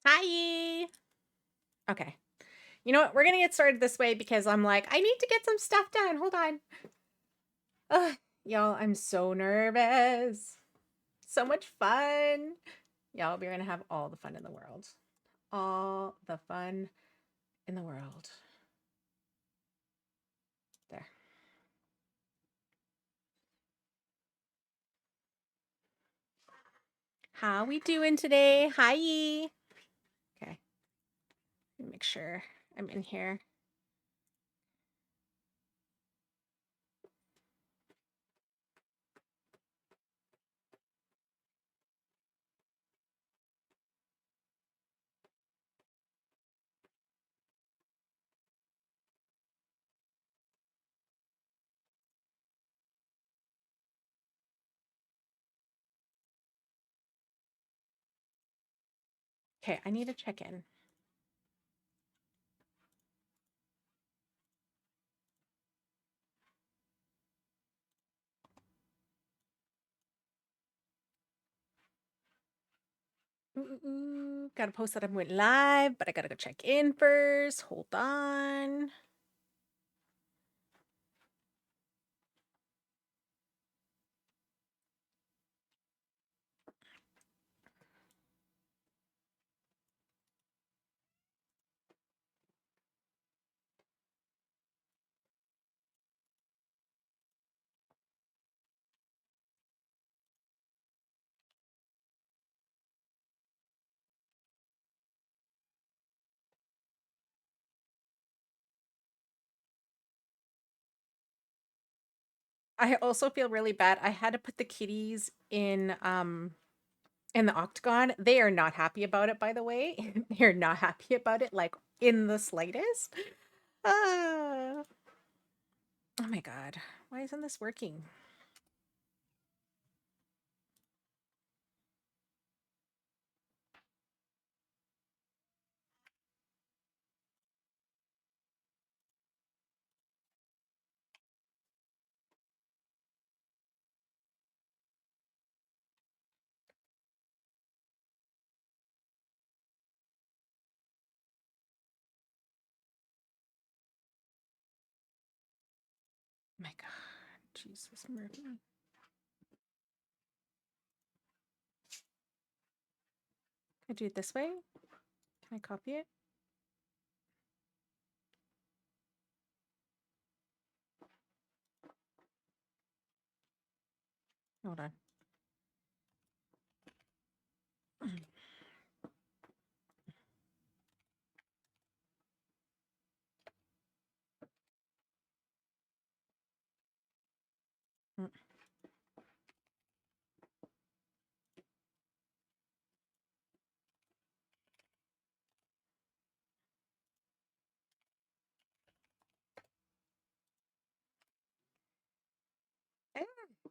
Hi. Okay. You know what? We're gonna get started this way because I'm like, I need to get some stuff done. Hold on. Ugh, y'all, I'm so nervous. So much fun. Y'all, we're gonna have all the fun in the world. All the fun in the world. There. How we doing today? Hi. Okay. Let me make sure I'm in here. Okay, I need to check in. Gotta post that I went live, but I gotta go check in first. Hold on. I also feel really bad. I had to put the kitties in the octagon. They are not happy about it, by the way. They're not happy about it, like in the slightest. Ah. Oh my god. Why isn't this working? Oh my god. Jesus Murphy. Can I do it this way? Can I copy it? Hold on. Mm.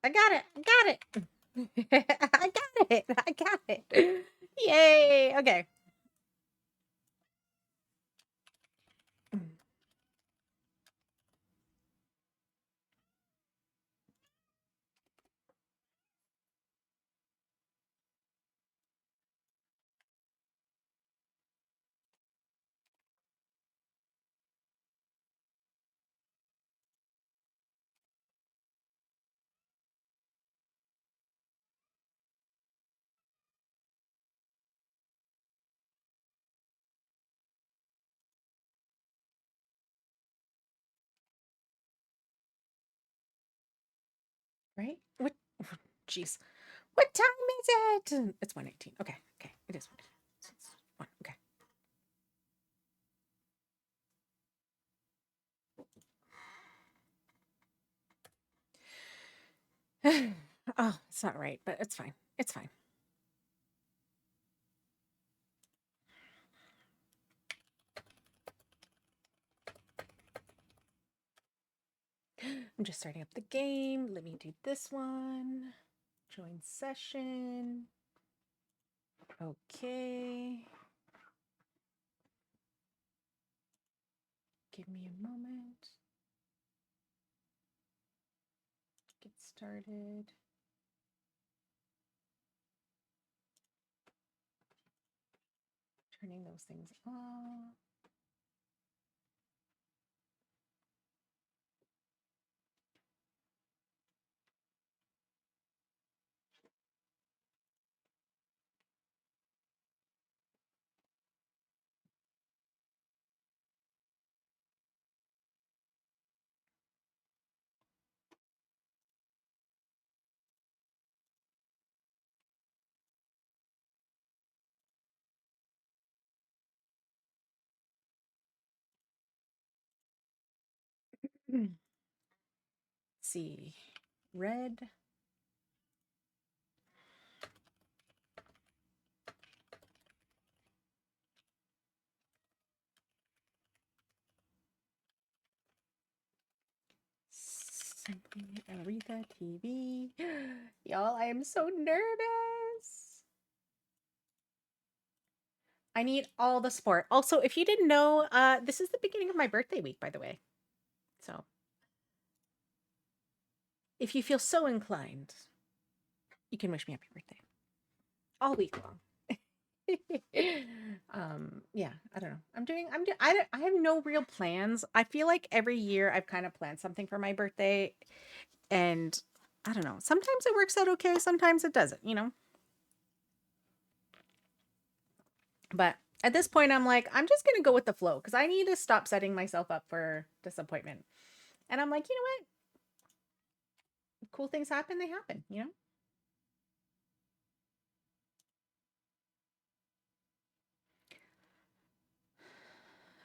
I got it. I got it. I got it. I got it. Yay. Okay. Right? What? Jeez. What time is it? It's 1:18. Okay. Okay. It is 1:18. It's 1. Okay. Oh, it's not right, but it's fine. It's fine. I'm just starting up the game. Let me do this one. Join session. Okay. Give me a moment. Get started. turning those things off. Let's see. Red. Simply Aretha TV. Y'all, I am so nervous. I need all the support. Also, if you didn't know, this is the beginning of my birthday week, by the way. So, if you feel so inclined, you can wish me happy birthday all week long. Yeah, I don't know. I have no real plans. I feel like every year I've kind of planned something for my birthday, and I don't know. Sometimes it works out okay, sometimes it doesn't, you know? But at this point, I'm like, I'm just gonna go with the flow because I need to stop setting myself up for disappointment. And I'm like, you know what? Cool things happen, they happen, you know?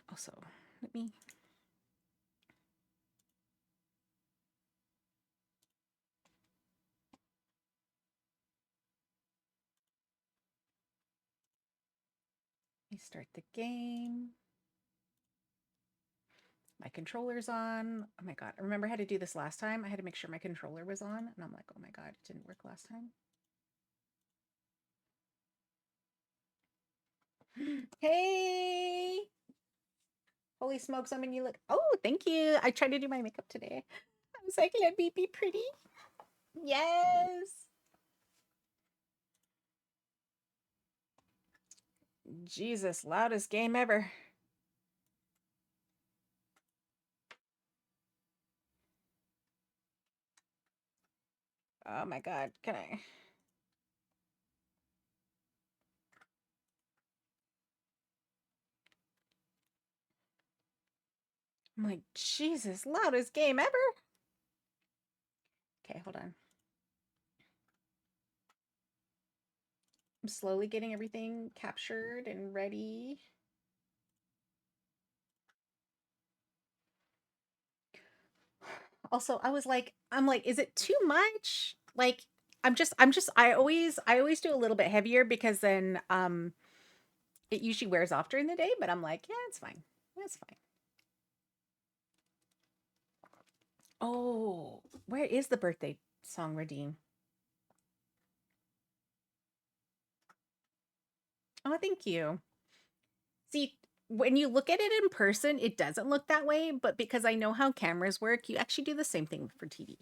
Also, let me start the game. My controller's on. Oh my God. I remember I had to do this last time. I had to make sure my controller was on. And I'm like, oh my God, it didn't work last time. Hey. Holy smokes, I mean, you look. Oh, thank you. I tried to do my makeup today. I was like, let me be pretty. Yes. Jesus, loudest game ever. Oh my God. Can I? I'm like, Jesus, loudest game ever. Okay, hold on. I'm slowly getting everything captured and ready. Also, I'm like, is it too much? Like, I always do a little bit heavier because then it usually wears off during the day, but I'm like, yeah, it's fine. It's fine. Oh, where is the birthday song, Radine? Oh, thank you. See, when you look at it in person, it doesn't look that way, but because I know how cameras work, you actually do the same thing for TV.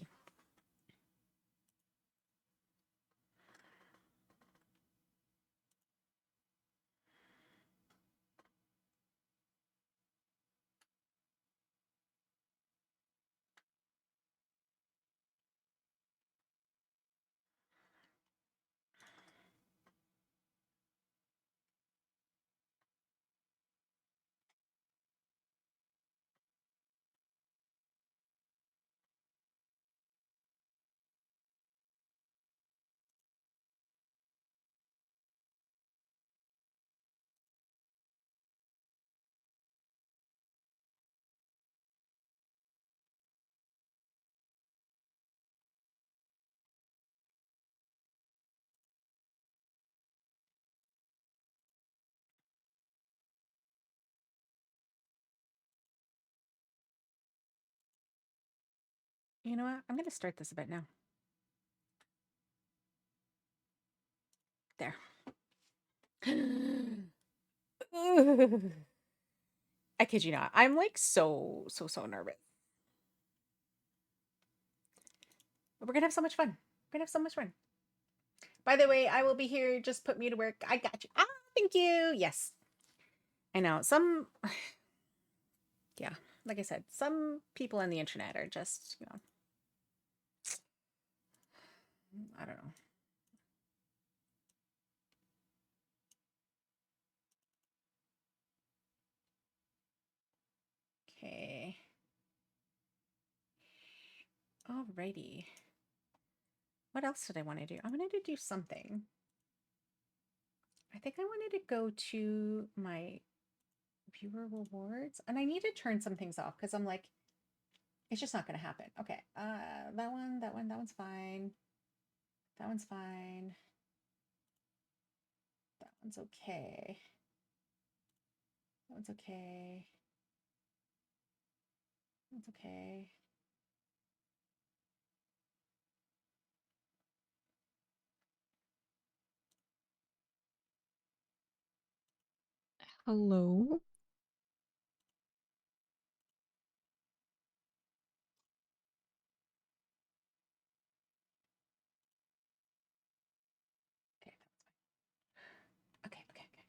You know what? I'm going to start this a bit now. There. I kid you not. I'm like so nervous. But we're gonna have so much fun. We're gonna have so much fun. By the way, I will be here. Just put me to work. I got you. Ah, thank you. Yes. I know yeah, like I said, some people on the internet are just, I don't know. Okay. Alrighty. What else did I want to do? I wanted to do something. I think I wanted to go to my viewer rewards, and I need to turn some things off because I'm like, it's just not going to happen. Okay. That one's fine. That one's fine. That one's okay. That one's okay. That's okay. Hello. Okay, okay, okay, okay.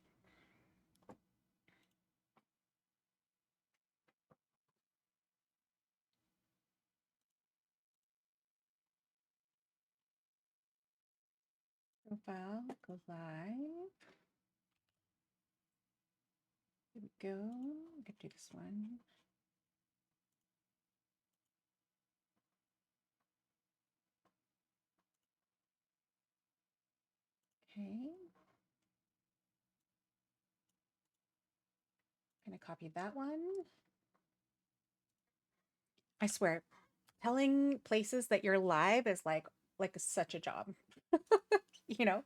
Profile, go live. Here we go. We could do this one. Okay. I'm gonna copy that one. I swear, telling places that you're live is like such a job. you know?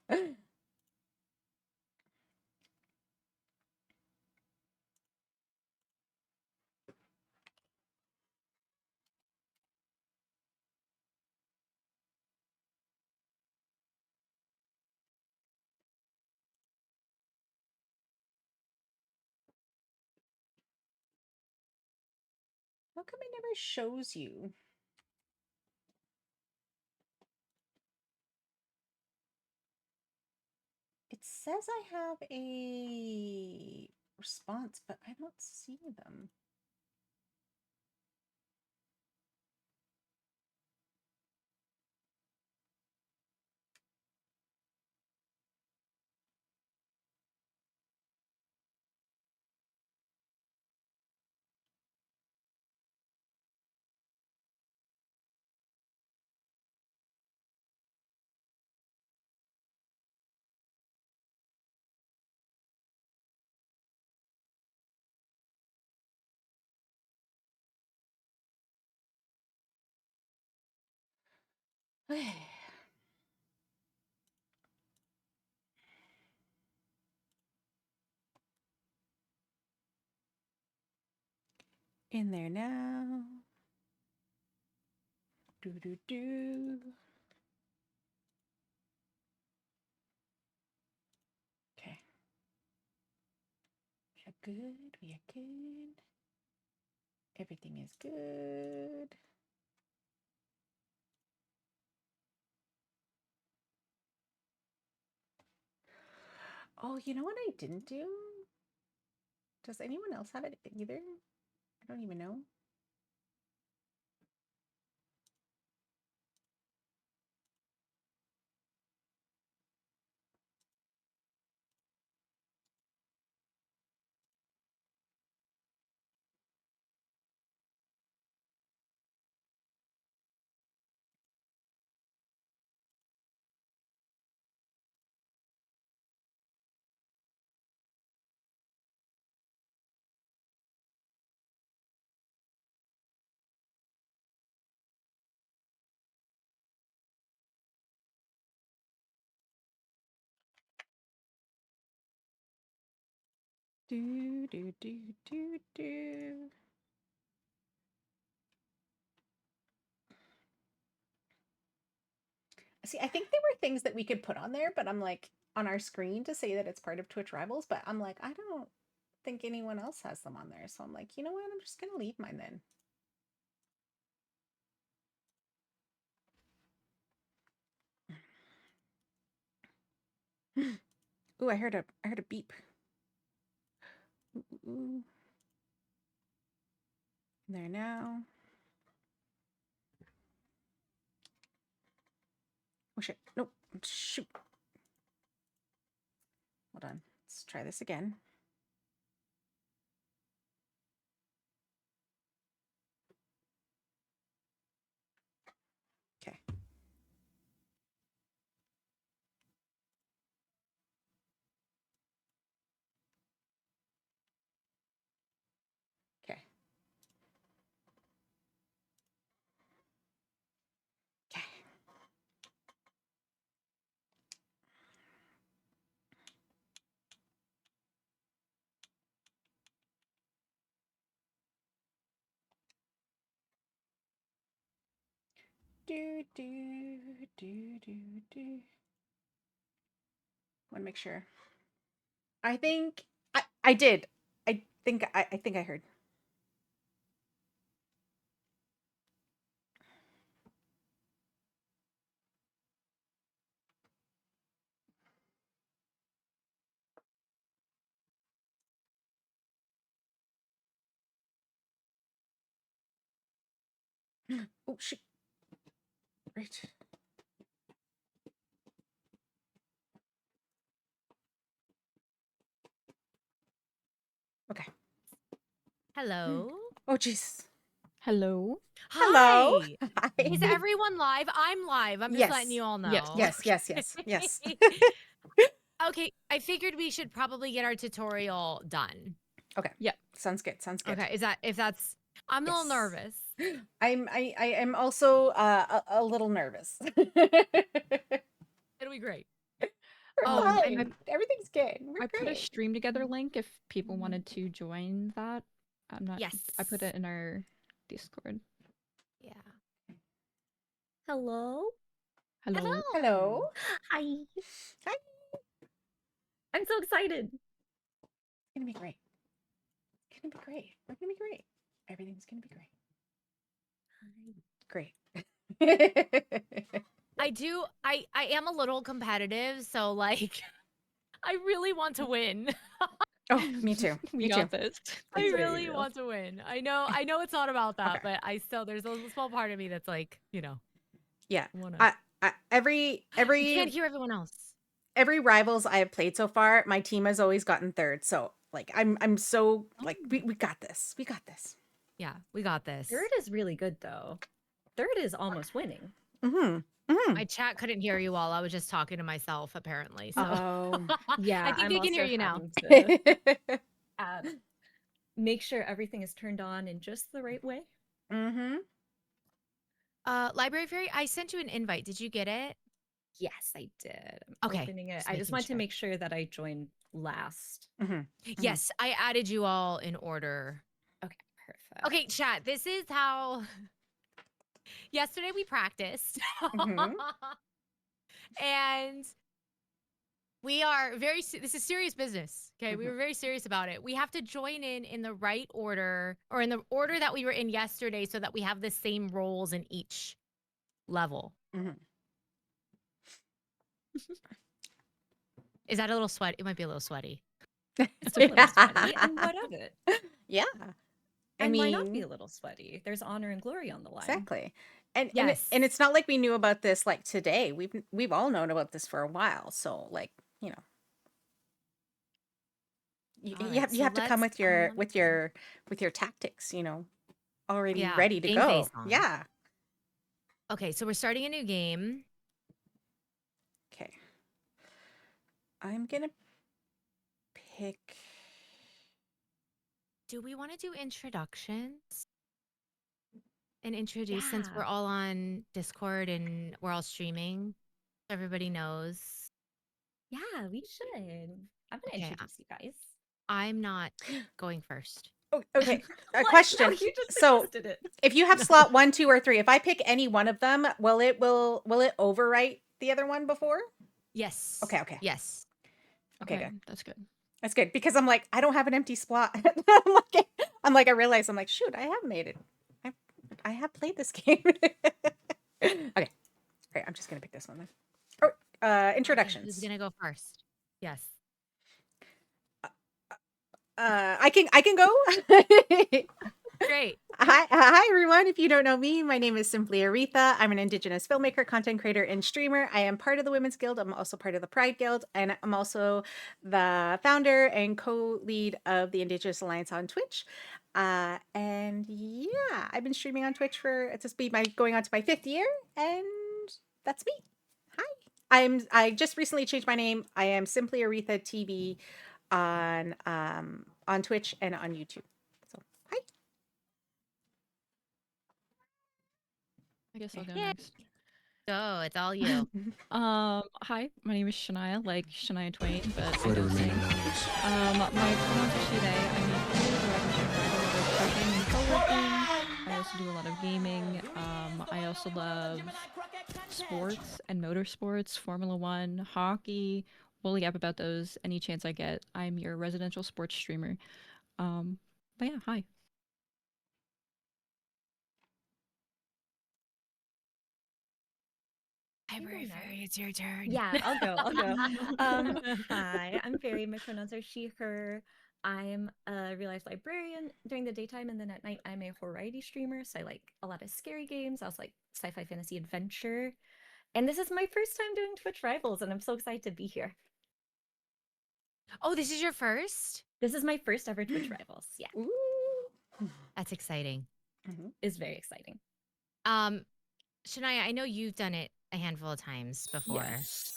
How come it never shows you? It says I have a response, but I don't see them. In there now. Do do do. Okay. We are good. We are good. Everything is good. Oh, you know what I didn't do? Does anyone else have it either? I don't even know. Do do do do do. See, I think there were things that we could put on there, but I'm like on our screen to say that it's part of Twitch Rivals, but I'm like, I don't think anyone else has them on there. So I'm like, you know what? I'm just gonna leave mine then. Ooh, I heard a beep. There now. Oh shit. Nope. Shoot. Hold on. Let's try this again. Okay. Okay. Okay. Do do do do do. Want to make sure. I think I did. I think I heard. Oh shoot. Right. Okay. Hello. Oh jeez. Hello. Hello. Hi. Hi. Is everyone live? I'm live. I'm just letting Yes. you all know. Yes. Yes. Okay, I figured we should probably get our tutorial done. Okay. Yep. Sounds good. Sounds good. Okay, I'm a little Yes. nervous. I am also a little nervous. It'll be great. We're Oh, fine. Everything's good. We're I put a great. stream together link if people wanted to join that. I'm not. Yes. I put it in our Discord. Yeah. Hello. Hello. Hello. Hi. Hi. I'm so excited. It's gonna be great. It's gonna be great. We're gonna be great. Everything's gonna be great. Great. I am a little competitive, so like I really want to win. Oh, me too. We Me got too. this. I That's very really real. want to win. I know it's not about that, Okay. but there's a small part of me that's like, Yeah. wanna. Every You can't hear everyone else. every rivals I have played so far, my team has always gotten third. So like I'm so like we got this. We got this. Yeah, we got this. Third is really good though. Third is almost winning. Mm-hmm. Mm-hmm. My chat couldn't hear you all. I was just talking to myself, apparently. So Oh. Yeah, I think I'm they can hear also you now. having to make sure everything is turned on in just the right way. Mm-hmm. Library Fairy, I sent you an invite. Did you get it? Yes, I did. I'm Okay, opening it. just I just making want to sure. make sure that I joined last. Mm-hmm. Yes, I added you all in order. Okay, perfect. Okay, chat. This is how. Yesterday we practiced, Mhm. and this is serious business. Okay, we were very serious about it. We have to join in the right order, or in the order that we were in yesterday, so that we have the same roles in each level. Mhm. Is that a little sweaty? It might be a little sweaty. It's a little sweaty, and what of it? Yeah. And why not be a little sweaty? There's honor and glory on the line. Exactly. And Yes. and it's not like we knew about this like today. We've all known about this for a while. So like, you Alright, you so have to come let's, with your tactics, already Yeah, ready to game go. face on. Yeah. Okay, so we're starting a new game. Okay. I'm gonna pick. Do we want to do introductions? And introduce, since Yeah. we're all on Discord and we're all streaming, so everybody knows. Yeah, we should. I'm gonna Okay, introduce you guys. I'm not going first. Oh, okay. A What? question. No, you just So, suggested it. if you have slot 1, 2, or 3, if I pick any one of them, will it overwrite the other one before? Yes. Okay. Yes. Okay, good. That's good. That's good because I'm like, I don't have an empty slot. I realize I'm like, shoot, I have made it. I have played this game. Okay. All right, I'm just gonna pick this one then. Oh, introductions. Okay, who's gonna go first? Yes. I can go. Great. Hi everyone. If you don't know me, my name is simply Aretha. I'm an Indigenous filmmaker, content creator, and streamer. I am part of the Women's Guild. I'm also part of the Pride Guild, and I'm also the founder and co-lead of the Indigenous Alliance on Twitch. And yeah, I've been streaming on Twitch for it's just be my going on to my 5th year, and that's me. Hi. I just recently changed my name. I am simply Aretha TV on Twitch and on YouTube. So hi. I guess I'll go Yeah. next. So it's all you. Hi, my name is Shania, like Shania Twain, but I Prefer to don't remain sing. anonymous. My pronouns are she, they. I make food, where I can share a lot of cooking and co-working. I also do a lot of gaming. I also love sports and motorsports, Formula One, hockey. We'll yap about those any chance I get. I'm your residential sports streamer. But yeah, hi. Hi, You go Very next. Fairy, it's your turn. Yeah, I'll go. Hi, I'm Fairy. My pronouns are she, her. I'm a real life librarian during the daytime, and then at night I'm a variety streamer. So I like a lot of scary games. I also like sci-fi fantasy adventure. And this is my first time doing Twitch Rivals, and I'm so excited to be here. Oh, this is your first? This is my first ever Twitch Rivals. Yeah, Ooh. That's exciting. it's very exciting. Shania, I know you've done it a handful of times before. Yes.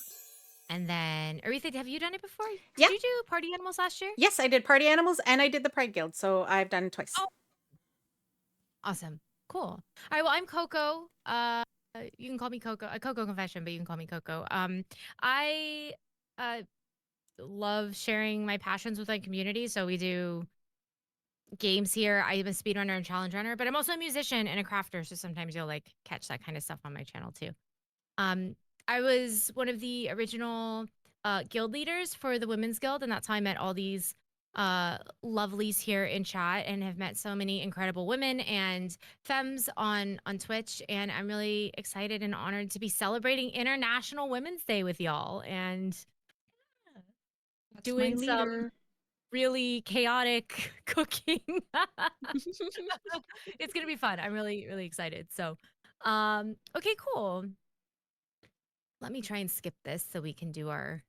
And then, Aretha, have you done it before? Yeah. Did you do Party Animals last year? Yes, I did Party Animals and I did the Pride Guild, so I've done it twice. Oh. Awesome. Cool. All right, well, I'm Coco. You can call me Coco. Coco Confession, but you can call me Coco. I love sharing my passions with my community, so we do games here. I'm a speedrunner and challenge runner, but I'm also a musician and a crafter, so sometimes you'll like catch that kind of stuff on my channel too. I was one of the original guild leaders for the Women's Guild, and that's how I met all these lovelies here in chat and have met so many incredible women and femmes on Twitch. And I'm really excited and honored to be celebrating International Women's Day with y'all and That's doing my some leader. really chaotic cooking. It's gonna be fun. I'm really, really excited. So, okay, cool. Let me try and skip this so we can do our.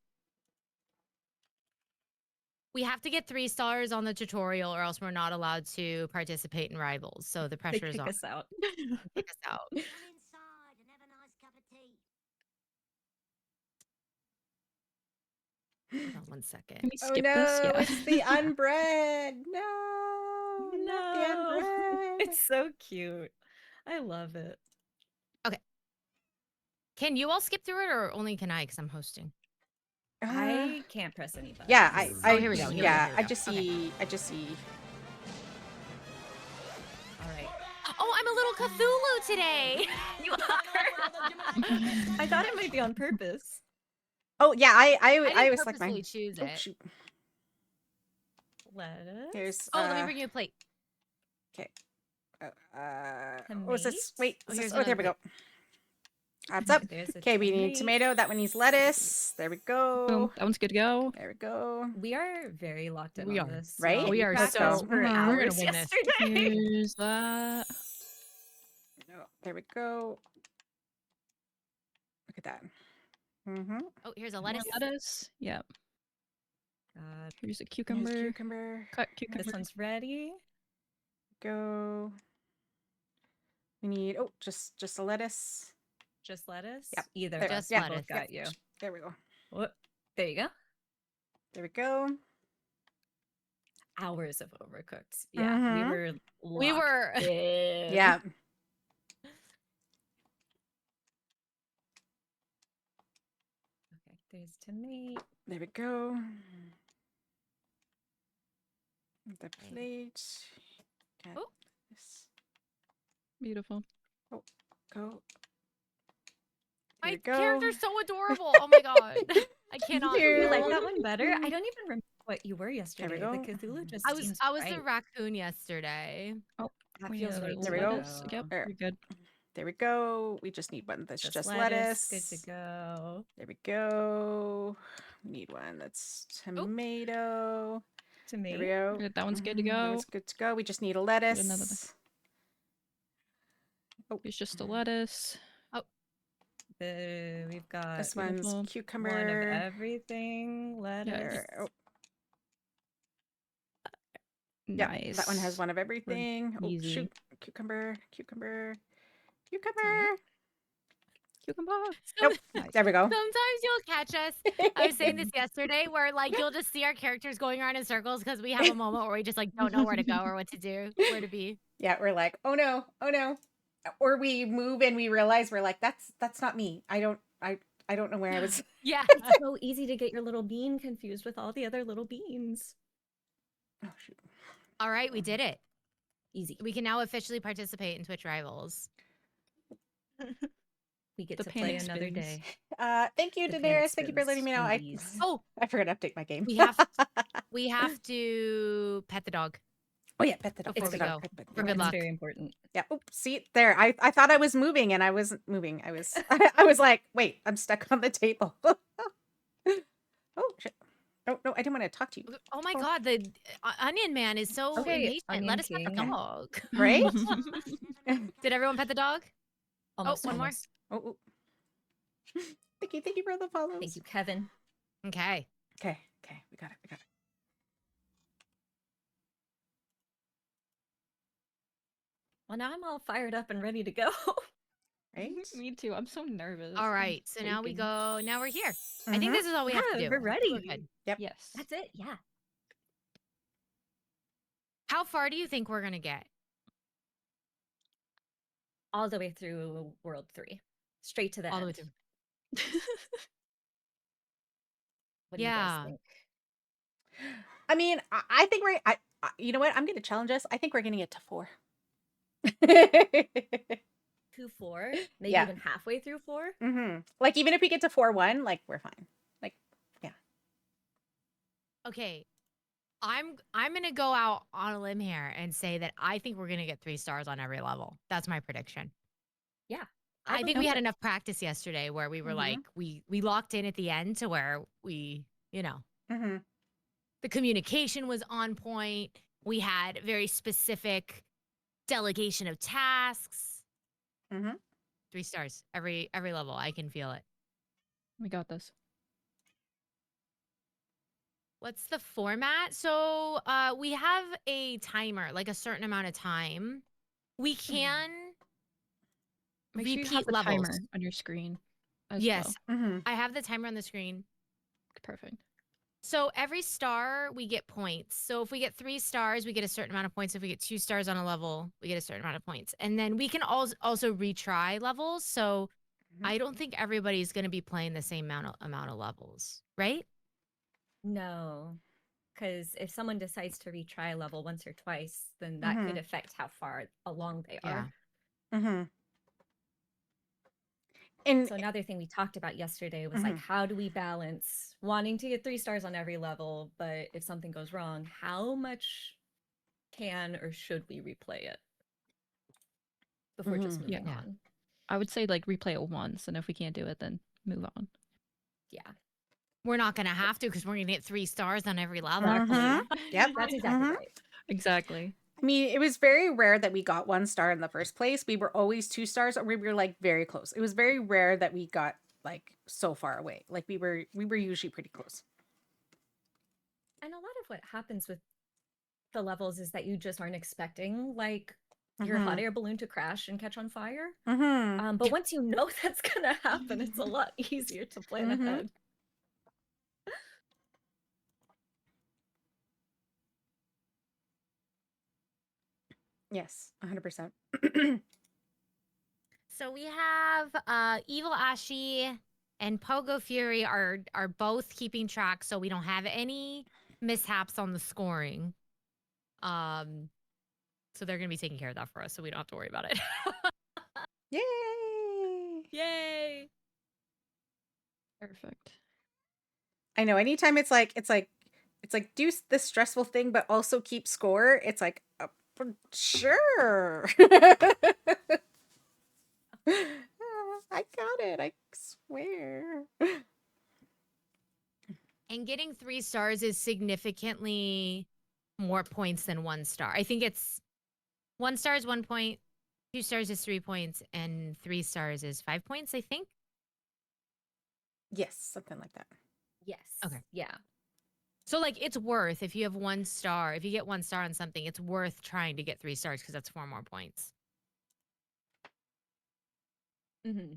We have to get 3 stars on the tutorial, or else we're not allowed to participate in rivals. So the They pressure is kick on. us out. Kick us out. Come inside and have a nice cup of tea. Hold on one second. Can we Oh skip no, this? Yeah. it's the unbread. No, not the unbread. It's so cute. I love it. Can you all skip through it, or only can I? Because I'm hosting. I can't press any buttons. Yeah, I here we go, here we go, yeah, here we I just go. Okay. see I just see All right. Oh, I'm a little Cthulhu today. You are. I thought it might be on purpose. Oh yeah, I didn't always like purposely mine. choose Oh it. shoot. Lettuce. Here's Oh, let me bring you a plate. okay. What was this? Tomate. Wait, Oh, was here's this? Oh, there we another go. That's up. There's a Okay, we need tomate. tomato. That one needs lettuce. There we Boom. go. That one's good to go. There we go. We are very locked in We on are, this. right? y'all. We are practiced so- for Mhm. We're hours gonna win this. yesterday. Here's that. There we go. Look at that. Mm-hmm. Oh, here's a More lettuce. lettuce. Yep. Here's a cucumber. Cucumber. Cut cucumber. This one's ready. Go. We need just a lettuce. Just lettuce. Yep. Either There- of us. Just We lettuce. both got you. There we go. What? There you go. There we go. Hours of Overcooked. Yeah, we Mhm. were. We locked were. in. Yeah. Okay. There's tomato. There we go. The plate. Got Oh. this. Beautiful. Go. There My we go. character's so adorable. Oh my god. I cannot. You You like believe- that one better? I don't even remember what you were yesterday. go. The Cthulhu just. I was seems the right. raccoon yesterday. That We feels have right. There we to go. lettuce. Yep. There. Pretty good. There we go. We just need one that's just lettuce. Good to go. There we go. We need one that's tomato. to Here we me. go. Good, that one's good to That go. one's good to go. We just need a another- lettuce. Oh, It's just a lettuce. We've got this one's beautiful. one of cucumber. everything. Lettuce. There. Oh, Nice. yeah, that one has one of everything. Oh, easy. shoot. Cucumber. Cucumber. Nope. Nice. There we go. Sometimes you'll catch us. I was saying this yesterday, where like you'll just see our characters going around in circles because we have a moment where we just like don't know where to go or what to do, where to be. Yeah, we're like, oh no. Or we move and we realize we're like, that's not me. I don't know where I was. Yeah. It's so easy to get your little bean confused with all the other little beans. Oh shoot. All right, we did it. Easy. We can now officially participate in Twitch Rivals. We get The to play panic another spins. day. Thank you, The Daenerys. panic Thank you for letting me know. spins. Oh, I forgot to update my game. we have to pet the dog. Oh yeah, pet the dog. Before pet we the dog, go. pet the dog. For good It's luck. very important. Yeah. Oh, see there. I thought I was moving and I wasn't moving. I was I was like, wait, I'm stuck on the table. Oh shit. Oh no, I didn't want to talk to you. Oh my God, the Onion Man is so Okay, impatient. Onion Let us pet the King. dog. Right? Did everyone pet the dog? Almost. one more. almost. Oh. Thank you for the follows. Thank you, Kevin. Okay. Okay, we got it. Well, now I'm all fired up and ready to go. Right? Me too. I'm so nervous. All I'm right. So now we shaking. go. Now we're here. I think Mhm. this is all we have to Yeah, do. we're ready. We're good. Yes. That's it. Yeah. How far do you think we're gonna get? All the way through World 3. Straight to the All the way end. through. What do you Yeah. guys think? I mean, I think you know what? I'm going to challenge us. I think we're going to get to 4. 2-4, maybe Yeah. even halfway through 4. Like even if we get to 4-1, like we're fine. Like, yeah. Okay. I'm gonna go out on a limb here and say that I think we're gonna get 3 stars on every level. That's my prediction. Yeah. I think we believe had it. enough practice yesterday where we were Mhm. like we locked in at the end to where we, Mm-hmm. the communication was on point. We had very specific delegation of tasks. Mm-hmm. 3 stars every level. I can feel it. We got this. What's the format? So we have a timer, like a certain amount of time. We can Make sure you repeat have the levels. timer on your screen as Yes, Mm-hmm. I have the timer on the screen. Perfect. So every star, we get points. So if we get 3 stars, we get a certain amount of points. If we get 2 stars on a level, we get a certain amount of points. And then we can also retry levels. So Mhm. I don't think everybody's going to be playing the same amount of levels, right? No. Because if someone decides to retry a level once or twice, then that could affect how far along they Yeah. are. Mm-hmm. And So another thing we talked about yesterday was like, how do we balance wanting to get 3 stars on every level, but if something goes wrong, how much can or should we replay it before just moving Yeah. on? I would say like replay it once, and if we can't do it, then move on. Yeah. We're not going to have to because we're going to get 3 stars on every level. Exactly. Yep. That's exactly Mhm. right. Exactly. I mean, it was very rare that we got 1 star in the first place. We were always 2 stars, or we were like very close. It was very rare that we got like so far away. Like we were usually pretty close. And a lot of what happens with the levels is that you just aren't expecting like your hot air balloon to crash and catch on fire. Mm-hmm. But once you know that's gonna happen, it's a lot easier to plan ahead. Yes, 100%. So we have Evil Ashi and Pogo Fury are both keeping track, so we don't have any mishaps on the scoring. So they're gonna be taking care of that for us, so we don't have to worry about it. Yay! Yay! Perfect. I know. Anytime it's like do this stressful thing, but also keep score. It's like for sure. I got it. I swear. And getting 3 stars is significantly more points than 1 star. I think it's 1 star is 1 point, 2 stars is 3 points, and 3 stars is 5 points, I think. Yes, something like that. Yes. Okay. Yeah. So like it's worth if you have 1 star, if you get 1 star on something, it's worth trying to get 3 stars because that's 4 more points. Mm-hmm.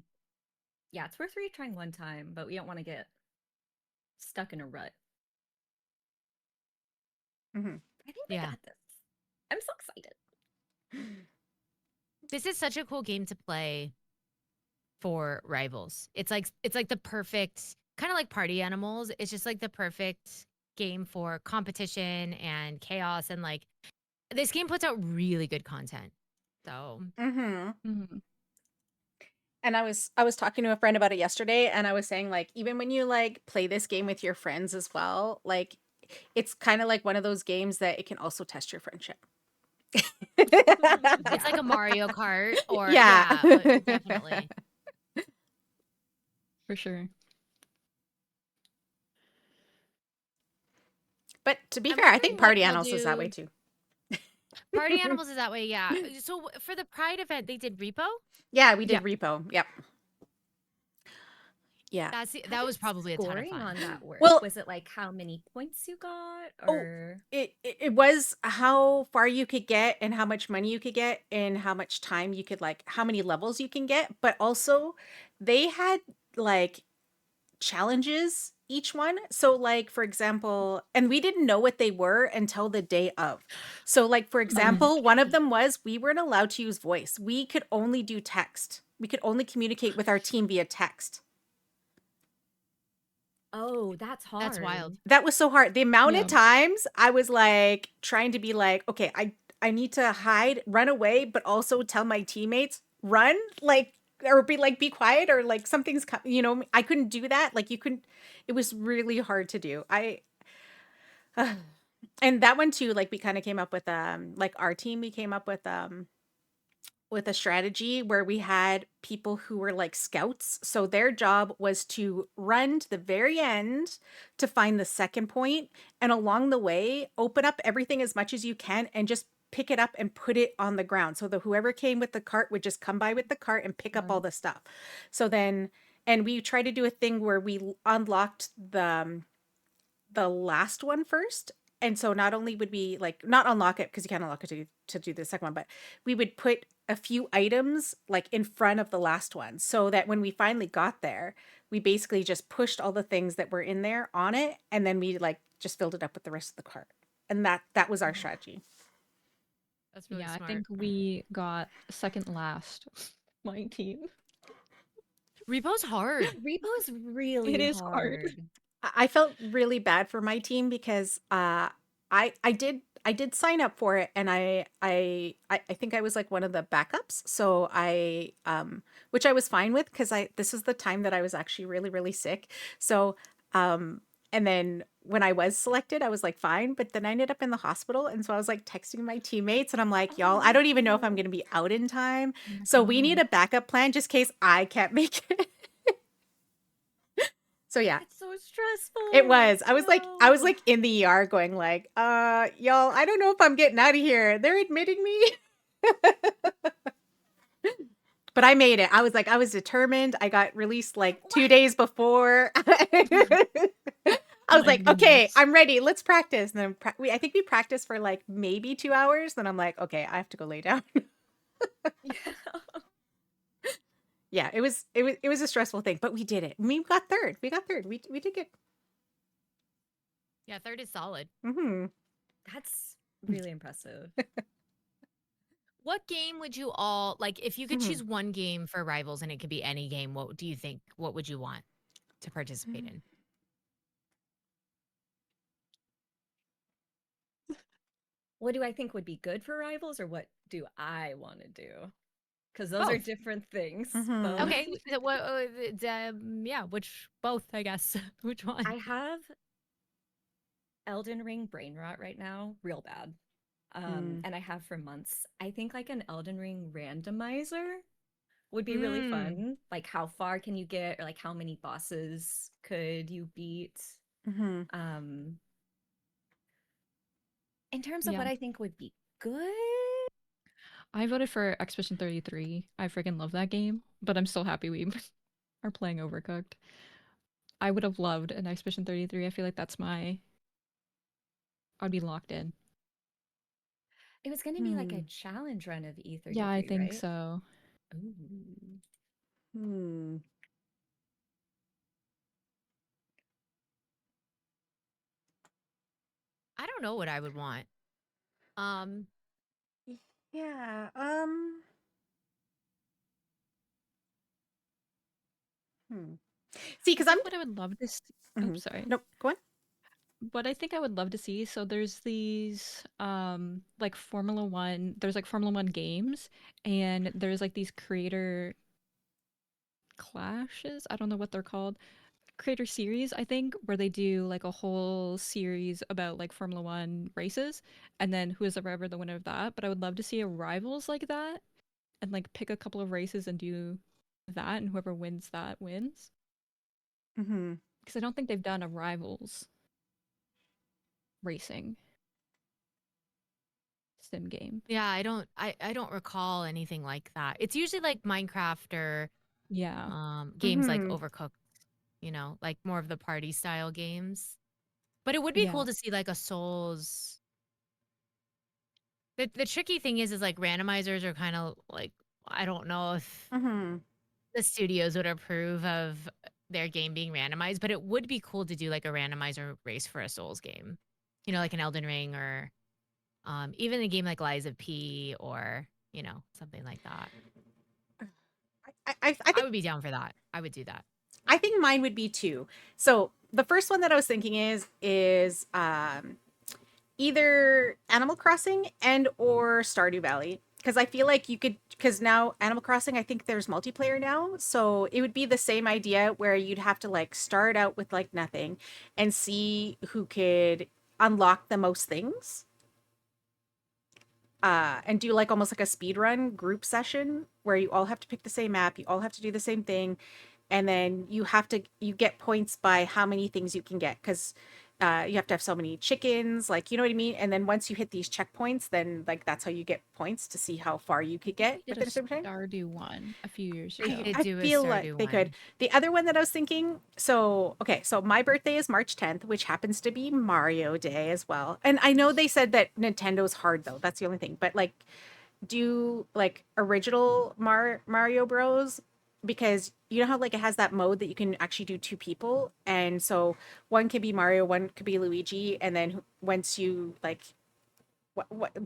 Yeah, it's worth retrying one time, but we don't want to get stuck in a rut. Mhm. I think we Yeah. got this. I'm so excited. This is such a cool game to play for rivals. It's like the perfect kind of like Party Animals. It's just like the perfect game for competition and chaos, and like this game puts out really good content. So Mhm. Mhm. And I was talking to a friend about it yesterday, and I was saying like even when you like play this game with your friends as well, like it's kind of like one of those games that it can also test your friendship. it's like a Mario Kart or Yeah. definitely. For sure. But to be I'm fair, I think wondering what Party they'll Animals is that way do. too. Party Animals is that way, yeah. So for the Pride event, they did Repo. Yeah, we Yeah. did Repo. Yep. Yeah. That How was did probably a ton of scoring fun. on that work? Well, Was it like how many points you got, oh, or it was how far you could get and how much money you could get and how much time you could like how many levels you can get, but also they had like challenges each one. So like for example, and we didn't know what they were until the day of. So like for example, one of them was we weren't allowed to use voice. We could only do text. We could only communicate with our team via text. oh, that's hard. That's wild. That was so hard. The amount Yeah. of times I was like trying to be like, okay, I need to hide, run away, but also tell my teammates run, like or be like be quiet or like something's coming. You know, I couldn't do that. Like you couldn't. It was really hard to do. And that one too. Like we kind of came up with like our team. We came up with a strategy where we had people who were like scouts. So their job was to run to the very end to find the second point, and along the way, open up everything as much as you can and just pick it up and put it on the ground. So the whoever came with the cart would just come by with the cart and pick up all the stuff. So then, and we tried to do a thing where we unlocked the last one first. And so not only would we like not unlock it because you can't unlock it to do the second one, but we would put a few items like in front of the last one so that when we finally got there, we basically just pushed all the things that were in there on it, and then we like just filled it up with the rest of the cart. And that was our strategy. That's really Yeah, I smart. think we got second last. My team. Repo's hard. Repo's really It is hard. I felt really bad for my team because I did sign up for it, and I think I was like one of the backups. So I which I was fine with because I this was the time that I was actually really, really sick. So and then when I was selected, I was like fine, but then I ended up in the hospital, and so I was like texting my teammates, and I'm like, y'all, I don't even know if I'm gonna be out in time. So we need a backup plan just in case I can't make it. So yeah. It's so stressful. It was. I was No. like in the ER going like, y'all, I don't know if I'm getting out of here. They're admitting me. But I made it. I was determined. I got released like 2 days before. I was My like, okay, goodness. I'm ready. Let's practice. And then I think we practiced for like maybe 2 hours. Then I'm like, okay, I have to go lay down. Yeah. Yeah, it was a stressful thing, but we did it. We got third. We got third. We did good. Yeah, third is solid. Hmm. That's really impressive. What game would you all like if you could Mhm. choose one game for rivals and it could be any game? What do you think? What would you want to participate in? What do I think would be good for rivals, or what do I want to do? Because those are Both. different things. Mhm. Both. Okay, yeah, which both, I guess. Which one? I have Elden Ring brain rot right now, real bad. And I have for months. I think like an Elden Ring randomizer would be really fun. Like how far can you get, or like how many bosses could you beat? Mhm. In terms of Yeah. what I think would be good, I voted for Expedition 33. I freaking love that game, but I'm still happy we are playing Overcooked. I would have loved an Expedition 33. I feel like that's my. I'd be locked in. it was going to be like a Hmm. challenge run of Yeah, I E33, think right? so. Ooh. Hmm. I don't know what I would want. Um, Yeah. Hmm. See, I because think what I would love to. Mhm. Oops, sorry. Nope. Go on. What I think I would love to see. So there's these like Formula One. There's like Formula One games, and there's like these creator clashes. I don't know what they're called. Creator series, I think, where they do like a whole series about like Formula One races, and then who is ever the winner of that. But I would love to see a rivals like that, and like pick a couple of races and do that, and whoever wins that wins. Mm-hmm. Because I don't think they've done a rivals racing sim game. yeah, I don't recall anything like that. It's usually like Minecraft or Yeah, games like Mm-hmm. Overcooked, like more of the party style games. But it would be yeah, cool to see like a Souls. The tricky thing is like randomizers are kind of like I don't know if Mm-hmm. the studios would approve of their game being randomized, but it would be cool to do like a randomizer race for a Souls game. Like an Elden Ring or even a game like Lies of P or, something like that. I I think would be down for that. I would do that. I think mine would be two. So the first one that I was thinking is either Animal Crossing and or Stardew Valley, because I feel like you could, because now Animal Crossing, I think there's multiplayer now, so it would be the same idea where you'd have to like start out with like nothing and see who could unlock the most things, and do like almost like a speed run group session where you all have to pick the same map, you all have to do the same thing, and then you get points by how many things you can get, because you have to have so many chickens, like, you know what I mean. And then once you hit these checkpoints, then like that's how you get points to see how far you I could think get they did a within a certain time. Stardew one a few years They ago. did I do a feel like Stardew they could. one. The other one that I was thinking, so okay, so my birthday is March 10th, which happens to be Mario Day as well. And I know they said that Nintendo's hard though. That's the only thing. But like, do like original Mario Bros, because you know how like it has that mode that you can actually do two people, and so one could be Mario, one could be Luigi, and then once you like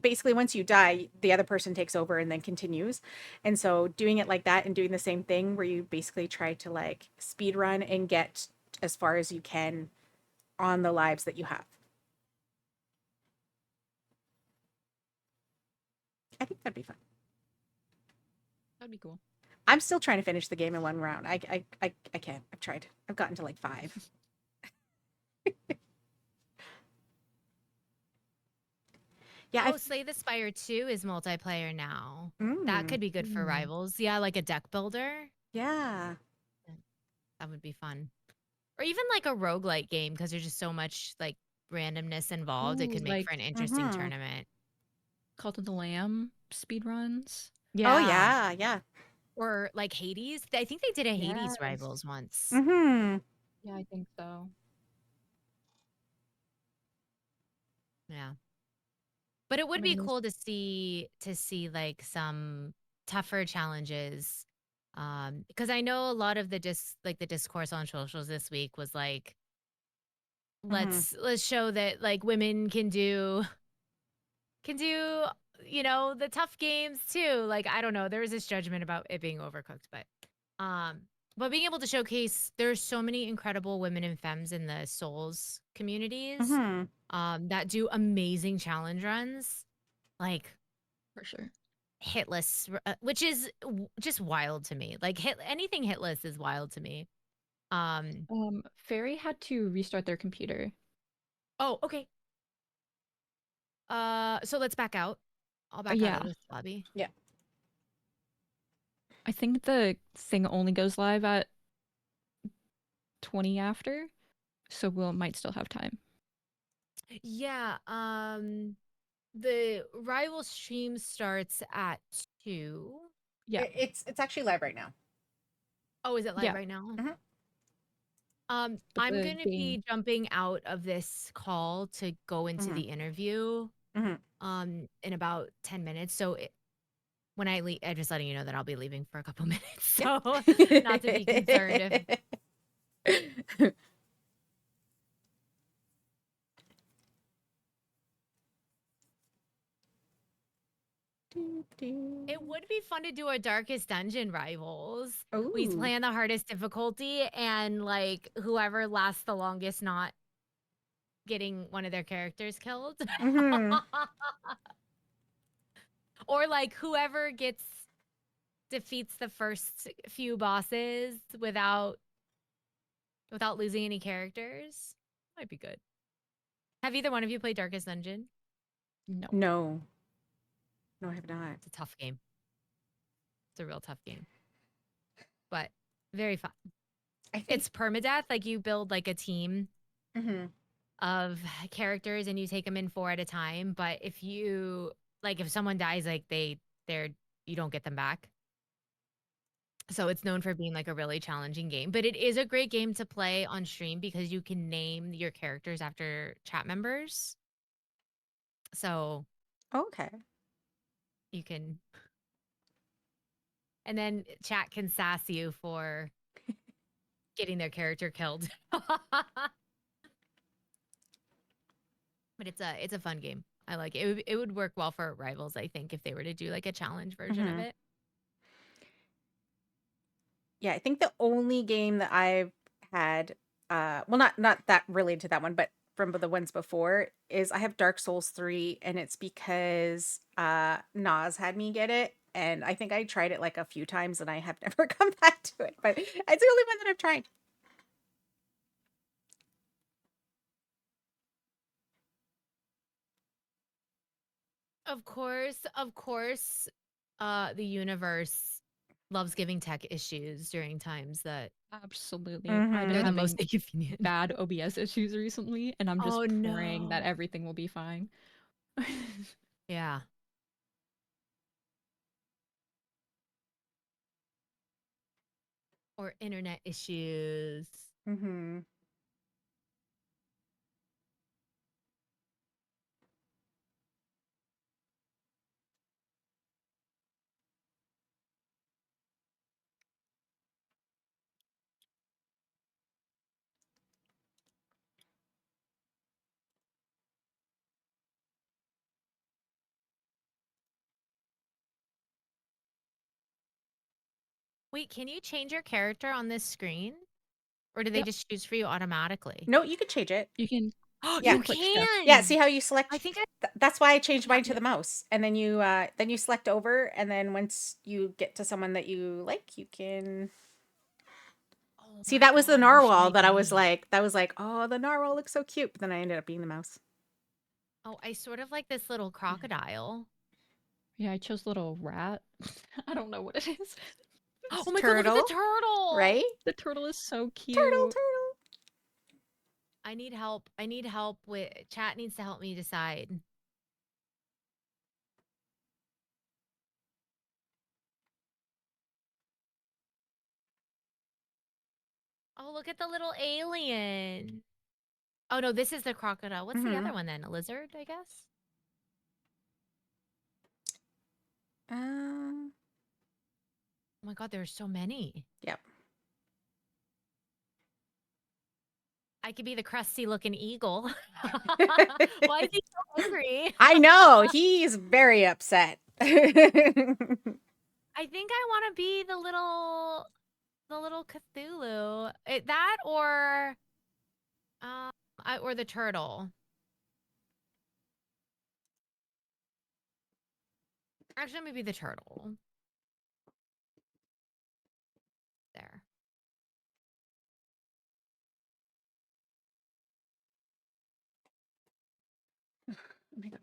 basically once you die, the other person takes over and then continues. And so doing it like that and doing the same thing where you basically try to like speed run and get as far as you can on the lives that you have. I think that'd be fun. That'd be cool. I'm still trying to finish the game in one round. I can't. I've tried. I've gotten to like 5. Yeah, Oh, Slay the Spire 2 is multiplayer now. That mm, could be good for Mm. rivals. Yeah, like a deck builder. yeah. Yeah, that would be fun. Or even like a roguelike game because there's just so much like randomness involved. It Ooh, could make for like an interesting Mm-hmm. tournament. Cult of the Lamb speedruns. Oh Yeah. yeah, yeah. Or like Hades. I think they did a Hades Yes. rivals once. Mm-hmm. Yeah, I think so. Yeah. But it would One of be those. cool to see like some tougher challenges. Because I know a lot of the discourse on socials this week was like, Mm-hmm. let's show that like women can do the tough games too. Like I don't know, there was this judgment about it being overcooked, um but being able to showcase there's so many incredible women and femmes in the Souls communities Mm-hmm. that do amazing challenge runs, like For sure. hitless, which is just wild to me. Like anything hitless is wild to me. Um Fairy had to restart their computer. oh, okay. So let's back out. I'll back out of Yeah, this lobby. Yeah. I think the thing only goes live at 20 after, so we'll might still have time. Yeah, The rival stream starts at 2. Yeah. It's actually live right now. Oh, is it live Yeah. right now? Mhm. But I'm the gonna game be jumping out of this call to go into Mhm. the interview Mhm. in about 10 minutes. So when I leave, I'm just letting you know that I'll be leaving for a couple minutes. So not to be concerned if it would be fun to do a Darkest Dungeon Rivals. We Ooh. plan the hardest difficulty and like whoever lasts the longest not getting one of their characters killed. Mhm. Or like whoever defeats the first few bosses without losing any characters. Might be good. Have either one of you played Darkest Dungeon? no. No. No, I have not. It's a tough game. It's a real tough game. But very fun. I think It's permadeath, like you build like a team Mhm. of characters and you take them in 4 at a time, but if someone dies, like they're you don't get them back. So it's known for being like a really challenging game, but it is a great game to play on stream because you can name your characters after chat members. So Okay. you can and then chat can sass you for getting their character killed. But it's a fun game. I like it. It would work well for rivals, I think, if they were to do like a challenge version of Mhm. it. Yeah, I think the only game that I've had, well, not that related to that one, but from the ones before is I have Dark Souls 3, and it's because Nas had me get it, and I think I tried it like a few times, and I have never come back to it, but it's the only one that I've tried. Of course, the universe loves giving tech issues during times that Absolutely. I've been they're the Mhm. most having inconvenient. bad OBS issues recently, and I'm just Oh praying that no. everything will be fine. Yeah. Or internet issues. Mhm. Wait, can you change your character on this screen? Or do they Yep. just choose for you automatically? No, you could change it. You can Oh, Yeah. you click stuff. Yeah, see can. how you I select think I that's why I changed yeah. mine to the mouse. And then you select over, and then once you get to someone that you like, you can Oh see. my That was the god, you should narwhal make me. that was like, oh, the narwhal looks so cute, but then I ended up being the mouse. Oh, I sort of like this little crocodile. Yeah, I chose little rat. I don't know what it is. Oh my god, look at the Turtle, turtle. right? The turtle is so Turtle, cute. turtle. I need help. I need help with chat needs to help me decide. Oh, look at the little alien. Oh no, this is the crocodile. What's the Mm-hmm. other one then? A lizard, I guess? Um, Oh my god, there's so many. yep. I could be the crusty looking eagle. Why is he so angry? I know he's very upset. I think I want to be the little Cthulhu. That or the turtle. Actually, maybe the turtle. There. Oh my God.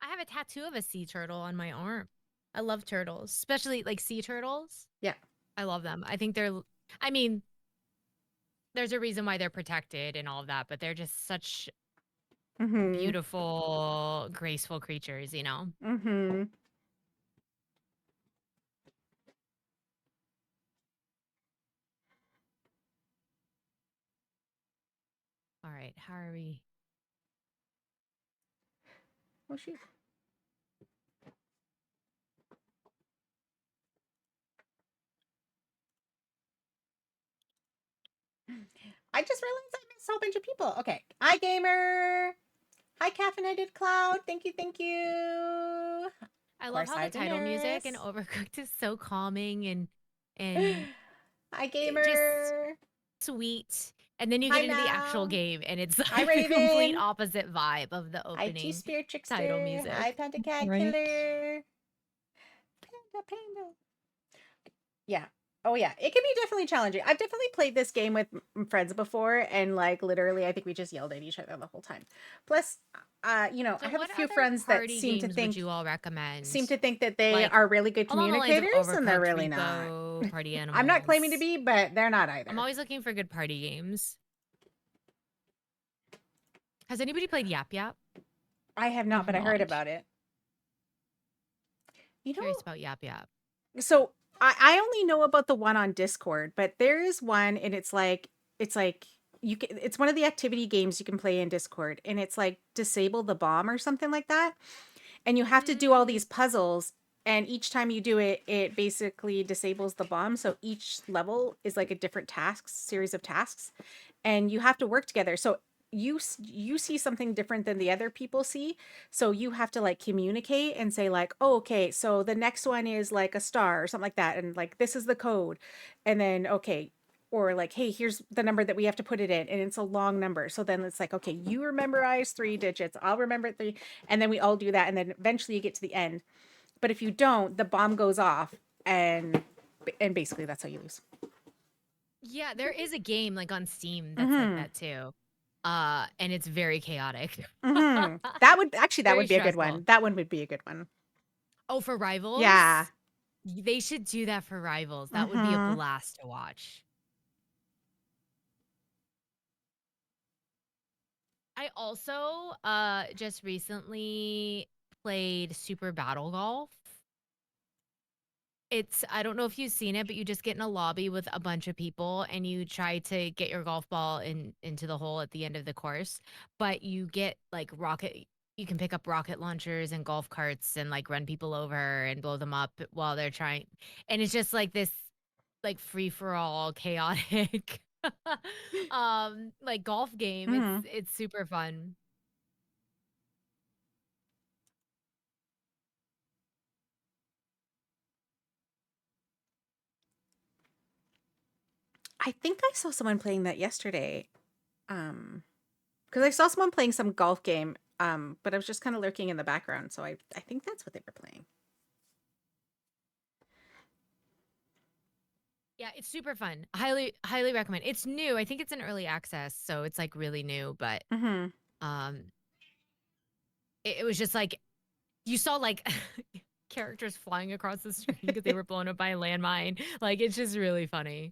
I have a tattoo of a sea turtle on my arm. I love turtles, especially like sea turtles. Yeah. I love them. I think I mean, there's a reason why they're protected and all of that, but they're just such Mm-hmm. beautiful, graceful creatures, you know? Mm-hmm. All right, how are we? Oh shoot. I just realized I missed a whole bunch of people. Okay. Hi, gamer. Hi, caffeinated cloud. Thank you. Thank you. I love Course, how hi, the title music in Daenerys. Overcooked is so calming and Hi, just gamer. sweet. And then you Hi, get into the actual Mal. game, and it's Hi, like the complete Raven. opposite vibe of the Hi, T opening Spirit title Trickster. Hi, music. Panda Cat Right. Killer. Panda. Yeah. Oh yeah, it can be definitely challenging. I've definitely played this game with friends before, and like literally, I think we just yelled at each other the whole time. Plus, you know, So, I have a what few other friends that party games would you all recommend? seem to think that they Like are really good along the lines of communicators, and they're Overcooked, really not. Repo, Party I'm not claiming to Animals. be, but they're not I'm either. always looking for good party games. Has anybody played Yap Yap? I have not, but I heard about it. You know, Curious about Yap Yap. so I only know about the one on Discord, but there is one, and it's like you can. It's one of the activity games you can play in Discord, and it's like disable the bomb or something like that, and you have to do all these puzzles. And each time you do it, it basically disables the bomb. So each level is like a different series of tasks, and you have to work together. So you see something different than the other people see, so you have to like communicate and say like, oh, okay, so the next one is like a star or something like that, and like this is the code, and then okay, or like, hey, here's the number that we have to put it in, and it's a long number, so then it's like, okay, you memorize 3 digits, I'll remember 3, and then we all do that, and then eventually you get to the end. But if you don't, the bomb goes off, and basically that's how you lose. Yeah, there is a game like on Steam that's like that too. And it's very chaotic. That would Very be a good stressful. one. That one would be a good one. Oh, for Rivals? Yeah. They should do that for Rivals. That would be a blast to watch. I also just recently played Super Battle Golf. I don't know if you've seen it, but you just get in a lobby with a bunch of people and you try to get your golf ball into the hole at the end of the course. But you get like you can pick up rocket launchers and golf carts and like run people over and blow them up while they're trying. And it's just like this like free for all chaotic like golf game. It's super fun. I think I saw someone playing that yesterday. Because I saw someone playing some golf game. But I was just kind of lurking in the background, so I think that's what they were playing. Yeah, it's super fun. Highly recommend. It's new. I think it's in early access, so it's like really new, but it was just like you saw like characters flying across the screen because they were blown up by a landmine. Like it's just really funny.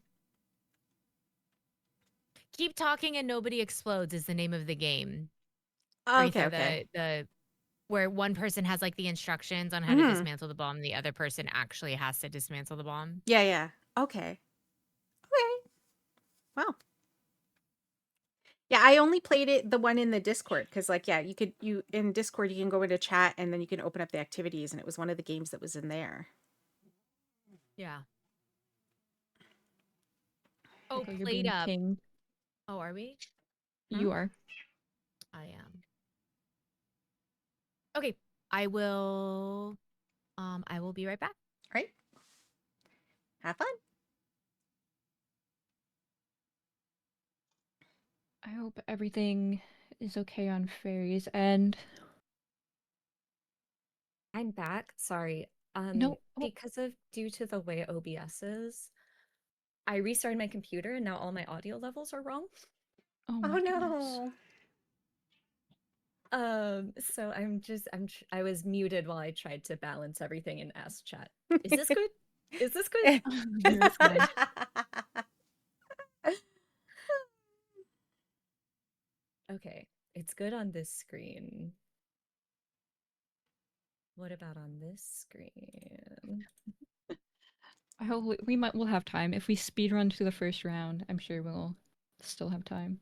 Keep Talking and Nobody Explodes is the name of the game. Okay. Where one person has like the instructions on how to dismantle the bomb, the other person actually has to dismantle the bomb. Yeah. Okay. Wow. Yeah, I only played the one in the Discord, because like, yeah, you in Discord you can go into chat and then you can open up the activities, and it was one of the games that was in there. Yeah. Oh, So you're Played being Up. pinged. Oh, are we? You are. I am. Okay. I will be right back. All right. Have fun. I hope everything is okay on Fairy's end. I'm back. Sorry. No. Due to the way OBS is, I restarted my computer and now all my audio levels are wrong. Oh Oh my goodness. no. So I was muted while I tried to balance everything and ask chat. Is this good? Is this good? You're fine. Okay. It's good on this screen. What about on this screen? I hope we'll have time. If we speed run to the first round, I'm sure we'll still have time.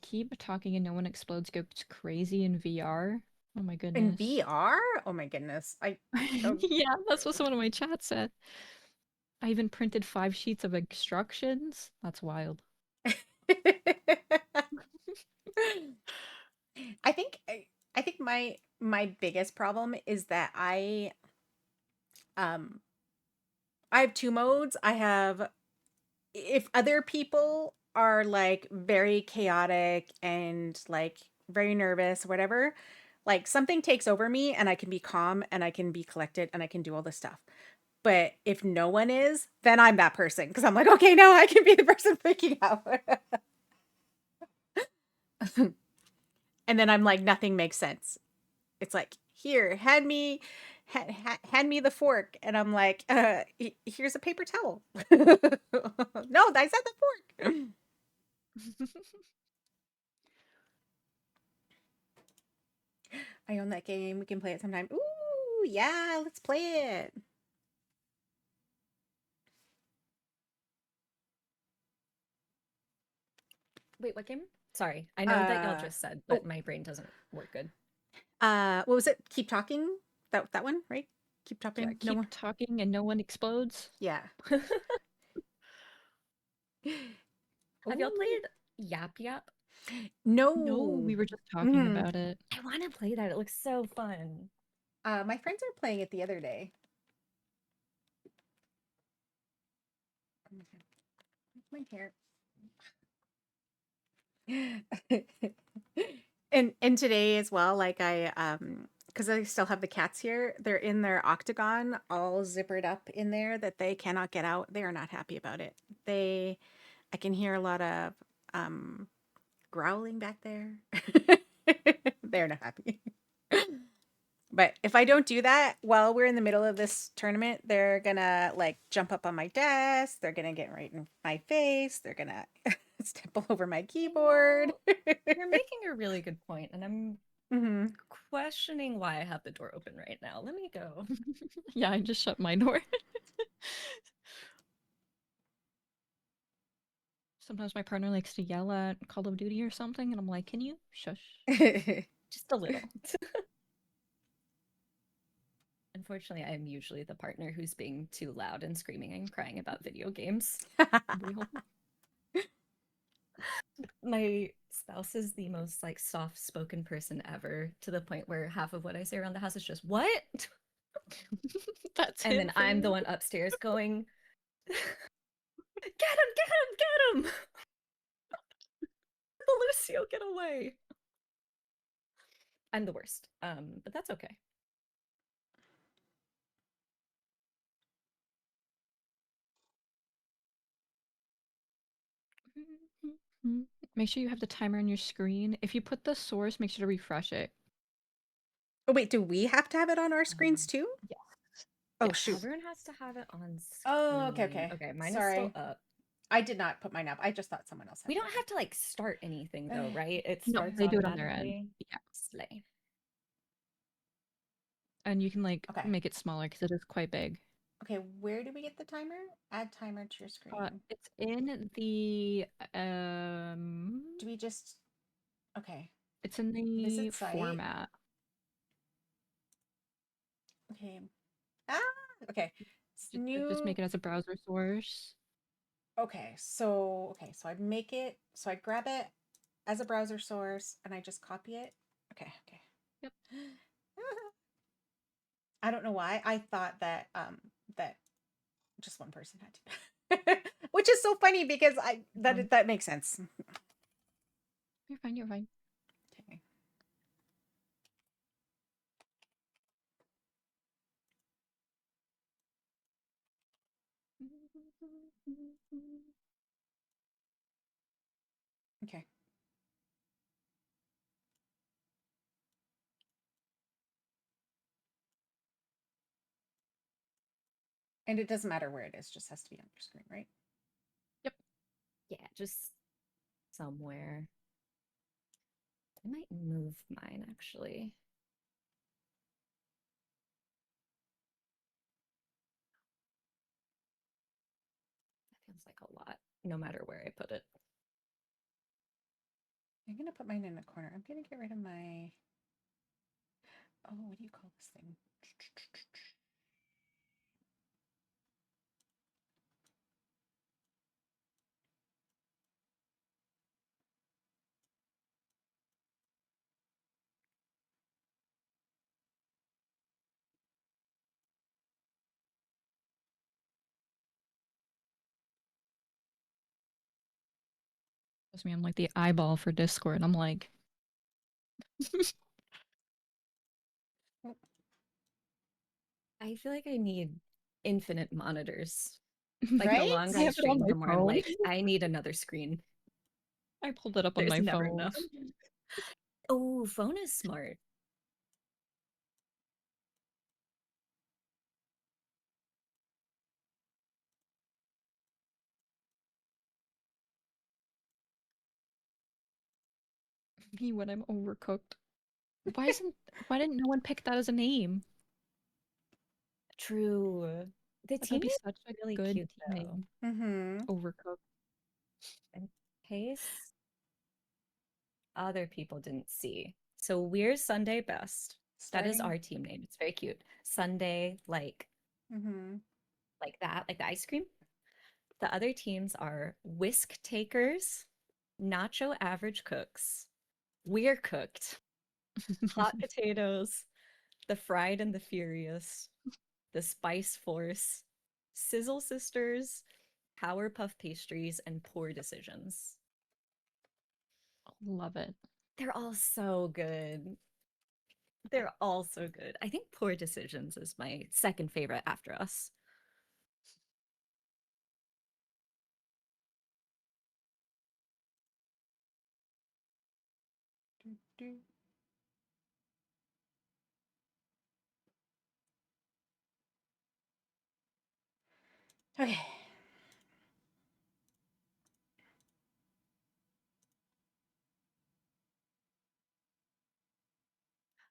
Keep talking and no one explodes goes crazy in VR. Oh my In goodness. VR? Oh my goodness. Yeah, that's what someone in my chat said. I even printed 5 sheets of instructions. That's wild. I think my biggest problem is that um I have two modes. I have if other people are like very chaotic and like very nervous, whatever, like something takes over me and I can be calm and I can be collected and I can do all this stuff. But if no one is, then I'm that person because I'm like, okay, no, I can be the person freaking out. And then I'm like, nothing makes sense. It's like, here, hand me the fork, and I'm like, here's a paper towel. No, I said the fork. I own that game. We can play it sometime. Ooh, yeah, let's play it. Wait, what game? Sorry, I know that y'all just said, but Oh, my brain doesn't work good. what was it? Keep talking. That one, right? Keep Yeah, talking. keep No one. talking and no one explodes. Yeah. Have y'all Ooh. played Yap Yap? No, No. we were just talking about it. I want to play that. It looks so fun. My friends were playing it the other day. Oh my God. My hair. And today as well, like because I still have the cats here, they're in their octagon all zippered up in there that they cannot get out. They are not happy about it. I can hear a lot of growling back there. They're not happy. But if I don't do that while we're in the middle of this tournament, they're gonna like jump up on my desk. They're gonna get right in my face. They're gonna step all over my keyboard. You're making a really good point, and I'm Hmm. questioning why I have the door open right now. Let me go. Yeah, I just shut my door. Sometimes my partner likes to yell at Call of Duty or something, and I'm like, can you shush? Just a little. Unfortunately, I am usually the partner who's being too loud and screaming and crying about video games. Real. My spouse is the most like soft-spoken person ever, to the point where half of what I say around the house is just what? That's And him then for I'm the me. one upstairs going, get him, get him, get him! Lucio, get away! I'm the worst. But that's okay. Make sure you have the timer on your screen. If you put the source, make sure to refresh it. Oh wait, do we have to have it on our screens too? Yes. Oh Yes. shoot. Everyone has to have it on Oh, screen. okay. Okay, mine is Sorry. still up. I did not put mine up. I just thought someone else had We it don't up. have to like start anything though, right? It No, starts they do it on their end. automatically. Yeah. Slay. And you can like Okay. make it smaller because it is quite big. Okay, where do we get the timer? Add timer to your screen. It's in the Do we just okay. it's in the Visit site. format. Okay. Ah, okay. Just make it as a browser source. Okay, so I make it, so I grab it as a browser source and I just copy it. Okay. Yep. I don't know why. I thought that that just one person had to. Which is so funny because that makes sense. You're fine, you're fine. Okay. Okay. And it doesn't matter where it is, just has to be on your screen, right? Yeah, just somewhere. I might move mine actually. That feels like a lot, no matter where I put it. I'm gonna put mine in a corner. I'm gonna get rid of my. Oh, what do you call this thing? Trust me, I'm like the eyeball for Discord. I'm like, I feel like I need infinite monitors. Like the Right? longer I I have it on stream, my the more I'm phone. like, I need another screen. I pulled it up on There's my never phone. enough. Oh, phone is smart. Me when I'm overcooked. Why didn't no one pick that as a name? True. The That'd team be is such a really good cute team though. name. Mm-hmm. Overcooked. In case other people didn't see. So we're Sunday Best. That is Starting. our team name. It's very cute. Sunday, Mm-hmm. like that, like the ice cream. The other teams are Whisk Takers, Nacho Average Cooks, We're Cooked, Hot Potatoes, The Fried and the Furious, The Spice Force, Sizzle Sisters, Powerpuff Pastries, and Poor Decisions. Love it. They're all so good. They're all so good. I think Poor Decisions is my second favorite after us. Do. Okay.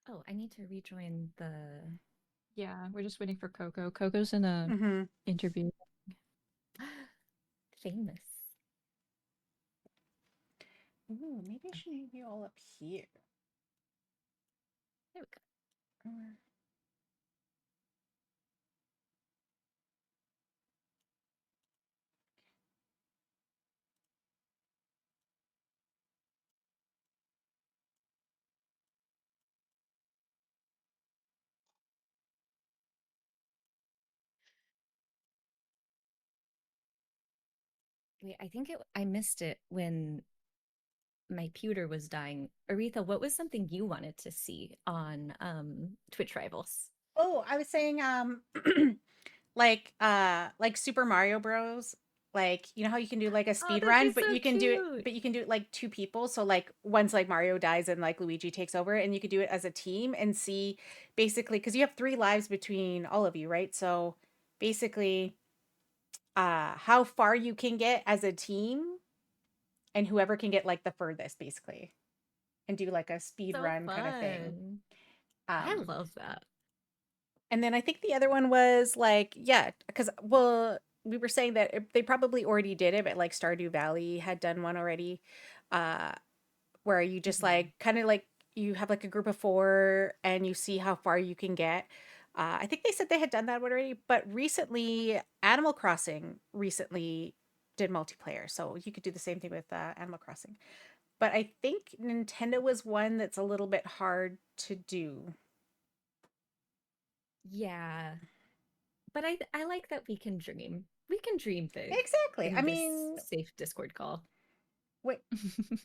Oh, I need to rejoin the Yeah, we're just waiting for Coco. Coco's in a Mm-hmm. interview. famous. Ooh, maybe I should move you all up here. There we go. Or- Wait, I think I missed it when my pewter was dying. Aretha, what was something you wanted to see on Twitch Rivals? Oh, I was saying like Super Mario Bros. Like, you know how you can do like a Oh, speed that'd be run, but so you can do it, cute. but you can do it like two people. So like once like Mario dies and like Luigi takes over, and you could do it as a team and see basically because you have 3 lives between all of you, right? So basically how far you can get as a team and whoever can get like the furthest basically and do like a speed So run kind of thing. fun. I Um love that. And then I think the other one was like, yeah, because well, we were saying that they probably already did it, but like Stardew Valley had done one already, uh, where you just Mhm. like kind of like you have like a group of 4 and you see how far you can get. I think they said they had done that one already, but recently Animal Crossing recently did multiplayer, so you could do the same thing with Animal Crossing. But I think Nintendo was one that's a little bit hard to do. Yeah. But I like that we can dream. We can dream big Exactly. I in this mean, safe Discord call. wait,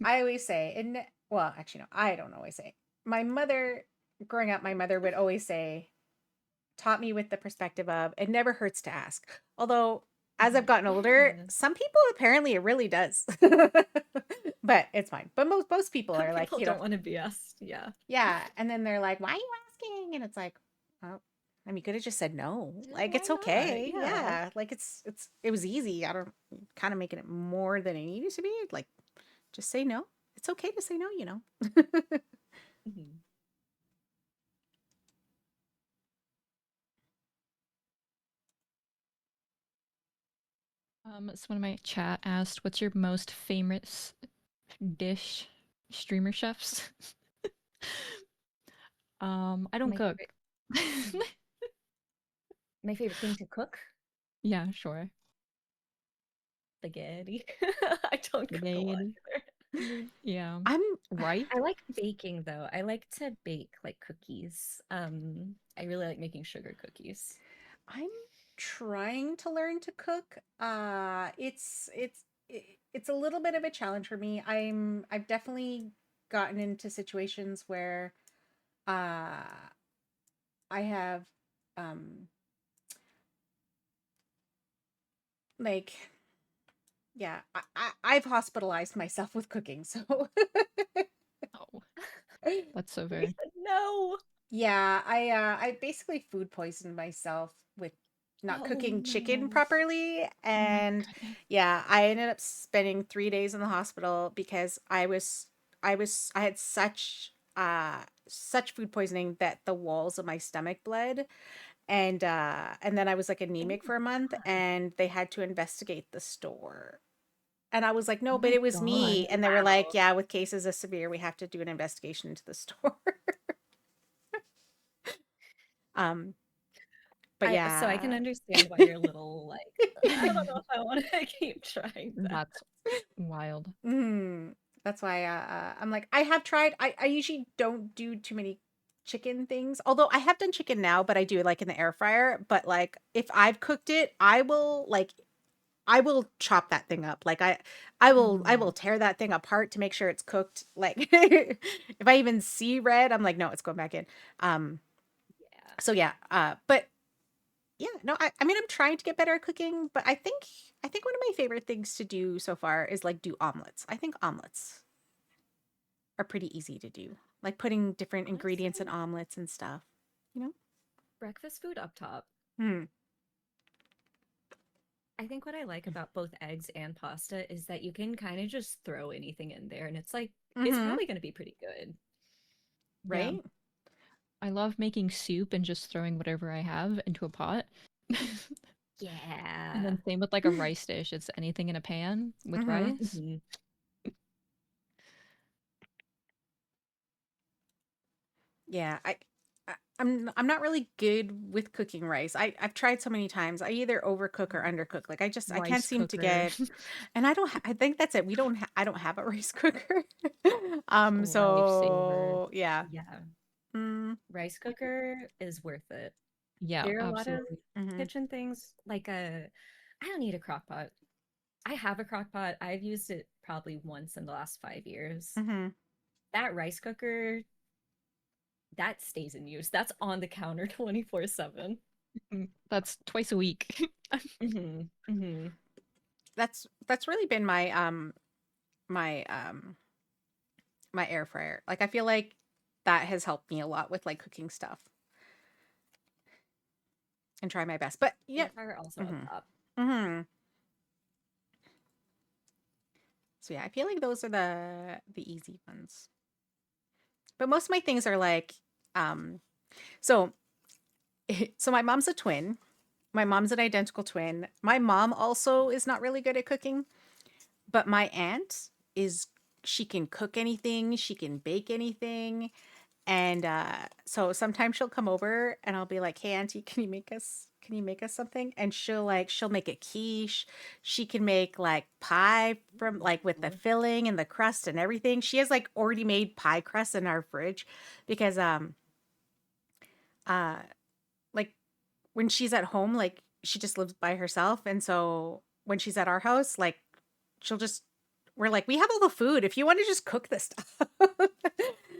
I always say, and well, actually, no, I don't always say. My mother, growing up, my mother would always say, taught me with the perspective of it never hurts to ask. Although, as I've gotten older, Yeah. some people apparently it really does. But it's fine. But most people Some are like, people don't want to be asked. Yeah. yeah. And then they're like, why are you asking? And it's like, oh, I mean, you could have just said no. Yeah, Like, why it's not? okay. Yeah. Yeah. Like, it was easy. I don't kind of making it more than it needed to be. Like, just say no. It's okay to say no, you know. Mhm. Someone in my chat asked, "What's your most famous dish, streamer chefs?" I don't My cook. favorite, my favorite thing to cook, Yeah, sure. spaghetti. I don't cook a lot Spaghetti. either. Yeah. I'm Right? I like baking though. I like to bake like cookies. I really like making sugar cookies. I'm trying to learn to cook. It's a little bit of a challenge for me. I've definitely gotten into situations where uh I have um like yeah, I've hospitalized myself with cooking. So Oh, that's so fair. No. yeah, I basically food poisoned myself with not Oh cooking chicken no. properly. Oh my And goodness. yeah, I ended up spending 3 days in the hospital because I had such food poisoning that the walls of my stomach bled. And then I was like Oh anemic my for a month, God. and they had to investigate the store. And I was like, Oh no, but my it was God. me. And they were like, Wow. yeah, with cases as severe, we have to do an investigation into the store. um, but I can yeah. understand why you're a little like, I don't know if I want to keep trying that. That's wild. Mm, that's why I'm like I have tried. I usually don't do too many chicken things. Although I have done chicken now, but I do it like in the air fryer. But like if I've cooked it, I will chop that thing up. Like I will tear that thing apart to make sure it's cooked. Like if I even see red, I'm like no, it's going back in. Um Yeah. so yeah, but yeah, no, I mean I'm trying to get better at cooking, but I think one of my favorite things to do so far is like do omelets. I think omelets are pretty easy to do. Like putting different ingredients in Honestly, omelets and stuff, you know? breakfast food up top. Hmm. I think what I like about both eggs and pasta is that you can kind of just throw anything in there and it's like, it's Mm-hmm. probably going to be pretty good. Yeah. Right? I love making soup and just throwing whatever I have into a pot. And Yeah. then same with like a rice dish. It's anything in a pan with Mm-hmm. rice. Mhm. Yeah. I'm not really good with cooking rice. I've tried so many times. I either overcook or undercook. Like I can't Rice seem to cooker get and I think that's it. I don't have a rice cooker. lifesaver. So yeah. Yeah. Mm, Rice cooker is worth it. Yeah, There are a lot of absolutely. mm-hmm. kitchen things like I don't need a crock pot. I have a crock pot. I've used it probably once in the last 5 years. Mm-hmm. That rice cooker, that stays in use. That's on the counter 24/7. That's twice a week. Mm-hmm. Mm-hmm. That's really been my my air fryer. Like I feel like that has helped me a lot with like cooking stuff and try my best. But yeah. Air fryer also up Mhm. top. Mhm. So yeah, I feel like those are the easy ones. But most of my things are like um so so my mom's a twin. My mom's an identical twin. My mom also is not really good at cooking, but my aunt is she can cook anything, she can bake anything. And so sometimes she'll come over and I'll be like, "Hey auntie, can you make us something?" And she'll make a quiche. She can make like pie from like with the Ooh. filling and the crust and everything. She has like already made pie crust in our fridge because uh like when she's at home, like she just lives by herself. And so when she's at our house, like she'll just, we're like, we have all the food. If you want to just cook this stuff.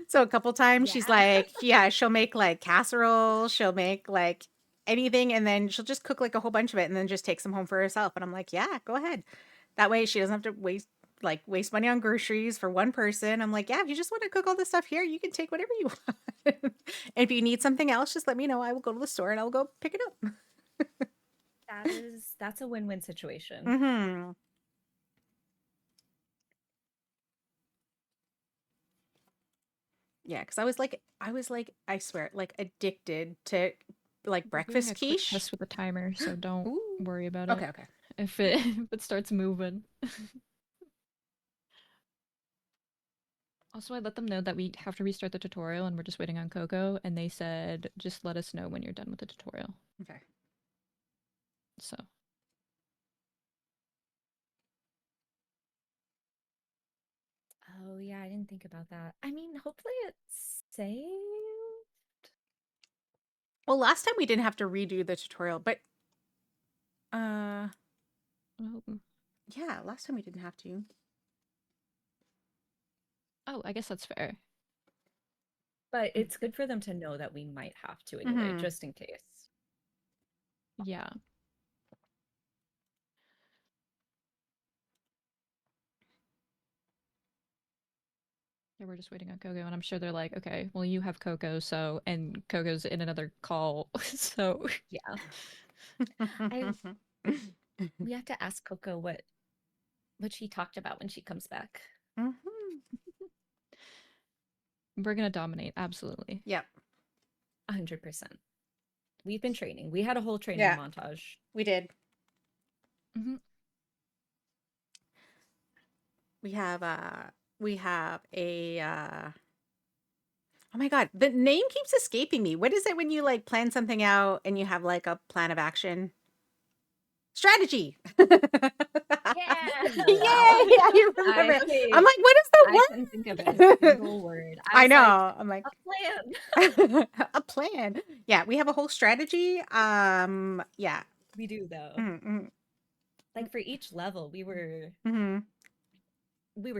So a couple times she's Yeah. like, yeah, she'll make like casserole, she'll make like anything, and then she'll just cook like a whole bunch of it and then just take some home for herself. And I'm like, yeah, go ahead. That way she doesn't have to waste money on groceries for one person. I'm like, yeah, if you just want to cook all this stuff here, you can take whatever you want. If you need something else, just let me know. I will go to the store and I'll go pick it up. That's a win-win situation. Mm-hmm. Yeah, because I was like, I swear, like addicted to like We're doing breakfast a quick quiche. test with the timer, so don't Ooh. worry about Okay, it. okay. If it starts moving. Also, I let them know that we have to restart the tutorial and we're just waiting on Coco, and they said just let us know when you're done with the tutorial. Okay. So Oh yeah, I didn't think about that. I mean, hopefully it's saved. Well, last time we didn't have to redo the tutorial, but oh, yeah, last time we didn't have to. oh, I guess that's fair. But it's good for them to know that we might have to anyway, Mhm. just in case. Yeah. Yeah, we're just waiting on Coco, and I'm sure they're like, okay, well, you have Coco, so, and Coco's in another call, so. Yeah. We have to ask Coco what she talked about when she comes back. Mhm. We're gonna dominate, absolutely. Yep. 100%. We've been training. We had a whole training Yeah. montage. We did. Mm-hmm. We have a oh my god, the name keeps escaping me. What is it when you like plan something out and you have like a plan of action? Strategy. Yeah. Yay! I remember. Okay. I'm like, what is I the couldn't think of word? a single word. I was know. like, I'm like a plan. a plan. Yeah, we have a whole strategy. Yeah. We do though. Mm-hmm. Like for each level, we were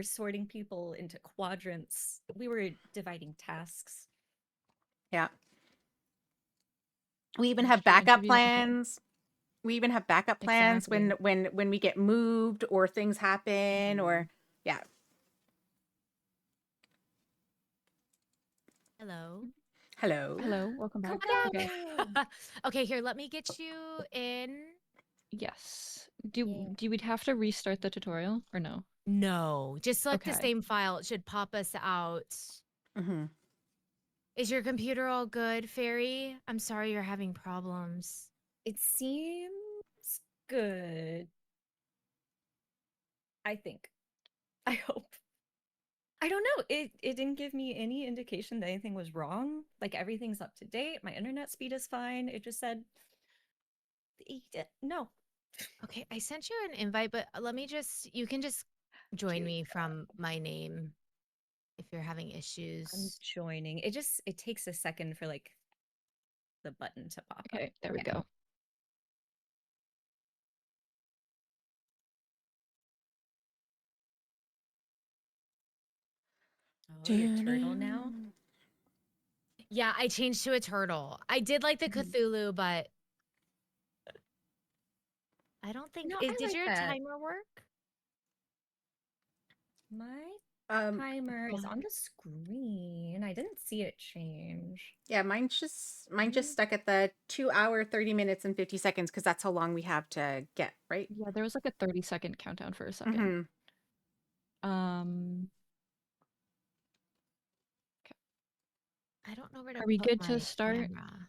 sorting people into quadrants. We were dividing tasks. Yeah. We even Let's have try backup interview. Okay. plans. We even have backup plans Exactly. when we get moved or things happen or yeah. Hello. Hello. Hello, welcome back. Okay. Coco! Okay, here, let me get you in. Yes. Yeah. Do we'd have to restart the tutorial or no? No, just select the Okay. same file. It should pop us out. Mm-hmm. Is your computer all good, Fairy? I'm sorry you're having problems. It seems good. I think. I hope. I don't know. It didn't give me any indication that anything was wrong. Like everything's up to date. My internet speed is fine. It just said no. Okay, I sent you an invite, but let me just, you can just join me from my name if you're having I'm issues. joining. It takes a second for like the button to pop up. Okay, there we go. Oh, you're turtle now? Yeah, I changed to a turtle. I did like the Cthulhu, but I don't think, No, I did like your that. timer work? My Um timer is on the screen. I didn't see it change. yeah, mine just stuck at the 2 hour, 30 minutes and 50 seconds because that's how long we have to get, right? Yeah, there was like a 30-second countdown for a second. Mm-hmm. I don't know where to Are we put good my to start? camera.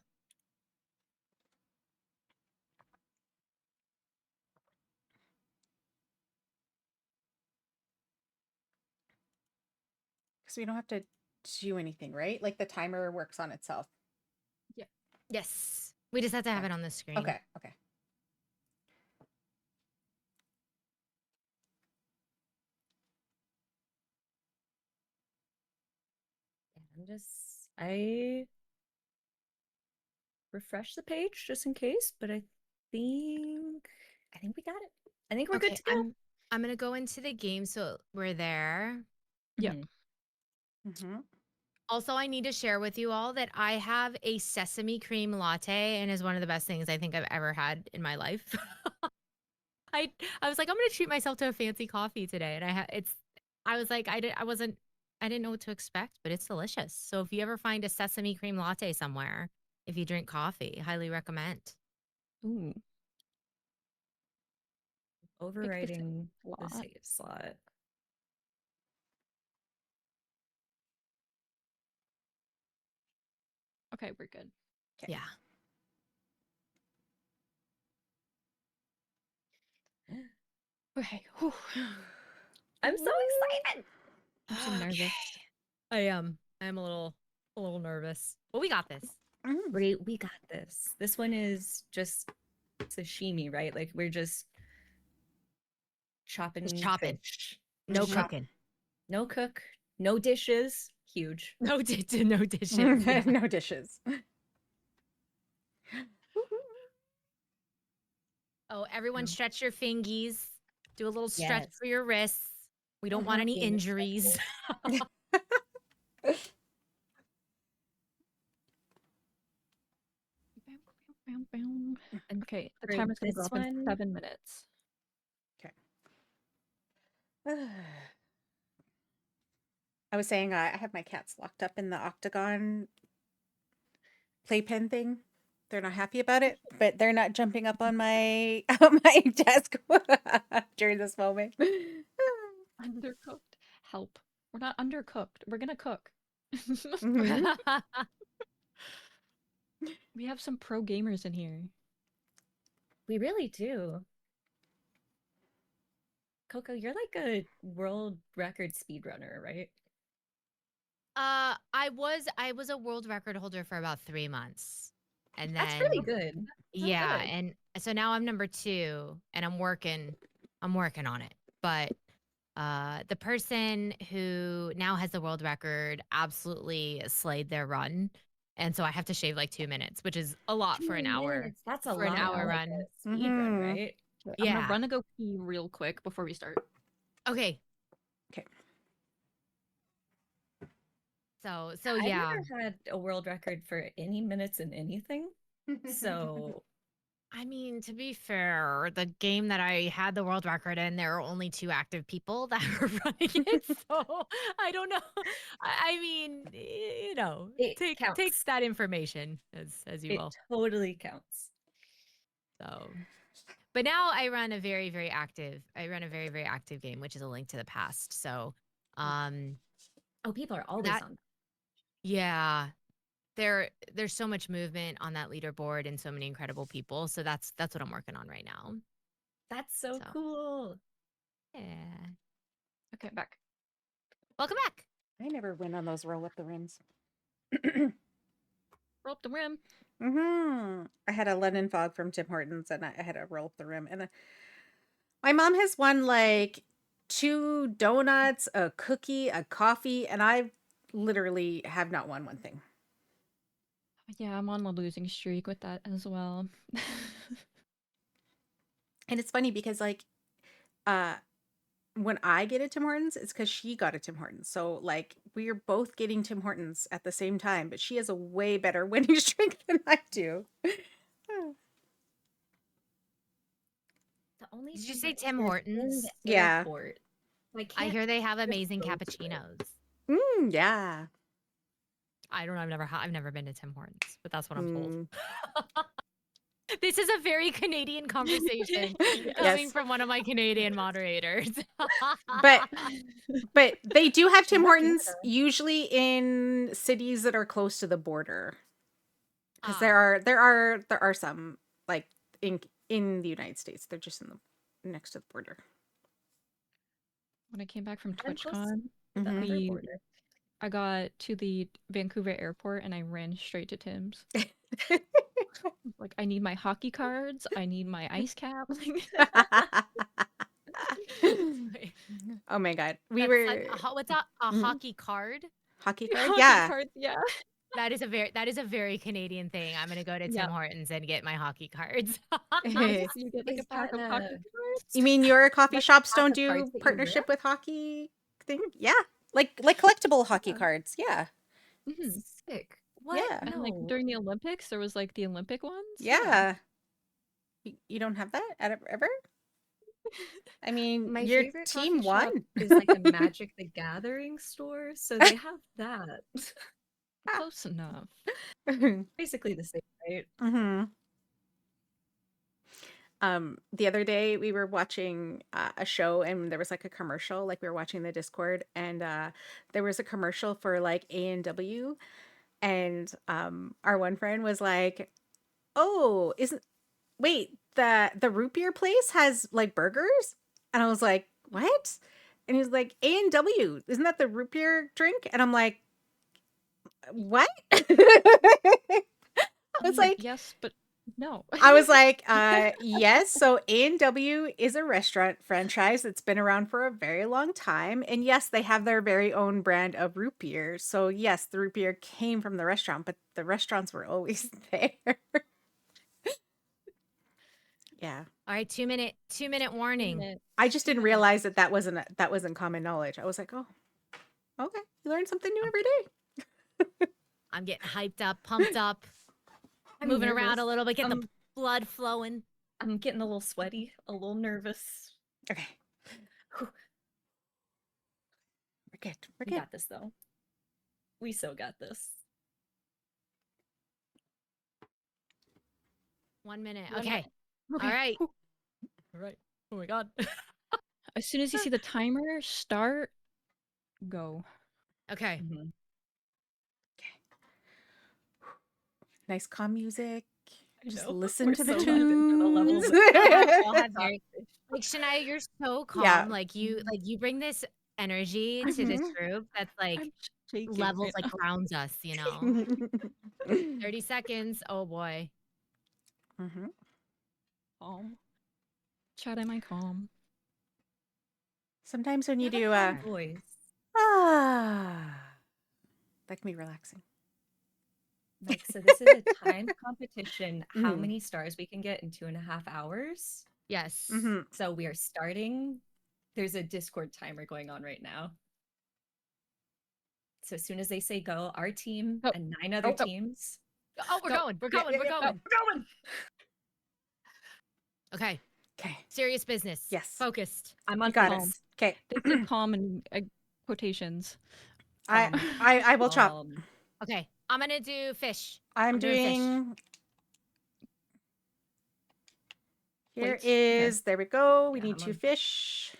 Because we don't have to do anything, right? Like the timer works on itself. Yeah. Yes. We just have to have it on the screen. Okay. Okay. I refresh the page just in case, but I think we got it. I think we're good Okay, to go. I'm gonna go into the game so we're there. Yeah. Mm-hmm. Also, I need to share with you all that I have a sesame cream latte and is one of the best things I think I've ever had in my life. I was like, I'm gonna treat myself to a fancy coffee today, and I was like, I wasn't didn't know what to expect, but it's delicious. So if you ever find a sesame cream latte somewhere, if you drink coffee, highly recommend. Ooh, Overriding the lot. save slot. Okay, we're good. Yeah. Okay. Whew. I'm so excited. I'm so nervous. I am. I'm a little nervous. But we got this. We got this. This one is just sashimi, right? Like we're just chopping chopping. fish. No Chop- cooking. No cook, no dishes. Huge. No dishes. Yeah. No dishes. Oh, everyone No. stretch your fingies. Do a little stretch Yes. for your wrists. We don't want any Yeah, injuries. And Okay, the for timer's gonna go this off in one, 7 minutes. I was saying I have my cats locked up in the octagon playpen thing. They're not happy about it, but they're not jumping up on my on my desk during this moment. Undercooked. Help. We're not undercooked. We're gonna cook. Mhm. We have some pro gamers in here. we really do. Coco, you're like a world record speedrunner, right? I was a world record holder for about 3 months. And That's then pretty good. That's yeah, good. and so now I'm number 2 and I'm working on it. But the person who now has the world record absolutely slayed their run. And so I have to shave like 2 minutes, which is a lot for an 2 hour. minutes. That's a For an lot hour for like run. a speed run, Mhm. right? Okay, I'm Yeah. gonna run and go pee real quick before we start. Okay. Okay. So I've yeah. never had a world record for any minutes in anything. So I mean, to be fair, the game that I had the world record in, there are only 2 active people that were running it. So I don't know. I mean, you know, it take counts. that information as you It will. totally counts. So, but now I run a very very active game, which is A Link to the Past. So, Oh, people are always that on. yeah, there's so much movement on that leaderboard and so many incredible people. So that's what I'm working on right now. That's so So. cool. Yeah. Okay, I'm back. Welcome back. I never win on those roll up the rims. Roll up the rim. I had a lemon fog from Tim Hortons, and I had to roll up the rim. And my mom has won like 2 donuts, a cookie, a coffee, and I literally have not won one thing. Yeah, I'm on the losing streak with that as well. And it's funny because like when I get a Tim Hortons, it's because she got a Tim Hortons. So like we are both getting Tim Hortons at the same time, but she has a way better winning streak than I do. The only Did you Tim say Hortons Tim is in Hortons? the Yeah. airport. I I hear they have just amazing go to it. cappuccinos. Yeah. I don't know. I've never been to Tim Hortons, but that's what I'm told. Mm. This is a very Canadian conversation coming Yes. from one of my Canadian moderators. But they do have Tim Shout out Hortons Canada. usually in cities that are close to the border. Because Ah. there are some like in the United States. They're just in the next to the border. When I came back from I'm close TwitchCon, to the Mhm. other we border. I got to the Vancouver airport and I ran straight to Tim's. Like, I need my hockey cards. I need my ice cap. Oh my god. We That's were what's a Mhm. hockey card? hockey card? Hockey Yeah. cards, yeah. That is a very Canadian thing. I'm gonna go to Tim Yep. Hortons and get my hockey cards. You get like Is a pack that of hockey cards. You mean your coffee Like shops pack don't of do cards that you partnership rip? with hockey thing? Yeah. Like collectible hockey Yeah. cards. Yeah. Mhm. Sick. What? Yeah. And like No. during the Olympics, there was like the Olympic ones. Yeah. You don't have that ever? I mean, My your favorite team coffee shop won. is like the Magic the Gathering store, so they have that. Close enough. Basically the same, right? hmm The other day we were watching a show and there was like a commercial, like we were watching the Discord, and there was a commercial for like A&W, and our one friend was like, "Oh, isn't wait, the root beer place has like burgers?" And I was like, "What?" And he's like, "A&W, isn't that the root beer drink?" And I'm like, "What?" I was like, Yes, but no. I was like, yes. So A&W is a restaurant franchise that's been around for a very long time. And yes, they have their very own brand of root beer. So yes, the root beer came from the restaurant, but the restaurants were always there. Yeah. All right, 2-minute warning. I just didn't realize that that wasn't common knowledge. I was like, oh, okay. You learn something new every day. I'm getting hyped up, pumped up, I'm moving around a nervous. little bit, get the blood flowing. I'm getting a little sweaty, a little nervous. Okay. Whew. We're good. We're We good. got this though. We so got this. 1 minute. 1 Okay. minute. Okay. All right. Whew. All right. Oh my god. As soon as you see the timer start, go. Okay. Mhm. Nice calm music. I Just know. listen We're to the so locked into the levels. tunes. I'll have very, like Shania, you're so calm. Yeah. Like you bring this energy to this Mhm. group that's like I'm shaking levels, right like now. grounds us, you know. 30 seconds. Oh boy. Mhm. Calm. Chat, am I calm? Sometimes when you You have do a calm voice. that can be relaxing. Like, so this is a timed competition. How Mhm. many stars we can get in 2.5 hours? Yes. Mhm. So we are starting. There's a Discord timer going on right now. So as soon as they say go, our team Go. and 9 other Go. teams. Oh, we're Go. going. We're Yeah, going. yeah, We're yeah, going. We're going. Okay. Okay. Serious business. Yes. Focused. I'm You on got calm. this. Okay. They say calm in quotations. I Calm. I will chop. Okay. I'm gonna do fish. I'm doing fish. doing. Here Plates. is. There we go. We Yeah, need I'm 2 on. fish.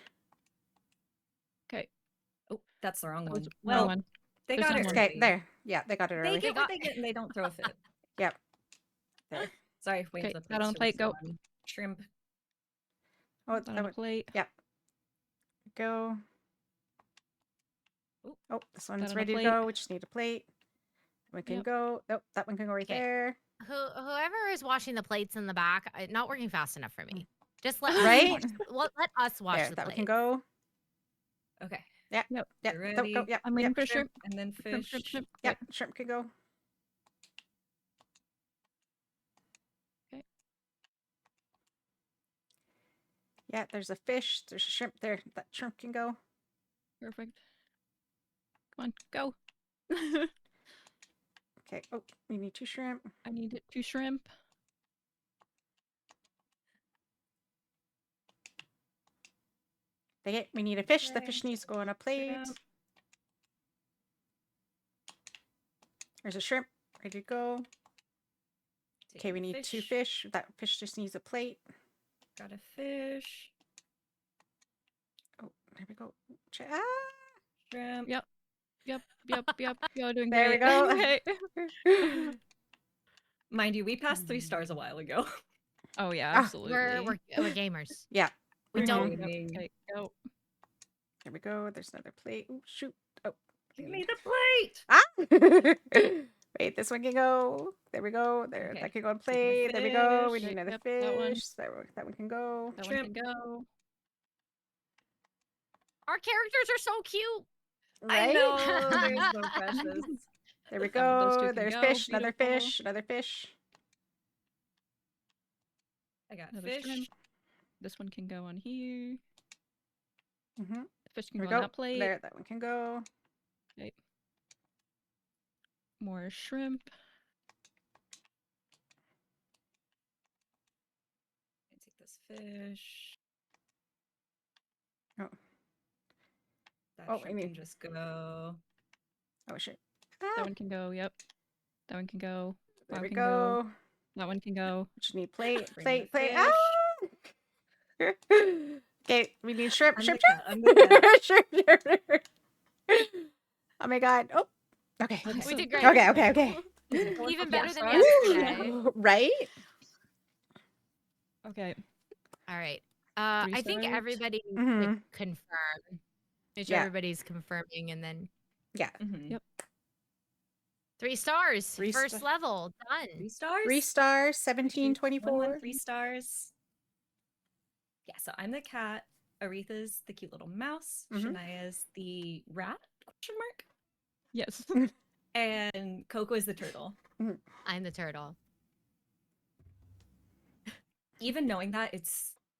Okay. Oh, that's the wrong That was one. the Well, wrong one. they There's got it another one. Okay. early. There. Yeah, they got it They early. get what got- they get and they don't throw a fit. Yep. There. Sorry, wait Okay, for the got on the plates plate, to go. respond. Shrimp. Oh, Got that on one. a plate. Yep. Go. Ooh. Oh, this Got one's on a ready to plate. go. We just need a plate. One can Yep. go. Nope, that one can go right Okay. there. Whoever is washing the plates in the back, not working fast enough for me. Just let Right? us wash, let us wash There, the that one plates. can go. Okay. Yep. Yep. Yep. You're Go. ready. Go. Yep. I'm waiting Yep. for Shrimp shrimp. and then Shrimp, fish. shrimp, shrimp. Yep. Shrimp can go. Okay. Yeah, there's a fish. There's a shrimp there. That shrimp can go. Perfect. Come on, go. Okay. Oh, we need 2 shrimp. I need 2 shrimp. Dang it, we need a fish. The Okay, fish needs to go on a plate. shrimp. There's a shrimp. Ready to go. Okay, we need 2 fish. That fish just needs a plate. Got a fish. Oh, there we go. Ah! Shrimp. Yep. You're doing There we great. go. Okay. Mind you, we passed 3 stars a while ago. Oh yeah, Ah, absolutely. We're gamers. Yeah. We Mhm. don't. Okay, go. There we go. There's another plate. Ooh, shoot. Oh. Give me the plate. Ah! Wait, this one can go. There we go. There, Okay, that can go on taking the plate. There we go. We fish. need another Yep, fish. that one. That one can go. That Shrimp. one can go. Our characters are so cute. I Right? know. There's no precious. There we Those two go. can There's go. fish. Another Beautiful. fish. Another fish. I got Another fish. shrimp. This one can go on here. Mm-hmm. The fish can There we go on go. that plate. There, that one can go. Okay. More shrimp. I take this fish. That Oh, I shrimp mean- can just go. Oh shit. That Ah, one can go. Yep. That one can go. there That we one can go. go. That one can go. Just need plate, Bring plate, the plate. fish. Ah! Okay, we need shrimp, I'm shrimp, the cat, I'm the cat. shrimp, shrimp, shrimp. Oh my god. Oh. Okay. Okay. We did great. Okay, okay, okay. Even better than Yeah. yesterday. Right? Okay. All right. 3 I think stars. everybody should Mhm. confirm. Make sure Yeah. everybody's confirming, and then Yeah. Mhm. Yep. 3 stars. Three First star- level done. 3 stars. 3 stars, 1, 1, 1724. 3 stars. Yeah, so I'm the cat. Aretha's the cute little mouse. Mhm. Shania's the rat? Question mark. Yes. And Coco is the turtle. I'm the turtle. Even knowing that,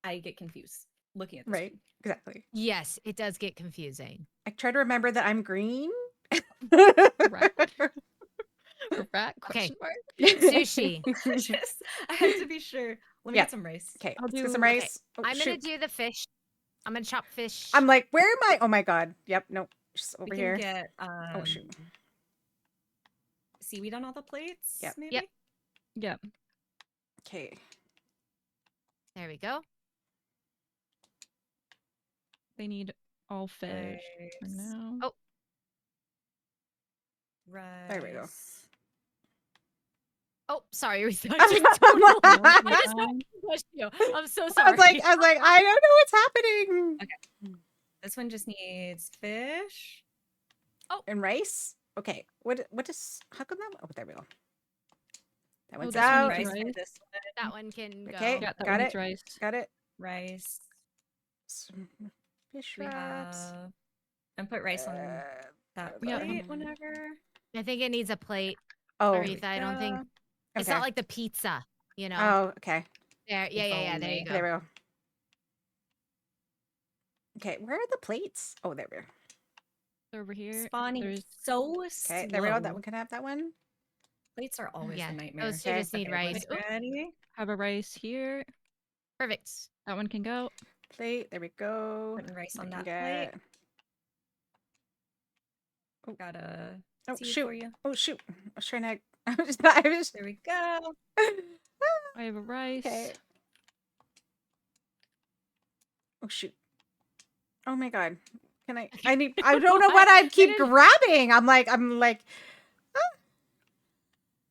I get confused looking at this. Right. Exactly. Yes, it does get confusing. I try to remember that I'm green. Rat. Rat? Okay. Question mark? Sushi. Just, I have to be sure. Let me Yeah. get some rice. Okay, I'll let's get some do- rice. Oh, I'm gonna shoot. do the fish. I'm gonna chop fish. I'm like, where am I? Oh my god. Yep, nope. Just over We here. can get Oh shoot. seaweed on all the plates. Yep. Maybe. Yep. Yep. Okay. There we go. They need all fish for Rice. now. Oh. Rice. There we go. Oh, sorry, Risa. I I'm just like- I just pushed you. I'm so sorry. I was like, I don't know what's happening. This one just needs fish. And rice? Okay. What is how come that? Oh, there we go. That one's this one out. needs Rice for rice. this one. that one can go. Okay. Yeah, that Got one needs it. rice. Got it. Rice. Some fish We wraps. have. And put rice on that yeah. plate whenever. I think it needs a plate, Oh. Aretha. I don't think it's Okay. not like the pizza, you know. Oh, okay. There, yeah, If yeah, yeah. There you only. go. There we go. Okay, where are the plates? Oh, there we go. They're over here. Spawning There's so Okay, there we go. That one can have that one. Plates are always Yeah, a nightmare. those two Okay, just need Okay, rice. plate Oop, ready. have a rice here. perfect. That one can go. Plate. There we go. Putting rice on We that can plate. get- Got a Oh seaweed shoot! for you. Oh shoot! I was trying to. I was. There we go. I have a rice. Okay. Oh shoot! Oh my god! Can I? I need. I don't know what I keep didn't- grabbing. I'm like.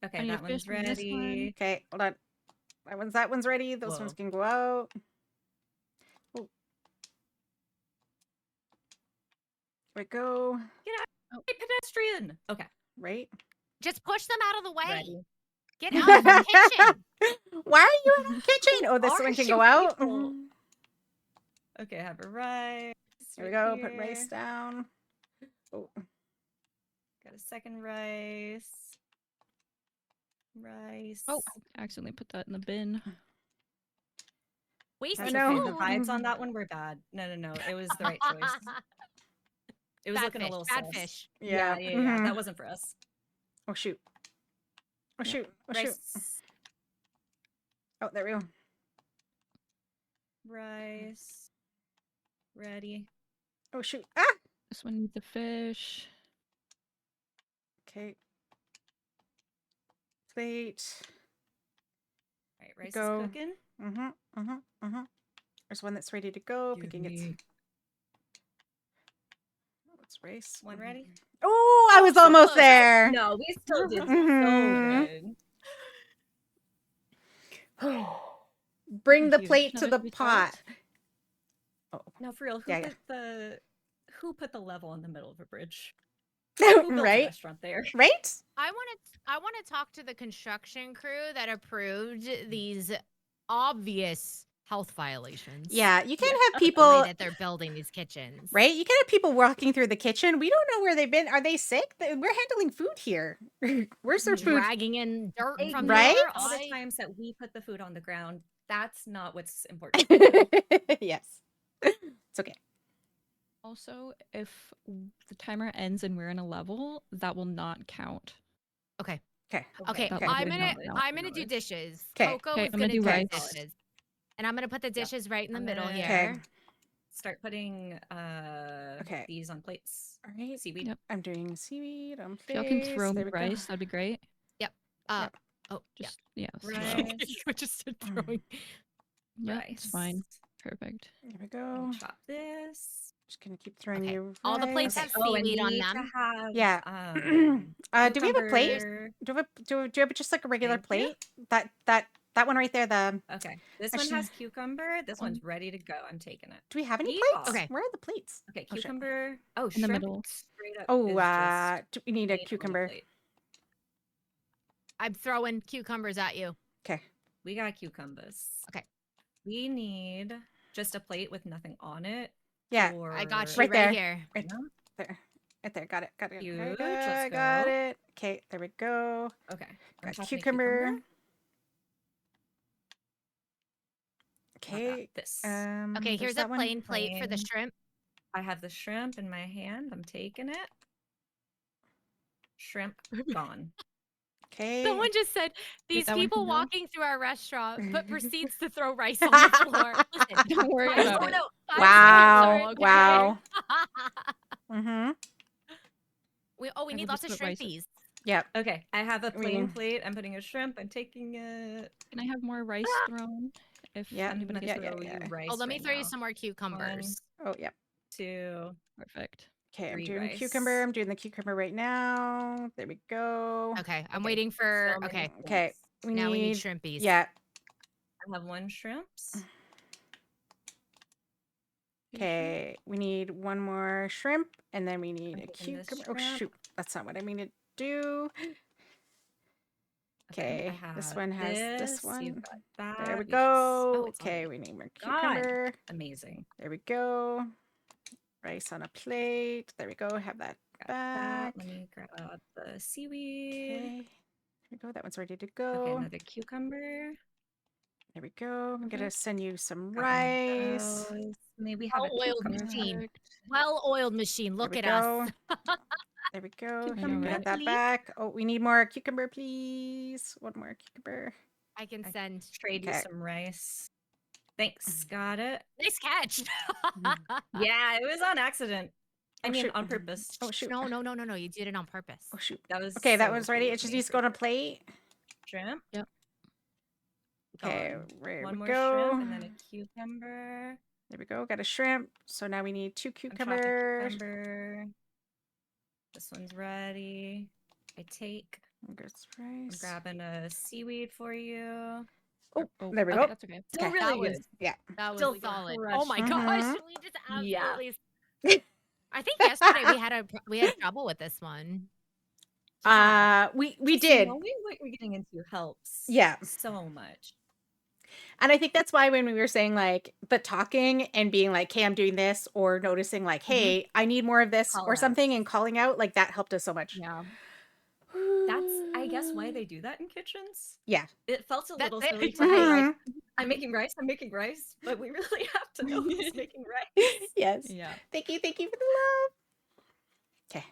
Okay, I need that fish one's from this one. ready. Okay, hold on. That one's ready. Those ones Whoa. can go out. Oh. There we go. Hey, pedestrian. Okay, Right. Just push them out of the way. ready. Get out of the kitchen. Why are you in the kitchen? Oh, this Are one can you go out. people? Mhm. Okay, have a rice. There we right go. Put rice here. down. Oh, Got a second rice. Rice. Oh, I accidentally put that in the bin. Waste I That's know. okay. The vibes on that one were bad. No. It was the right choice. It was Bad looking fish, a little bad sus. fish. Yeah. mhm. That wasn't for us. Oh shoot. Oh Yep. shoot. Oh shoot. Rice. Oh, there we go. Rice. Ready. Oh shoot. Ah. This one needs a fish. Okay. Plate. All right, rice Go. is cooking. There's one that's ready to go. Give Picking it. me- What's rice? One ready? Oh, I was so almost close. there. No, we still did Mhm. so good. Bring the Huge. plate to Another the 3 stars? pot. No, for real. Yeah, Who put the level in the middle of a bridge? Who built a Right? restaurant there? Right? I want to talk to the construction crew that approved these obvious health violations. Yeah, you can't have The way people, that they're building these kitchens. right? You can't have people walking through the kitchen. We don't know where they've been. Are they sick? We're handling food here. Where's their food? Dragging in dirt They from Right? there. All the I- times that we put the food on the ground, that's not what's important. to people. Yes. It's okay. Also, if the timer ends and we're in a level, that will not count. Okay. Okay. Okay, That I'm would gonna not count. I'm gonna do dishes. 'Kay. Coco Okay, is I'm gonna gonna do do rice. rice. Dishes. And I'm gonna put the dishes right in the I'm middle gonna- here. Okay. start putting Okay. these on plates. All right. Seaweed. Yep. I'm doing seaweed on If y'all can place. throw me There we go. rice, that'd be great. Oh, yeah. Just yeah, throw. Rice. You just start throwing. Yep, Rice. it's fine. Perfect. There we We'll go. chop this. Just gonna keep throwing Okay. you All the plates rice. have Oh, and seaweed we on need to them. have Yeah. Do we have a plate? cucumber. Do you have just like a regular Thank you. plate? That one right there. The Okay, this Actually- one has cucumber. This one's ready to go. I'm taking it. do we have any Yeehaw. plates? Okay. Where are the plates? Okay, Oh, shit. cucumber. Oh, In the shrimp middle. straight up. Oh, is just do we need a plain on the cucumber? plate. I'm throwing cucumbers at you. Okay. We got cucumbers. Okay. We need just a plate with nothing on it. Yeah. I got you Right right, there. here. Right there. Right there. Got it. Got it. Huge, Got it. let's Got go. it. Okay. There we go. Okay. I'm Got chopping a cucumber. Got Okay. this. Okay, there's here's a that one. plain plate for the Plain. shrimp. I have the shrimp in my hand. I'm taking it. Shrimp gone. Okay. Someone just said these that one people can go? walking through our restaurant, but proceeds to throw rice on the floor. Listen, Don't worry five about seconds- it. 5 Wow. seconds, okay? Wow. Mm-hmm. we I need will lots of just put rice shrimpies. Yep. Okay, I have a plain mean- plate. I'm putting a shrimp. I'm taking it. Can I have more rice thrown? If Yeah, I'm gonna anybody yeah, gets throw yeah. you rice. Oh, let me right throw you now. some more cucumbers. Oh, yep. 2. perfect. Okay, I'm 3 doing rice. cucumber. I'm doing the cucumber right now. There we go. Okay, I'm Okay, waiting for. so many Okay, Okay. shrimps. now we need shrimpies. Yeah. I have 1 shrimps. Okay. We need one more shrimp, and then we need I'm a taking this cucumber. Oh shrimp. shoot, that's not what I mean to do. Okay, I this have one has this one. You've got that. There we just- go. oh, it's Okay, already we need more gone. cucumber. Amazing. There we go. Rice on a plate. There we go. Have that Got back. that. Let me grab the seaweed. Okay. There we go. That one's ready to Okay, go. another cucumber. There we go. I'm gonna send you some Got one of rice. those. Maybe have a Well-oiled cucumber. machine. Well-oiled machine. Look There at we us. go. There we go. Cucumber, Get that please. back. Oh, we need more cucumber, please. One more cucumber. I can I- send. Trade you Okay. some rice. Thanks. Got it. Nice catch. Yeah, it was on accident. I Oh, mean, shoot. on purpose. Oh shoot. No. You did it on purpose. Oh shoot. That was Okay, that so one's ready. cool It of just me. needs to go on a plate. Shrimp. Yep. Okay, Gone. there One we more go. shrimp and then a cucumber. There we go. Got a shrimp. So now we need 2 I'm chopping cucumbers. cucumber. This one's ready. I take. There's I'm rice. grabbing a seaweed for you. Oh, Oh, there we okay, go. That's okay. Still Okay. really That was- good. Yeah. That was Still solid. Oh my crushed. gosh, Mhm. we just Yeah. absolutely. I think yesterday we had trouble with this one. We Just did. knowing what you're getting into helps. Yeah. So much. And I think that's why when we were saying like the talking and being like, hey, I'm doing this, or noticing like, hey, I need more of this Call or out. something, and calling out, like that helped us so much. Yeah. That's, I guess, why they do that in kitchens. Yeah. It felt a That's little it. silly to be like, Mhm. I'm making rice, but we really have to know who's making rice. Yes. Yeah. Thank you for the love. Okay.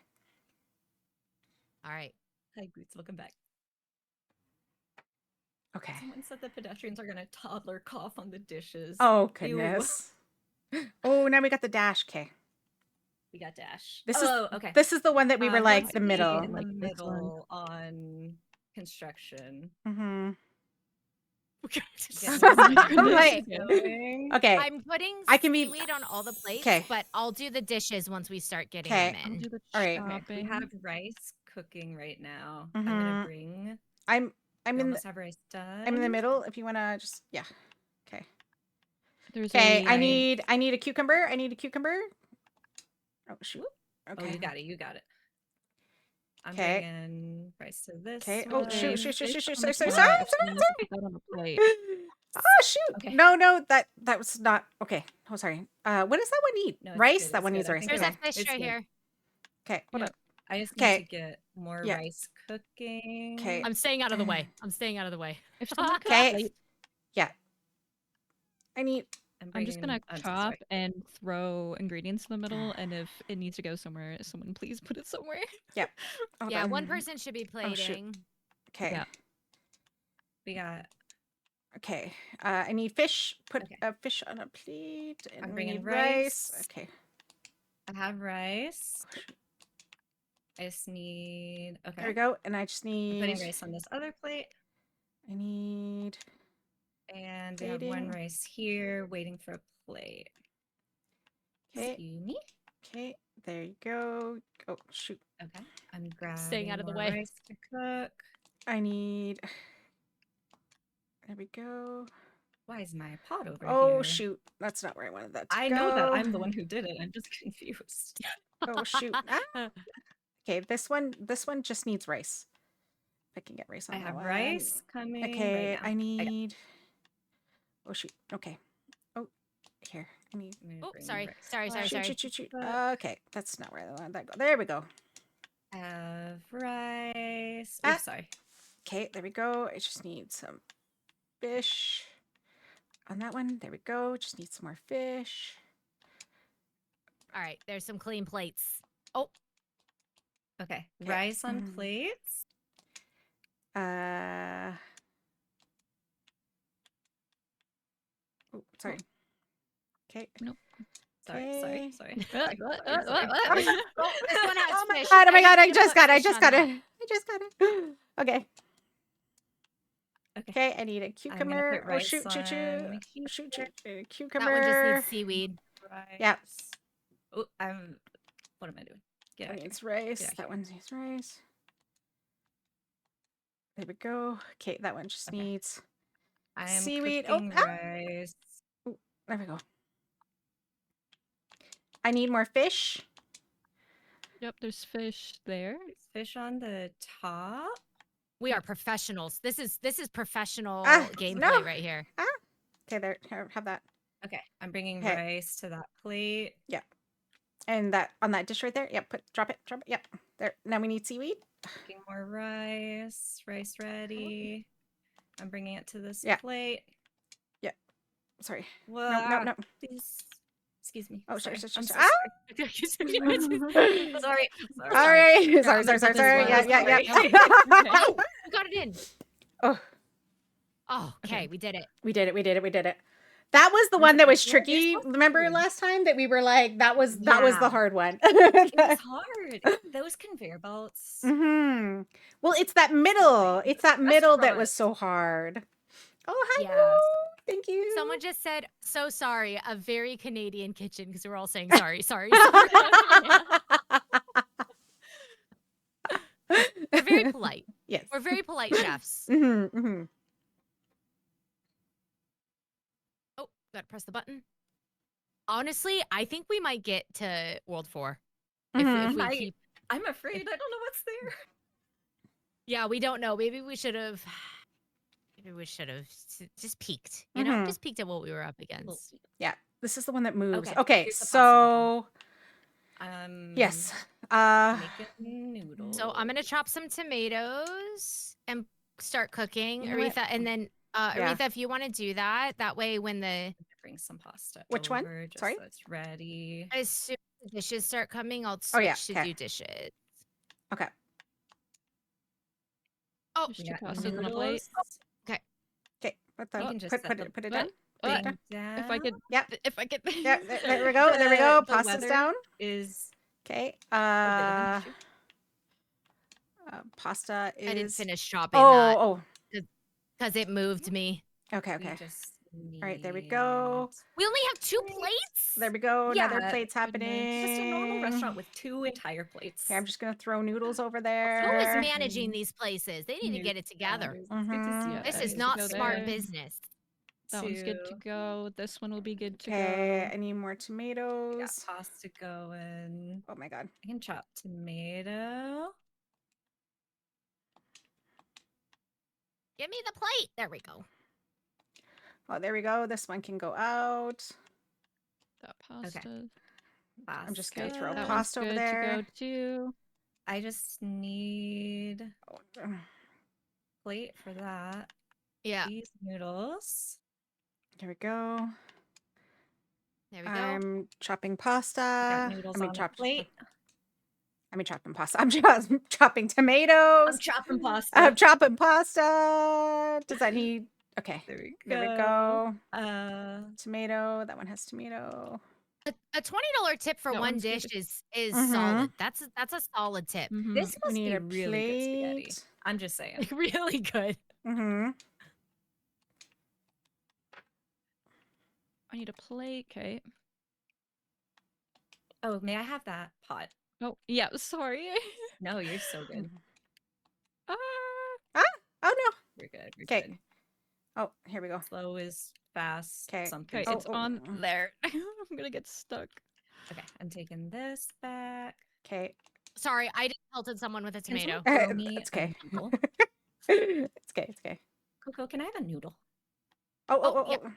All right. Hi, Boots, welcome back. Okay. Someone said the pedestrians are gonna toddler cough on the dishes. Oh Ew. goodness. Oh, now we got the dash. Okay. We got Dash. This oh, okay. This is the one that we were like let's the be middle. in the Like this one. middle on construction. Mm-hmm. Get I'm like, going. okay. I'm putting I can be- seaweed on all the plates, 'Kay. but I'll do the dishes once we start getting 'Kay. them I'll in. do the All right, okay. We chopping. have rice cooking right now. I'm gonna Mhm. bring. I'm We in the almost have rice done. I'm in the middle. If you wanna just Okay. There's Okay. a I need a cucumber. I need a cucumber. Oh shoot. Oh, Okay. you got it. You got it. I'm 'Kay. bringing rice to this. Okay. Oh a shoot! space Sorry! on the Sorry! corner Sorry! if someone wants to put that on a plate. Oh shoot! Okay. No, that was not okay. Oh sorry. What does that one need? No, it's Rice. good, That it's one good. needs I rice. think There's Okay. a fish It's right good. here. Okay. Hold Yeah. on. I just need Okay. to get more Yeah. rice cooking. 'Kay. I'm staying out of the way. I'm staying out of the way. If someone could Okay. plate, I need. I'm just gonna I'm so chop sorry. and throw ingredients in the middle, and if it needs to go somewhere, someone please put it somewhere. Hold Yeah, on. one person should be Oh, shoot. plating. Okay. Yeah. We got Okay. I need fish. Put Okay. a fish on a plate. And I'm we bringing need rice. rice. Okay. I have rice. I just need. There we Okay. go. And I just I'm need. putting rice on this other plate. I need. And we have one Plating. rice here waiting for a plate. Okay. Excuse me. Okay. There you go. Oh, shoot. Okay. I'm grabbing Staying out of the more way. rice to cook. I need. There we go. Why is my pot over Oh, here? shoot. That's not where I wanted that to I go. know that. I'm the one who did it. I'm just confused. Oh, shoot. Okay, this one just needs rice. If I can get rice on I that have one. rice coming. Okay, right now. I need. Oh shoot. Okay. Oh, here. I need. I'm gonna Oh, bring sorry. rice Sorry, up. sorry, Shoot, sorry. shoot, shoot, shoot. But- Okay, that's not where I wanted that go. There we go. I have rice. Ah. Oh, sorry. Okay, there we go. I just need some fish on that one. There we go. Just need some more fish. All right, there's some clean plates. Oh, Okay. Okay. Rice on plates. Oh, sorry. Okay. Sorry. Okay. Sorry. What? this one has Oh my fish. god! Oh my god! I Everything just about got it! I fish just on got that. it! I just got it! Okay. Okay. Okay, I need a I'm gonna cucumber. put Oh rice shoot! Shoot! Shoot! on Shoot! here. Shoot! Cucumber. That one just needs seaweed. Rice. Yeah. Oh, I'm. What am I doing? Get That out here. needs rice. Get out That here. one needs rice. There we go. Okay, that one just Okay. needs I am seaweed. cooking Oh, rice. there we go. I need more fish. Yep, there's fish there. There's fish on the top. We are professionals. This is professional Ah, gameplay no. right here. Okay, there. Here, have that. Okay, I'm bringing Okay. rice to that plate. And that on that dish right there. Yep. Drop it. Yep. There. Now we need seaweed. Cooking more rice. Rice ready. I'm bringing it to this Yeah. plate. Sorry. Whoa. No. Please. Excuse me. Oh, sorry. sorry. I'm so Ah! sorry. Sorry. All right. Here, Sorry. I'm gonna put this Yeah. one. Yeah. We got it in. Oh, Oh, okay, Okay. we did it. we did it. That was the one that was What you're tricky. supposed to Remember do. last time that we were like, that was the Yeah. hard one. It was hard. Those conveyor belts. Mm-hmm. Well, it's that middle. It's that middle that was Restaurant. so hard. Oh, hi. Yeah. Lou. Thank you. Someone just said, "So sorry." A very Canadian kitchen because we're all saying sorry, sorry. We're very polite. Yes. We're very polite chefs. Mm-hmm. Oh, gotta press the button. Honestly, I think we might get to World 4 if Mhm. we I- keep. I'm afraid I don't know what's there. Yeah, we don't know. Maybe we should have. Maybe we should have just peeked. You know, Mhm. just peeked at what we were up against. Yeah. This is the one that moves. Okay, Okay. here's the pasta So yes. Making noodles. So I'm gonna chop some tomatoes and start cooking, You know what? Aretha. And then Yeah. Aretha, if you want to do that, that way when the bring some pasta. Which one? over just Sorry? So it's ready. as soon as the dishes start coming, I'll Oh, yeah, switch to okay. do dishes. Okay. Oh, There's We two got pastas on a plate. noodles. Okay. Put the Oh, You can just put set put the it put it What? down. What? Down. If I could. Yep. If I could. Yeah. There we go. There we go. The Pasta's weather down. Is Okay. a bit of an issue. Pasta is. I didn't finish chopping Oh. because it moved me. Okay. We Okay. just All right. There we go. need- We only have 2 plates. There we go. Another Yeah, plate's happening. Just a normal restaurant with 2 entire plates. Okay, I'm just gonna throw noodles over Who there. is managing these places? They need to get it together. It's good to see Mhm. you This guys. is not go smart there. business. That one's good to Two. go. This one will be good to Okay, go. I need more We got tomatoes. pasta going. Oh my god. I can chop tomato. Give me the plate. There we go. Oh, there we go. This one can go out. That pasta. I'm just gonna Pasta. throw That one's pasta over good there. to go too. I just need Oh, plate for that. Yeah, These noodles. there we go. there we go. I'm chopping Got pasta. noodles I mean, on a plate. chopping pasta. I'm just chopping tomatoes. I'm chopping pasta. I'm chopping pasta. Does that need? Okay. There we There we go. go. Tomato. That one has tomato. A $20 tip for That one one's good. dish is Mhm. solid. That's a solid tip. Mhm. This We must need be a really good spaghetti. plate. I'm just saying. Really good. Mm-hmm. I need a plate. Okay. Oh, may I have that pot? Oh, yeah. Sorry. No, you're so good. Ah. Ah! Oh no. You're good. You're 'Kay. good. Oh, here we go. Slow is fast. 'Kay. Something. Okay, Oh, it's oh, on oh. there. I'm gonna get stuck. Okay, I'm taking this back. Okay. Sorry, I just pelted someone with a Can someone tomato. throw me It's a okay. noodle? It's okay. It's okay. Coco, can I have a noodle? Oh, oh, Oh, oh, yeah. oh.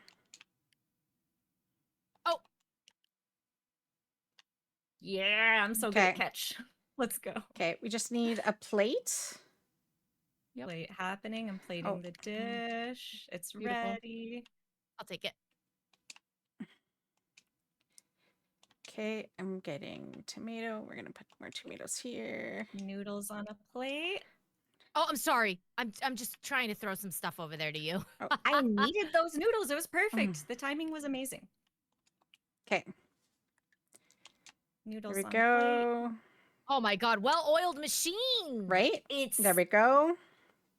Oh, Yeah, I'm so good at catch. Let's go. Okay. We just need a plate. Yep. Plate happening. I'm plating Oh. the dish. It's Beautiful. ready. I'll take it. Okay. I'm getting tomato. We're gonna put more tomatoes here. Noodles on a plate. Oh, I'm sorry. I'm just trying to throw some stuff over there to you. I needed those noodles. It was perfect. The timing was amazing. Okay. Noodles Here we on a plate. go. Oh my god, well-oiled machine. Right? It's There we go.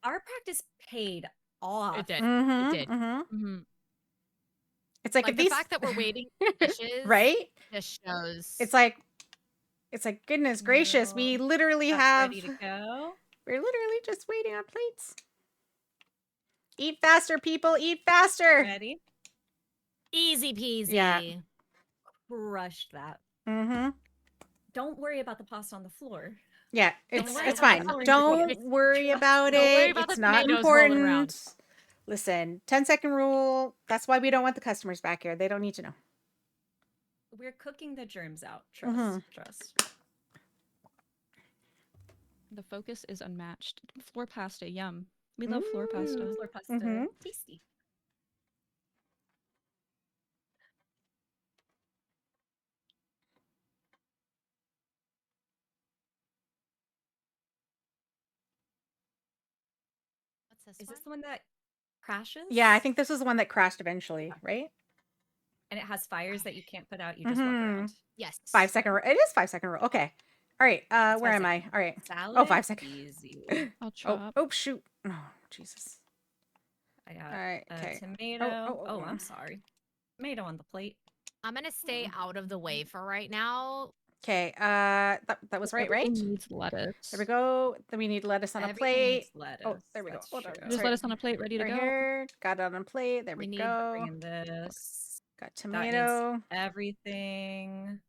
our practice paid off. It did. Mm-hmm. did. Mm-hmm. Mm-hmm. It's like, Like if the these fact that we're waiting for dishes, right? just shows. It's like goodness gracious, we Noodle. literally That's have ready to go. we're literally just waiting on plates. Eat faster, people, eat faster. Ready? easy peasy. Yeah. Crushed that. Mm-hmm. Don't worry about the pasta on the floor. Yeah, Don't it's worry it's about the fine. coloring Don't ingredients. worry Just about don't worry it. about the It's not tomatoes rolling important. around. Listen, 10-second rule. That's why we don't want the customers back here. They don't need to know. We're cooking the germs out. Trust. Mhm. Trust. The focus is unmatched. Floor pasta, yum. We love floor pasta. Floor pasta. Mhm. Tasty. What's this Is one? this the one that crashes? Yeah, I think this is the one that crashed eventually, right? And it has fires that you can't put out. You just walk Mhm. around. Yes. 5-second rule. It is 5-second rule. Okay. All right. It's Where 5 am I? seconds. All right. Salad. Oh, 5 seconds. Easy. I'll Oh, chop. oh, shoot. Oh, Jesus. I got All right. a Okay. tomato. oh, I'm sorry. Tomato on the plate. I'm gonna stay out of the way for right now. Okay. That was right, right? Everything needs lettuce. There we go. Then we need lettuce on a Everything plate. needs lettuce. Oh, there we go. That's Hold on. true. There's Sorry. lettuce on a plate ready to Right go. here. Got it on a plate. There we, We need- go. Bring in this. Got That needs tomato. everything.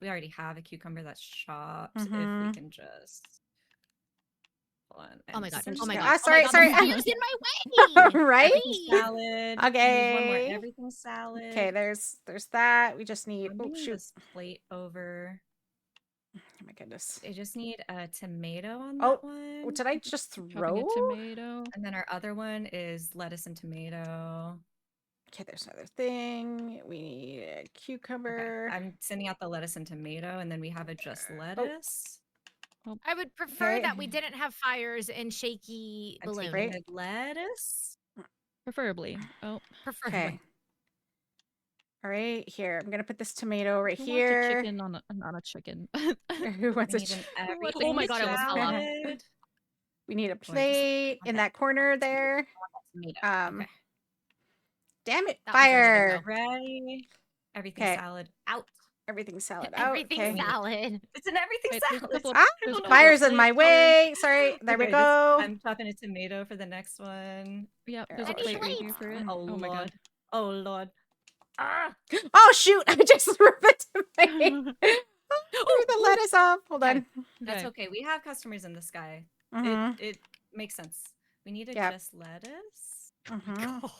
We already have a cucumber that's chopped. If we Mhm. can just hold on. Oh my and god. can Oh just my go- god. Ah, sorry, oh my god, sorry. the food's in my way. Right? everything Please. salad. We need one more Okay. everything salad. Okay, there's that. We just need. I'm Oh bringing shoot! this plate over. Oh my goodness. I just need a tomato on Oh, that one. What did I just Chopping throw? a tomato. And then our other one is lettuce and tomato. Okay, there's another thing. We need a Okay. cucumber. I'm sending out the lettuce and tomato, and then we have a just lettuce. I would prefer Okay. that we didn't have fires and shaky I'm balloons. taking the lettuce. Preferably. Oh, Preferably. Okay. All right, here. I'm gonna put this tomato right who here. wants a chicken on a chicken? Who wants We a need an Who wants everything Oh my God, I almost fell off. salad. We need a just plate want in that that corner there. Tomato. Um, Okay. Damn it, That one's ready to fire! go. Ready. Everything 'Kay. salad out. Everything salad out. Everything Okay. salad. It's an everything Wait, there's a salad. couple of- Ah, there's a don't know couple of fire's in my plates. Sorry. way. Sorry. There we Okay, go. I'm chopping a tomato for the next one. Yeah, Here, there's I'll a need plate right here plates. for it. Oh, Oh my god. Oh lord. Ah! Oh shoot! I just threw the tomato. Threw the lettuce off. Hold on. That's Okay. okay. We have customers in the sky. Mhm. It makes sense. We need a Yep. just lettuce. Mhm.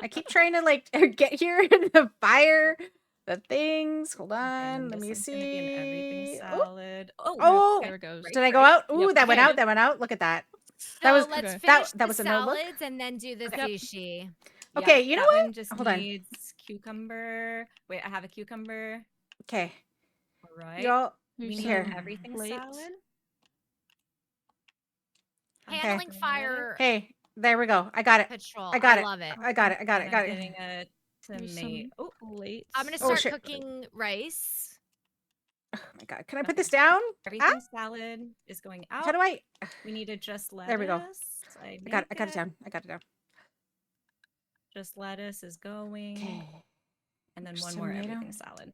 I keep trying to like get here in the fire, the things. Hold Okay, on. and Let then me this one's gonna be an everything see. Ooh. salad. Oh, Oh, There it goes. Right, did I go right. out? Ooh, Yep. that went Okay. out. That went out. Look at that. So That was- let's okay. finish that the was a notebook? salads and then do the Yep. sushi. Okay, you know that what? one just Hold on. needs cucumber. Wait, I have a cucumber. Okay, All right. y'all. We Here's need Here. an some everything plates. salad. Okay. Handling Okay. fire. Hey, There we go. I got it. Control. I got I it. love it. I got it. I got it. And Got I'm it. getting a There's tomato. some Oh, plates. I'm gonna Oh, start shit. cooking rice. Oh my god. Can I put this down? everything salad is going out. How do I? We need to just lettuce. There we go. I I got it. make I got it down. I got it down. Just lettuce is going. Okay. And then There's one more tomato. everything salad.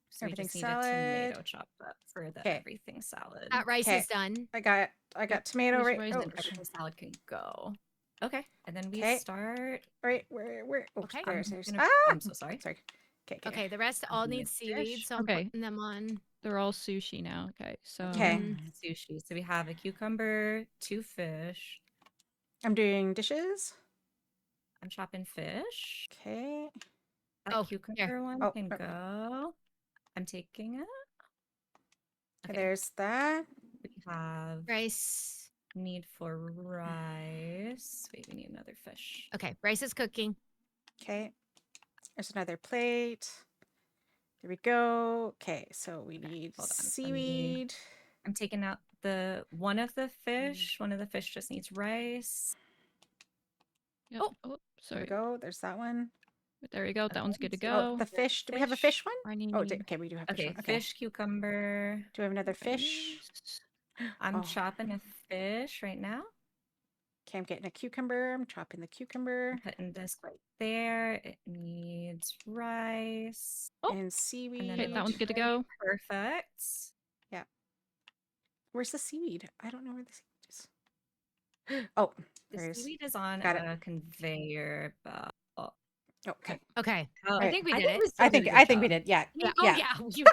So Everything we just need salad. a tomato chopped up for the 'Kay. everything salad. That rice Okay. is done. I got tomato Where's right. rice? Oh, And then everything salad can go. Okay. And then we 'Kay. start. right. Where? Oh, Okay. there's. gonna- Ah. I'm so sorry. Sorry. Okay. Okay, the rest all Need need a seaweed, dish. so I'm Okay. putting them on. They're all sushi now. Okay, so Okay. Sushi. So we have a cucumber, 2 fish. I'm doing dishes. I'm chopping fish. Okay. That Oh, cucumber here. one Oh, can oh. go. I'm taking it. Okay. Okay. There's that. We have Rice. need for rice. Wait, we need another fish. Okay, rice is cooking. Okay. There's another plate. There we go. Okay. So we need hold on. seaweed. I'm taking out one of the fish. One of the fish just needs rice. Yep. Oh. Oh, There sorry. we go. There's that one. There we go. That one's good to Oh, Oh, go. the fish. Do we have a Fish. fish one? I need Oh, okay. We do have fish Okay, one. Okay. fish, cucumber. Do we have another fish? rice. I'm Oh. chopping a fish right now. Okay, I'm getting a cucumber. I'm chopping the cucumber I'm putting this right there. It needs rice. Oh. and And seaweed. then Okay, that one's good to okay, go. Perfect. Where's the seaweed? I don't know where the seaweed is. Oh, there The it is. seaweed is on Got it. a conveyor belt. Oh, okay. Okay. Oh, I think we did it. we still I did think a I good think we job. did. Yeah. Yeah. Yeah. Oh yeah.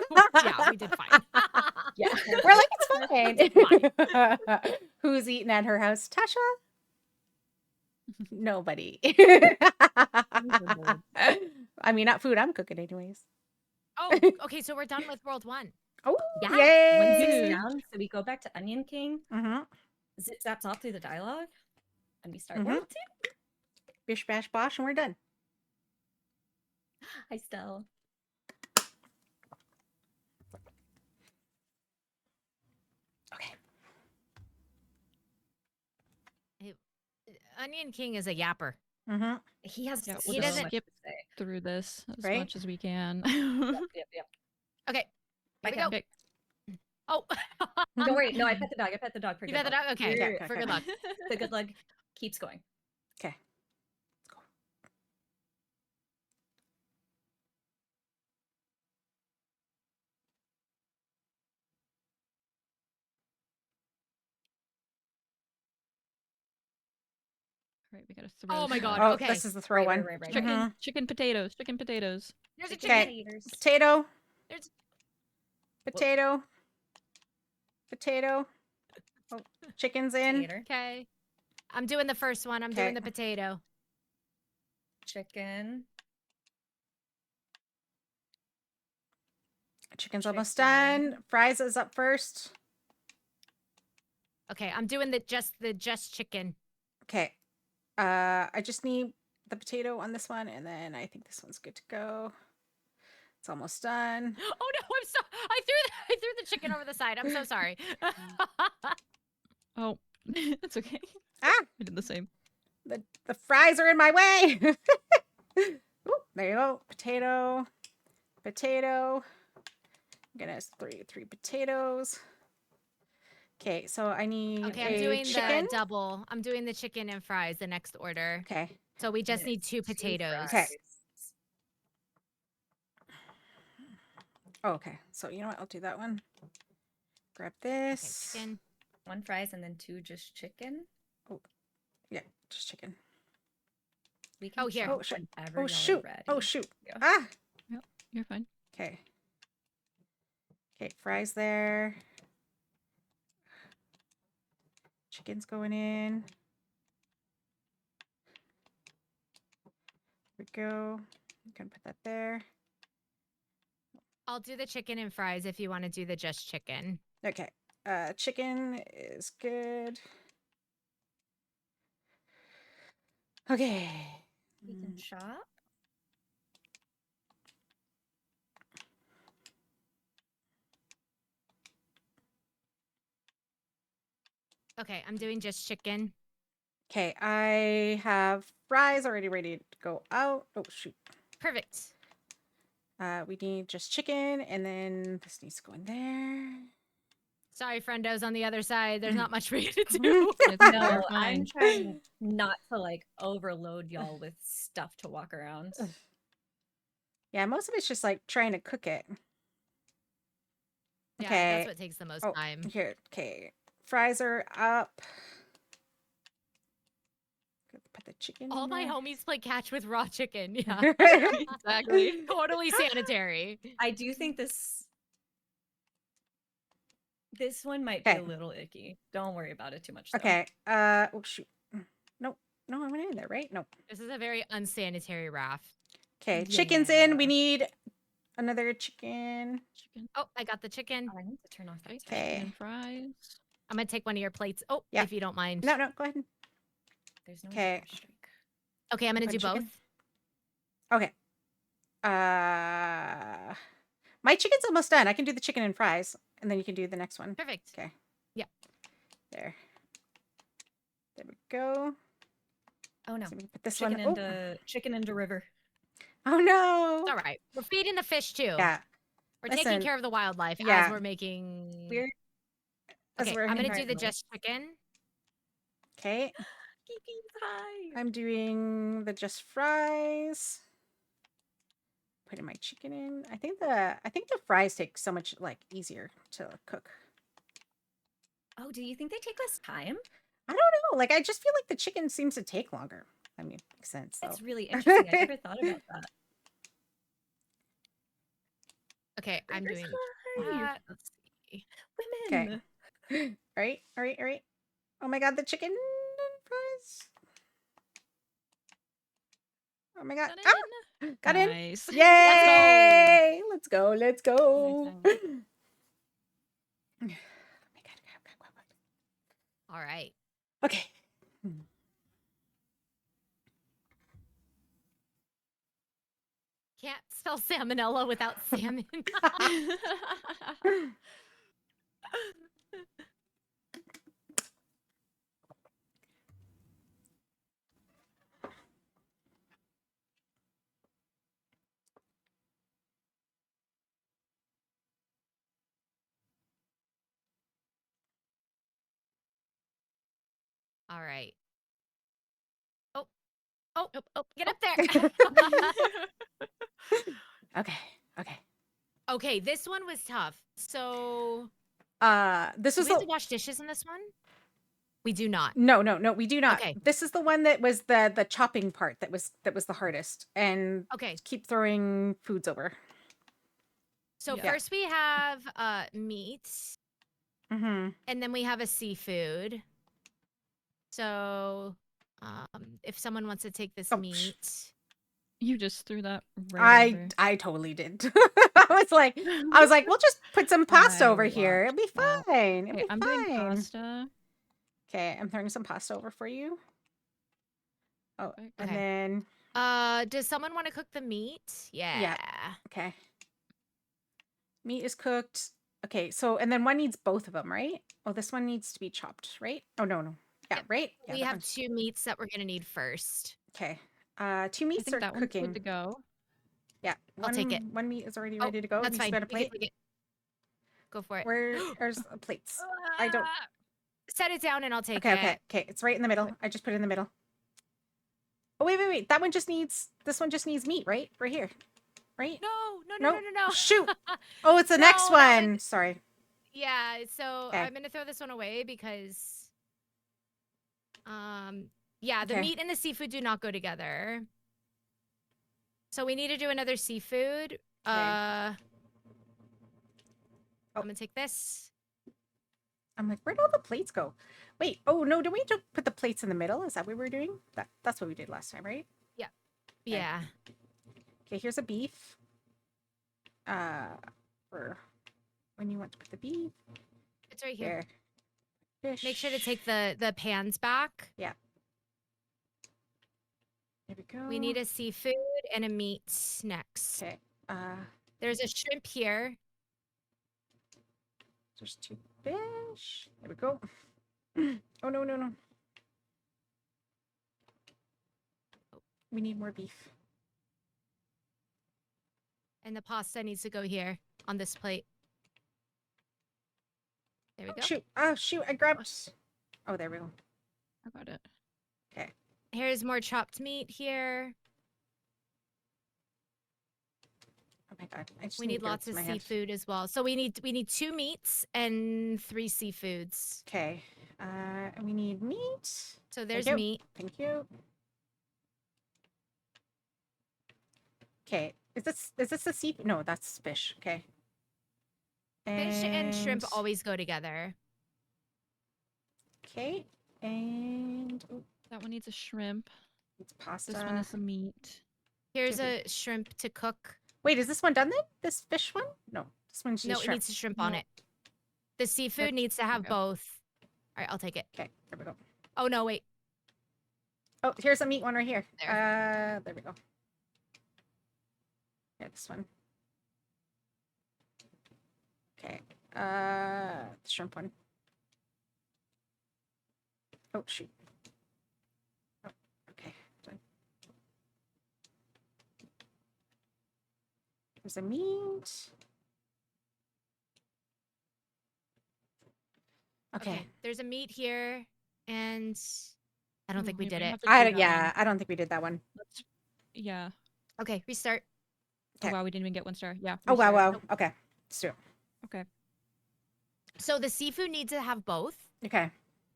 Yeah, we did fine. Yeah. We're like it's It's fine. Who's eating at her house? Tasha? Nobody. I mean, not food I'm cooking anyways. Oh, okay, so we're done with World 1. Oh, Yeah. yay! Once Yay. it's down, so we go back to Onion King, Mm-hmm. zip zaps off through the dialogue, and we start Mhm. World 2. Bish bash bosh, and we're done. Hi, Stell. Okay. Onion King is a yapper. Mm-hmm. He has Yeah, so He doesn't- much skip to say. through this as Right? much as we can. Yep. Okay. Here we Okay. go. Okay. Oh. Don't worry. No, I pet the dog. I pet the dog for You good bet the luck. dog? Okay. Yeah, okay, For okay. good luck. The good luck keeps going. Okay. Let's go. All right, we gotta throw. Oh my God, Oh, okay. this is the throw Right, one. right, right. Chicken, Mhm. chicken potatoes, chicken potatoes. There's a Chicken chicken. Okay. taters. Potato. There's Potato. Potato. Oh, chicken's in. Tater. okay. I'm doing the first one. I'm Okay. doing the potato. Chicken. Chicken's almost Chicken. done. Fries is up first. Okay, I'm doing the just chicken. Okay. I just need the potato on this one, and then I think this one's good to go. It's almost done. Oh no, I'm so I threw the chicken over the side. I'm so sorry. Oh, it's okay. Ah, I did the same. the fries are in my way. Ooh, there you go. Potato. Potato. I'm gonna three potatoes. Okay, so I need Okay, I'm a doing chicken. the double. I'm doing the chicken and fries, the next order. Okay. So we just Yes, need 2 potatoes. Okay. Oh, okay. So you know what? I'll do that one. Grab Okay, this. chicken. 1 fries and then 2 just chicken. Yeah, just chicken. We can Oh, here. chop Oh, shoot. whenever Oh y'all are shoot. ready. Oh shoot. Yeah. Ah. You're fine. Okay. Okay, fries there. Chicken's going in. There we go. I'm gonna put that there. I'll do the chicken and fries if you want to do the just chicken. Okay. Chicken is good. Okay. We can chop. Okay, I'm doing just chicken. Okay, I have fries already ready to go out. Oh, shoot. Perfect. We need just chicken, and then this needs to go in there. Sorry, friendos on the other side. There's not much for you to do. It's you're No, I'm fine. trying not to like overload y'all with stuff to walk around. Yeah, most of it's just like trying to cook it. Yeah, Okay. that's what takes the most Oh, time. here. Okay. Fries are up. Put the chicken All in my there. homies play catch with raw chicken. Yeah. Exactly. Totally sanitary. I do think this one might be Okay. a little icky. Don't worry about it too much. Though. Okay. Oh shoot. No, no, I went in there, right? No. This is a very unsanitary raft. Okay, chicken's in. We Yeah. need another chicken. Chicken. Oh, I got the chicken. Oh, I need to turn off that. Okay. timer. Chicken Okay. and fries. I'm gonna take one of your plates. Oh, Yeah. if you don't mind. No, no, go ahead. There's no Okay. strike. Okay, I'm gonna Fried do both. chicken? Okay. My chicken's almost done. I can do the chicken and fries, and then you can do the next one. Perfect. Okay. Yeah. There. There we go. Oh no. So we can put this Chicken one. chicken into river. Oh no. It's all right. We're feeding the fish too. Yeah. We're Listen, taking care of the wildlife yeah. as we're making. We're As Okay, we're I'm gonna hitting- do the just chicken. Okay. Kiki's high. I'm doing the just fries. Putting my chicken in. I think the fries take so much like easier to cook. Oh, do you think they take less time? I don't know. Like I just feel like the chicken seems to take longer. I mean, makes sense. That's So. really interesting. I never thought about that. Okay, I'm River's doing high. that. Let's see. Women. Okay. All right. All right. All right. Oh my god, the chicken and fries. Oh my god. Got Ah! in. Got in. Nice. Yay! Let's go. Let's go. Nice. Oh my god. All right. Okay. Can't spell salmonella without salmon. All right. Oh, oh, oh, get up there. Okay. Okay. Okay, this one was tough. So, This do was we have the to wash dishes in this one? We do not. no, we do not. Okay. This is the one that was the chopping part that was the hardest, and Okay, keep throwing foods over. so Yeah. first we have meat, Mm-hmm. and then we have a seafood. So, if someone wants to take this Oh, meat, You just threw that right over. I totally did. I was like, we'll just put some pasta over I here. It'll be watched that. fine. It'll Okay, be I'm fine. doing pasta. Okay, I'm throwing some pasta over for you. Oh, Perfect. and Okay. then does someone want to cook the meat? Yeah. okay, meat is cooked. Okay, so and then one needs both of them, right? Oh, this one needs to be chopped, right? Oh no. Yeah, Yep. right. Yeah, We that have one's- 2 meats that we're gonna need first. Okay. 2 I meats think are that one's cooking. good to go. Yeah, I'll take it. One meat is already Oh, ready to go. that's Needs to fine. be on a You can plate. take it. Go for it. Where's the plates? I don't. Set it down and I'll take Okay, it. okay. It's right in the middle. I just put it in the middle. Oh wait. That one just needs. This one just needs meat, right? Right here, right? No. Shoot. Oh, it's the next No, that one. one- Sorry. Yeah, so Okay. I'm gonna throw this one away because yeah, the Okay. meat and the seafood do not go together. So we need to do another seafood. I'm gonna take this. I'm like, where'd all the plates go? Wait. Oh no. Do we need to put the plates in the middle? Is that what we were doing? That's what we did last time, right? Yeah. Okay. Here's a beef. For when you want to put the beef. It's right here. There. Fish. Make sure to take the pans back. There we go. We need a seafood and a meat next. Okay. There's a shrimp here. There's 2 fish. There we go. Oh no. We need more beef. And the pasta needs to go here on this plate. There we Oh, go. shoot. Oh, shoot. I grabbed. Oh, there we go. I got it. Okay. Here's more chopped meat here. Oh my god. I just We need to get it lots to of my head. seafood as well. So we need 2 meats and 3 seafoods. Okay. We need meat. So there's you. meat. Thank you. Okay. Is this a seafood? No, that's fish. Okay. Fish and shrimp always go together. Okay. And ooh, That one needs a shrimp. it's pasta. This one is a meat. Here's a shrimp to cook. Wait, is this one done then? This fish one? No, this one's No, just it shrimp. needs a shrimp on No. it. The seafood Okay, needs to have go. both. All right, I'll take it. Okay, there we go. Oh no, wait. Oh, here's a meat one right here. There. There we go. Yeah, this one. Okay. The shrimp one. Oh shoot. Oh, okay. Done. There's a meat. Okay. There's a meat here, and I don't think we did it. have to do that Yeah, one. I don't think we did that one. Yeah. Okay, restart. Okay. Oh wow, we didn't even get 1 star. Yeah. Oh wow, restart. wow. Okay. Let's do it. Okay. So the seafood needs to have both. Okay.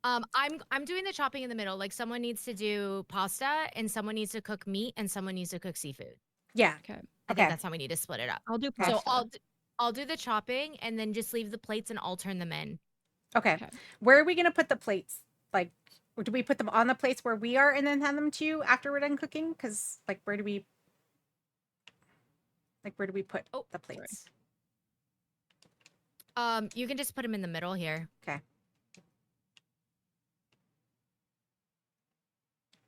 I'm doing the chopping in the middle. Like someone needs to do pasta, and someone needs to cook meat, and someone needs to cook seafood. Yeah. Okay. I Okay. think that's how we need to split it up. I'll do Okay. pasta. So I'll do the chopping, and then just leave the plates, and I'll turn them in. Okay. Okay. Where are we gonna put the plates? Like, do we put them on the plates where we are and then hand them to you after we're done cooking? Because like, where do we put Oh, the plates? You can just put them in the middle here. Okay.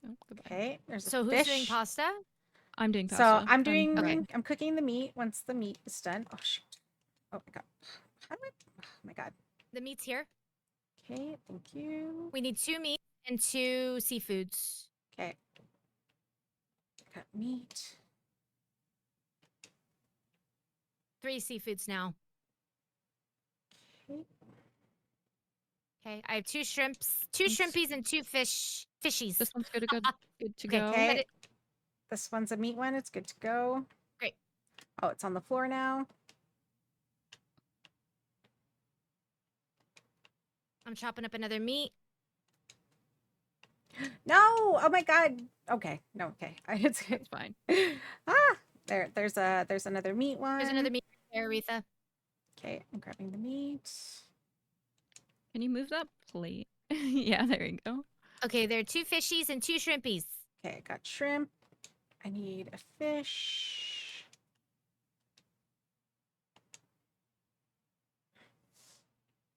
Oh, goodbye. Okay. There's a So fish. who's doing pasta? I'm doing So pasta. I'm doing. Okay. I'm cooking the meat once the meat is done. Oh shoot. Oh my god. How do I? Oh my god. The meat's here. Okay. Thank you. We need 2 meat and 2 seafoods. Okay. Got meat. 3 seafoods now. Okay. Okay, I have 2 shrimps, 2 shrimpies, and 2 fishies. This one's good to go. Good to Okay, go. Okay. Set it- This one's a meat one. It's good to go. Great. Oh, it's on the floor now. I'm chopping up another meat. No! Oh my god. Okay. No, okay. It's good. That's fine. There's another meat one. There's another meat there, Aretha. Okay, I'm grabbing the meat. Can you move that plate? Yeah, there you go. Okay, there are 2 fishies and 2 shrimpies. Okay, I got shrimp. I need a fish.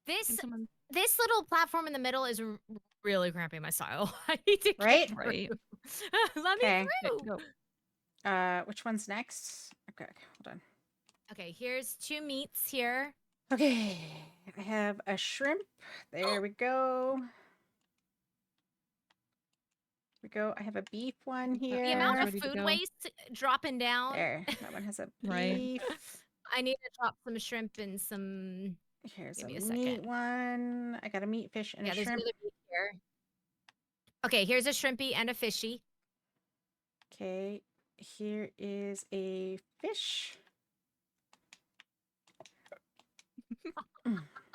This Can someone... this little platform in the middle is really cramping my style. I need to get Right? through. Right. Let Okay. me Good through. to go. Which one's next? Okay, hold on. Okay, here's 2 meats here. Okay, I have a shrimp. There we go. Here we go. I have a beef one here. The amount of Ready to food go. waste dropping down. There, that one has a Right. beef. I need to drop some shrimp and some. Here's Give a me a meat second. one. I got a meat, fish, and Yeah, a there's shrimp. another meat here. Okay, here's a shrimpy and a fishy. Okay, here is a fish.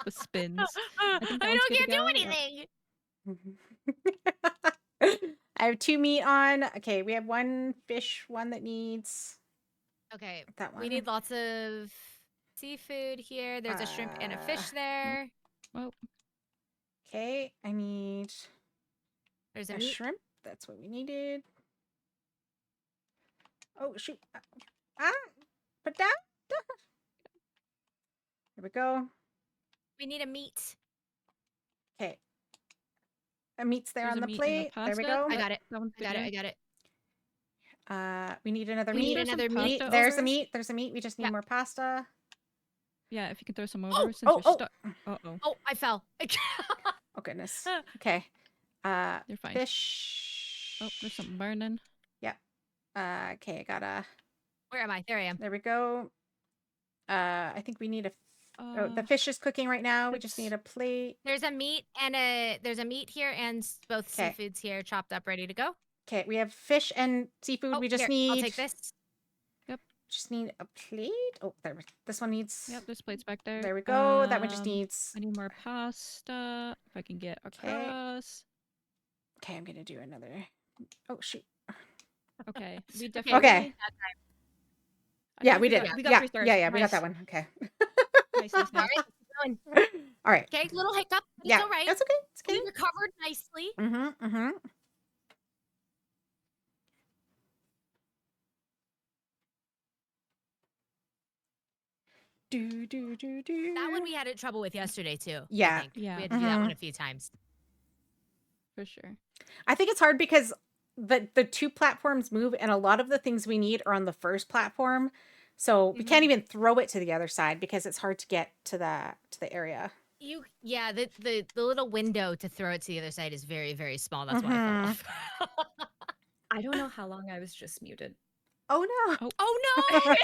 The spins. I think that don't one's good to get to do go. anything. I have 2 meat on. Okay, we have 1 fish, one that needs Okay, that one. we need lots of seafood here. There's a shrimp and a fish there. Well, Okay, I need There's a a meat. shrimp. That's what we needed. Oh shoot! Put down. Here we go. We need a meat. Okay, a meat's there There's on a the meat and a plate. There we pasta. go. I got it. that one's I good got to it. go. I got it. We need another We meat. need another some meat. pasta There's the over. meat. There's the meat. We just need Yeah. more pasta. Yeah, if you can throw some over Oh, since oh, you're oh. stuck. Uh-oh. Oh, I fell. Oh goodness. Okay. You're fine. Fish. Oh, there's something burning. Yep. Okay, I gotta. Where am I? There I am. There we go. I think we need a. Oh, the Uh, fish is cooking right now. We just it's- need a plate. There's a meat here and both 'Kay. seafoods here chopped up, ready to go. Okay, we have fish and seafood. Oh, we just here, need. I'll take this. Just need a plate. Oh, there. This one needs. Yep, this plate's back there. There we go. That one just Um, needs. I need more pasta. If I can get across. Okay, I'm gonna do another. Oh shoot. Okay, we Okay. definitely. Okay. I Yeah, think we did. got- we got Yeah, 3 stars. yeah, we got Nice. that one. Okay. Nice, nice, All nice. right, going. All right. Okay, little hiccup. It's Yeah, all right. that's okay. It's We okay. recovered nicely. Mm-hmm. Mm-hmm. Do. That one we had trouble with yesterday too. I Yeah. think. Yeah. We had to do that one Mhm. a few times. For sure. I think it's hard because the two platforms move, and a lot of the things we need are on the first platform, so we can't even throw it to the other side because it's hard to get to the area. The little window to throw it to the other side is very, very small. That's why I Mhm. fell off. I don't know how long I was just muted. Oh no. Oh no!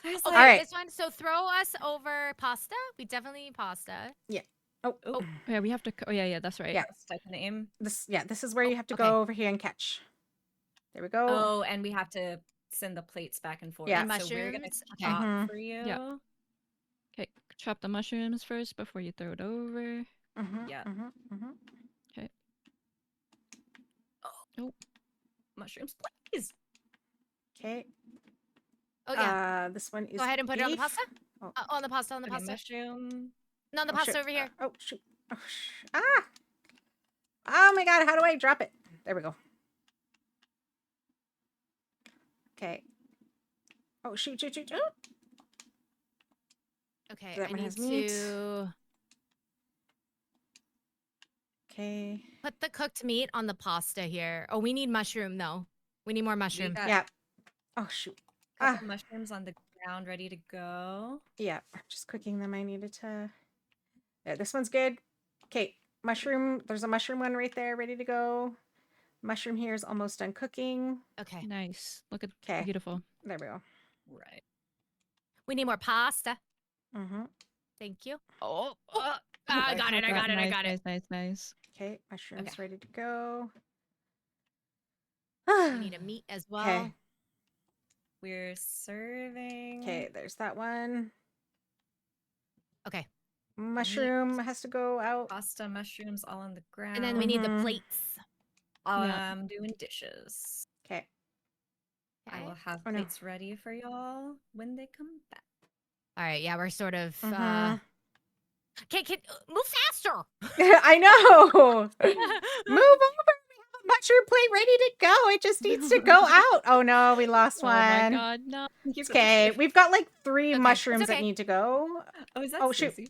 I was Okay, All right. this one. So throw us over pasta. We definitely need pasta. Oh, Oh. Yeah, we have to. Oh, yeah, that's right. Yeah. let's type a name. this is where you have to okay. go over here and catch. There we go. Oh, and we have to send the plates back and forth. Yeah. And So we're gonna mushrooms? Okay. stop Mhm. for you. Yeah. Okay, chop the mushrooms first before you throw it over. Mhm, Yeah. mhm, mhm. Mushrooms, please. Okay. Oh yeah. This one is. Go ahead and put it on the beef. pasta. Oh. On the pasta. On the Okay, pasta. mushroom. No, on the Oh, pasta shit. over here. Oh shoot. Ah. Oh my god, how do I drop it? There we go. Okay. Oh shoot, shoot, shoot. Oh. Okay, That I one need has meat. to Okay. put the cooked meat on the pasta here. Oh, we need mushroom though. We need more mushroom. got- Yeah. Oh shoot. Couple mushrooms on the ground, ready to go. Yeah, I'm just cooking them. I needed to. Yeah, this one's good. Okay, mushroom. There's a mushroom one right there, ready to go. Mushroom here is almost done cooking. Okay. Nice. Look at Okay, beautiful. there we go. Right. We need more pasta. Mm-hmm. Thank you. Oh, I got it. I got it. I nice, got it. nice, nice. Okay, mushrooms Okay. ready to go. We need a meat as well. Okay. We're serving. Okay, there's that one. Okay. Mushroom has to go out. Pasta, mushrooms all on the ground. And then we need the Mhm. plates. Yeah. I'm doing dishes. Okay. I Okay. will have Oh, no. plates ready for y'all when they come back. All right. Yeah, we're sort of. Mhm. Okay, move faster. I know. Move over. We have a mushroom plate ready to go. It just needs to go out. Oh no, we lost Oh one. my god, no. It's okay. We've got like 3 Okay, it's mushrooms that okay. need to go. Oh, is that Oh shoot. Stacey?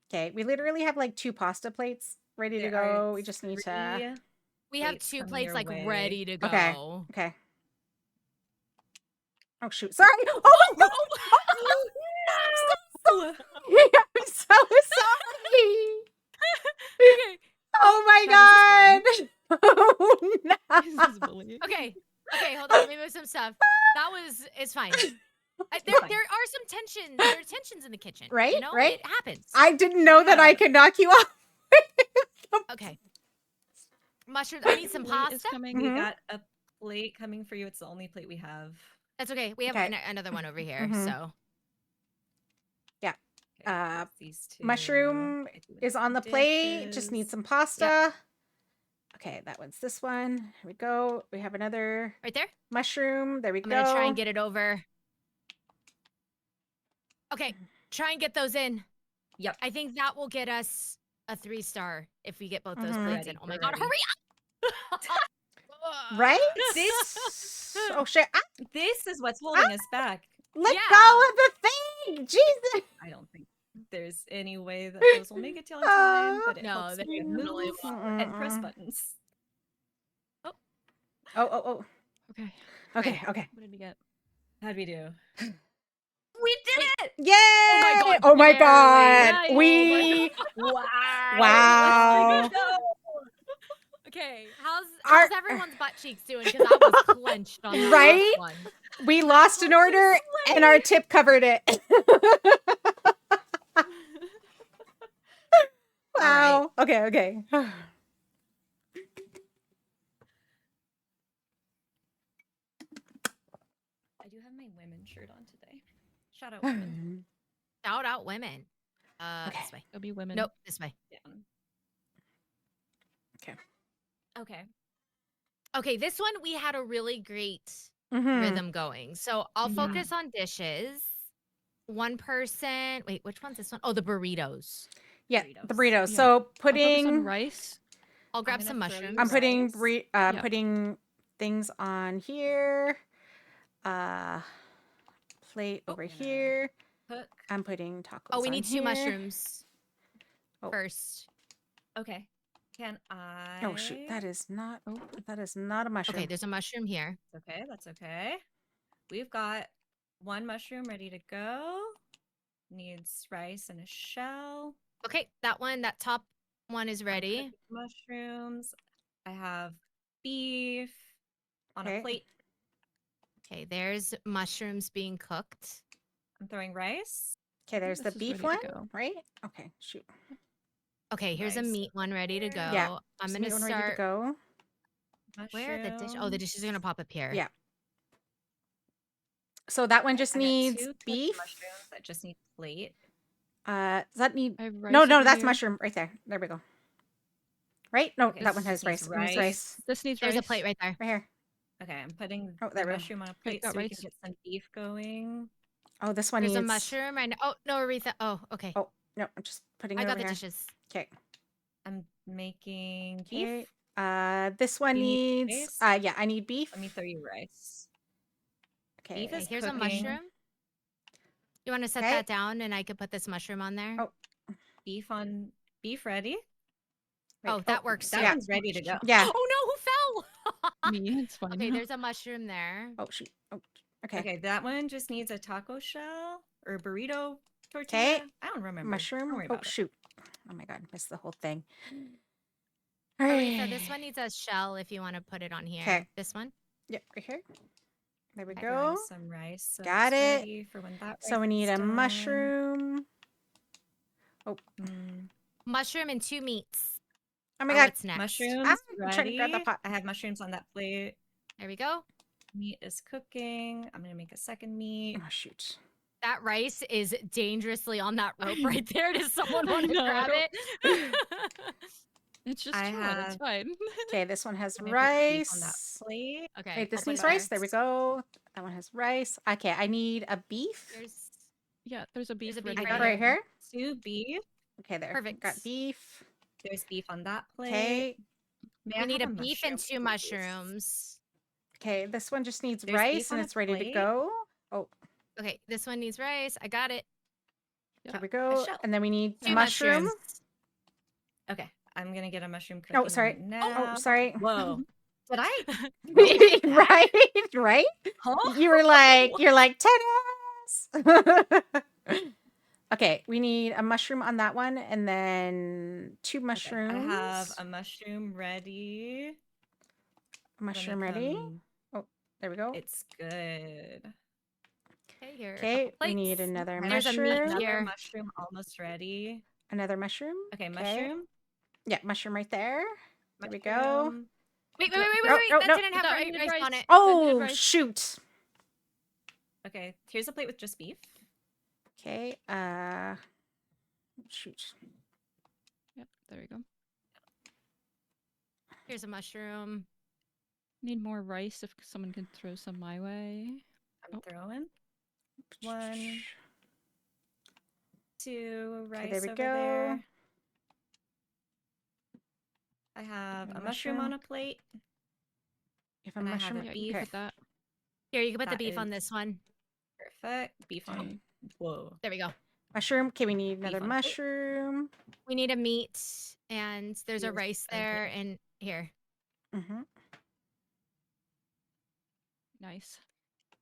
Okay, we literally have like 2 pasta plates ready to There are go. We just need to. 3. We have Plates 2 coming plates your like way. ready to go. Okay. Okay. Oh shoot! Sorry. Oh my god! I'm so sorry. Okay. Oh my god! Oh no! This is bullying. Okay. Okay. Hold on. Let me move some stuff. It's fine. There fine. are some tension. There are tensions in the kitchen. Right, You know, right. It happens. I didn't know that I Yeah. could knock you off. Okay. Mushrooms. I need some Plate is pasta. coming. We Mhm. got a plate coming for you. It's the only plate we have. That's okay. We have Okay. another one over here. Mhm. So Okay, Uh, that's these 2. mushroom I do is on the plate. Just need dishes. some pasta. Okay, that one's this one. Here we go. We have another right there. mushroom. There we I'm go. gonna try and get it over. Okay. Try and get those in. Yep. I think that will get us a 3-star if we get both those Mhm. plates Ready, in. Oh my we're god! ready. Hurry up! Right? This- Oh shit! Ah, This is what's holding us back. let Yeah. go of the thing! Jesus! I don't think there's any way that those will make it till in time, but it No, helps they me definitely move and press buttons. Oh. Okay. Okay. Okay. What did we get? How'd we do? We did it! Yay! God, Oh my barely. god! Nice. We Wow! wow! Okay, Okay. How's Our- everyone's butt cheeks doing? Because I was clenched on the Right? last one. We lost an order and our tip covered it. Wow. Okay, okay. I do have my women shirt on today. Shout out women. Shout out women. Okay. This way. Go be women. Nope, this way. Down. Okay. Okay. Okay, this one we had a really great Mhm. rhythm going. So I'll Mhm. focus on dishes. One person. Wait, which one's this one? Oh, the burritos. Yeah, the Burritos. burritos. Yeah. So I'll focus on putting rice. I'll grab gonna some throw you mushrooms. I'm putting rice. Yep. putting things on here. Plate Oh, over I'm gonna here. Cook. I'm putting tacos Oh, we on need 2 here. mushrooms Oh. first. Okay. Can I? Oh shoot, that is not Oh. a mushroom. Okay, there's a mushroom here. That's okay. That's okay. We've got one mushroom ready to go. Needs rice and a shell. Okay, that top one is I'm ready. cooking mushrooms. I have beef on Okay. a plate. Okay, there's mushrooms being cooked. I'm throwing rice. Okay, there's the This is beef ready one, to go. right? Okay, shoot. Okay, here's a Rice meat one ready to go. there. Yeah, I'm There's the gonna meat one ready to start. go. Where are the dish? Oh, the Mushrooms. dishes are gonna pop up here. Yeah. So that one Okay, just I got needs 2 cooked beef. mushrooms that just need plate. Does that need? I have rice No, over that's here. mushroom right there. There we go. Right? No, Okay, that so one this has needs rice. It needs rice. This needs There's rice. a plate right there. Right here. Okay, I'm putting Oh, the there we go. mushroom on a plate got so we rice. can get some beef going. Oh, this one There's a needs. mushroom right now. Oh no, Aretha. Oh, okay. Oh no, I'm just putting it I got over the here. dishes. Okay. I'm making beef. Okay. This one Do you need needs. rice? Yeah, I need beef. Let me throw you rice. Okay. Beef Okay, is here's a cooking. mushroom. You want to set Okay. that down, and I could put this mushroom on there. Oh. Beef ready. Wait, Oh, that works That too. one's ready to go. Yeah. Oh no, who fell? Me, it's fine. Okay, there's a mushroom there. Oh shoot. Oh. Okay. Okay, that one just needs a taco shell or burrito tortilla. I don't remember. Mushroom. Don't worry Oh about it. shoot. Oh my god, missed the whole thing. All Aretha, this right. one needs a shell if you want to put it on here. 'Kay. This one. Yep, right here. There we Okay. Throwing go. some rice. So Got it's it. ready for when that So we rice need is a done. mushroom. Mushroom and 2 meats. Oh my Oh, god. what's next? Mushrooms I'm trying to ready. grab that pot. I have mushrooms on that plate. There we go. Meat is cooking. I'm gonna make a second meat. Oh shoot. That rice is dangerously on that rope right there. Does someone want to know, I grab don't- it? It's just I chilling. It's have- fine. Okay, this one has I'm gonna put beef on that rice. plate. Okay. Wait, this I'll put needs it rice. there. There we go. That one has rice. Okay, I need a beef. There's Yeah, there's a beef a beef ready I to got go. right here. 2 beef. Okay, there. Perfect. Got beef. There's beef on that plate. Okay. May I we need a have beef and mushroom, 2 please? mushrooms. Okay, this one just needs There's rice beef on and a it's ready to plate. go. Oh, Okay, this one needs rice. I got it. there we go. shell. And then we need 2 mushroom. mushrooms. Okay, I'm gonna get a mushroom cooking Oh, sorry. right now. Oh, sorry. Whoa. Did I? Right, right. Huh? You're like tennis. Okay, we need a mushroom on that one, and then 2 Okay, mushrooms. I have a mushroom ready. mushroom ready. There we go. It's good. Okay, here. are a Okay, couple we need plates. another Okay, There's a meat mushroom. Another here. mushroom almost ready. Another mushroom. Okay, mushroom. Yeah, mushroom right there. There we go. mushroom. Wait. Oh, That no. didn't have That rice needed on rice. it. That needed Oh, rice. shoot. Okay, here's a plate with just beef. Okay, shoot. Yep, there we go. Here's a mushroom. Need more rice if someone can throw some my way. I'm Oh. throwing 1, 2 rice there we over go. there. I have Okay, a mushroom on mushroom. a plate. You have a And I have mushroom. a Yeah, beef. you can Okay. put that. Here, you can put the That beef on is- this one. Perfect. Beef on. Okay. Whoa. There we go. Mushroom. Okay, we need Beef another on plate. mushroom. We need a meat, and there's a Here's rice okay. there, and here. Mm-hmm. Nice.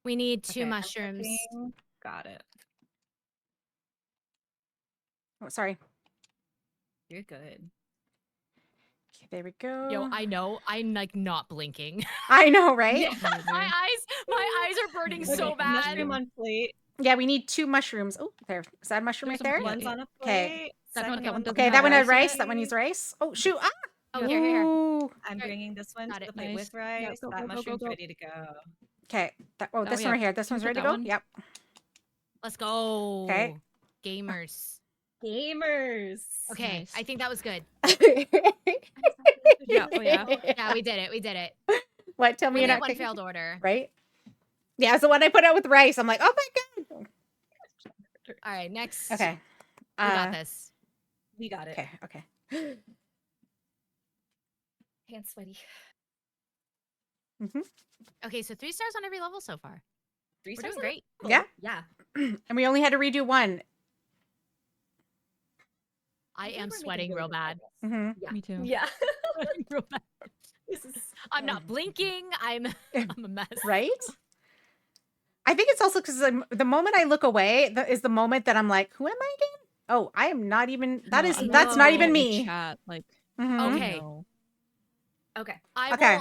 We need 2 Okay, I'm mushrooms. cooking. Got it. Oh, sorry. You're good. Okay, there we go. Yo, I know. I'm like not blinking. I know, right? Yeah. my eyes are burning so Okay, bad. mushroom on plate. Yeah, we need 2 mushrooms. Oh, there. Is that a mushroom There's right there? Yeah, One's on a Okay. plate. That one Second one's doesn't Okay, that have one had rice yet. rice. That one needs rice. Oh, shoot. Ah! Oh, Yep. here. Ooh. I'm Alright, bringing this one got to it. the plate Nice. with rice. Yeah, go, That go, go, mushroom's go. ready to go. Okay. This Oh, one yeah. right here. This Can we one's put ready to that go? one? Yep. Let's go. Okay. Gamers. Gamers. Okay, Nice. I think that was good. Yeah, oh yeah. Yeah, we did it. We did it. What? Tell me We you're did not one cooking, failed order. right? Yeah, it's the one I put out with rice. I'm like, oh my god. All right, next. Okay. We got this. We got it. Okay. Okay. Hands sweaty. Okay, so 3 stars on every level so far. 3 We're stars doing on great. the Yeah. Yeah. And we only had to redo one. I think am we're making sweating really real good bad. progress. Hmm Yeah. Me too. Yeah. Sweating real bad. This is I'm not blinking. I'm a mess. Right? I think it's also because the moment I look away is the moment that I'm like, who am I again? Oh, I am not even. No, That's I'm not looking even at the me. Chat, like, Mhm. Okay. no. okay. I'm Okay.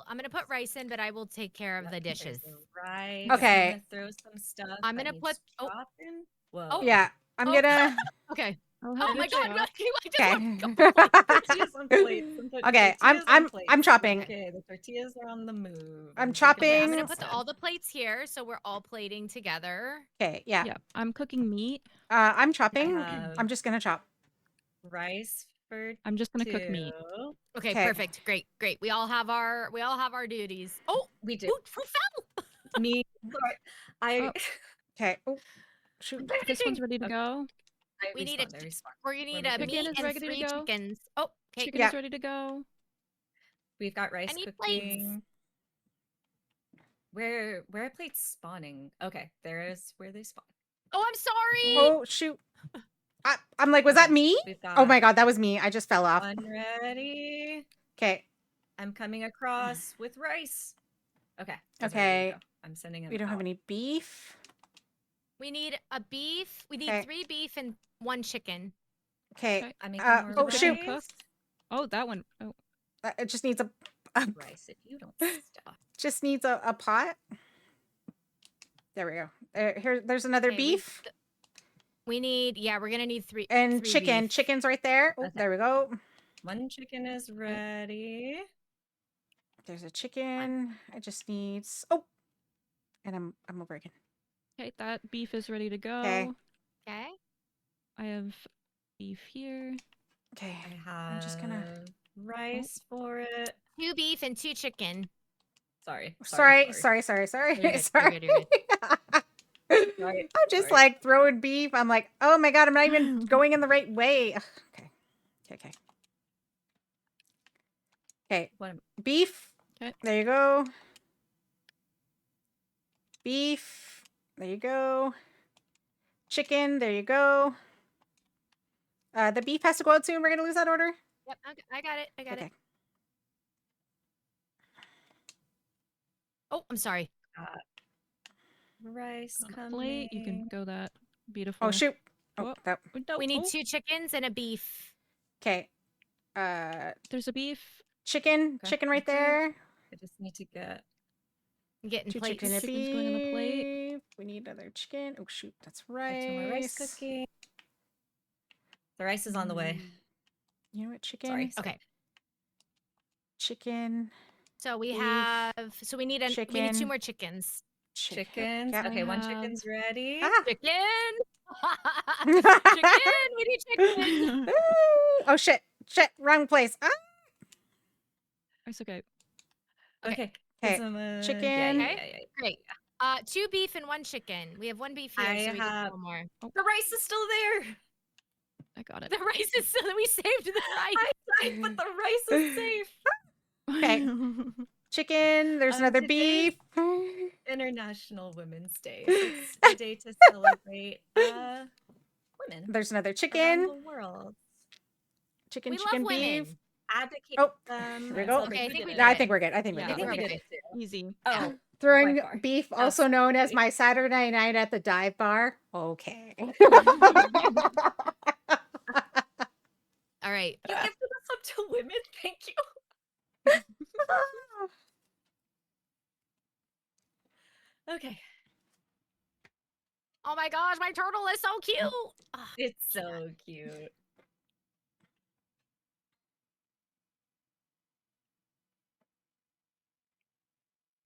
gonna put rice in, but I will take care of the Yep, there's dishes. the rice. Okay. I'm gonna throw some stuff. I'm that gonna needs put- oh. chopping. Whoa. Oh. Yeah, I'm Oh. gonna. Okay. Oh, Oh my god, God. I just Okay. want to go. Tortillas on plates. I'm putting Okay, tortillas on plates. I'm chopping. Okay, the tortillas are on the move. I'm taking chopping. Okay, my I'm gonna Thanks. put all the plates here, so we're all plating together. Okay, yeah. Yeah, I'm cooking meat. I'm chopping. have- I'm just gonna chop. rice for I'm just gonna cook meat. 2. Okay, Okay. perfect, great. We all have our duties. Oh, We do. who fell? Me. Sorry. I. Oh. Okay. Oh, shoot. This one's ready to Okay. go. I We need a- respawned, I respawned. We're gonna need We're a making- meat Chicken is and ready to 3 go. chickens. Oh, okay. Chicken Yeah. is ready to go. We've got rice I need plates. cooking. Where are plates spawning? Okay, there is where they spawn. Oh, I'm sorry. Oh, shoot. I'm like, was that Okay, me? We've Oh got my god, that was me. I just fell off. one ready. Okay. I'm coming across with rice. Okay. those are ready to Okay. go. I'm sending them. We don't have out. any beef. We need a beef. We need Okay. 3 beef and 1 chicken. Okay. Okay. I'm making Uh, more oh, rice. shoot. Oh, that one. Oh, It just needs a Rice if you don't stop. just needs a pot. There we go. There's another Okay, beef We need. Yeah, we're gonna need 3 and 3 chicken. beef. Chicken's right there. Oh, Okay. there we go. One chicken is ready. There's a chicken. I just needs. Oh, and I'm over again. okay, that beef is ready to go. Okay. Okay. I have beef here. Okay. I have I'm just gonna. rice for it. 2 beef and 2 chicken. Sorry. Sorry. You're good, Sorry. you're Sorry. I'm just Sorry. like throwing beef. I'm like, oh my god, I'm not even going in the right way. Ugh, okay. Okay. What am- Beef. 'Kay. There you go. Beef. There you go. Chicken. There you go. The beef has to go out soon. We're gonna lose that order. Yep, I got it. I got Okay. it. Oh, I'm sorry. Rice On a coming. plate, you can go that. Beautiful. Oh shoot. Oh, Oh. that. Oh, no, We need oh, 2 chickens and a beef. Okay. There's a beef. Chicken. Okay. Chicken right Okay. there. I just need to get. I'm getting 2 plates. chicken and Chicken's going on the plate. beef. We need another chicken. Oh shoot, that's Get to my rice rice. cooking. The rice is on the way. You know what? Chicken. Sorry. Okay. Chicken. So we Beef, have. So we need we need 2 chicken. more chickens. Chickens. Yeah. Okay, one have- chicken's ready. Ah. Chicken. Chicken. We need chicken. Ooh. Oh shit. Wrong place. Ah. It's okay. Okay. Okay, Chicken. chicken. Yeah. Great. 2 beef and 1 chicken. We have 1 beef here, I so we have- need 1 more. The rice is still there. I got it. The rice is still. We saved the rice. I died, but the rice is safe. Okay. Chicken. There's another Today's beef. International Women's Day. It's a day to celebrate women There's another around chicken. the world. Chicken, We chicken, love beef. women. Advocate Oh, them. here we and go. celebrate Okay, I think we women. did No, I it. think we're good. I think we're Yeah. good. I think we Okay. did it too. Easy. Oh, Throwing far. beef, also known as Absolutely. my Saturday night at the dive bar. Okay. All right. You gifted us a up to women. Thank you. Okay. Oh my gosh, my turtle is so cute. Ah, It's so cute.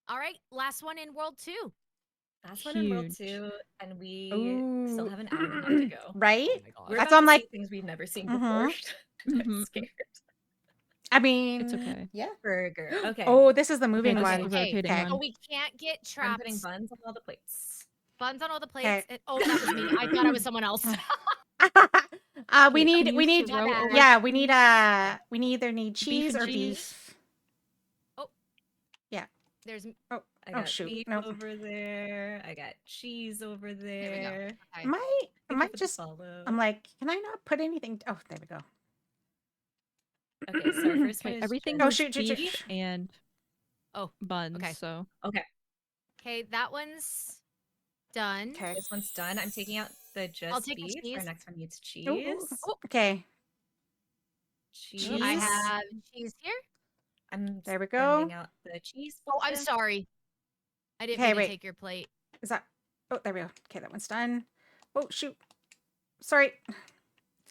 all right, last one in World 2. Last one in World Huge. 2, and we still Ooh. have an hour and a half to go. Right? my god. We're That's about why I'm to like- see things we've never seen Mhm. before. I'm Mhm. scared. I mean, It's okay. Yeah. Burger. Okay. Oh, this is the moving this is one. the Okay, rotating okay. one. So we can't get I'm trapped. putting buns on all the plates. Buns on all the Okay. plates. Oh, that was me. I thought I was someone else. we Wait, need can we you need My throw bad. over yeah we need we either need cheese and or cheese? beef. There's I Oh, got shoot. beef Nope. over there. I got cheese over there we go. there. Okay. Am I Thank you for the just follow. I'm like, can I not put anything? Oh, there we go. Okay, so our first one Okay, is everything Oh, was shoot, shoot, shoot, beef shoot. and Oh, buns. okay. So Okay, Okay, that one's done. Okay. this one's done. I'm taking out the just take the beef. Our cheese. next one needs Ooh, ooh. cheese. Okay. Cheese. I Cheese. have cheese here. I'm There we sending go. out the cheese. Oh, I'm box. sorry. I didn't Okay, mean to wait. take your plate. Is that? Oh, there we go. Okay, that one's done. Oh, shoot. Sorry.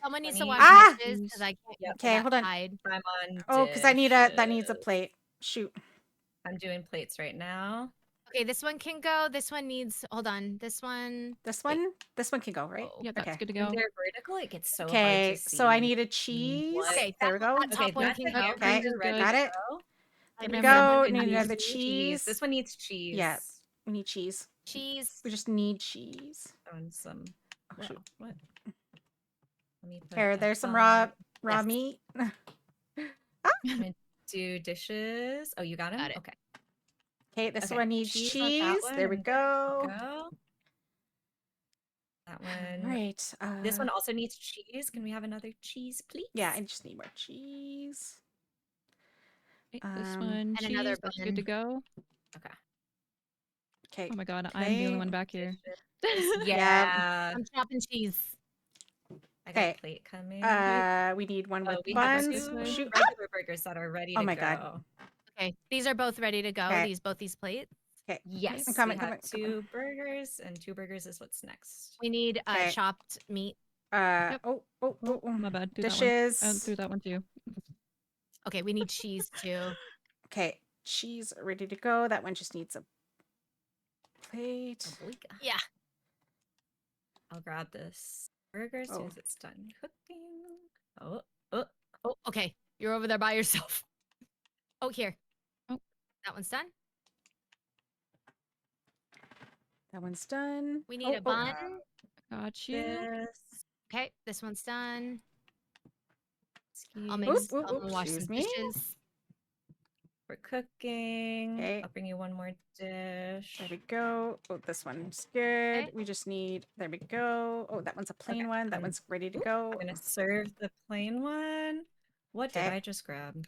Someone needs to Bunny. wash Ah! dishes because I can't Yep. get to Okay, that hold on. side. I'm on. Oh, because I need that needs a dishes. plate. Shoot. I'm doing plates right now. Okay, this one can go. This one needs. Hold on. This one. This Wait. one can go, right? Oh. yeah, that's Okay. good to When go. they're vertical, it gets so hard Okay, to see. so I need a cheese. what- Okay, There we go. that top Okay, one that's can a go. hamburger Okay, ready got to it. go. There I we need go. one Need cheese. another cheese. This one needs cheese. Yeah. We need cheese. Cheese. We just need cheese. And some. Oh, Well, shoot. what? Let me put Here, a there's some bun. raw Yes. meat. I'm gonna do dishes. Oh, you got him? Got it. Okay. Okay, this Okay, one needs cheese cheese. on that one, There we and go. Go. That one. Right. This one also needs cheese. Can we have another cheese, please? Yeah, I just need more cheese. Okay, this Um, one, and cheese, another that's good to go. Okay. Okay. Oh my god, I'm the only Okay. one back here. Yeah. I'm chopping cheese. I got Okay. a plate coming. we need one with we have buns. two way. Shoot. regular burgers that are ready Oh to my go. God. Okay, these are both ready to go. Okay. Both these plates. Okay. Yes, I'm coming, we have coming, coming. two burgers, and two burgers is what's next. We need Okay. chopped meat. Yep. Oh, Oh, my bad. Do dishes. that one. Through that one too. Okay, we need cheese too. Okay, cheese ready to go. That one just needs a plate. Yeah. I'll grab this burger as soon Oh. as it's done cooking. Oh, Oh, okay. You're over there by yourself. Oh, here. Oh. That one's done. That one's done. We need a bun. Got you. this. Okay, this one's done. I'll Excuse make. Oop, I'm oop, gonna oop, wash excuse some me. dishes. for cooking. Okay. I'll bring you one more dish. There we go. Oh, this one's good. Okay. We just need. There we go. Oh, that one's a plain Okay, one. That I'm- one's ready to Oop, go. I'm gonna serve the plain one. What did Okay. I just grab?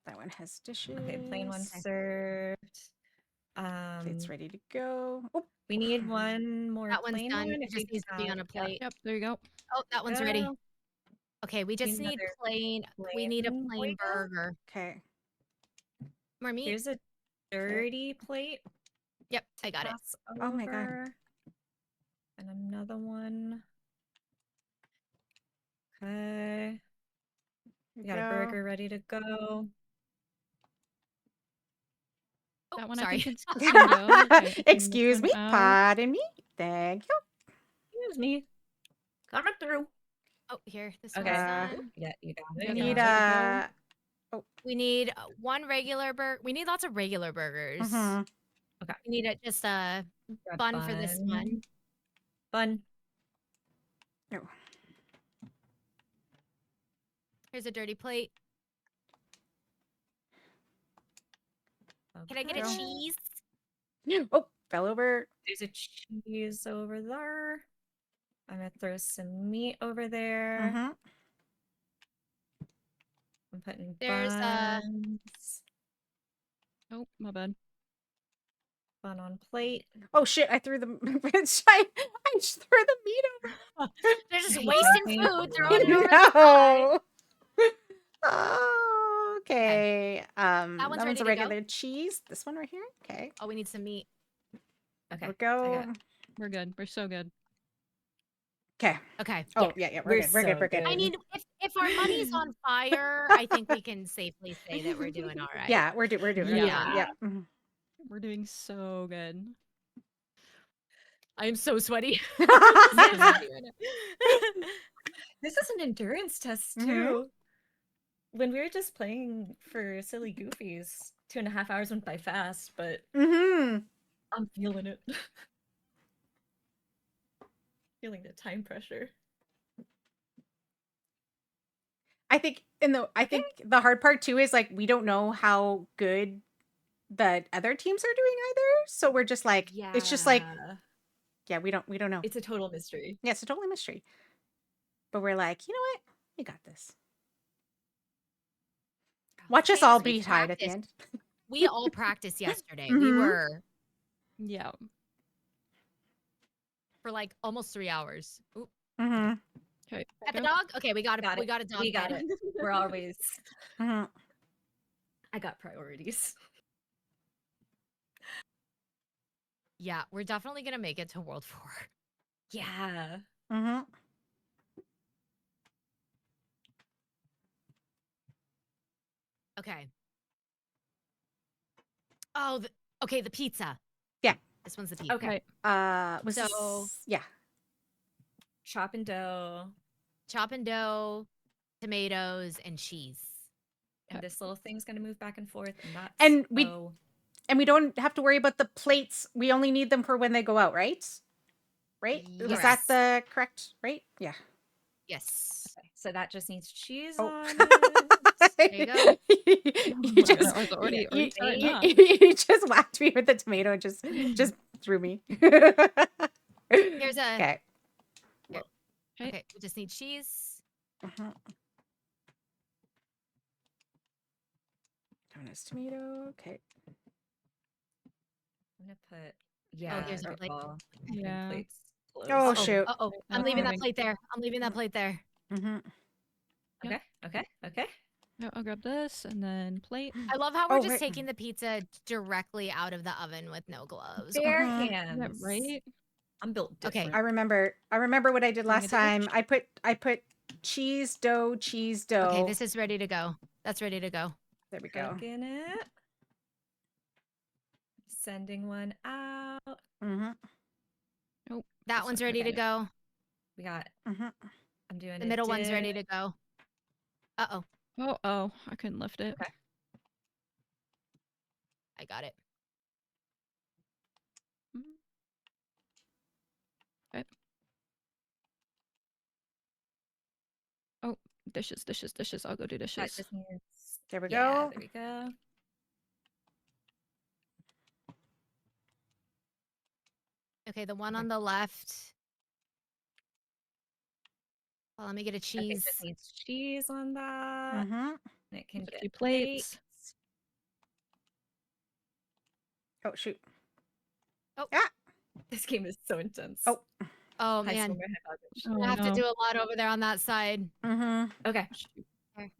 That one has dishes. Okay, plain one Okay. served. Plate's ready to go. Oh, We need one more That one's plain done. one. It if just we needs to be on a have- plate. Yep, there you go. Oh, that one's ready. go. Okay, we just need another plain. We need a plain plain burger? burger. okay. More meat. Here's a dirty plate. Yep, I got it. Pass Oh my God. over. And another one. Okay. Here We got a burger ready to go. Oh, That one sorry. I think can go. Okay, I cleaned this Excuse one me. out. Pardon me. Thank you. Excuse me. Coming through. Oh, here. This Okay. one's Uh, done. Yeah, you got We it. need got We need one regular burger. We need lots of regular burgers. mhm. We need just a bun for this one. Bun. Oh. Here's a dirty plate. Can I get a Okay. cheese? Oh, fell over. There's a cheese over there. I'm gonna throw some meat over there. Mhm. I'm putting There's, buns. Oh, my bad. Bun on plate. Oh shit! I threw the. I just threw the meat over. They're just Hey, wasting thank food, you. throwing it over the side. No. Oh, okay. That That one's one's ready a to go. regular cheese. This one right here. Okay. Oh, we need some meat. Okay. We'll go. We're good. We're so good. Okay. Okay. Oh, yeah, we're good. We're good. We're good. I mean, if our money's on fire, I think we can safely say that we're doing all right. Yeah, we're doing good. Yeah. Yeah. Mhm. We're doing so good. I am so sweaty. So So good. sweaty right now. This is an endurance test Mhm. too. When we were just playing for silly goofies, 2.5 hours went by fast, but Mhm. I'm feeling it. Feeling the time pressure. I think the hard part too is like we don't know how good the other teams are doing either. So we're just like it's just like yeah, we don't know. It's a total mystery. Yeah, it's a totally mystery. But we're like, you know what? We got this. Watch us all We be tied at the practiced. end. We all practiced yesterday. We Mhm. were Yeah. for like almost 3 hours. Oop. Mhm. Okay. At the go. dog? Okay, we got Got we it. got a dog. We got bed. it. We're always. Mhm. I got priorities. Yeah, we're definitely gonna make it to World 4. Yeah. Mhm. Okay. Oh, okay, the pizza. Yeah. This one's the pizza. Okay. Was So- this, yeah. Chop and dough. Chop and dough, tomatoes, and cheese. And this little thing's gonna move back and forth, and that's And we- slow. And we don't have to worry about the plates. We only need them for when they go out, right? Right? Was that Yes. the correct, right? Yeah. Yes. Okay, so that just needs cheese Oh. on it. There you go. you just I was already you, starting you, off. you just whacked me with the tomato and just threw me. Here's a Okay. Okay, we just need cheese. Uh-huh. Donuts, tomato. Okay. I'm gonna put yeah. here's a our plate. ball. Yeah. Plates close. Oh, shoot. Uh-oh. I'm That's leaving that moving. plate there. I'm leaving that plate there. Mm-hmm. Okay. Okay. Okay. Yeah, I'll grab this and then plate. I love how we're Oh, just right. taking the pizza directly out of the oven with no gloves. Bare Uh-huh. hands. Yeah, right? I'm built Okay. different. I remember what I did Bring last a dish. time. I put cheese dough. Okay, this is ready to go. That's ready to go. There we go. Cooking it. Sending one out. Mm-hmm. That This one's one, ready to okay. go. We got. Mm-hmm. I'm doing The middle one's ready to go. Uh-oh. Oh, I couldn't lift it. Okay. I got it. Mhm. Okay. Oh, dishes. I'll go do That dishes. just needs. There we Yeah, go. there we go. Okay, the one on the left. Well, let me get a Okay, cheese. just needs cheese on that. Mm-hmm. And it can A get few plates. Oh shoot. This game is so intense. Oh. Oh, High man. school, high average. Oh, I have to no. do a lot over there on that side. Mm-hmm. Okay. Okay.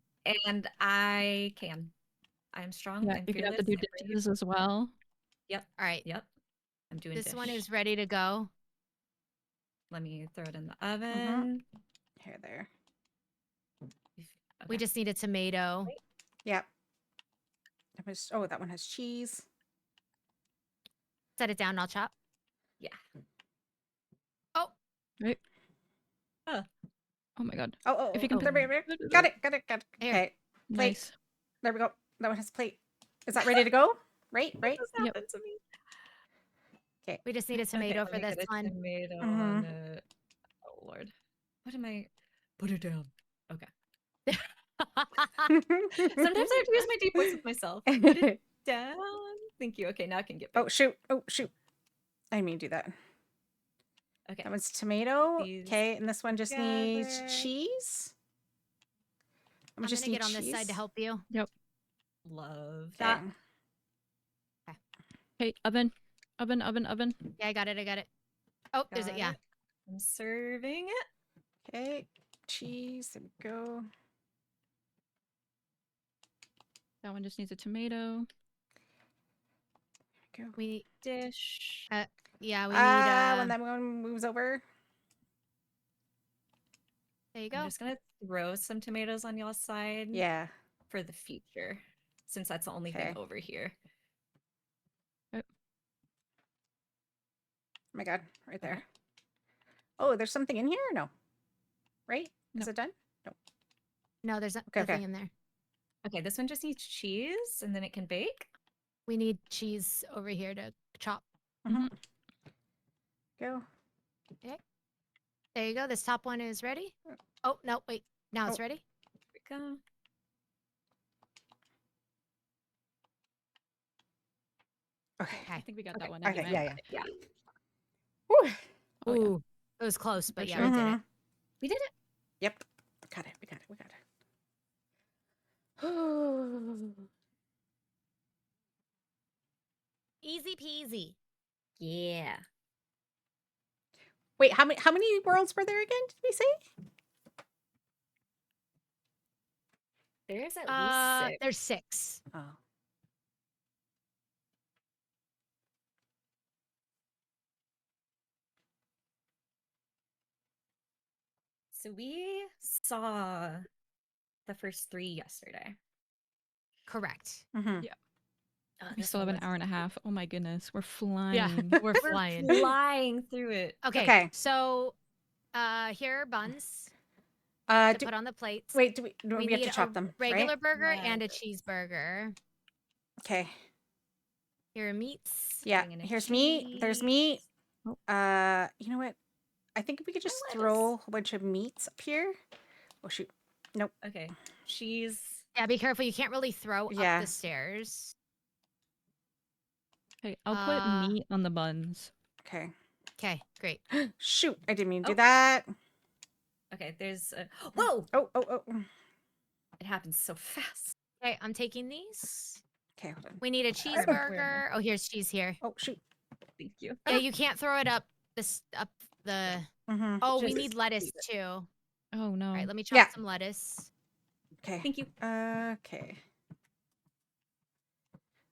And I can. I'm strong. Yeah, I'm if you have to fearless, do I'm brave. dishes as well. All right. Yep. I'm doing This one dish. is ready to go. Let me throw it in the oven. Here, there. We Okay. just need a tomato. Yep. That one has cheese. Set it down and I'll chop. Yeah. Oh, Oh my god. Oh, If you can there, put- there. Got it. Here. Okay. Plate. Nice. There we go. That one has plate. Is that ready to go? Right? What just Yep. happened to me? we just need a tomato Okay, for let me this get a one. Tomato on it. Oh lord. What am I? Put it down. Okay. Sometimes I have to use my deep voice with myself. Put it down. Thank you. Okay, now I can get back. Oh shoot. I didn't mean to do that. Okay. That one's tomato. These Okay, and this one just needs together. cheese. I'm just gonna need get on this side to cheese. help you. Love Okay. that. Okay, oven. Yeah, I got it. Oh, there's it. Got Yeah. it. I'm serving it. Okay. Cheese. There we go. That one just needs a tomato. Go. We Dish. yeah, we need When that one moves over. there you I'm go. just gonna throw some tomatoes on y'all's side Yeah. for the future, since that's the only thing Okay. over here. Oh my god, right there. Okay. Oh, there's something in here or no? Right? Is No. it done? No, there's Okay, nothing okay. in there. Okay, this one just needs cheese, and then it can bake. We need cheese over here to chop. Mhm. Go. There you go. This top one is ready. Oh, no, wait. Now it's Oh. ready. Here we go. Okay. I Okay. think we got Okay, that one Okay, anyway. yeah, yeah. Yeah, Whew. Oh, yeah. Ooh, it was close, but For yeah, sure. we did it. Mhm. we did it. Yep. Got it. We got it. We got it. Easy peasy. Yeah. Wait, how many worlds were there again? Did we say? There's at least 6. There's 6. Oh. So we saw the first 3 yesterday. Correct. Mm-hmm. Oh, We this still have one an was- hour and a half. Oh my goodness, we're Yeah, flying. we're We're flying. flying through it. Okay. Okay. So, here are buns to Do, put on the plates. wait, do we have need to chop a them, regular right? burger and a Lettuce. cheeseburger. Okay. Here are meats. Yeah. Bringing in Here's meat. There's meat. Oh. You know what? I think if we could just lettuce. throw a whole bunch of meats up here. Oh shoot. Nope. Okay, cheese. Yeah, be careful. You can't really throw Yeah. up the stairs. Okay, I'll put Uh, meat on the buns. Okay. Okay, great. Shoot. I didn't mean to do Oh. that. Okay, there's a... Whoa! Oh. It happens so fast. Okay, I'm taking these. Okay, hold on. We need a Where am I? cheeseburger. Oh, here's cheese here. Oh shoot. Thank you. Yeah, you can't throw it up up the. Mm-hmm. Oh, we Just need lettuce leave it. too. Oh no. All right, let me chop Yeah. some lettuce. Okay. Thank you. Okay.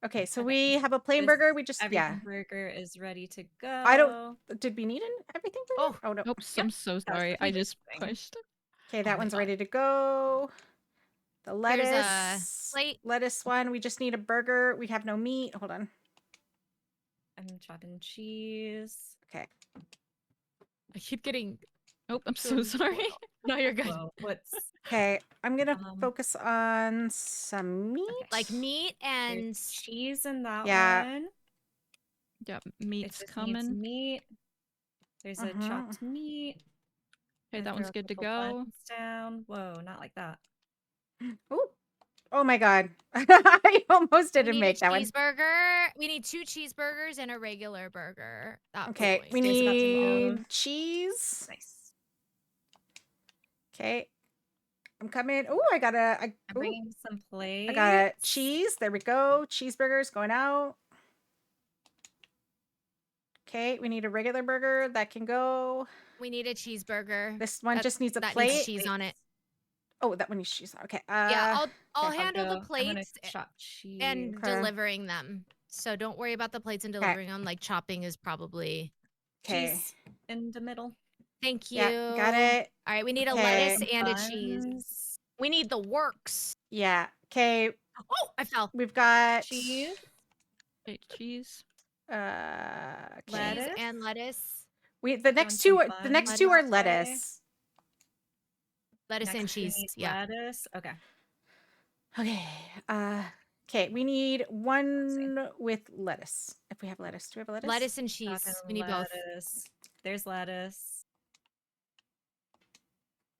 Okay, so Okay. we have a plain This burger. We just Everything burger is ready to go. I don't. Did we need everything? Oh. Oh no. Oops, I'm so That's sorry. the I just thing. pushed. Okay, that my one's God. ready to go. The Here's a lettuce. plate. Lettuce one. We just need a burger. We have no meat. Hold on. I'm chopping cheese. Okay. I keep getting. Oh, I'm so sorry. No, you're good. Whoa, what's Okay, I'm gonna focus focus on some meat. Okay. Like meat and There's cheese in that Yeah. one. Yeah, It meat's just needs coming. meat. There's a Mhm. chopped meat. Okay, Gonna that throw one's a good to couple go. buns down. Whoa, not like that. Oh my god. I almost we didn't need make a that one. cheeseburger. We need 2 cheeseburgers and a regular burger. That Okay, point. we There's about to need go. cheese. Nice. Okay. I'm coming. Oh, I got a I'm bringing some plates. I got a cheese. There we go. Cheeseburgers going out. Okay, we need a regular burger that can go. We need a cheeseburger. This one That- just needs a that plate. needs cheese on it. Oh, that one needs cheese. Okay. Yeah, I'll okay, handle the I'm gonna plates chop cheese. and Okay. delivering them. So don't worry about the plates and delivering them. Like chopping is probably. Okay. Cheese in the middle. Thank you. Yeah, got it. All right, we need a Okay. lettuce and a cheese. Buns. We need the works. Yeah. Okay. Oh, I fell. We've got Cheese. Okay, cheese. Okay. Cheese Lettuce. and lettuce. The Throwing next some two are buns two are that way. lettuce. Lettuce and Next we cheese. need Yeah. lettuce. Okay. Okay. Okay, we need one with lettuce. If we have lettuce. Do we have a lettuce? Lettuce and cheese. Chopping We need both. lettuce. There's lettuce.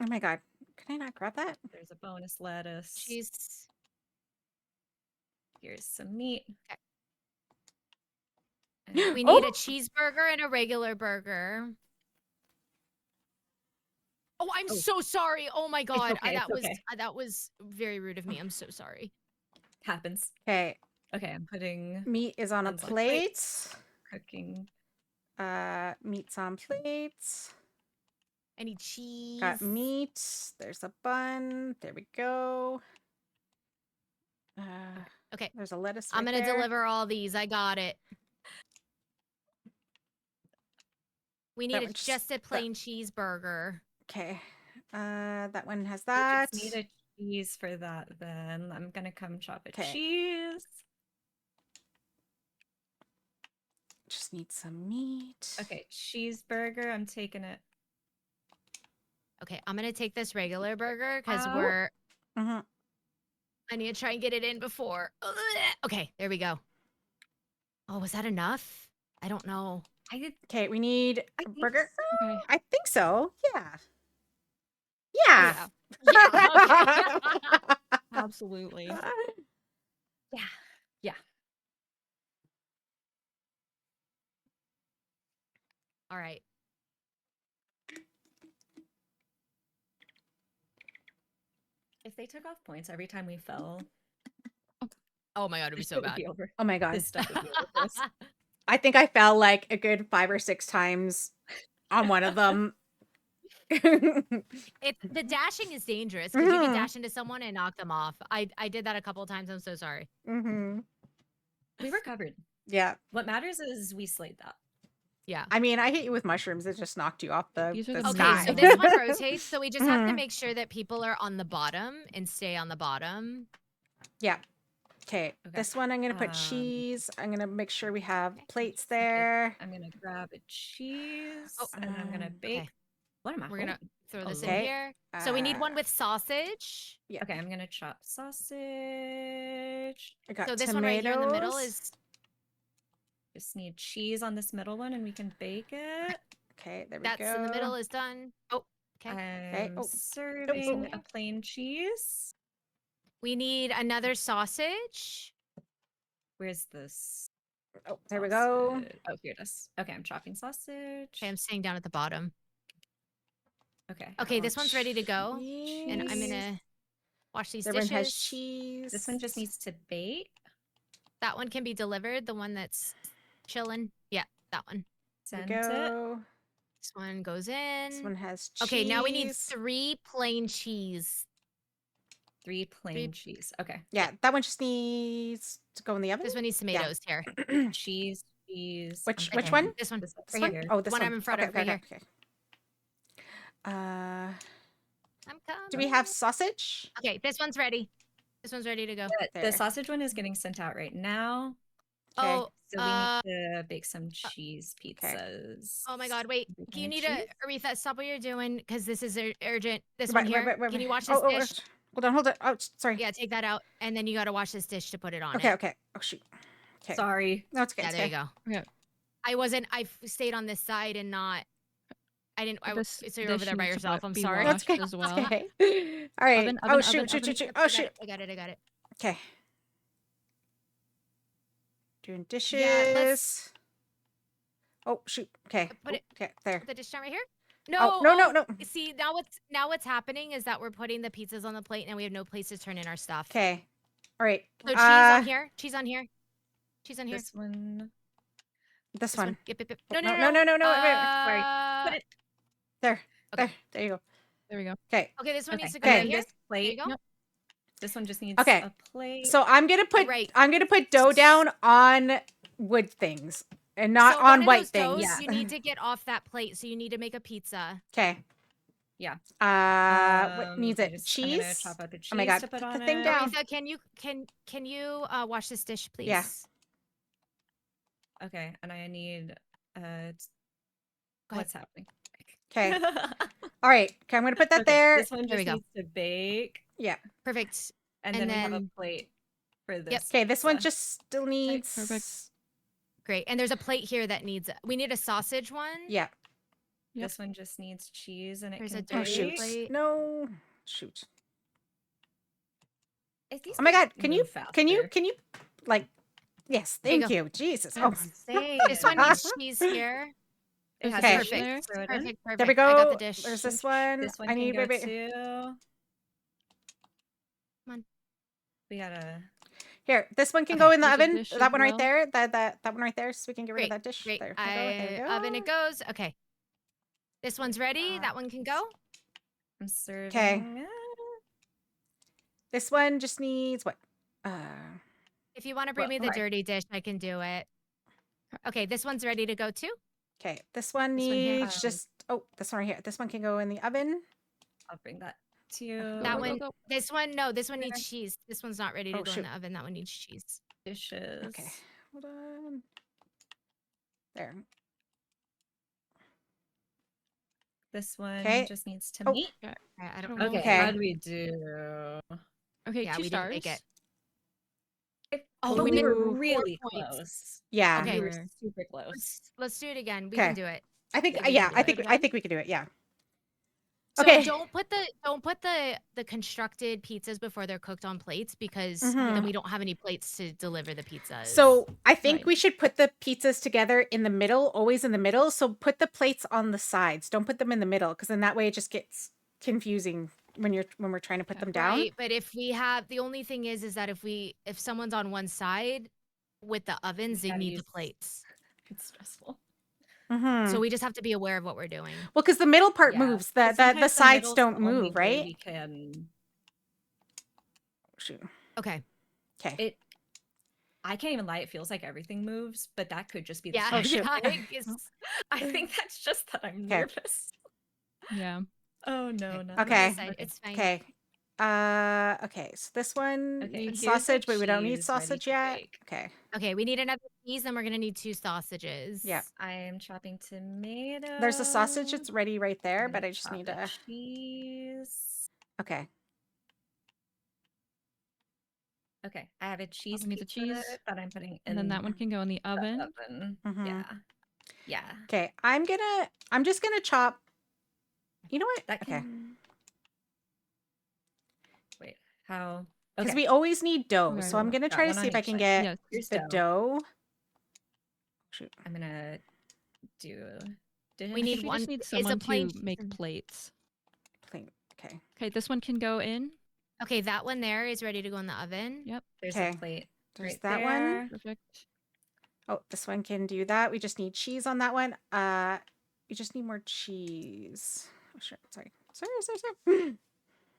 Oh my god. Can I not grab that? There's a bonus lettuce. Cheese. Here's some meat. Okay. And We Oh! need a cheeseburger and a regular burger. Oh, I'm Oh. so sorry. Oh my god. okay, it's okay. That was very rude of me. I'm so sorry. happens. Okay. Okay, I'm putting Meat is on a Buns on plate. plate. cooking. Meat's on plates. I need cheese. Got meat. There's a bun. There we go. Okay. Okay. There's a lettuce I'm right gonna there. deliver all these. I got it. We That need one just- just a plain cheeseburger. Okay. That one has We that. just need a cheese for that then. I'm gonna come chop a 'Kay. cheese. Just need some meat. Okay, cheeseburger. I'm taking it. Okay, I'm gonna take this regular burger because Ow. we're. Mhm. I need to try and get it in before. Ugh. Okay, there we go. Oh, was that enough? I don't know. I did. Okay, we need I a think burger. so. Okay. I think so. Yeah. Yeah. Yeah, okay. Absolutely. Yeah. Yeah. All right. If they took off points every time we fell, Oh my god, it'd be this so shit would bad. be over. Oh my god. This stuff would be over for us. I think I fell like a good 5 or 6 times on one of them. The dashing is dangerous because you can Mhm. dash into someone and knock them off. I did that a couple times. I'm so sorry. Mhm. We recovered. Yeah. What matters is we slayed that. Yeah. I mean, I hit you with mushrooms. It just knocked you off the, These are the the Okay, sky. so this one rotates, so we just have to Mhm. make sure that people are on the bottom and stay on the bottom. Yeah. Okay. Okay. This one I'm gonna put Um, cheese. I'm gonna make sure we have Okay. plates Okay, there. I'm gonna grab a cheese and I'm gonna Um, bake. Okay. What am I We're gonna holding? throw A this loaf? in Okay. here. So we need one with sausage. Yeah. Okay, I'm gonna chop sausage. I got So this tomatoes. one right here in the middle is Just need cheese on this middle one and we can bake it. Okay, there we that's go. in the middle is done. Oh, okay. I'm Oh, serving okay. a plain cheese. We need another sausage. Where's this? Oh, there we go. sausage? Oh, here it is. Okay, I'm chopping sausage. Okay, I'm staying down at the bottom. Okay. Okay, more this one's ready to go. And I'm cheese. gonna wash these Everyone has dishes. cheese. This one just needs to bake. That one can be delivered. The one that's chilling. Yeah, that one. There we Sent it. go. This one goes in. This one has cheese. Okay, now we need 3 plain cheese. 3 plain cheese. Okay. Yeah, that one just needs to go in the oven. This one needs Yeah. tomatoes here. Cheese, cheese. Which I'm which Okay, one? This one. This This right one? here. Oh, this One one. I'm in front okay, of right okay, here. okay. Uh, I'm coming. do we have sausage? Okay, this one's ready. This one's ready to go. The There. sausage one is getting sent out right now. Okay. Oh, So we need to bake some cheese okay. pizzas. oh my god, wait. Every Can you kind need of to, cheese? Aretha, stop what you're doing because this is urgent. This Wait, one here. wait, Can you wait. watch this dish? Hold on. Oh, sorry. Yeah, take that out, and then you got to wash this dish to put it on Okay, it. okay. Oh shoot. Okay. Sorry. No, it's okay. Yeah, it's there okay. you go. Okay. I stayed on this side and not. I didn't. This So you're over dish there by needs to yourself. I'm be sorry. No, it's washed okay. as It's well. okay. All right. Oven, Oh oven, shoot, oven, shoot, oven. shoot, shoot. Yep, Oh shoot. I got it. Okay. Doing dishes. Yeah, let's Oh shoot. Okay. put it. Okay, there. Put the dish down right here. Oh, No, no. See, now what's happening is that we're putting the pizzas on the plate and we have no place to turn in our stuff. Okay. All right. So cheese on here. Cheese on here. Cheese on here. This one. This one. Yep. Oh, No. no. Wait. Sorry. Put it. There. Okay. There you go. There we go. Okay. Okay, this one needs to go Okay. right here. This plate. There you go. This one just needs Okay. a plate. So I'm gonna put Right. dough down on wood things and not So on one of white those things. doughs, Yeah. you need to get off that plate. So you need to make a pizza. Okay. Yeah. What needs I it? I'm gonna Cheese? chop up a cheese Oh my God, to put put on the thing it. down. Aretha, can you wash this dish, please? Yeah. Okay, and I need Go ahead. what's happening? Okay. All right. Okay, I'm gonna put that Okay, there. This one There we just go. needs to bake, Yeah. Perfect. and And then we have a then- plate for this. Okay, this one pizza. just still needs. perfect. Great. And there's a plate here that needs. We need a sausage one. Yeah. Yep. This one just needs cheese, and it There's can a Oh dirty shoot. plate. No. Shoot. If these Oh my guys God. Can you move like? Yes. There you Thank go. you. Jesus. faster? Oh. Insane. This one needs cheese here. It has Okay. cheese Perfect. throw it in. Perfect. There we go. I got the dish. There's this one. This one I can need go wait. too. Come on. We gotta. Here, this one can Okay, go in the there's a oven. dish That as one right well. there. That one right there. So we can get rid of Great. that dish. Great. There we go. There we go. Oven it goes. Okay. This one's ready. That one can go. I'm serving. it. This one just needs what? If you want to bring me the okay. dirty dish, I can do it. Okay, this one's ready to go too. Okay, this one This one here? needs just. Oh, this one right here. This one can go in the oven. I'll bring that to you. That go, one. go. This one. No, this one There. needs cheese. This one's not ready to Oh, go in shoot. the oven. That one needs cheese. Dishes. Okay, hold on. There. This one Okay. just needs to Oh. meet. I don't don't know. know. Okay, how Okay. do we do? Okay, Yeah, 2 we stars. didn't make it. Oh, but we we were need 4 really points. close. Yeah. Okay. We were super close. Let's do it again. We Okay. can do it. I think. Yeah, we Yeah, can do I it. think. Good I one? think we can do it. Yeah. So Okay. don't put the constructed pizzas before they're cooked on plates because Mhm. then we don't have any plates to deliver the pizzas. So I think Right. we should put the pizzas together in the middle, always in the middle. So put the plates on the sides. Don't put them in the middle, because then that way it just gets confusing when we're trying to put Okay. them down. right, but if we have the only thing is that if someone's on one side with the ovens, they gotta need use- the plates. It's stressful. Mm-hmm. So we just have to be aware of what we're doing. Well, because the middle part Yeah, moves. but The sometimes sides middle's don't the only move, way right? We can. Shoot. Okay. Okay. I can't even lie. It feels like everything moves, but that could just be the Yeah. Oh, shoot. yeah, I guess- I think that's just that I'm Okay. nervous. Yeah. Oh no, Okay. no. I'm on Okay. this side. It's fine. Okay. Okay. So this one Okay, needs here's the sausage, but we don't need cheese ready sausage to yet. bake. Okay. Okay, we need another cheese, and we're gonna need 2 sausages. Yeah. I am chopping tomato. There's a sausage. It's ready right there, I'm but gonna I just chop need the to. cheese. Okay. Okay, I have a cheese need the pizza cheese, that I'm putting in And then that one can go in the the oven. oven. Mhm. Yeah, yeah. Okay. I'm just gonna chop. You know what? That Okay. can. Wait, how? Because Okay, we always need dough, Okay, so I'm gonna got try to one see on if I each can side. get Yes. Here's the dough. Shoot. I'm gonna do. We need We one. just need Is a someone plain to make cheese in- plates. Plain. Okay. Okay, this one can go in. Okay, that one there is ready to go in the oven. Yep. There's Okay. a plate. There's right that one. there. Perfect. Oh, this one can do that. We just need cheese on that one. We just need more cheese. Oh, sure. Sorry. Sorry.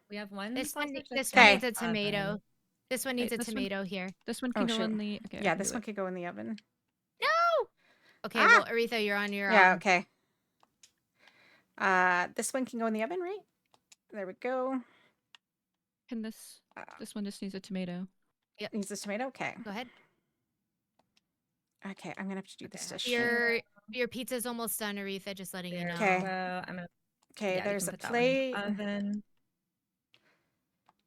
We have one. This one, sausage this that's one Okay. needs a tomato. oven. This one needs Okay, a this one- tomato here. This one Oh, can go shoot. in the. Okay, I Yeah, can this do one it. could go in the oven. No. Okay, Ah! well, Aretha, you're on your. Yeah, okay. This one can go in the oven, right? There we go. Can this? Uh, This one just needs a tomato. needs this tomato? Okay. Go ahead. Okay, I'm gonna have to do this Okay, dish. Your pizza's almost done, Aretha. Just letting you There know. Okay. we go. I'm gonna. Okay, Yeah, you there's can a put that one in the plate. Oven.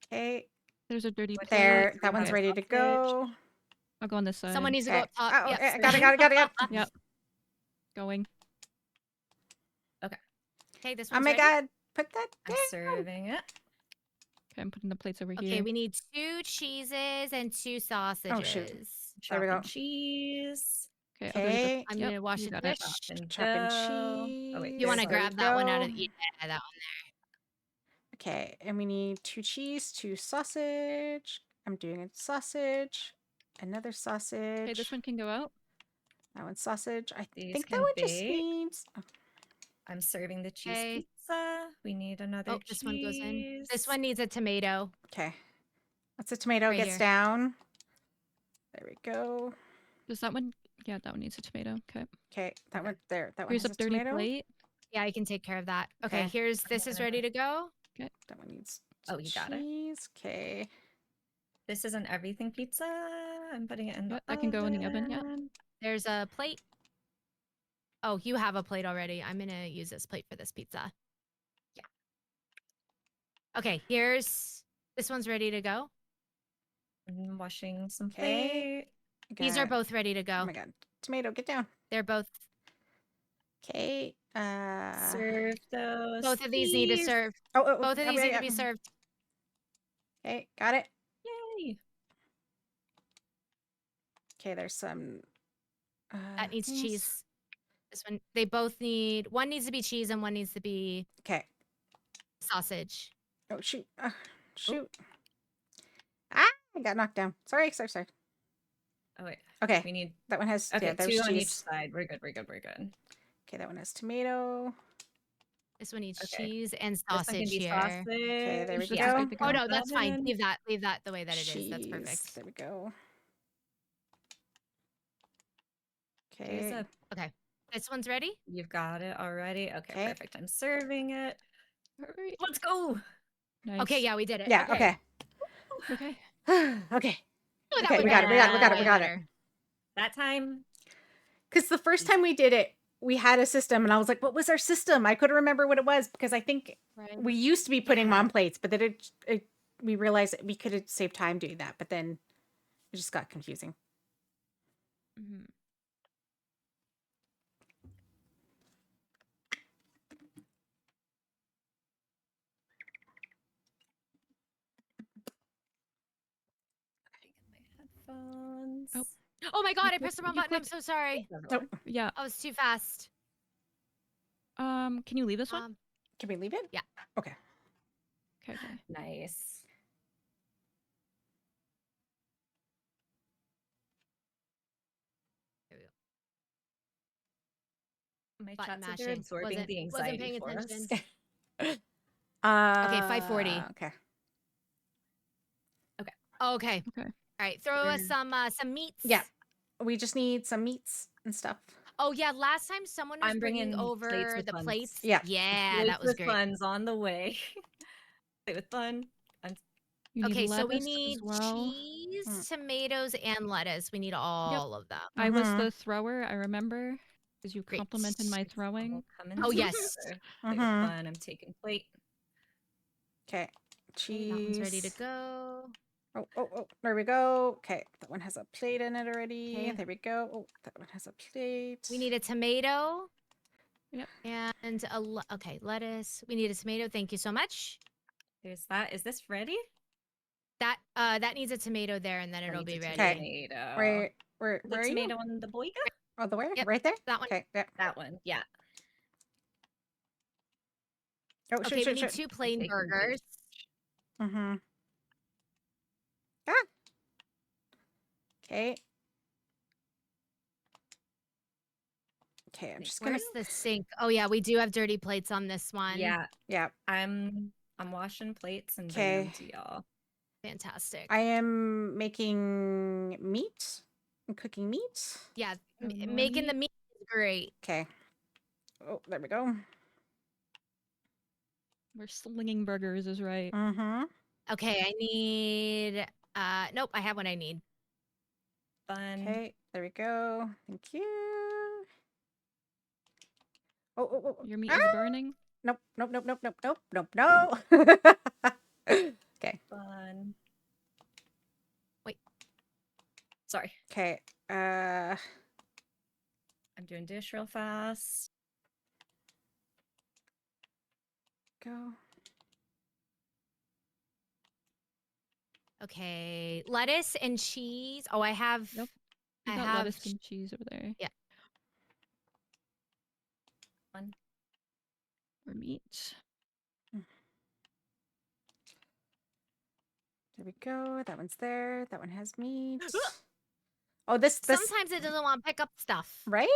Okay, There's a dirty What plate. there. we That one's have ready to sausage. go. I'll go on this side. Someone needs to go Okay. up top. Oh, Yep, okay, sorry. got it. Yep. Going. Okay, this Oh one's my ready. god, put that I'm down. serving it. Okay, I'm putting the plates over Okay, here. we need 2 cheeses and 2 sausages. Oh, shoot. There we Chopping go. cheese. Okay, I'll do the- Okay, I'm Yep, gonna wash you the got it. dish. Chopping chopping dough. cheese. Oh wait, You want to There we grab that one out of go. yeah, that one Okay, and we need 2 cheese, 2 sausage. I'm doing a sausage, another sausage. Okay, this one can go out. That one's sausage. I These think that can one just bake. needs. Oh, I'm serving the cheese Okay. pizza. We need another Oh, cheese. this one goes in. This one needs a tomato. okay, once the tomato Right gets here. down, there we go. Does that one? Yeah, that one needs a tomato. Okay. Okay, that Okay. one there. That one Here's has a a dirty tomato. plate. Yeah, I can take care of that. Okay, Okay. here's this is gonna- ready to go. That one needs. Oh, you got it. cheese. Okay. This is an everything pizza. I'm putting it in the Yep, that can go in the oven, yeah. There's a plate. Oh, you have a plate already. I'm gonna use this plate for this pizza. Yeah. Okay, here's this one's ready to go. I'm washing some Okay. plate. These are both ready to Oh go. my god, tomato, get down. They're both. Okay. Serve those. Both of these need to please. serve. Oh, Both of these yeah, need yeah. to be served. Okay, got it. Yay. Okay, there's some. That needs things. cheese. This one, they both need. One needs to be cheese and one needs to be Okay. sausage. Oh shoot! Shoot! Ah! I got knocked down. Sorry. Oh wait, Okay, we need. that one has. Okay, yeah, there's 2 on each cheese. side. We're good. Okay, that one has tomato. This one needs Okay. cheese and This one can sausage be here. sausage. there we This is go. good to Oh go. no, that's fine. Oven. Leave that the way that it is. That's Cheese. perfect. There we go. Here's Okay. a. Okay. This one's ready? You've got it already. Okay, Okay. perfect. I'm serving it. Hurry. Let's go. Nice. Okay, yeah, we did it. Yeah. Okay. Okay. Okay. Oh, that Okay. was We got it. We got it. We got it. We way got it. better. That time. Because the first time we did it, we had a system, and I was like, "What was our system?" I couldn't remember what it was because I think Right. we used to be putting them Yeah. on plates, but then we realized that we could have saved time doing that, but then it just got confusing. Mhm. My headphones. Oh. Oh my god, I clicked- pressed the wrong you button. I'm clicked- so sorry. Oh, Yeah. I was too fast. Can you leave this one? can we leave it? Yeah. Okay. Okay. Nice. There we go. My Button chat said they're mashing. absorbing the Wasn't anxiety paying for attention. us. Okay, 540. Okay. Okay. Okay. All right, throw us some meats. Yeah. We just need some meats and stuff. Oh yeah, last time someone was I'm bringing bringing plates over with the buns. plates. Yeah. Yeah, Plates that was with great. buns on the way. Plate with bun. You need Okay, so we lettuce need as well. cheese, tomatoes, and lettuce. We need all of them. I was Mhm. the thrower. I remember because you Great. complimented my All throwing. coming Oh, yes. together. Plate with Mhm. bun. I'm taking plate. Okay. Okay, that one's ready to Cheese. go. Oh, there we go. Okay, that one has a plate in it already. Okay. There we go. Oh, that one has a plate. We need a tomato. Yep. And okay, lettuce. We need a tomato. Thank you so much. There's that. Is this ready? That needs a tomato there, and then That it'll needs be a ready. Okay. Tomato. Where The are tomato you? on the boiga? Oh, the where? Yep, Right there? that one. Okay, yeah. That one. Yeah. Oh, Okay, we need shoot. 2 plain taking burgers. Mm-hmm. Ah. Okay. Okay, I'm just gonna. Where's the sink? Oh yeah, we do have dirty plates on this one. Yeah. Yeah. I'm washing plates and bringing them Okay. to y'all. Fantastic. I am making meat. I'm cooking meat. Yeah, More making the meat. meat is great. Okay. Oh, there we go. We're slinging burgers is right. Mm-hmm. Okay, I need nope, I have what I need. Bun. Okay, there we go. Thank you. Oh. Your meat is burning. Nope. No. Okay. Bun. Wait. Sorry. Okay. I'm doing dish real fast. Go. Okay, lettuce and cheese. Oh, I have. Nope. I You got have. lettuce and cheese over there. Yeah. Bun. Or meat. There we go. That one's there. That one has meat. Oh, this Sometimes it doesn't want to pick up stuff. right?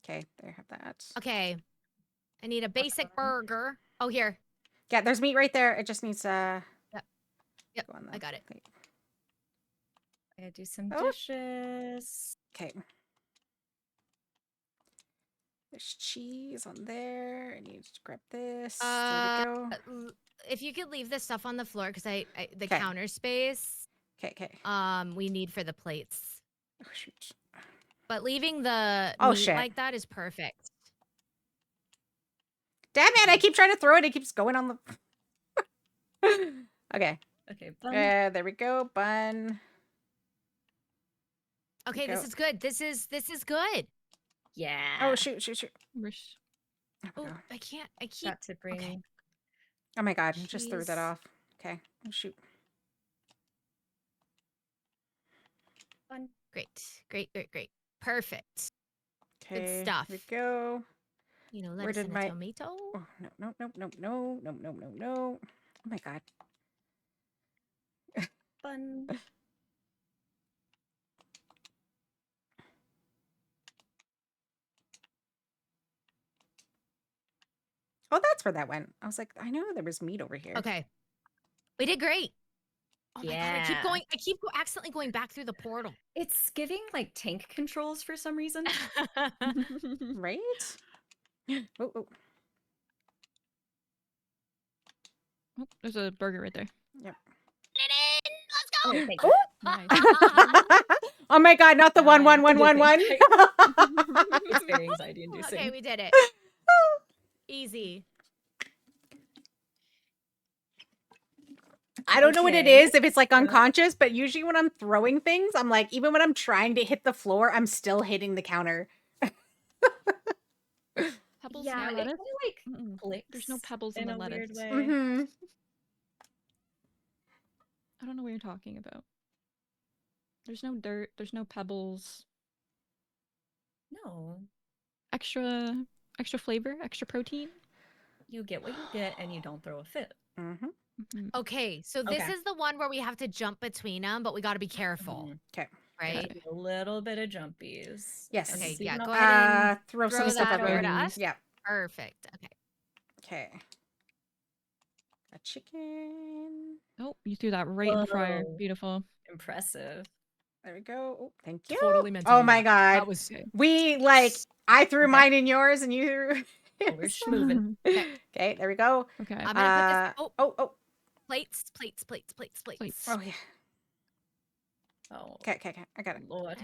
Okay, there you have that. Okay, I need a basic burger. Oh, here. Yeah, there's meat right there. It just needs to. Yep, go on I got it. plate. I gotta do some Oh. dishes. Okay. There's cheese on there. I need to grab this. There we go. If you could leave the stuff on the floor, because the 'Kay. counter space, Okay. we need for the plates. Oh, shoot. But leaving the Oh, meat shit. like that is perfect. Damn it! I keep trying to throw it. It keeps going on the. Okay. Okay, bun. There we go. Bun. Okay, Go. this is good. This is good. Yeah. Oh shoot! We're s- Oh, my Oh, God. I keep. Got to bring. Oh my God! I just threw that Cheese. off. Okay. Oh shoot. Bun. Great. Perfect. Okay. stuff. Here we go. You know, Where lettuce did and my- a tomato. Oh no! Oh my God. Bun. Oh, that's where that went. I was like, I know there was meat over here. Okay, we did great. Oh my god, I keep accidentally going back through the portal. It's giving like tank controls for some reason. Right? Oh, oh. Oh, there's a burger right there. Yep. Let's go. Okay, thank Oh. you. Nice. Oh my god, not the one, Nice. one, one, one, one. It's very anxiety inducing. Okay, we did it. Easy. I don't know what it Okay. is, if it's like unconscious, but usually when I'm throwing things, I'm like, even when I'm trying to hit the floor, I'm still hitting the counter. Pebbles Yeah, and it kind lettuce? of like Mm-mm. clicks. There's no pebbles in in the a lettuce. weird way. Mm-hmm. I don't know what you're talking about. There's no dirt. There's no pebbles. No, Extra flavor, extra protein. you get what you get, and you don't throw a fit. Mm-hmm. Mhm. Okay, so this Okay. is the one where we have to jump between them, but we got to be careful, Mhm. Okay. right? Okay. A little bit of jumpies. Yes. Okay, So yeah, you know- go ahead and Throw throw some stuff that over over here. to us. Yeah. Perfect. Okay. Okay. A chicken. Oh, you threw that right in the fryer. Whoa. Beautiful. Impressive. There we go. Oh, thank you. Totally meant to Oh do my that. god. That was Okay. We like I threw Okay. mine in yours and you threw Oh, we're schmoving. Okay, there we go. Okay. I'm gonna put this. Oh, Oh, plates. Plates. oh yeah. Oh, Okay, okay, okay. I got it. Lord.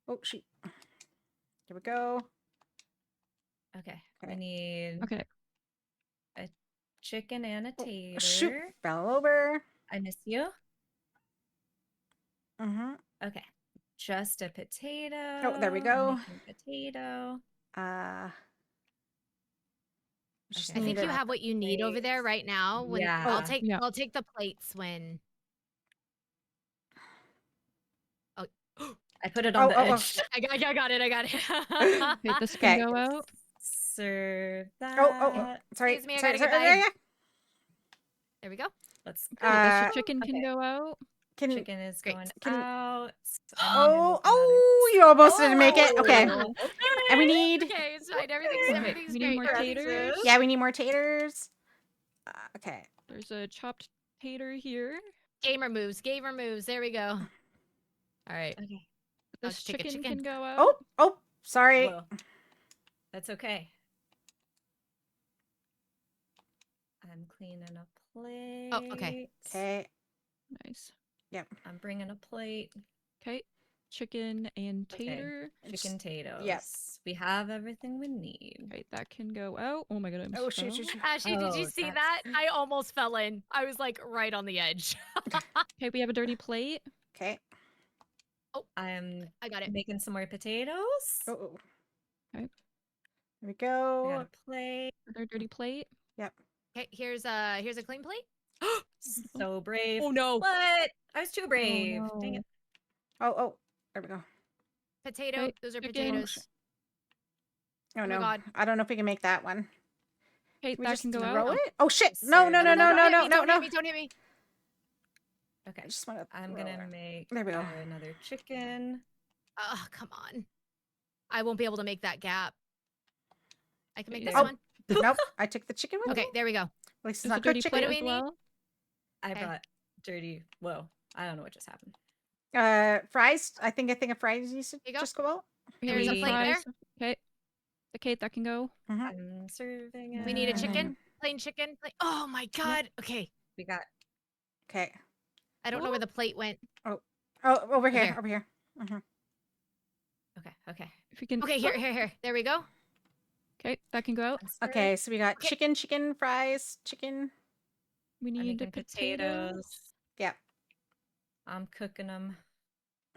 Oh shoot. Here we go. Okay. Okay. We need Okay. chicken and a Oh, tater. shoot. Fell over. I miss you. Mm-hmm. Okay. Just a potato. Oh, there we I'm go. making potato. Just I Okay. need think you a- have what you need over there right now. When Yeah. Yeah. I'll take the plates when. I put it on the Oh. edge. I got it. Okay, this can Okay. go out. Serve that. Oh, sorry. Excuse me, I sorry, gotta get sorry, by. yeah. There we go. Let's Okay, this Uh, chicken can okay. go out. Can Chicken is Great. going Can- out. Oh, you almost didn't make it. Okay. Oh, And we need Okay, it's fine. Okay. Everything's We need great. more Everything's great. taters. Yeah, we need more taters. Okay. There's a chopped tater here. Game removes. There we go. All right. Okay. This take a chicken chicken. can go out. Oh, sorry. Whoa. That's okay. I'm cleaning a plate. Oh, okay. Okay. Nice. I'm bringing a plate. Okay. Chicken and Okay. tater. Chicken taters. Yep. We have everything we need. Okay, that can go out. Oh my god, I'm Oh, shoot. Ashley, did you Oh, see that's- that? I almost fell in. I was like right on the edge. Okay, we have a dirty plate. Okay. I'm I got it. making some more potatoes. Oh. Okay. There we We go. got a plate. Another dirty plate. Okay, here's a clean plate. So brave. Oh no. What? I was too brave. Dang it. Oh. There we go. Potato. Okay, Those are chicken. potatoes. Oh, my no. God. I don't know if we can make that one. Okay, Can we that just can go throw out. it? Oh, shit. No. Serve Don't hit me, Don't hit me. Okay. I just want to I'm gonna make There we go. another chicken. Oh, come on. I won't be able to make that gap. I can make this Oh. one. Nope. I took the chicken one. Okay, there we go. At least it's There's a not dirty cooked plate chicken. do as we need? well. I Okay. brought dirty. Whoa. I don't know what just happened. Fries. I think a fries needs to you go. just go out. There's a We- plate there. Okay. Okay, that can go. I'm serving it. We need a Mhm. chicken. Plain chicken. Oh my god. Okay. We got Okay. I don't know where the plate went. Oh, over here. Here. Over here. okay. If you can. Okay, here. There we go. Okay, that can go out. I'm serving- Okay, so we got Okay. chicken, fries, chicken. We I'm need the making potatoes. Yeah. I'm cooking them.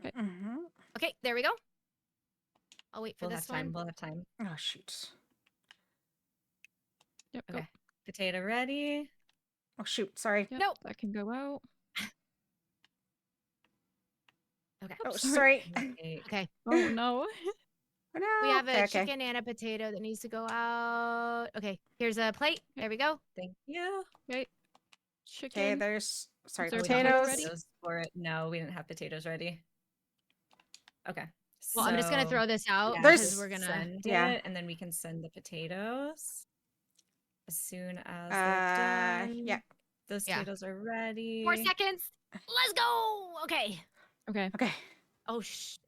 Mm-hmm. Okay, there we go. I'll wait for We'll this have time. one. We'll have time. Oh shoot. Yep, go. Okay. Potato ready. Oh shoot. Sorry. Yep, Nope. that can go out. Okay. Oh, sorry. sorry. Okay. Okay. Oh no. Oh, no. We have a Okay. chicken and a potato that needs to go out. Okay, here's a plate. There we go. Thank you. Okay. Okay, Chicken. there's sorry, Is there We don't have potatoes. ready? potatoes for it. No, we didn't have potatoes ready. Okay. Well, I'm just gonna so- throw this out Yeah, There's- because we're gonna. send yeah. it, and then we can send the potatoes as soon as they're done. Yeah. Those Yeah. potatoes are ready. 4 seconds. Let's go. Okay. Okay. Okay. Oh,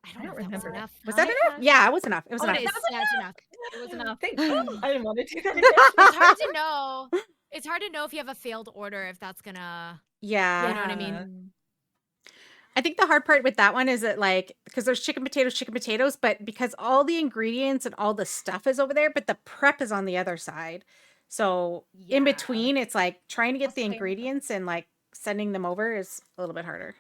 I don't know if that was remember. enough. Was huh? that enough? Yeah, it was enough. It was Oh, enough. it is. Yeah, it's enough. It was enough. Thank you. I didn't want to do that It's again. hard to know. It's hard to know if you have a failed order if that's gonna. Yeah. You know what I mean? Mm. I think the hard part with that one is that, like, because there's chicken potatoes, but because all the ingredients and all the stuff is over there, but the prep is on the other side. So in Yeah. between, it's like trying to get the Also, ingredients and like sending them over is a little bit harder.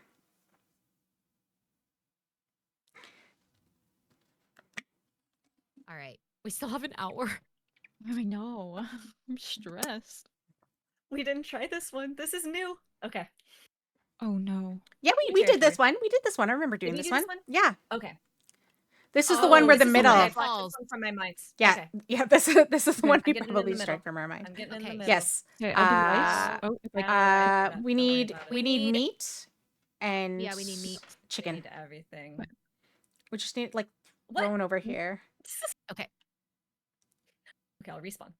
All right. We still have an hour. I know. I'm stressed. We didn't try this one. This is new. Okay. Oh no. Yeah, New we did this territory. one. We did this one. I remember doing we this do one. this one? Yeah. Okay. This is the one Oh, where the this is the one middle. that I blocked falls. this one from my mind. Yeah. Okay. Yeah. This is the Okay, one I'm you getting in probably the strike middle. from our mind. I'm getting in the Okay. middle. Yes. Okay, I'll do rice. Uh, Oh, if I Yeah, we don't worry need about it. we need meat and Yeah, we need meat. We chicken. need everything. What? We just need like What? thrown over here. Okay. Okay, I'll respawn.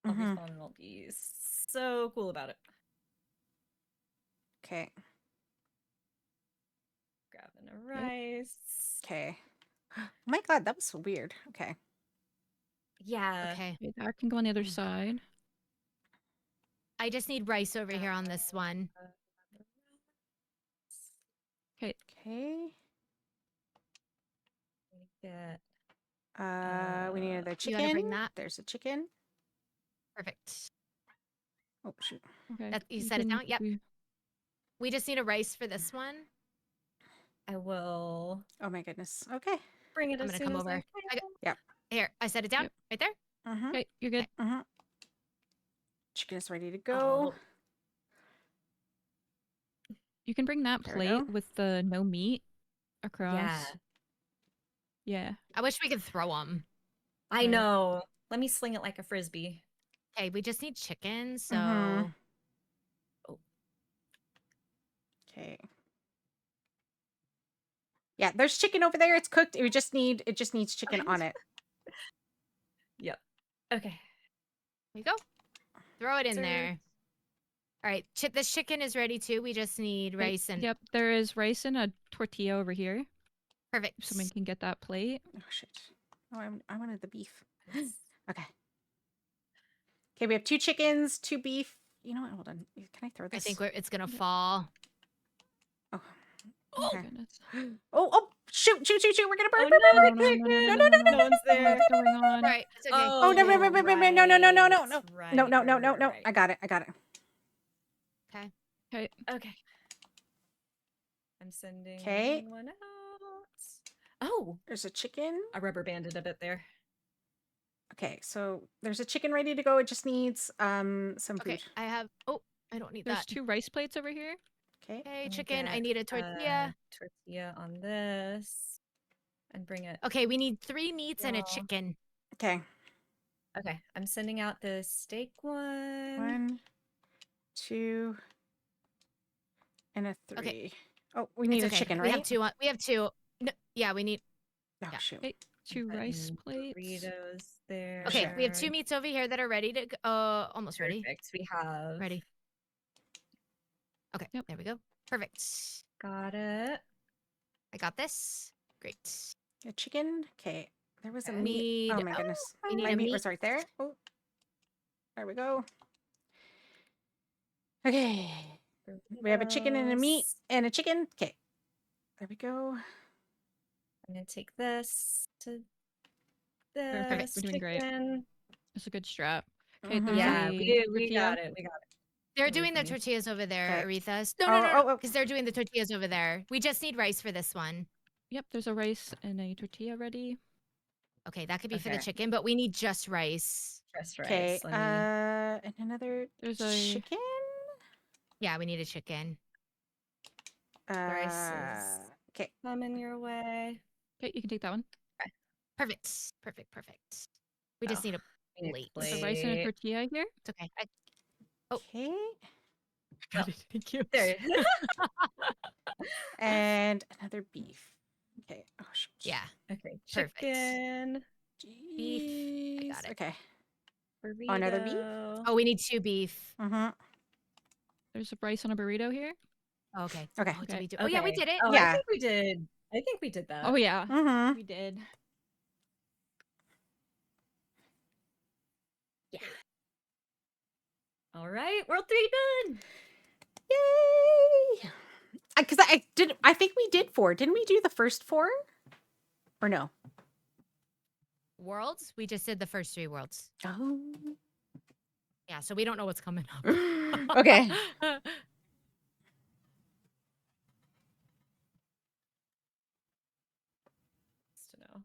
I'll Mhm. respawn and I'll be so cool about it. Okay. Grabbing a rice. Okay. Oh my God, that was so weird. Okay. Yeah. Okay. Okay, that can go on the other side. I just need rice over here on this one. Okay. Get We need another You wanna bring chicken. that? There's a chicken. Perfect. Oh shoot. Okay. That you set it can- down? Yep. we- We just need a rice for this one. I will Oh my goodness. Okay. bring it I'm as gonna soon come as over. I I can. Here, I set it down Yep. right there. Mm-hmm. Okay, you're good. Mm-hmm. Chicken is ready to go. Oh, You can bring that There we plate go. with the no meat across. yeah. Yeah. I wish we could throw them. I Right. know. Let me sling it like a frisbee. Okay, we just need chicken, so Mhm. Okay. Yeah, there's chicken over there. It's cooked. It just needs chicken on it. Yep. Okay. there you go. Throw it in Served. there. All right, this chicken is ready too. We just need Okay, rice and Yep, there is rice and a tortilla over here. perfect. If someone can get that plate. Oh shit. Oh, I wanted the beef. Okay. Okay, we have 2 chickens, 2 beef. You know what? Hold on. Can I throw I this? think it's gonna fall. Oh. Oh Okay. goodness. Oh, shoot. We're gonna burn. Oh burn, no, burn, the burn. chicken! No one's there. What's going on? All right, it's okay. Oh, no. right, No. right. I got it. Okay. Okay. Okay. I'm sending 'Kay. one out. Oh, There's a chicken. I rubber banded a bit there. Okay, so there's a chicken ready to go. It just needs some Okay, food. I have. Oh, I don't need There's that. 2 rice plates over here. Okay. Okay, Let me chicken. I get, need a tortilla. Tortilla on this. And bring it. Okay, we need 3 meats and a Well. chicken. Okay. Okay, I'm sending out the steak one. 1, 2, and a 3. Okay. Oh, we need It's a okay. chicken, We right? have 2. We have 2. No, yeah, we need. Oh yeah. shoot. Okay, 2 rice Putting plates. Burritos there. Okay, we have 2 meats over here that are ready to. Almost ready. Perfect. We have. Ready. Okay, Yep. there we go. Perfect. Got it. I got this. Great. A chicken. Okay. There was a Okay. meat. Oh Need- my goodness. we need My a meat meat. was right there. Oh. There we go. Okay. We have a chicken and a meat Burritos. and a chicken. Okay. There we go. I'm gonna take this to Perfect, this we're doing great. chicken. It's a good strap. Okay, Mhm. there's Yeah, a we tortilla. got it. We got it. They're Away doing the from me. tortillas over there, Okay. Aretha. Oh, No, oh. because they're doing the tortillas over there. We just need rice for this one. Yep, there's a rice and a tortilla ready. Okay, that could be for the Okay. chicken, but we need just rice. Just Okay. rice. Let me. And another There's a chicken. Yeah, we need a chicken. rice is- Okay. Coming your way. Okay, you can take that one. Perfect. We just Oh. need a We need plate. There's a rice and a tortilla here. It's okay. Okay. Got it. Thank you. There. And another beef. Okay. Oh shoot. Yeah. Okay. Perfect. Chicken. Beef. I got Jeez. it. Okay. Another beef? Burrito. Oh, we need 2 beef. Mm-hmm. There's a rice on a burrito here. Oh, okay. Okay. Oh, did Okay. we do? Oh, yeah, we Okay. did it. Oh, Yeah. I think we did that. Oh yeah, Mm-hmm. we did. All right, World 3 done. Yay! Because I think we did 4. Didn't we do the first 4? Or no? Worlds. We just did the first 3 worlds. Oh. Yeah, so we don't know what's coming up. Okay. Just to know.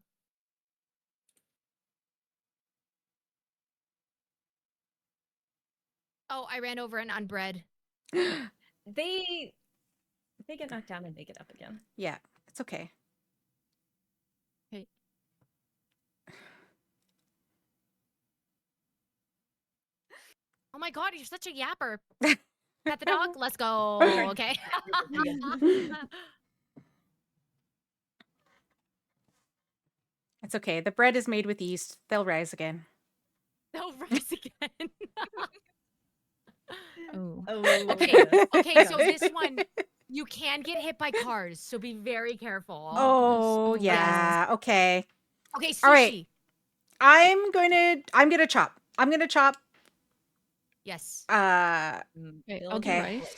Oh, I ran over an unbread. They get knocked down and they get up again. Yeah, it's okay. Oh my god, you're such a yapper. Pet the dog. Let's go. Okay. It's okay. The bread is made with yeast. They'll rise again. They'll rise again. Oh. Oh, Okay. Okay, so this one, you can get hit by cars, so be very careful. Oh, Oh, yeah. Okay. Okay, sushi. All right. I'm gonna chop. I'm gonna chop. Yes. Okay, I'll do Okay. rice.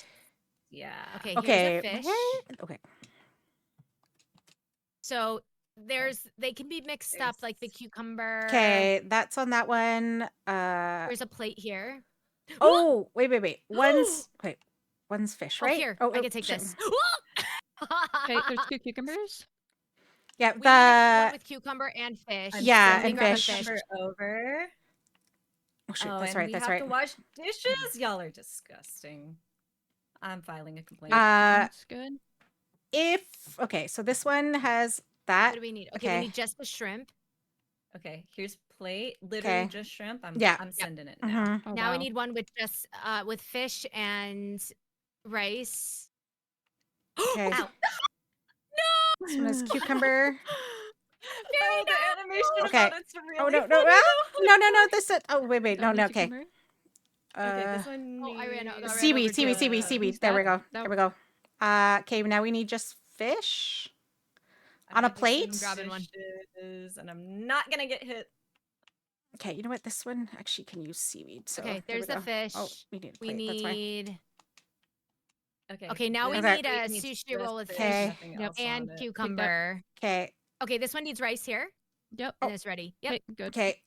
Yeah. Okay, Okay. here's a fish. What? Okay. So they can be mixed up like the cucumber. Okay, that's on that one. There's a plate here. Oh, wait. One's fish, Oh, right? here. Oh, I can take shit. this. Okay, there's 2 cucumbers. Yeah, We need one with cucumber and fish. Yeah, Let me and grab the fish. fish. Over. Oh shoot, Oh, that's and right. we That's have right. to wash dishes. Y'all are disgusting. I'm filing a complaint. That's good. Okay, so this one has What that. do we need? Okay, Okay. we need just the shrimp. Okay, here's plate. Literally Okay. just shrimp. Yeah. I'm sending it now. Mhm. Oh, Now we wow. need one with just with fish and rice. Okay. Ow. This one is cucumber. Very the animation Okay. about it's really Oh no, funny, no, though. no. This is. Oh wait. No, Only no. Okay. cucumber? Okay, this one. Oh, I ran out. needs- I ran Seaweed. over to Seaweed. Who's There we that? go. That- There we go. Okay, now we need just fish. I'm On a just plate? Grabbing one. dishes, and I'm not gonna get hit. Okay, you know what? This one actually can use seaweed. So Okay, there we there's the go. fish. Oh, we need a We plate. That's why. need Okay. Okay, now we this Okay. need a needs sushi just roll with fish, Okay. nothing Yep. else and on it. cucumber. Okay. Okay, this one needs rice here, Yep. and it's ready. Yep. Okay, good. Okay.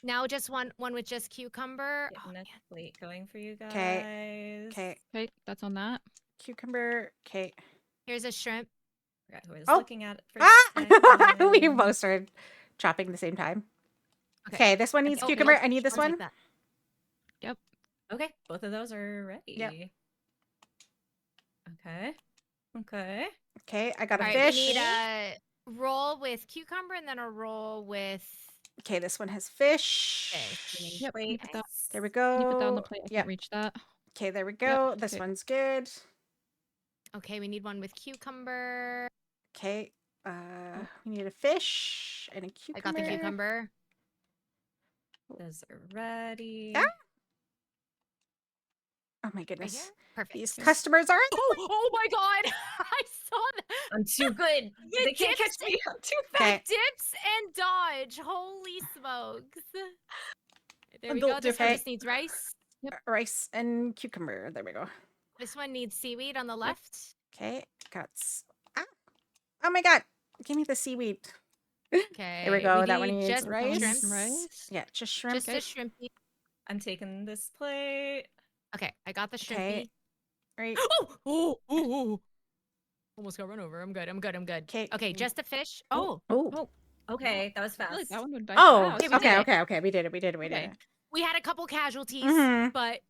Now just one with just cucumber. Getting Oh, a man. plate going for you guys. Okay. Okay, that's on that. Cucumber. Okay. Here's a shrimp. Forgot who I was Oh. looking at for a Ah! We second. both started chopping at the same time. Okay. Okay, this one needs Okay, cucumber. I'll- I need this I'll take one. that. Okay, both of those are ready. Okay. Okay. Okay, I got a All right, fish. we need a roll with cucumber and then a roll with Okay, this one has fish. fish. Yep, can you Plate. put that, There we can you put that on go. the plate? I Yep. can't reach that. Okay, there we go. This okay. one's good. Okay, we need one with cucumber. Okay. We need a fish and a I cucumber. got the cucumber. Those are ready. Ah! Oh my Right goodness. here. Perfect. These customers aren't. Oh my god! I saw that. I'm too good. The They can't dips- catch me. I'm too The Okay. dips and dodge. Holy smokes. There we Adult go. This one different. just needs rice. Rice and cucumber. There we go. This one needs seaweed on the left. Okay. Got. Oh my god. Give me the seaweed. Okay. There we go. That one need needs just That one needs rice. some rice. Yeah, just shrimp. Just a shrimpy. I'm taking this plate. Okay, I got the shrimpy. Okay. Right. Oh. Almost got run over. I'm good. Okay. Okay, just a fish. Oh, Oh. Okay, that was I fast. feel like that one would die Oh. fast. we did it. Okay. We did it. We did Okay. it. we had a couple casualties, Mhm. but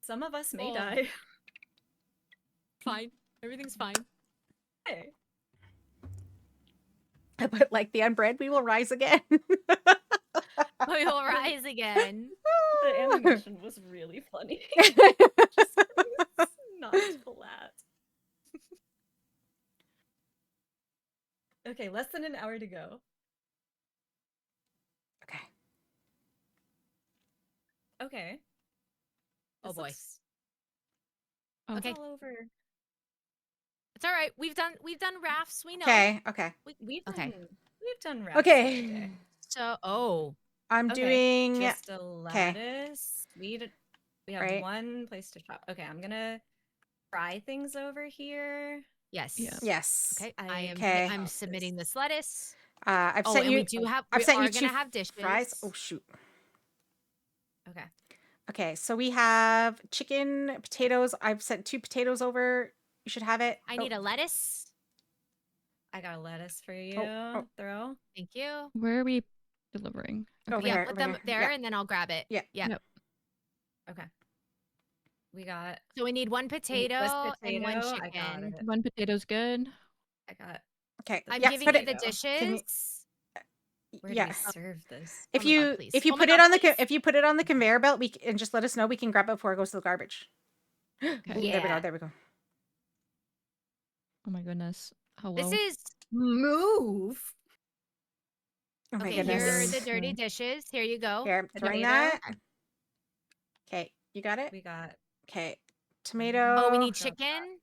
Some of us may Oh. die. fine. Everything's fine. Hey. But like the unbread, we will rise again. We will rise again. The animation was really funny. Not flat. Okay, less than an hour to go. boy. It's Oh. Okay. all over. It's all right. We've done rafts. We know. Okay. Okay. We've Okay. done rafts Okay. the other day. So, I'm Okay, doing. just a lettuce. We have Right. one place to shop. Okay, I'm gonna fry things over here. yes. Yeah. Yes. Okay. Okay. I'm submitting this lettuce. I've Oh, sent and you. we do have. I've We sent are you gonna 2 have dishes. fries. Oh shoot. Okay. Okay, so we have chicken, potatoes. I've sent 2 potatoes over. You should have it. I need a lettuce. I got a lettuce for you. oh. Throw. Thank you. Where are we delivering? Over Yeah, here. put over them here. there, Yeah. and then I'll grab it. Yeah. Yeah. Yep. Okay. We got So we need one this potato and one potato. I got chicken. it. One potato's good. I got. Okay. I'm yeah, giving put you it. the Can you- dishes. Where do Yeah. we serve this? If Oh my God, you please. if you Oh my put it God, on the please. if you put it on the conveyor belt, and just let us know, we can grab it before it goes to the garbage. Ooh, There we go. Yeah. There we go. Oh my goodness. Hello. This is Move. Oh my okay. goodness. Here are the dirty Okay. dishes. Here you go. Here, I'm A throwing tomato. that. Okay, you got it. We got Okay, tomato. Oh, we need Drop that. chicken.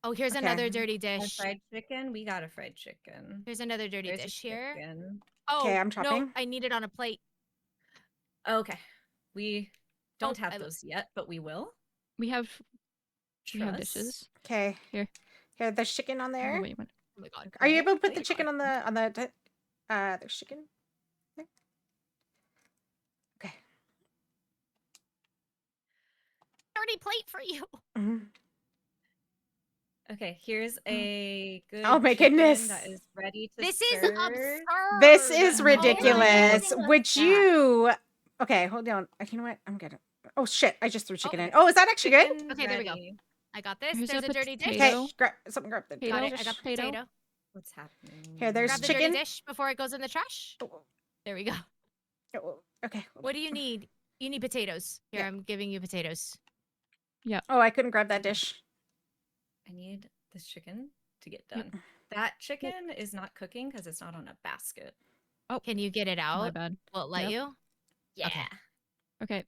Oh, here's Okay. another dirty a dish. fried chicken. We got a fried chicken. Here's another dirty There's a dish here. chicken. Oh, Okay, I'm no, chopping. I need it on a plate. Okay. We don't Oh, have I- those yet, but we will. We have Trust. dishes. Okay. Here. Here, there's chicken on Oh, there. wait, what? Oh my God. Are you Okay, able to put wait, the chicken on the there's chicken? there? Okay. Dirty plate for you. Mhm. Okay, here's a good Oh my chicken goodness. that is ready to This is serve. absurd. This is Oh my ridiculous. God. Would Yeah. you? Okay, hold on. You know what? I'm gonna. Oh shit! I just threw chicken in. okay. Oh, is that actually good? Chicken Okay, there we go. ready. I got this. Here's There's a a dirty dish. Okay, potato. grab the Potato. Got it. I dish. got the Potato. potato. What's happening? Here, there's Grab the chicken. dirty dish before it goes in the trash. Oh, There we go. oh, okay. What do you need? You need potatoes. Here, Yeah. I'm giving you potatoes. Oh, I couldn't grab that Okay. dish. I need this chicken to get Yep. done. That chicken is not cooking because it's not on a basket. Can you get it My out? bad. Will it let Yep. you? Okay. Okay.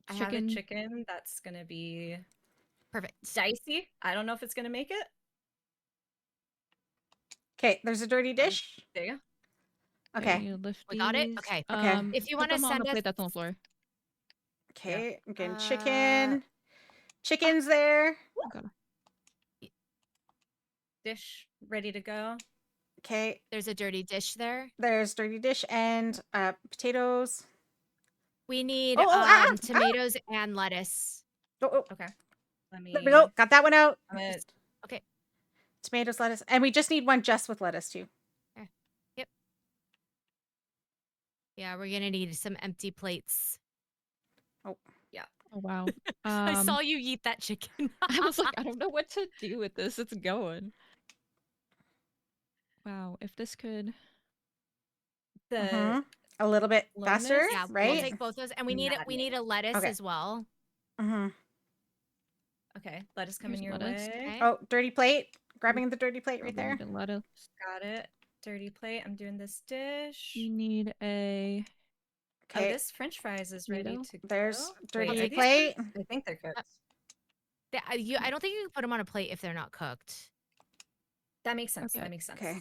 I have a chicken that's gonna be Perfect. dicey. I don't know if it's gonna make it. Okay, there's a dirty dish. There you go. Okay. you lift We got it? these. Okay. Okay. If you put wanna them on send the us- plate that's on the floor. Okay, I'm getting Uh, chicken. Chicken's there. Dish ready to go. Okay, There's a dirty dish there. there's dirty dish and potatoes. We need Oh, tomatoes and lettuce. Oh, Okay. Let me. there we go. Got that one out. I'm gonna- Okay. Tomatoes, lettuce, and we just need one just with lettuce too. Yeah, we're gonna need some empty plates. Oh wow. I saw you eat that chicken. I was like, I don't know what to do with this. It's going. Wow. If this could. the Mhm. A little bit Lowness? faster, Yeah, we'll right? take both those, and we need Maddening. a lettuce Okay. as well. hmm okay. Lettuce coming Here's your lettuce. way. Okay. Oh, dirty plate. Grabbing the dirty plate right there. Probably need a lettuce. Got it. Dirty plate. I'm doing this dish. You need a. Oh, Okay, this French fries is ready Tomato. to go. there's Wait, dirty are these plate. cooked? I think they're cooked. I don't think you can put them on a plate if they're not cooked. That makes sense. Okay. That makes sense. Okay.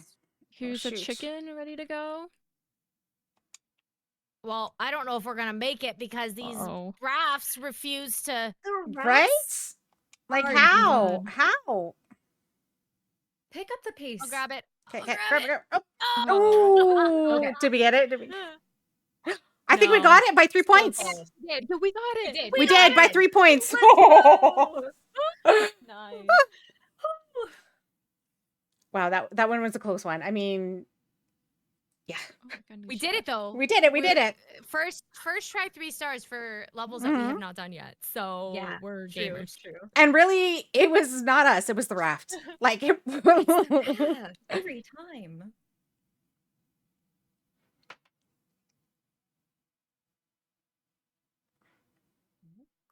Here's a shoot. chicken ready to go. Well, I don't know if we're gonna make it because these Oh. rafts refuse to. Right? Like are how? good. How? Pick up the pace. I'll grab it. Okay, I'll okay, grab grab it. it. Oh, Oh, Okay. did we get it? Did we? I think we No. got it by 3 points. Okay. We got it. did. We got did by it. 3 points. Nice. Wow, that one was a close one. I mean, yeah, Oh my goodness, We did it though. we did it. We did it. First try 3 stars for levels that we have not done yet. So Yeah, we're True. gamers. True. And really, it was not us. It was the raft. Like, it, Yeah, every time.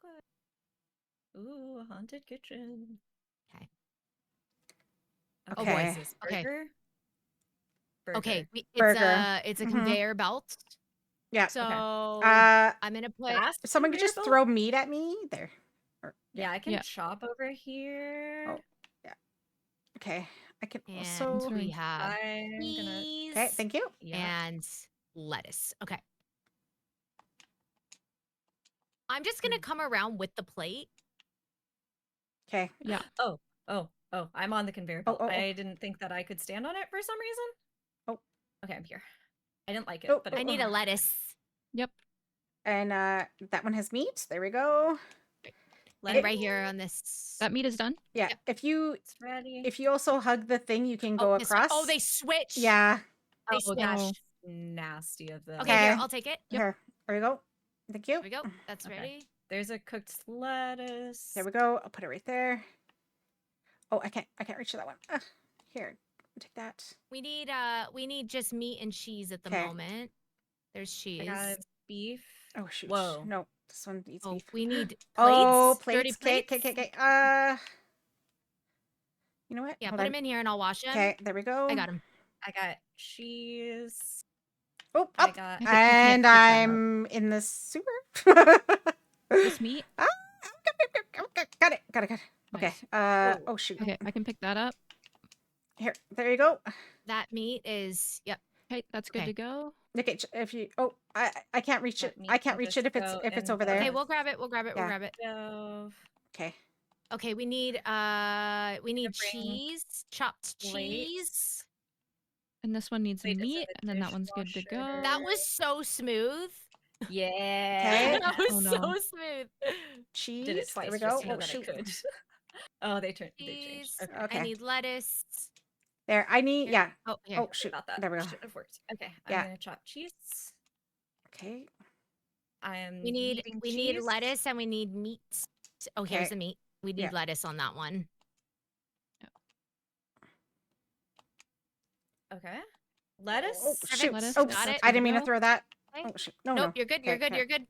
Good. Ooh, haunted kitchen. Okay. Okay. Okay. What is this? Okay. Burger? Okay, Burger. Burger. it's a Mhm. conveyor belt. yeah. So Uh, I'm gonna put. Fast if someone could conveyor just belt? throw meat at me there. Yeah, I can Yeah. chop over here. Oh, yeah. Okay. I can And also. we have I'm gonna. cheese Okay, thank you. Yeah. and lettuce. Okay. I'm just gonna come around with the plate. Okay. Yeah. Oh. I'm on the conveyor Oh, belt. oh, oh. I didn't think that I could stand on it for some reason. Oh. Okay, I'm here. I didn't like it, Oh, but I need a lettuce. Yep. And that one has meat. There we go. And right here on this. That meat is done. Yeah. Yep. it's ready. If you also hug the thing, you can go this one. across. Oh, they switch. Yeah. They Oh, switch. that's nasty of them. Okay, here, Okay. I'll take it. Yep. Here. There we go. Thank you. There we go. That's Okay. ready. There's a cooked lettuce. There we go. I'll put it right there. Oh, I can't reach that one. Here. Take that. We need just meat and cheese at the Okay. moment. There's cheese. I got beef. Oh shoot. Whoa. No, this one needs Oh, beef. we need plates. Oh, Dirty plates. plates. Okay. You know what? Yeah, Hold put on. them in here and I'll wash them. Okay, there we go. I got them. I got cheese. Oh, I up. got. I think you can't And pick that up. I'm in the sewer. This meat. Got it. Okay. Nice. Oh shoot. Okay, I can pick that up. Here. There you go. That meat is Okay, that's good Okay. to go. Okay, if you I can't reach it. Let me I can't put reach it this if it's in over the- there. Okay, we'll grab it. We'll grab it. We'll Yeah. grab it. Stove. Okay. Okay, we need bring cheese, chopped plate. cheese. And this one needs Plate is in meat, the and then that one's good to dishwasher. go. That was so smooth. Yeah. That was Oh, no. so smooth. Cheese. Did it twice There we just go. to know Oh that I shoot. could. Oh, they changed. Cheese. Okay. Okay. I need lettuce. There. I need. Yeah. Oh, here. Oh Sorry shoot. about that. There we go. Should have worked. Okay. Yeah. I'm gonna chop cheese. Okay. I am. We need eating need cheese. lettuce and we need meat. Oh, here's Okay. the meat. We need Yeah. lettuce on that one. Okay. Lettuce. Oh Perfect. shoot. Lettuce, Oh, got it. I didn't mean to Go. throw that. Okay. Oh shoot. No, Nope, no. you're good. You're Okay, good. okay. You're good.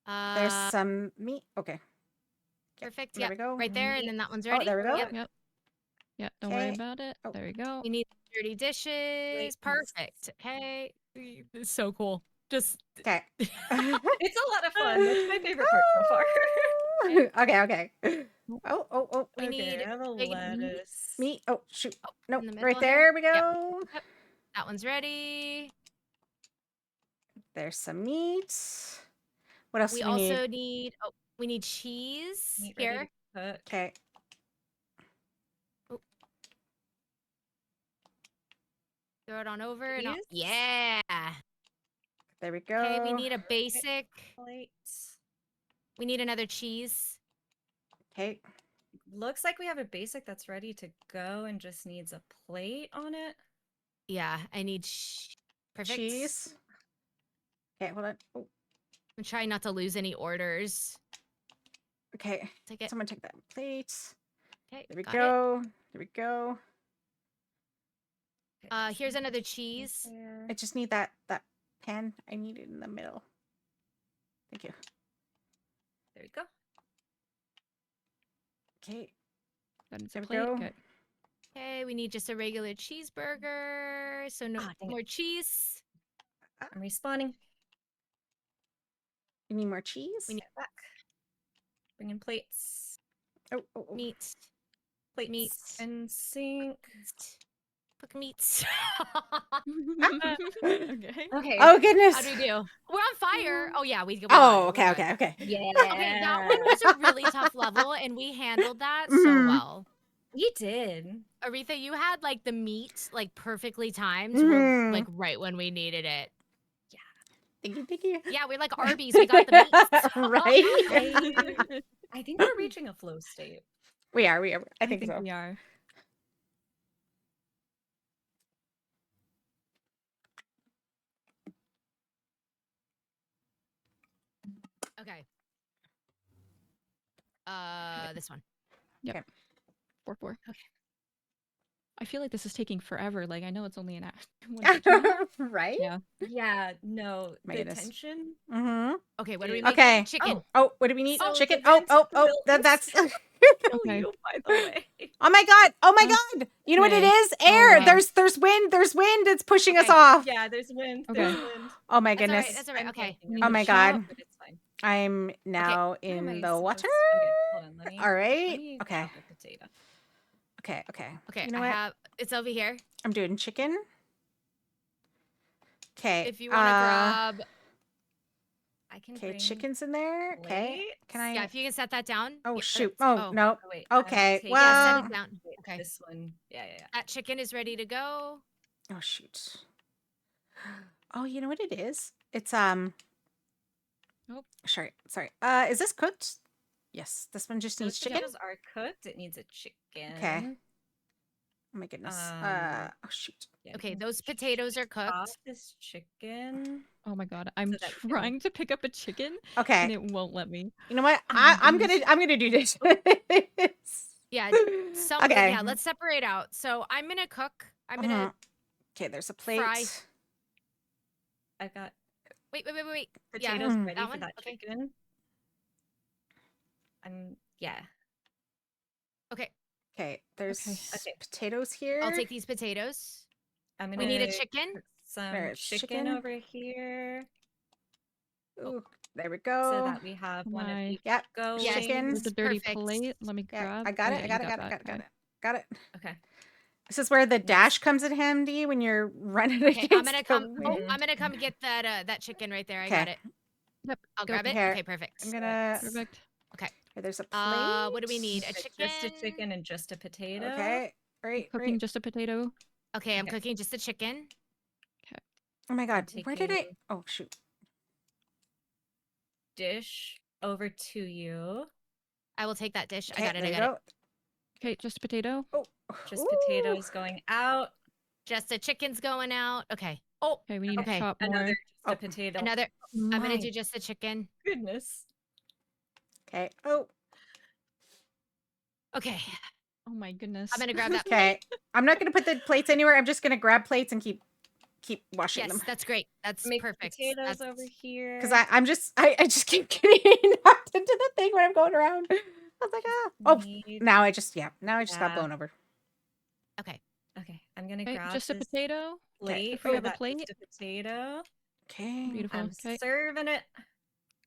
There's some meat. Okay. Perfect. There Yep. we go. Right there, and then that one's ready. Oh, there we go. Yep. Yep. Yeah, don't worry Okay. about it. Oh. There we go. We need dirty dishes. Perfect. Okay. It's so cool. Just Okay. It's a lot of fun. That's my favorite part so far. Okay. Oh. we Okay, need I have a big lettuce. Meat. Oh shoot. No, in the middle right there here. we Yep. go. that one's ready. There's some meat. What else We do we also need? need we need cheese Meat ready here. to cook. Okay. Throw it on over and Cheese? yeah. There we go. Okay, we need a basic. Plate. We need another cheese. Okay. Looks like we have a basic that's ready to go and just needs a plate on it. Yeah, I need perfect. Cheese. Okay, hold on. Oh, I'm trying not to lose any orders. okay. Take it. Someone take that plate. Okay, There we got it. go. There we go. Okay, Here's some another cheese cheese. there. I just need that pan. I need it in the middle. Thank you. There we go. Okay. That is There a we plate. go. Good. Okay, we need just a regular cheeseburger. So no Ah, dang it. more cheese. I'm respawning. You need more cheese? We need Get back. Bring in plates. Oh. meat. Plates Meat. and sink. Cook meats. Okay. Okay. Oh goodness. How do we do? We're on fire. Oh yeah, we. Oh, we're okay. good. Yeah. Okay, that one was a really tough level, and we handled that so Mhm. well. We did. Aretha, you had like the meat like perfectly timed, Mhm. like right when we needed it. Thank you. Yeah, we're like Arby's. We got the meats. Right? I think we're reaching a flow state. We are. I think so. we are. Okay. This one. 4-4. Okay. I feel like this is taking forever. Like I know it's only an hour. Right? Yeah. Yeah, no, My the goodness. tension. Mm-hmm. Okay, what do we Dude. make? Okay. Chicken. Oh, what do we need? So Chicken. the Oh, vents will that's. kill Okay. you, by the way. Oh my god. You know what it Okay. is? Air. wow. There's wind. There's wind. It's pushing us Okay. off. Yeah, there's wind. Okay. There's wind. Oh my That's all right. goodness. That's all right. I'm Okay. joking, We Oh need my a shop. god. but it's fine. I'm now How am in I the supposed- water. Okay, hold on. Let All me right. grab Okay. the potato. Okay. Okay. Okay, You know I what? have it's over here. I'm doing chicken. Okay. If you want to grab, I can Okay, bring chicken's in there. Okay. plates. Can I? yeah, if you can set that down. Oh Yeah, shoot! that's- Oh no. Oh, wait, I'm Okay. taking- Yeah, set Well. it down. Wait, Okay. This one. Yeah. That chicken is ready to go. Oh shoot. Oh, you know what it is? It's Nope. Sorry. Is this cooked? Yes. This one just Those needs chicken. potatoes are cooked. It needs a chicken. Oh my goodness. Um, Oh shoot. Yeah, Okay, we can those potatoes are chop cooked. this chicken. Oh my god, I'm So that we can- trying to pick up a chicken and Okay. it won't let me. You know what? Oh my I'm goodness. gonna do this. Yeah, Okay. yeah, let's separate out. So I'm gonna cook. I'm gonna Okay. There's a plate. fry. I've got Wait. potatoes Yeah, Mm. ready that for one? that Okay. chicken. Yeah. Okay. There's Okay. potatoes here. I'll take these potatoes. I'm gonna We need a chicken. cook some There's chicken chicken. over here Ooh, there we so go. that we have one of My- each Yep. going. Yes. Chicken. There's a dirty Perfect. plate. Let me Yeah, grab. I got Oh, it. yeah, I you got it. got Got it. that. Got it. Got Okay. it. Got it. Okay. This is where the dash Next. comes in handy when you're running Okay, against I'm gonna the come. Oh, wind. I'm gonna come get that chicken right there. I got Okay. it. Yep. I'll go grab it. here. Okay, perfect. I'm gonna. Perfect. Here, there's a plate. What do we need? A Just chicken. a chicken and just a potato. Okay. Right. Cooking Right. just a potato. Okay, I'm Okay. cooking just the chicken. Oh my god. Where did I? taking- Oh shoot. Dish over to you. I will take that dish. Okay, I got it. there I you got it. go. Okay, just a potato. Oh. Just Ooh. potatoes going out. Just the chicken's going out. Okay. Oh, Okay, we need Okay, to chop more. Another just Oh, a potato. another. I'm gonna My do just the chicken. Goodness. Okay. Oh. Okay. Oh my goodness. I'm gonna grab that. Okay. I'm not gonna put the plates anywhere. I'm just gonna grab plates and keep washing Yes, them. that's great. That's Make perfect. potatoes That's- over here. Because I just keep getting knocked into the thing when I'm going around. I was like, ah. Oh, Need- now I just got Yeah. blown over. Okay. Okay, I'm gonna Okay, grab just a this potato. plate If we for have a that plate. just a potato. Okay. Beautiful. I'm Okay. serving it.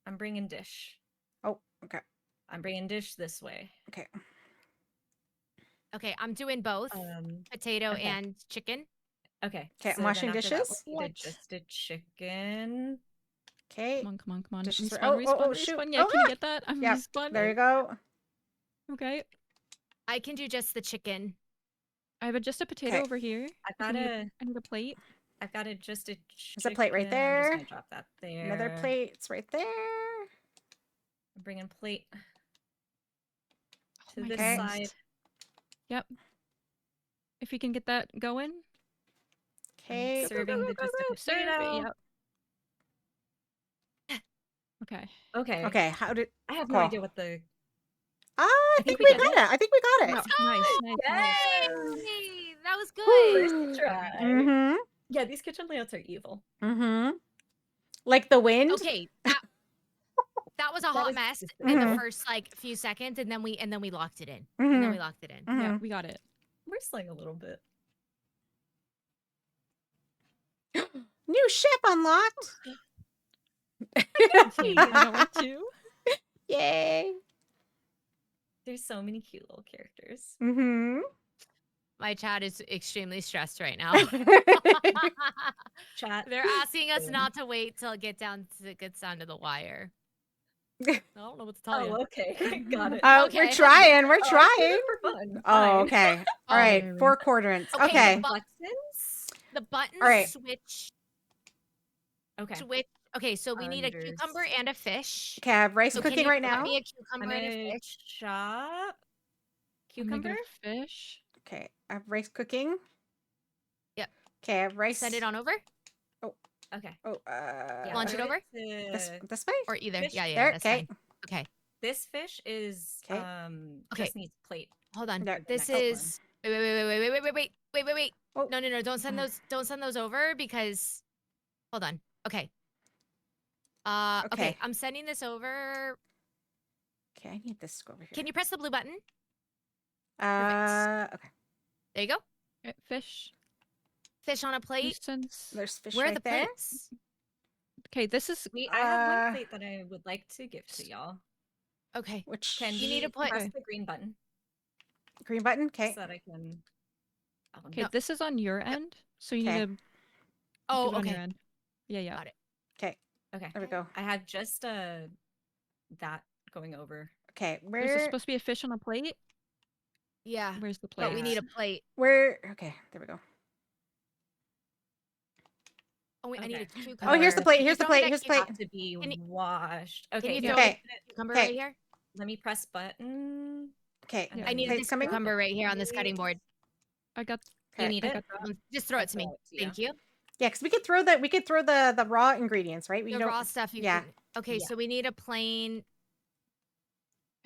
I'm bringing dish. Oh, okay. I'm bringing dish this way. Okay. Okay, I'm doing both potato okay. and chicken. Okay. Okay, I'm so then washing after that, dishes. we'll need just a chicken. Okay. Come on. Dishes Respawn, are- oh, respawn, oh, shoot. respawn. Yeah, Oh, can you get that? I'm Yep, respawning. there you go. Okay. I can do just the chicken. I have just a potato Okay. over here. I've I got need a plate. just a chicken. There's a plate right I'm there. just gonna drop that there. Another plate. It's right there. I'm bringing plate Oh to my this Okay. goodness. side. Yep. If you can get that going. Okay. Serving the just a Serve it. potato. Yep. Okay. Okay. Okay. How did? I have no Cool. idea what the. I think we we got got it. I think we got it. Wow, nice. Yay! That was good. First try. Mm-hmm. Yeah, these kitchen layouts are evil. Mm-hmm. Like the wind. Okay, that was a That hot was mess just- in the Mhm. first like few seconds, and then we locked it in. Mhm. And then we locked it in. Yeah, Mhm. we got it. Whistling a little bit. New ship unlocked. Okay, I got one too. Yay. There's so many cute little characters. Mm-hmm. My chat is extremely stressed right now. Chat. They're asking us Boom. not to wait till it gets down to the wire. I don't know what to tell you. Oh, okay. Got it. We're Okay. trying. We're Oh, I'm trying. doing it for fun. Oh, Fine. okay. All Oh, right. there we- 4 quadrants. Okay, Okay. the Buttons? The buttons right. switch. Okay. Okay, so we need a cucumber and a fish. Okay. I have rice So can cooking you right cut now. me a I'm cucumber and a gonna fish. chop I'm gonna cucumber. get a fish. Okay. I have rice cooking. Yep. Okay. I have rice. Send it on over Okay. Oh, Launch I'm it over? gonna- this way? or either. Fish. Yeah, There, that's okay. fine. Okay, This fish is 'Kay. Okay. just needs plate. hold on. There. This next is wait. Oh. No, don't send those over because hold on. Okay. Okay, Okay. I'm sending this over. Okay. I need this to go over here. Can you press the blue button? Okay. There you go. Okay, fish. Fish on a plate. Since There's fish Where are right the there. plates? Okay, this is I have one Uh, plate that I would like to give to y'all. Okay. which Can You need to we put- press Okay. the green button green button? so Okay. that I can? Oh, Okay, no. this is on your end, so you need Okay. to Oh, do it on your okay. end. Yeah. Got it. Okay. Okay. There we go. I have just that going over. Okay. There's supposed to be a fish on a plate. Yeah. Where's the plate? But we need a plate. Okay. There we go. Oh, I need a Okay. cucumber. Oh, here's the plate. Can you Here's the throw me plate. that Here's the plate. Have to be Can you- washed. Can Okay. you yeah. throw Okay. me the cucumber Okay. right here? Let me press button. Okay. and Yeah. I then need Plate's this coming. cucumber right here on this cutting board. I got. You Okay. need I it? got that. Just throw I'll it to me. throw it to you. Thank you. Yeah, because we could throw the raw ingredients, right? We The don't. raw stuff. Yeah. Okay, Yeah. so we need a plain.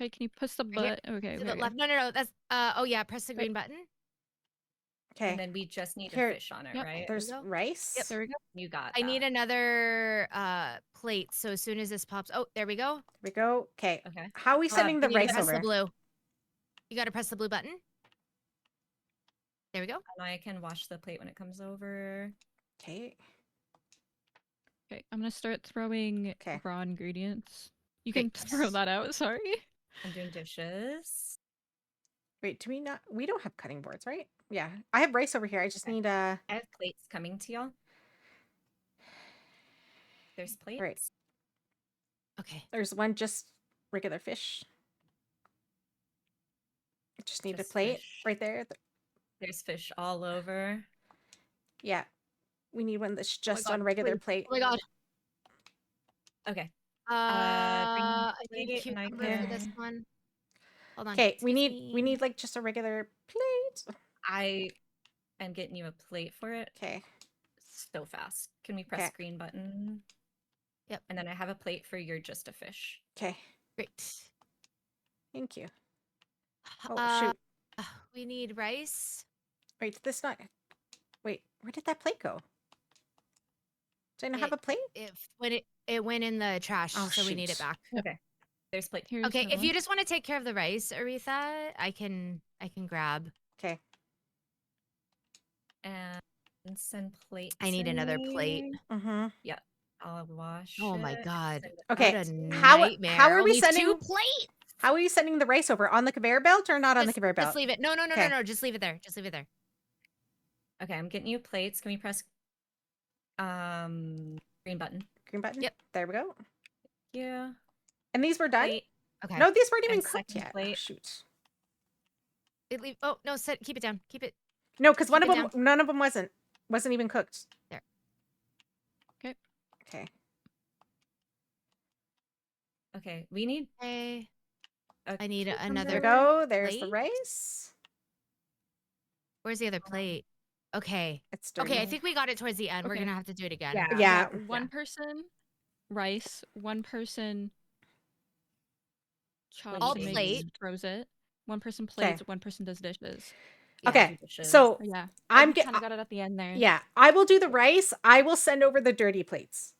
Okay, can you push the Right here. butt? Okay, To the okay. left. No. That's. Oh yeah. Press the green button. Okay. And then we just need Here- a fish on it, Yep. right? There's go. rice. Yep. There we go. You got I need that. another plate. So as soon as this pops. Oh, there we go. There we go. Okay. Okay. How are we sending the You need to rice press over? the blue. You got to press the blue button. There we go. And I can wash the plate when it comes over. Okay. Okay, I'm gonna start throwing Okay. raw ingredients. You Okay. can throw that out. Sorry. I'm doing dishes. Wait, do we not? We don't have cutting boards, right? Yeah. I have rice over here. I just Okay. need I have plates coming to y'all. There's plates. Right. Okay. There's one just regular fish. I just need Just a plate fish. right there. There's fish all over. Yeah. We need one that's Oh my just God, on regular please. plate. Oh my god. Okay. I need plate and I cucumber for this can- one. Hold on. Okay, we excuse need me. like just a regular plate. I am getting you a plate for it Okay. so fast. Can we press Okay. green button? Yep. And then I have a plate for your just a fish. Okay. Great. Thank you. Oh Uh, shoot. we need rice. Wait, did this not Wait, where did that plate go? Did I not have a plate? It went in the trash, Oh, so we need it shoot. back. Okay. There's plate. Here's Okay, that if one. you just want to take care of the rice, Aretha, I can grab. Okay. And send plates. I need another in plate. here. Mm-hmm. I'll wash Oh my it, god. send it Okay, What a how nightmare. are we Only sending- 2 plates? How are you sending the rice over? On the conveyor belt or not on the conveyor belt? Just leave it. No. Okay. Just leave it there. Just leave it there. Okay, I'm getting you plates. Can we press green button? Green button? Yep. There we go. Yeah. And these were done? Plate. Okay. No, these weren't even And cooked second yet. Oh, plate. shoot. Oh no, keep it down. Keep it. No, because one of Keep them, it none of them wasn't even cooked. There. Okay. Okay. Okay, we need Okay. a I need cucumber. There another we go. There's the plate? rice. Where's the other plate? Okay. It's dirty. Okay, I think we got it towards the end. We're Okay. gonna have to do it again. Yeah. Yeah. One person rice, one person chops All and makes- plate. throws it. One person plates, one person does dishes. Yeah. Okay. Dishes. So Oh, yeah. I'm kind of got it at the end there. yeah, I will do the rice. I will send over the dirty plates.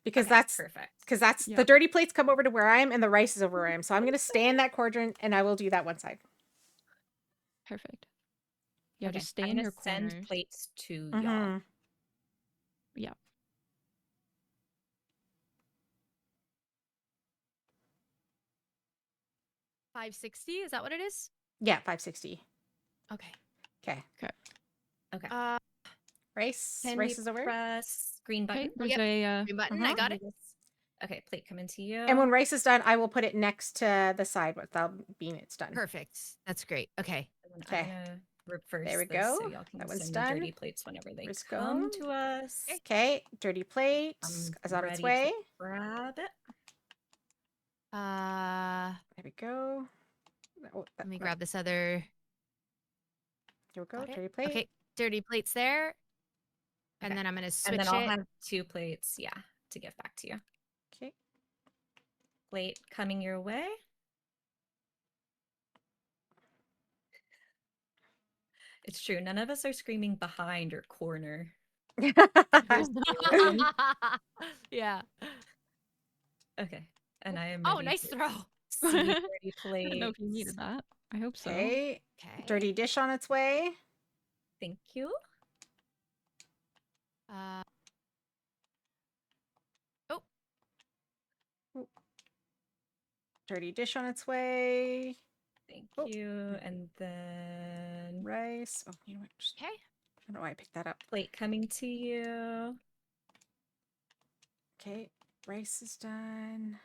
Because Okay, that's perfect. Yeah. the dirty plates come over to where I am and the rice is over where I am. So I'm gonna stay in that quadrant and I will do that one side. Perfect. Yeah, Okay, just stay I'm in gonna your send corners. plates to y'all. Mhm. Yeah. $5.60? Is that what it is? Yeah, 560. Okay. Okay. Okay. Rice. Can rice we is over. press green Okay, button? there's Yep. a Green button. Mhm. I got it. Okay, plate coming to you. And when rice is done, I will put it next to the side without being it's done. Perfect. That's great. Okay. And then Okay. I'm gonna reverse There we this go. so y'all can That one's send done. me dirty plates whenever they Let's come go. to us. Okay, dirty plate I'm is on its ready way. to grab it. There we go. Oh, Let me grab this other. Here we go. Got it. Dirty plate. Okay, dirty plates there. And Okay. then I'm gonna switch And then I'll it. have 2 plates, to give back to you. Okay. Plate coming your way. It's true. None of us are screaming behind or corner. Yeah. Okay. And I am Oh, ready nice to throw. see dirty I don't know if you plates. needed that. I hope so. Okay. Okay. Dirty dish on its way. Thank you. dirty dish on its way. Thank Oh. you. And then Rice. Oh, you know what? Just, Okay. I don't know why I picked that up. plate coming to you. Okay, rice is done.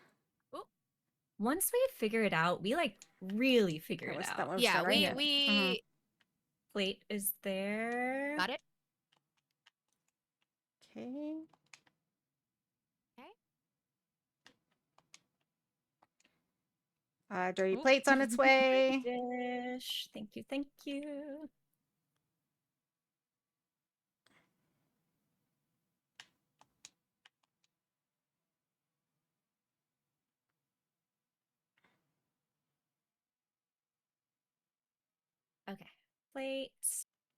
Once we figure it out, we like really figure That it was out. that one was Yeah, done, right? we Plate is there. got it. Okay. Dirty Oh. plates on its way. Dish. Thank you. Thank you. Okay. Plate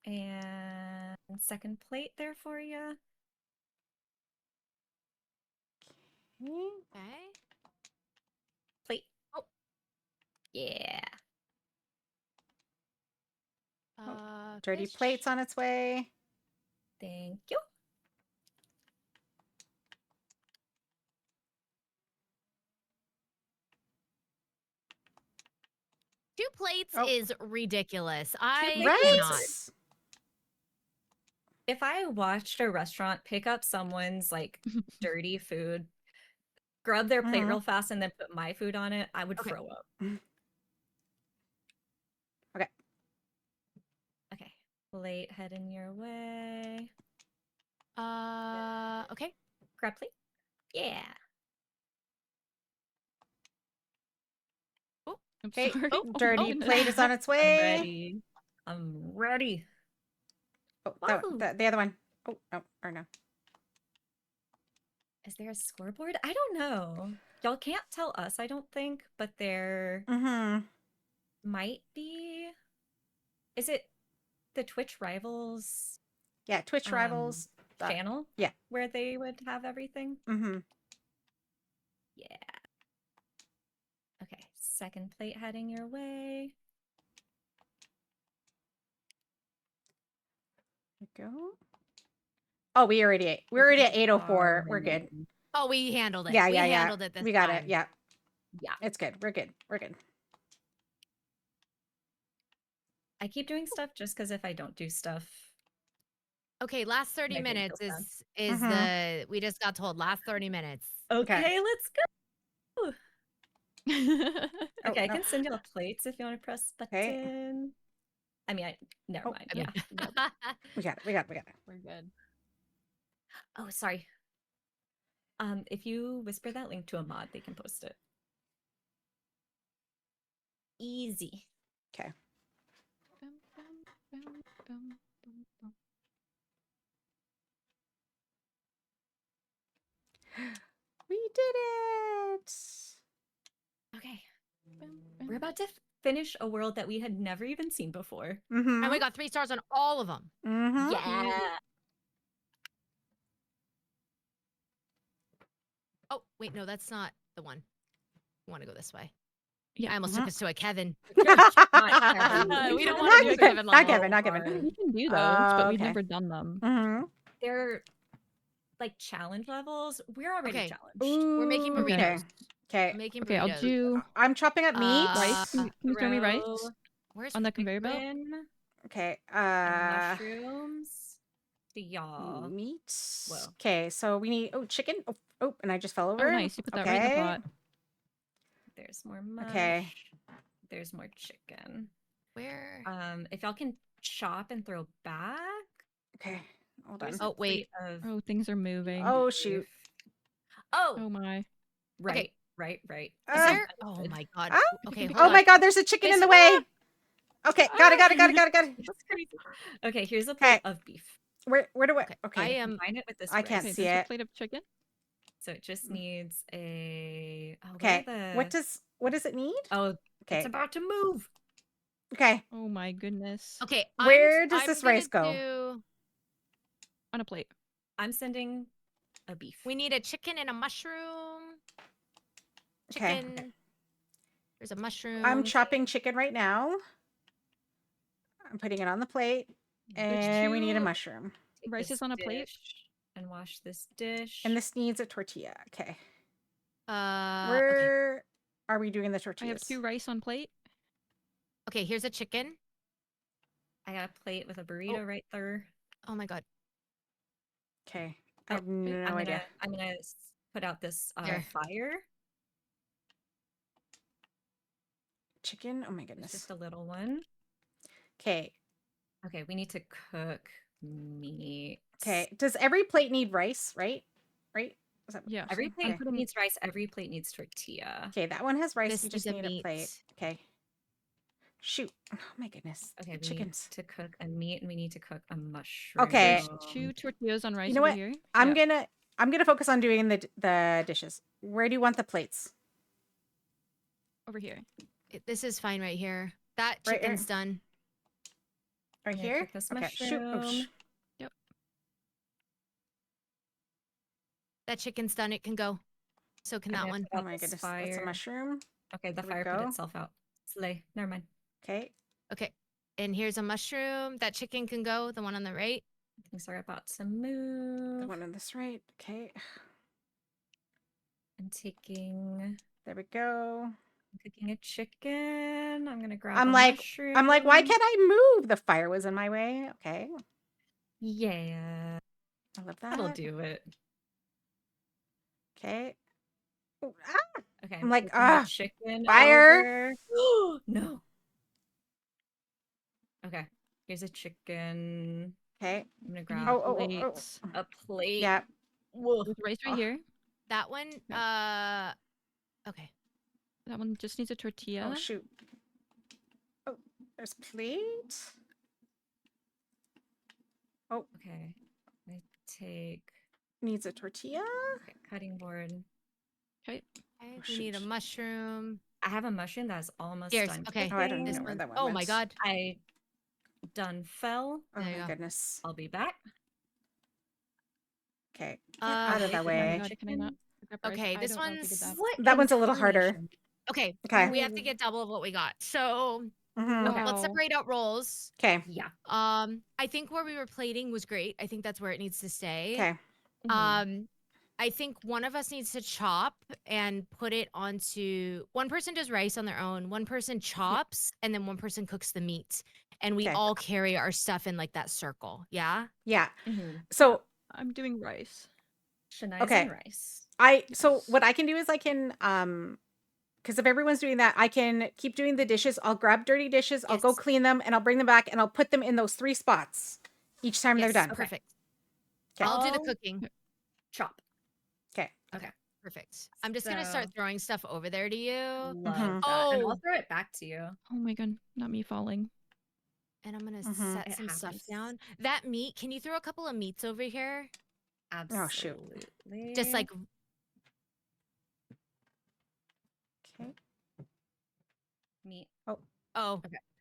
and second plate there for you. Okay. Okay. Plate. Oh. Yeah. Dirty fish. plates on its way. Thank you. Two plates Oh. is ridiculous. I plates cannot. Right? If I watched a restaurant pick up someone's like dirty food, grab their plate Mhm. real fast, and then put my food on it, I would Okay. throw up. Okay. Okay. Plate heading your way. Okay. Grab plate. Yeah. I'm Okay, sorry. oh, Oh my dirty goodness. plate is on its I'm way. ready. I'm ready. Oh, that one, Wahoo! the other one. Oh, no, or no. Is there a scoreboard? I don't know. Y'all can't tell us, I don't think, but there Mm-hmm. might be. Is it the Twitch Rivals Yeah, Twitch Rivals. channel? yeah. Where they would have everything? Mm-hmm. Yeah. Okay, second plate heading your way. There we go. Oh, we already ate. We're already at 8:04. We're good. Oh, we handled it. Yeah, we yeah, yeah. handled it this We got time. it. Yeah. Yeah. It's good. We're good. We're good. I keep doing stuff just because if I don't do stuff, Okay, last 30 My brain minutes feels is Mhm. the we just got told last 30 minutes. okay, let's go. Oh, Okay, I no. can send y'all plates if you want to press Okay. button. I mean, never Oh, mind. I mean, Yeah. We got it. We got it. We got it. We're good. Oh, sorry. If you whisper that link to a mod, they can post it. Easy. Okay. Bum, bum, bum, bum, bum, bum. We did it. Okay. Bum, bum. We're about to finish a world that we had never even seen before. Mm-hmm. and we got 3 stars on all of them. Mm-hmm. Yeah. Oh, wait, no, that's not the one. I want to go this way. Yeah. I almost Mhm. took us to a Kevin. Not Kevin. We don't Kevin wanna do is a Kevin Not level. Kevin. Not Kevin. hard. We can do those, but we've Okay. never done them. Mm-hmm. They're like challenge levels. We're already Okay. challenged. We're making Ooh, burritos. Okay. Okay. I'm making Okay, I'll burritos. do I'm chopping up meat. rice. Can you throw me rice Throw Where's on the conveyor belt? chicken Okay. and mushrooms to y'all. Meat. Whoa. Okay. So we need chicken. Oh, and I just fell over. Oh, nice. You put that right in the Okay. pot. There's more mush. Okay. There's more chicken. where? If y'all can chop and throw back. Okay. Hold on. Here's Oh, a plate wait. of Oh, things are moving. Oh shoot. beef. Oh, Oh my. right. Is Uh, there? Oh my god. Ah. Okay, pick hold Oh my on. God! There's a chicken in the way. Okay. Got it. Got it. Got it.Got it. Got it. That's crazy. Okay, here's a plate of beef. Where do I? Okay, Okay. I am. Combine it with this I can't Okay, rice. see there's it. a plate of chicken. So it just needs a. Oh, Okay. What are What does it need? Oh, Okay. it's about to move. Okay. Oh my goodness. Okay. Where does I'm this gonna rice go? On a plate. I'm sending a beef. We need a chicken and a mushroom. Okay. Chicken. There's a mushroom. I'm chopping chicken right now. I'm putting it on the plate, and we need a two- mushroom. Take Rice this is on a plate. dish and wash this dish. And this needs a tortilla. Okay. Okay. Where? are we doing the I have tortillas? 2 rice on plate. Okay, here's a chicken. I got a plate with a burrito right there. Oh my god. Okay. I Oh, have no I'm idea. gonna put out this Here. fire. Chicken? Oh my It's goodness. just a little one. Okay. Okay, we need to cook meat. Okay. Does every plate need rice, right? Right? Is that what Yeah. you're Every saying? plate Okay. needs rice. Every plate needs tortilla. Okay, that one has rice. This We just needs a need a plate. meat. Okay. Shoot. Oh my goodness. Okay, The we chickens. need to cook a meat and we need to cook a mushroom. Okay. There's 2 tortillas on rice You know over what? here. I'm Yeah. gonna focus on doing the dishes. Where do you want the plates? Over here. This is fine right here. That Right here? chicken's done. Right I'm gonna here? cook this Okay. Shoot. Oh, mushroom. That chicken's done. It can go. So can I'm that gonna one. put Oh out my this goodness. That's a fire. mushroom. Okay, the There we fire put go. itself out. Slay. Never mind. Okay. Okay. And here's a mushroom. That chicken can go. The one on the right. Things are about to The move. one on this right. Okay. I'm taking. There we go. I'm cooking a chicken. I'm gonna grab I'm a like, why mushroom. can't I move? The fire was in my way. Okay. Yeah, I love that. that'll do it. Okay. Oh, ah! Okay, I'm like, flipping the ah, chicken fire. over. No. Okay, here's a chicken. Okay. I'm gonna I need grab Oh. plates. a plate. Yeah. Whoa. With rice right Oh. here. That one. Okay. Okay. That one just needs a tortilla. Oh shoot. Oh, there's plate. Okay, I take Needs a tortilla. cutting board. Okay. Okay, Oh, we need a shoot. mushroom. I have a mushroom that's almost Here's done. okay. Oh, I don't cooking. know This where one. that one Oh went. my god. I done fell. Oh There you my go. goodness. I'll be back. Okay. Uh, Out of that Oh my way. god, can I not pick up rice? Okay, I this don't know if we did one's that. What? That one's a little harder. incarnation? okay. Okay. We have to get double of what we got. So Mhm. Okay. let's Wow. separate out roles. Okay. Yeah. I think where we were plating was great. I think that's where it needs to stay. Okay. I think one of us needs to chop and put it onto one person does rice on their own, one person chops, and then one person cooks the meat. And we Okay. all carry our stuff in like that circle. Yeah. Yeah. Mhm. So I'm doing rice. Shania's Okay. and rice. so Yes. what I can do is I can because if everyone's doing that, I can keep doing the dishes. I'll grab dirty dishes, I'll go Yes. clean them, and I'll bring them back and I'll put them in those 3 spots each time they're Yes, done. perfect. Okay. I'll do the I'll cooking. chop. Okay. Perfect. I'm just gonna start So- throwing stuff over there to you. Love Mhm. that. And Oh. I'll throw it back to you. Oh my god, not me falling. And I'm gonna Mhm. set It some stuff happens. down. That meat, can you throw a couple of meats over here? Oh, shoot. Absolutely. Just like Okay. meat. oh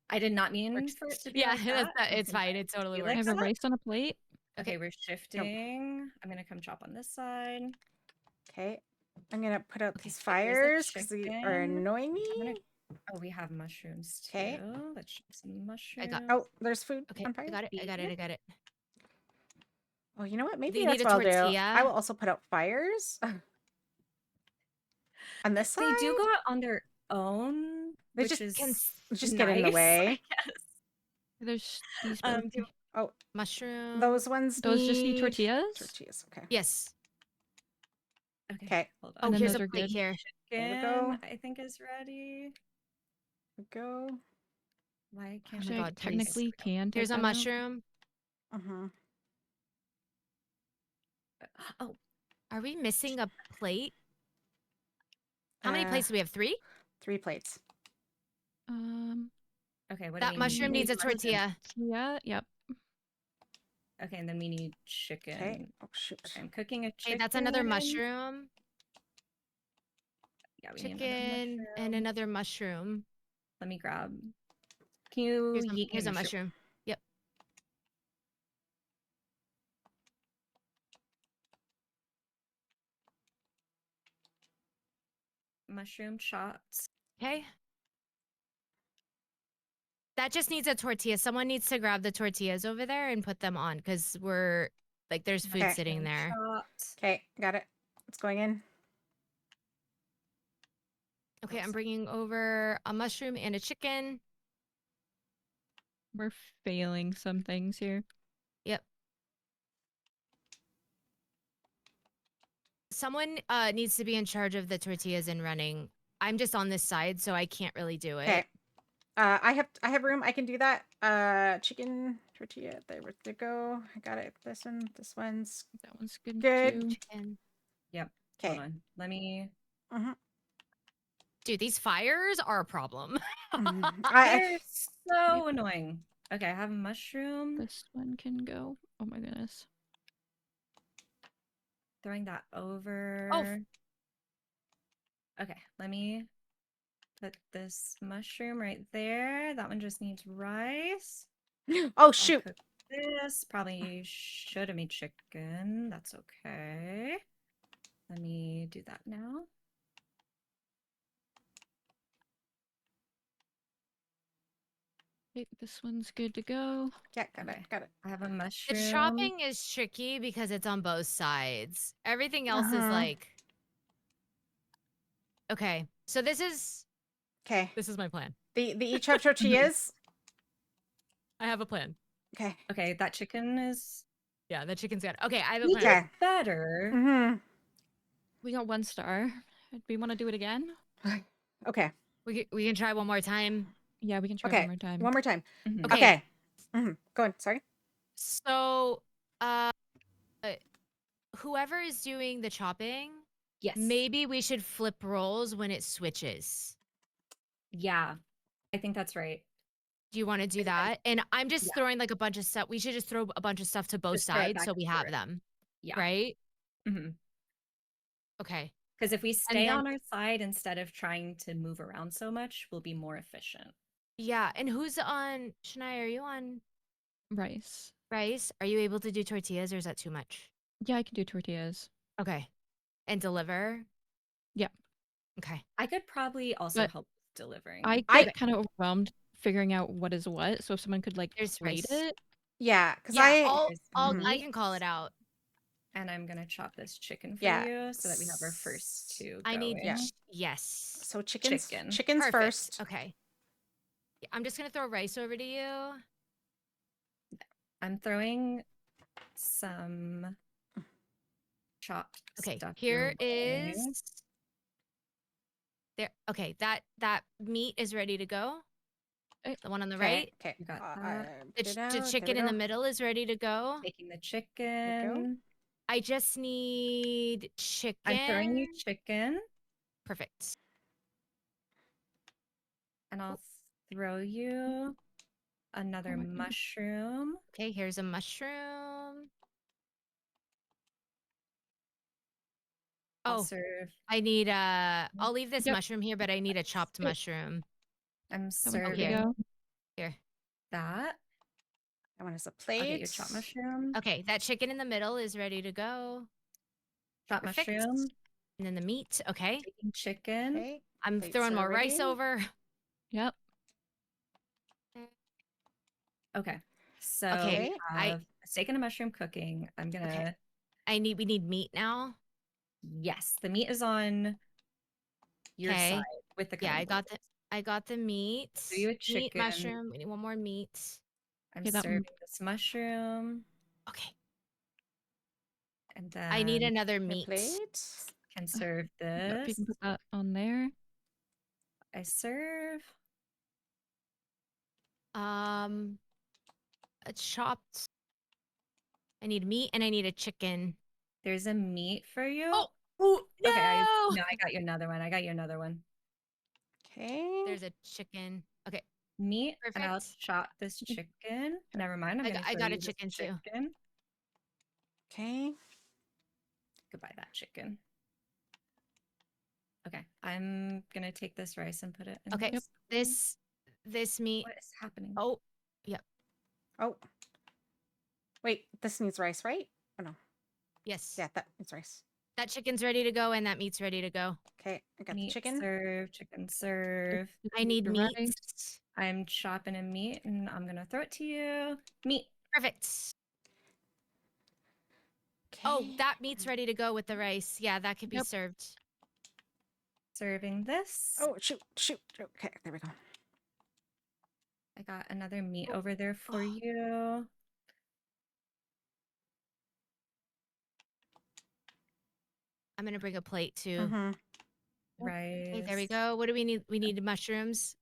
I did not mean for it to be yeah, like that. it's fine. It totally You I like works. have a that? rice on a plate. Okay, we're shifting. I'm gonna come chop on this side. Okay. I'm gonna put out Okay, these here's a fires because they are chicken. annoying me. I'm gonna. Oh, we have mushrooms too. 'Kay. Let's chop some mushrooms. Oh, there's food Okay, on fire. I got it. Oh, you know what? Maybe you that's need a what I'll do. tortilla? I will also put out fires on this side. They do go out on their own, They which just is just get in the nice, way. I guess. There's these Um, both. do- Mushroom. Those ones Those just need tortillas? Tortillas. Okay. Yes. Okay. Okay. Hold Oh, on. then here's those a are plate good. here. There we Chicken, go. I think is ready. There we go. Why can't Actually, my I God, please. technically can take Here's a that out. mushroom. Mm-hmm. Oh, Are we missing a plate? How many Uh, plates do we have? 3? 3 plates. okay. What do That we mushroom need? needs a tortilla. Yeah, yep. Okay, and then we need chicken. Okay. Oh shoot. Okay, I'm cooking a chicken. Okay, that's another mushroom. Yeah, we need another Chicken mushroom. and another mushroom. Let me grab. Can you Here's yeet me here's a mushroom. Yep. Mushroom shots. Okay. That just needs a tortilla. Someone needs to grab the tortillas over there and put them on because we're like there's food Okay. sitting there. Shot. Okay, got it. It's going in. Okay, I'm bringing over a mushroom and a chicken. We're failing some things here. Yep. Someone needs to be in charge of the tortillas and running. I'm just on this side, so I can't really do it. Okay. I have room. I can do that. Chicken tortilla. There we go. I got it. This one's That one's good, Good. too. Chicken. Yep. okay. Hold on. Let me. Dude, these fires are a problem. They're so annoying. Okay, I have a mushroom. This one can go. Oh my goodness. Throwing that over. Okay, let me put this mushroom right there. That one just needs rice. Oh I'll shoot. cook this. Probably should have made chicken. That's okay. Let me do that now. Okay, this one's good to go. Yeah, got Okay. it. Got it. I have a The mushroom. chopping is tricky because it's on both sides. Everything else is Uh-huh. like. Okay, so this is Okay. my plan. The each have tortillas. I have a plan. Okay. Okay, that chicken is Yeah, the chicken's good. Okay, I have a we plan. Okay. did better. Mm-hmm. We got 1 star. Do we want to do it again? Okay. We can try one more time. Yeah, we can try Okay. one more time. One more time. Mhm. Okay. Okay. Go on. Sorry. So, whoever is doing the chopping, Yes. maybe we should flip roles when it switches. Yeah. I think that's right. Do you want to do that? And I'm just Yeah. throwing like a bunch of stuff. We should just throw a bunch of stuff to both Just throw it sides back so we and have forth. them. Yeah. Right? Mm-hmm. Okay. Because if we stay then- on our side instead of trying to move around so much, we'll be more efficient. Yeah. And who's on? Shania, are you on Rice. rice? Are you able to do tortillas or is that too much? Yeah, I can do tortillas. Okay. And deliver? Yeah. Okay. I could probably also But help with delivering. I get kind of overwhelmed figuring out what is what. So if someone could like There's rate rice. it. Yeah, because Yeah, There's I meat, can call it out. and I'm gonna chop this chicken for Yeah. you so that we have our first two I need going. yes. So chicken's Chicken. chicken's Perfect. first. Okay. Yeah, I'm just gonna throw rice over to you. I'm throwing some chopped Okay, stuff here your way. is there. Okay, that meat is ready to go. The one on the right. Okay. You got I that. put it out. The There we chicken in the go. middle is ready to go. Taking the chicken. I just need chicken. I'm throwing you chicken, Perfect. and I'll throw you another my goodness. mushroom. Okay, here's a mushroom. I'll Oh, serve. I need I'll leave this Yep. mushroom here, but I need a chopped Yep. mushroom. I'm That one's good to serving go. Here. that. That one is a I'll get your plate. chopped mushroom. Okay, that chicken in the middle is ready to go. Chopped Perfect. mushroom. And then the meat. Okay. Taking chicken. Okay. I'm Plates throwing are more rice ready. over. Yep. Okay. So Okay, we have a steak and a mushroom cooking. I'm gonna. we need meat now. Yes, the meat is on your Okay. side with the Yeah, cutting board. I got the meat. Do you a Meat, chicken. mushroom. We need one more meat. I'm Okay, that one. serving this mushroom, Okay. and then I need another A meat. plate. can serve Yep, you this. can put that on there. I serve. A chopped. I need meat and I need a chicken. There's a meat for you. Oh, ooh, no! Okay, I got you another one. I got you another one. Okay. There's a chicken. Okay. Meat, and I'll Perfect. chop this chicken. Never mind. I'm I gonna got- I throw got you a this chicken too. chicken. Okay. Goodbye, that chicken. Okay, I'm gonna take this rice and put it in Okay. this. This meat. What is happening? Oh, Oh. Wait, this needs rice, right? Oh no. yes. Yeah, that needs rice. That chicken's ready to go and that meat's ready to go. Okay, I got Meat the chicken. serve, chicken serve. I need Your meat. rice. I'm chopping a meat and I'm gonna throw it to you. Meat. Perfect. Okay. Oh, that meat's ready to go with the rice. Yeah, that could be Yep. served. Serving this. Oh, shoot. Okay, there we go. I got another meat Oh. over there for you. I'm gonna bring a plate too. Mm-hmm. Rice. Okay, there we go. What do we need? We need mushrooms.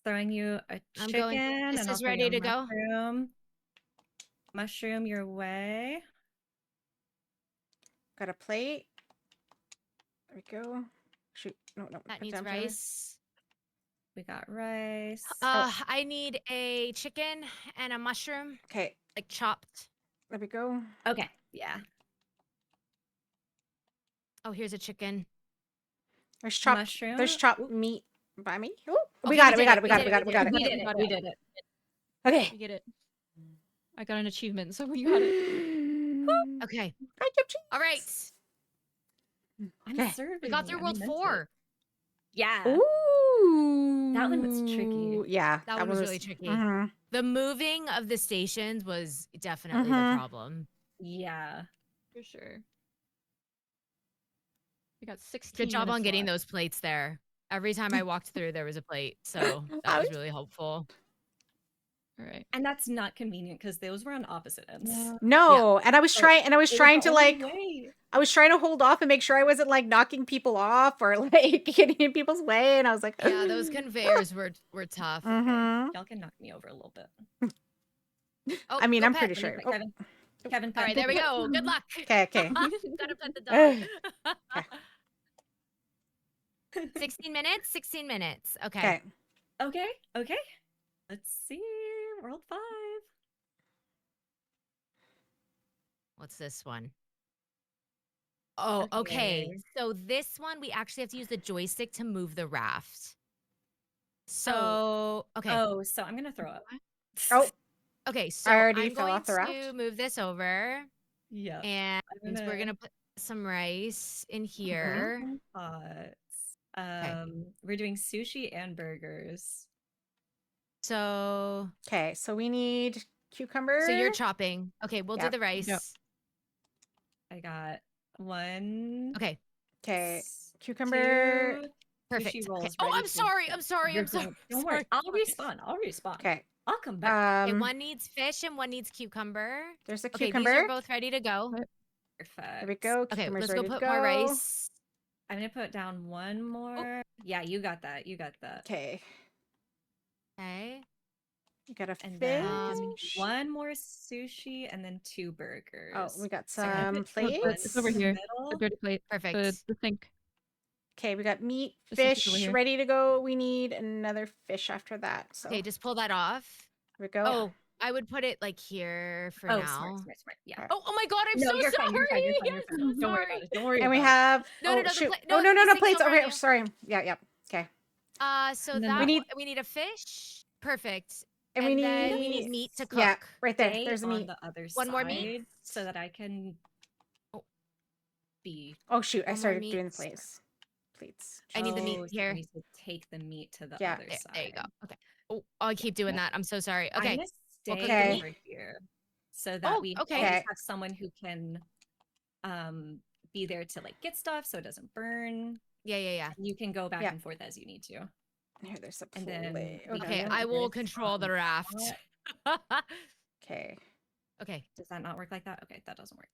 Throwing you a I'm chicken, going. This and I'll is throw you ready a to go. mushroom. Mushroom your way. Got a plate. There we go. Shoot. No. That put needs down further. rice. We got rice. I need a chicken and a mushroom, Okay, like chopped. there we go. Okay. Yeah. Oh, here's a chicken. There's chopped. Mushroom. There's chopped Ooh. meat by me. Oh, we Okay, got it. we We got did it. We got it. We got it. We got it. We did it. We did it. Okay. We get it. I got an achievement, so we got it. Okay. I kept cheese. All right. I'm Okay. serving. We got through I'm World into it. 4. Yeah. Ooh. That one was tricky. Yeah. That one was really tricky. Mhm. The moving of the stations was definitely Mhm. the problem. Yeah. For sure. We got 16 Good job on minutes getting left. those plates there. Every time I walked through, there was a plate. So I that was was- really helpful. All right. And that's not convenient because those were on opposite ends. No, and I was So trying, it was trying the to only like, way. I was trying to hold off and make sure I wasn't like knocking people off or like getting in people's way, and I was like, Yeah, those conveyors were tough. Mhm. Y'all can knock me over a little bit. Oh, I mean, go I'm pet. pretty sure. Kevin. Kevin, All right, there we go. Good luck. Okay, okay. Gotta pet the dog. Okay. 16 minutes? 16 minutes. Okay. Okay. Okay. Okay. Let's see. World 5. What's this one? Oh, okay. So this one, we actually have to use the joystick to move the raft. So, okay. Oh, so I'm gonna throw up. Oh, Okay, so already I'm fell going off the to raft? move this over, Yeah. and gonna- we're gonna put some rice in here. Pots. We're doing sushi and burgers. So, okay. So we need cucumber. so you're chopping. Okay, we'll do Yep. the rice. I got one. Okay, Okay. s- Cucumber. two perfect. sushi Okay. rolls Oh, ready I'm to sorry. go. I'm sorry. You're I'm sorry. good. Don't worry. I'll respawn. I'll respawn. Okay. I'll come back. Okay, one needs fish and one needs cucumber. There's a Okay, cucumber. these are both ready to go. Perfect. There we go. Okay, Cucumber's let's go ready put to go. more rice. I'm gonna put down one more. Yeah, you got that. You got that. Okay. Okay. You got a And fish. then one more sushi and then 2 burgers. Oh, we got So I'm gonna some put plates. one It's over in the here. middle. The dirty plate. Perfect. The sink. Okay, we got meat, The sink is over fish here. ready to go. We need another fish after that. So Okay, just pull that off. here we go. Oh, I would put it like here for Oh, now. smart. Yeah. Oh, oh my God, I'm No, so you're sorry. fine. You're fine. You're fine. I'm You're so fine. Don't worry sorry. about it. Don't worry And we about it. have No, oh no, the shoot. pla- oh no, no the sink's plates over over on here. you. Sorry. Yeah. Okay. So And then that We need- we need a fish. Perfect. And And we then need we need meat to cook. Yeah, right there. Stay There's the on meat. the other One side more meat? so that I can Oh. be. Oh shoot, I One more started doing the meat. plates. Pleats. I need the meat Oh, so here. I need to take the meat to the Yeah. other side. There you go. Okay. Oh, I keep doing that. I'm so sorry. I'm Okay. gonna We'll stay cook the meat. over here so that Oh, we okay. always Okay. have someone who can be there to like get stuff so it doesn't burn. Yeah. You can go back Yeah. and forth as you need to. Here, there's a And plate. then we Okay, have I will this control the on raft. top. Okay. Okay. Does that not work like that? Okay, that doesn't work.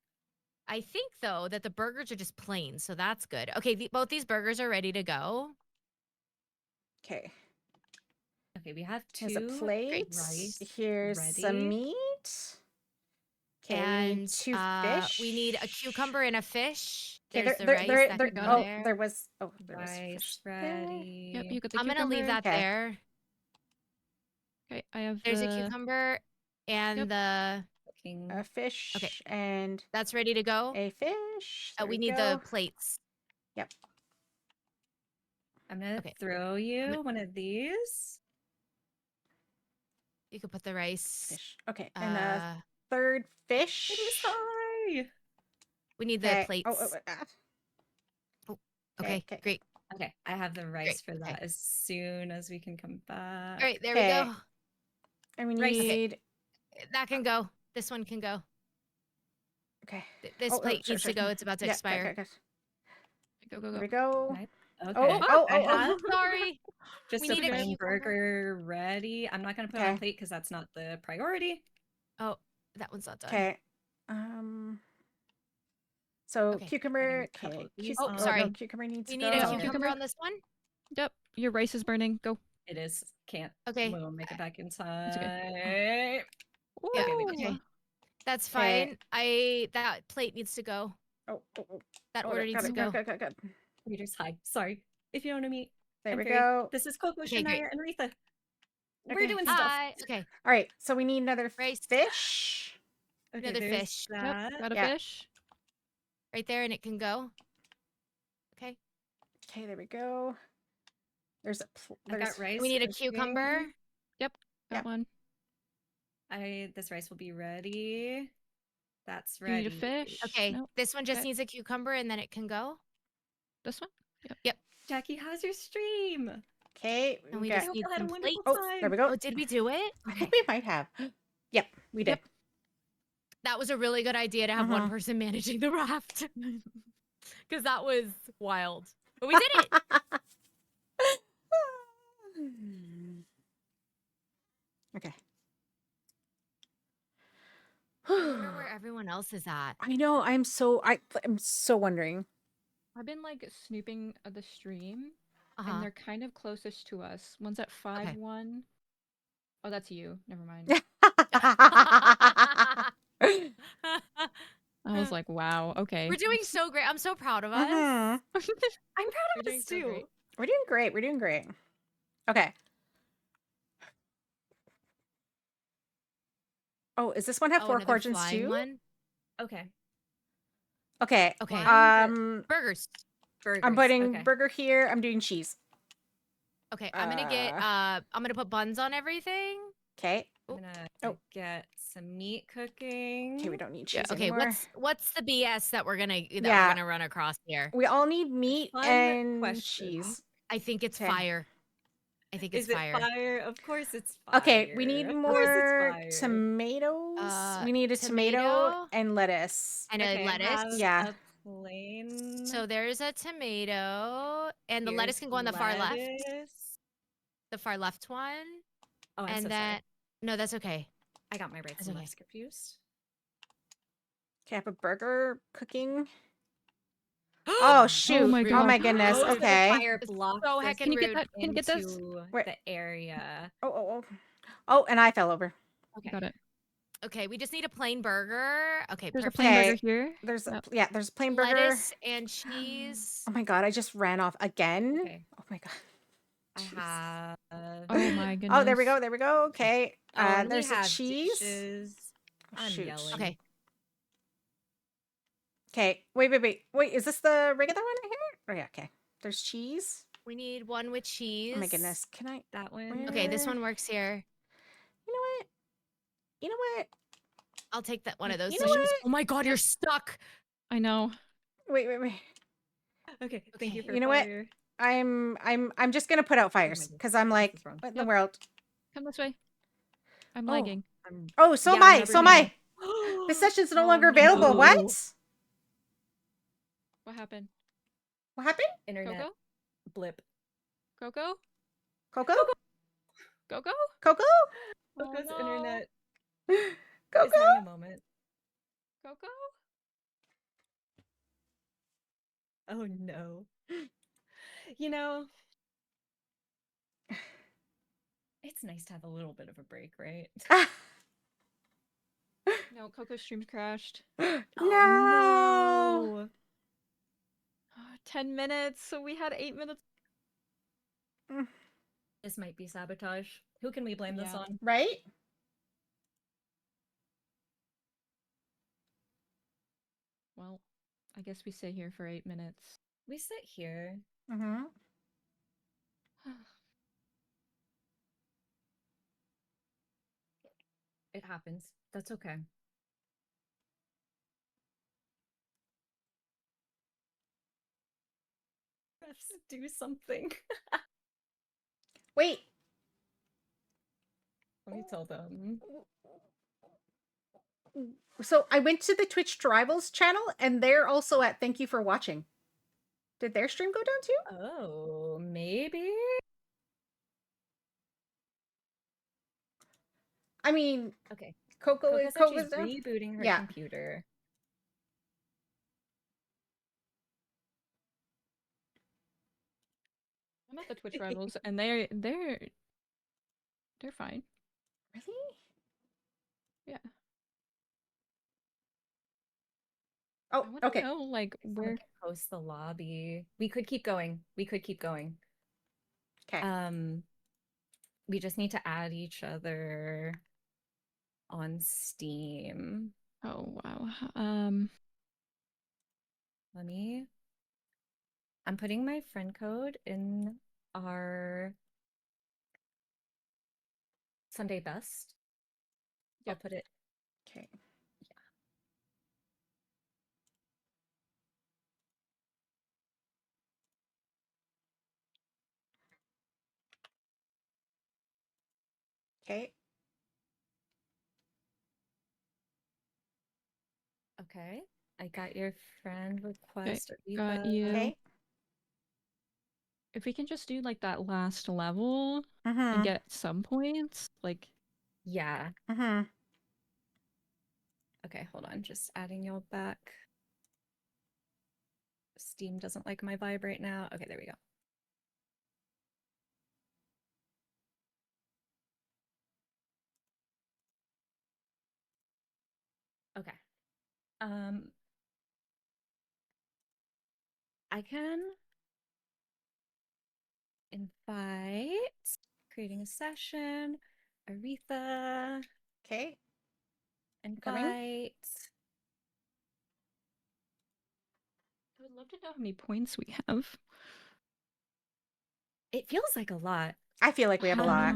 I think though that the burgers are just plain, so that's good. Okay, both these burgers are ready to go. Okay. Okay, we have Here's a 2 plate. rice Here's ready. some meat. Okay, we need And 2 fish. we need a cucumber and a fish. Okay, There's the there, rice there, that there, can oh, go there. there was fish Rice there. ready. Yep, you got the I'm gonna leave cucumber. that Okay. there. Okay, I have There's the a cucumber and Yep. Cooking. A fish and that's ready to go. a fish. There We we need go. the plates. I'm gonna Okay. throw you one of these. You could put the rice. Fish. Okay, and a Uh, third fish. It is high. we need the Okay. plates. Okay, okay. great. Okay, I have the rice for okay. that as soon as we can come back. All right, there Okay. we go. And we Rice. Okay. need. That can go. This one can go. Okay. This Oh, plate sure, needs sure. to go. It's about to Yeah, expire. good. go. There we go. Right. Okay. Oh, I have Sorry. just We a need a plain cucumber. burger ready. I'm not gonna put it on Okay. plate because that's not the priority. Oh, that one's not done. Okay. So Okay. cucumber. Putting a couple Okay. of these Oh, on. No, sorry. cucumber needs We to need go. a No, cucumber cucumber. on this one. Yep, your rice is burning. Go. It is. Can't. Okay. We'll make it back in okay. time. Yeah, Okay, we got okay. it. That's Okay. fine. That plate needs to go. Oh. That Got order it, needs to got go. it, good. Readers, hi. Sorry. If you don't know me, There I'm we Fairy. go. This is Coco, Okay, great. Shania, and Aretha. We're Okay. doing stuff. Hi. Okay. All right. So we need another Rice. fish. Okay, Another there's fish. Yep, that. got a Yeah. fish. Right there, and it can go. Okay. Okay, there we go. There's a. I've got rice. We need a cooking. cucumber. Yep, got Yep. one. This rice will be ready. That's Do you ready. need a fish? Okay. Nope. This one just Okay. needs a cucumber, and then it can go. This one? Jackie, how's your stream? Okay. And we I just hope need you had a some wonderful plates. Oh, time. there we go. Oh, did we do it? I think we might have. Yep, we did. Yep. That was a really good idea to have one Mhm. person managing the raft. Because that was wild. But we did it. Okay. I wonder where everyone else is at. I know. I'm so wondering. I've been like snooping at the stream, Uh-huh. and they're kind of closest to us. One's at 5-1. Oh, that's you. Never mind. I was like, wow, okay. We're doing so great. I'm so proud of us. Mhm. I'm proud We're of doing us so too. great. We're doing great. We're doing great. Okay. Oh, is this one have Oh, four another quadrants flying too? one. Okay. Okay. Okay. Burgers. Burgers. I'm putting okay. burger here. I'm doing cheese. Okay, I'm gonna get I'm gonna put buns on everything. Okay. I'm gonna Oh. get some meat cooking. Okay, we don't need Yeah, cheese Okay, anymore. what's the BS that we're gonna Yeah. run across here? We all need meat Fun and question. cheese. I think it's Okay. fire. I think it's Is it fire. fire? Of course it's fire. Okay, we need Of course more it's fire. tomatoes. We need a tomato tomato and lettuce. and Okay, a lettuce. have Yeah. a plain. So there's a tomato, and the lettuce Here's can go on the far left. lettuce. The far left one. Oh, I'm and so then sorry. no, that's okay. I got my rights That's and okay. lefts confused. Okay, I have a burger cooking. Oh shoot! my Oh God. my goodness. Most of the Okay. fire It's blocked so this heckin' Can you get rude. that? Can you get this? into Where- the area. Oh, and I fell over. Okay. Got it. Okay, we just need a plain burger. Okay, There's perfect. a plain burger Okay. here. There's Yep. there's a plain burger. Lettuce and cheese. Oh my god! I just ran off again. Okay. Oh my god. I Jeez. have. Oh my goodness. Oh, there we go. There we go. Okay. Oh, and There's we the have cheese. dishes. Oh, I'm shoot. yelling. Okay. Okay. Wait. Is this the regular one right here? Oh yeah. Okay. There's cheese. We need one with cheese. Oh my goodness. Can I? That one. Okay, this Where- one works here. You know what? I'll take that one of those You know dishes. what? Oh my god, you're stuck. I know. Wait. Okay. Thank you Okay. for You know what? fire. I'm just gonna put out fires goodness. because I'm like, is wrong. what in the Yep. world? Come this way. I'm Oh. lagging. I'm... Oh, so Yeah, am I. another So am I. meal. The session's no Oh, longer available. no. What? What happened? What happened? Internet Coco? blip. Coco? Coco? Coco? Coco? Coco's no. internet Coco? is having a moment. Coco? Oh no. You know, it's nice to have a little bit of a break, right? No, Coco's stream's crashed. No. Oh, no. 10 minutes, so we had 8 minutes. This might be sabotage. Who can we blame this Yeah. on? Right? Well, I guess we stay here for 8 minutes. We sit here. Mm-hmm. It happens. That's okay. Let's do something. Wait. Let me tell them. So I went to the Twitch Rivals channel and they're also at thank you for watching. Did their stream go down too? Oh, maybe. I mean, Okay. Coco Coco said she's Coco's down. rebooting her Yeah. computer. I'm at the Twitch Rivals, and they're fine. Really? Yeah. I Oh, want to okay. know like Someone where. can post the lobby. We could keep going. We could keep going. Okay. We just need to add each other on Steam. Oh wow. I'm putting my friend code in our Sunday best. I'll Yep. put it. Okay. Okay. Okay. I got your friend request. Got Aretha. you. Okay. If we can just do like that last level and Mm-hmm. get some points, like Yeah. Mm-hmm. Okay, hold on. Just adding y'all back. Steam doesn't like my vibe right now. Okay, there we go. Okay. I can invite, creating a session, Aretha, Okay. Coming. invite. I would love to know how many points we have. It feels like a lot. I feel like we have a lot.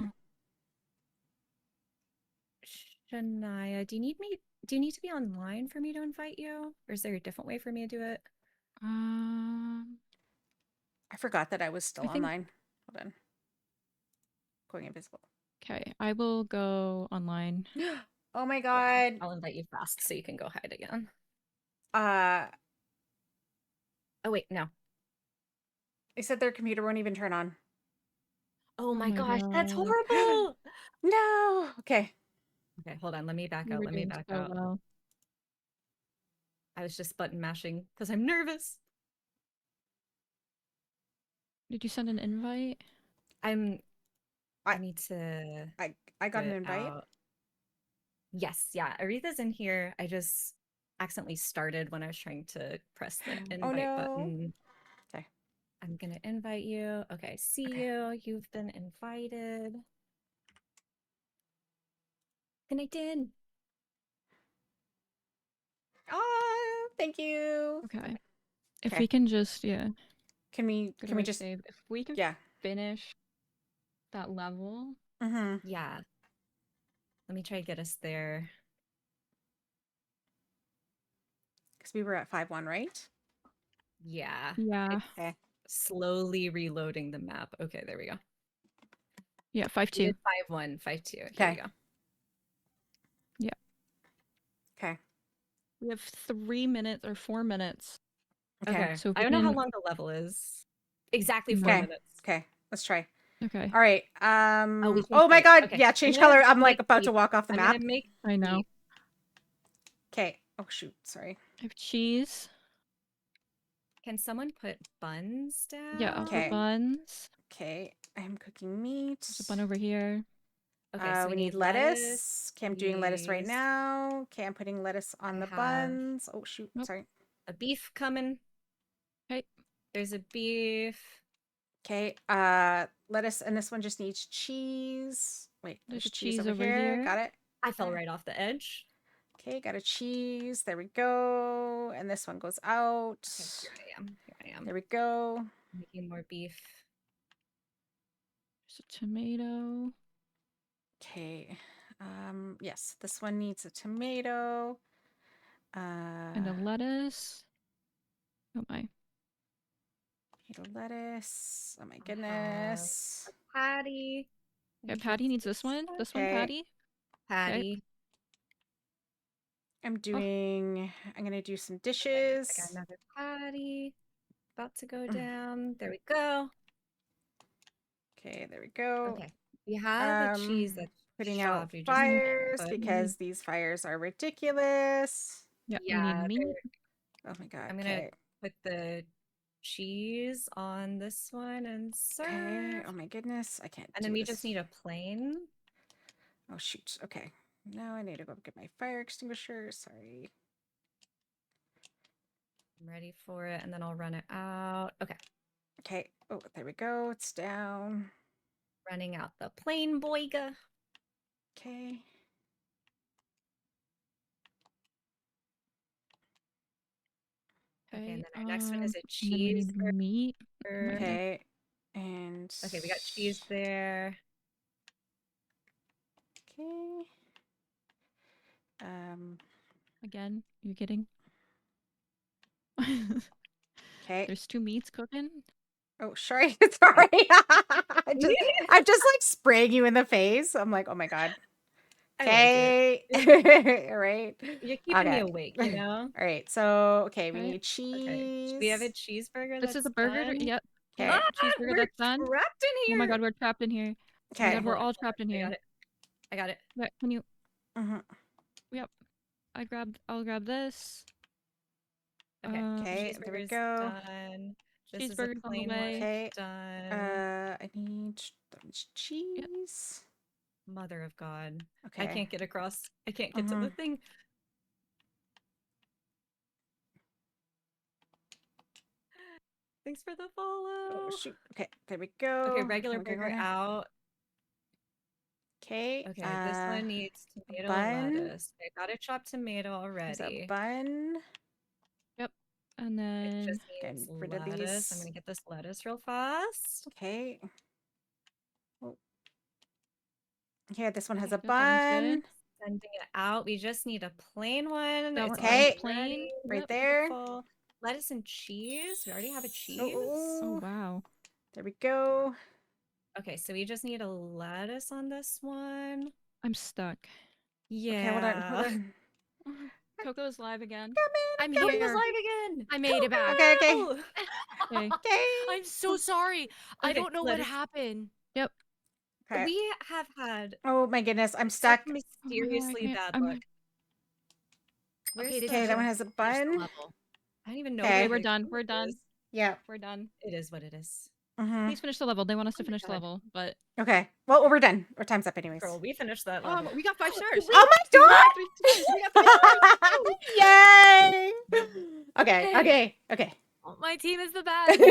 Shania, do you need to be online for me to invite you? Or is there a different way for me to do it? I forgot that I was still I think- online. Hold on. Going invisible. Okay, I will go online. Oh my Yeah, god. I'll invite you fast so you can go hide again. They Oh wait, no. said their computer won't even turn on. Oh my my gosh, that's God. horrible. No. Okay. Okay, hold on. Let me back We out. were Let me doing back so out. well. I was just button mashing because I'm nervous. Did you send an invite? I I- need to I got an quit invite. out. Yes, yeah. Aretha's in here. I just accidentally started when I was trying to press the Oh invite no. button. Okay. I'm gonna invite you. Okay, see Okay. you. You've been invited. Connected. Oh, thank you. Okay. If Okay. we can just Can we go can to we our just save. If we can yeah. finish that level. Mm-hmm. Yeah. Let me try to get us there. Because we were at 5-1, right? Yeah. Yeah. Okay. Slowly reloading the map. Okay, there we go. Yeah, We 5-2. did 5-1, 5-2. Here we Okay. go. Okay. We have 3 minutes or 4 minutes. Okay. Okay. So if I we don't know how can- long the level is. Exactly 4 Okay. minutes. Okay. Let's try. Okay. All right. Oh, we Oh changed my colors. god. Okay. Yeah, I'm change gonna color. I'm like make about beef. to walk off the I'm map. gonna make I know. beef. Okay. Oh shoot. Sorry. I have cheese. Can someone put buns down? Yeah, I'll Okay. put buns. Okay. I'm cooking meat. There's a bun over here. Okay, so we need lettuce. Okay, I'm doing lettuce right cheese, now. Okay, I'm putting lettuce on I the have- buns. Oh shoot. Nope. Sorry. a beef coming. Okay. There's a beef. Okay. Lettuce, and this one just needs cheese. Wait, There's there's a cheese cheese over over here. here. Got it. I fell right off the edge. Okay, got a cheese. There we go. And this one goes out. Okay, here I am. Here I am. There we go. Making more beef. There's a tomato. Okay. Yes, this one needs a tomato. And a lettuce. Oh my. Tomato lettuce. Oh my I have goodness. Patty. Yeah, Patty needs this one. This one, Okay. Patty. Patty. I'm gonna do some Okay, I dishes. got another patty. about to go down. There we go. Okay, there we go. Okay. We have a cheese that's Putting out chopped. We just need to fires put- because these fires are ridiculous. Yeah, Yeah, we need meat. Oh my god. I'm gonna Okay. put the cheese on this one and serve. Okay. Oh my goodness. I can't. And then we just need a plain. Oh shoot. Okay. Now I need to go get my fire extinguisher. Sorry. I'm ready for it, and then I'll run it out. Okay. Okay. Oh, there we go. It's down. Running out the plain boiga. Okay. Okay, and then our next one is a and then we cheese need meat. burger. Okay. And Okay, we got cheese there. Okay. Again, you kidding? Okay. There's 2 meats cooking. Oh, sorry. Sorry. I'm just like spraying you in the face. I'm like, oh my god. I like it. Okay. All right. You're keeping me Okay. awake, you know? All right. So, okay, we Okay. need cheese. Okay. We have a cheeseburger. This is a burger. Done. Yep. Okay. Okay, cheeseburger we're that's done. trapped in here. Oh my god, we're trapped in here. Oh my Okay. god, we're Hold on, all hold trapped in on. I here. got it. I got it. Yeah, can you? Mhm. Yep. I'll grab this. Okay. Okay, there we Cheeseburger's go. done. This is a Cheeseburger's on the plain way. one. Okay. Done. I need cheese. Mother of God. Okay. I can't get across. I can't get to the thing. Thanks for the follow. Oh shoot. Okay, there we go. Okay, regular Okay, burger out. Okay. Okay, this one needs tomato bun. and lettuce. I got a chopped tomato There's already. a bun. Yep. And It then just Getting needs rid of lettuce. I'm these. gonna get this lettuce real fast. Okay. Oh. Okay, this one has a Okay, that one's bun. good. Sending it out. We just need a plain one. That It's one- Okay. already plain. ready. Right Yep. there. Beautiful. Lettuce and cheese. We already have a cheese. Oh Oh, wow. there we go. Okay, so we just need a lettuce on this one. I'm stuck. Yeah. Okay, hold on. Hold on. Coco's live again. I'm Coco's here. live again. I made it back. Okay, okay. Oh! Okay. Okay. I'm so sorry. I Okay, don't know let what us- happened. Yep. Okay. We have had Oh my goodness, I'm such stuck. mysteriously can't- bad I'm- luck. Where's Okay, this Okay, is that your one has a first bun. level. I don't even know. Okay. where We're the done. food We're done. is. Yeah. We're done. It is what it is. Please finish the level. They want us to Oh my finish the God. level, but Okay. Well, we're done. Our time's up anyways. Girl, we finished that level. we got 5 stars. Oh my god! We got 5 Yay! Okay, Okay. okay, okay. Oh, my team is the best. That's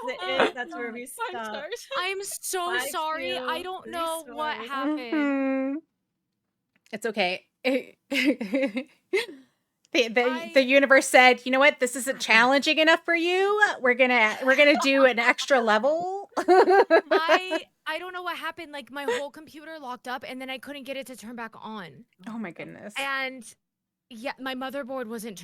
it. That's where we 5 stop. stars. I'm so 5, sorry. I 2, don't 3 know what stars. happened. Mhm. It's okay. The I- universe said, you know what? This isn't challenging enough for you. We're gonna do an extra level. I don't know what happened. Like my whole computer locked up and then I couldn't get it to turn back on. Oh my goodness. And yeah, my motherboard wasn't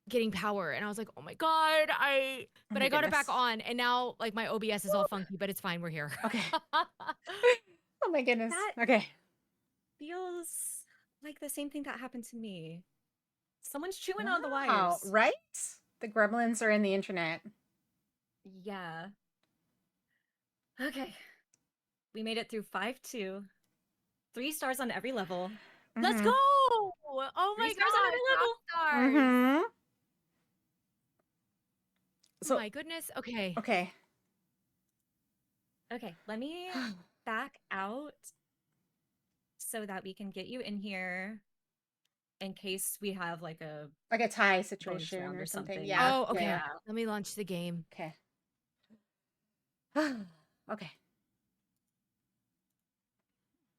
getting power. And I was like, oh my God, Oh but my I got it back goodness. on and now like my OBS is all funky, but it's fine. We're here. Okay. Oh my goodness. That- Okay. Feels like the same thing that happened to me. Someone's chewing on the wires. Wow, right? The gremlins are in the internet. Yeah. Okay. We made it through 5-2. 3 stars on every level. Let's Mhm. go. Oh my 3 stars on every level. God. Stars. Mhm. So, Oh my goodness. Okay. okay. Okay, let me back out so that we can get you in here in case we have like a Like a tie bonus situation round or or something. something. Yeah. Oh, okay. Yeah. Let me launch the game. Okay. Okay.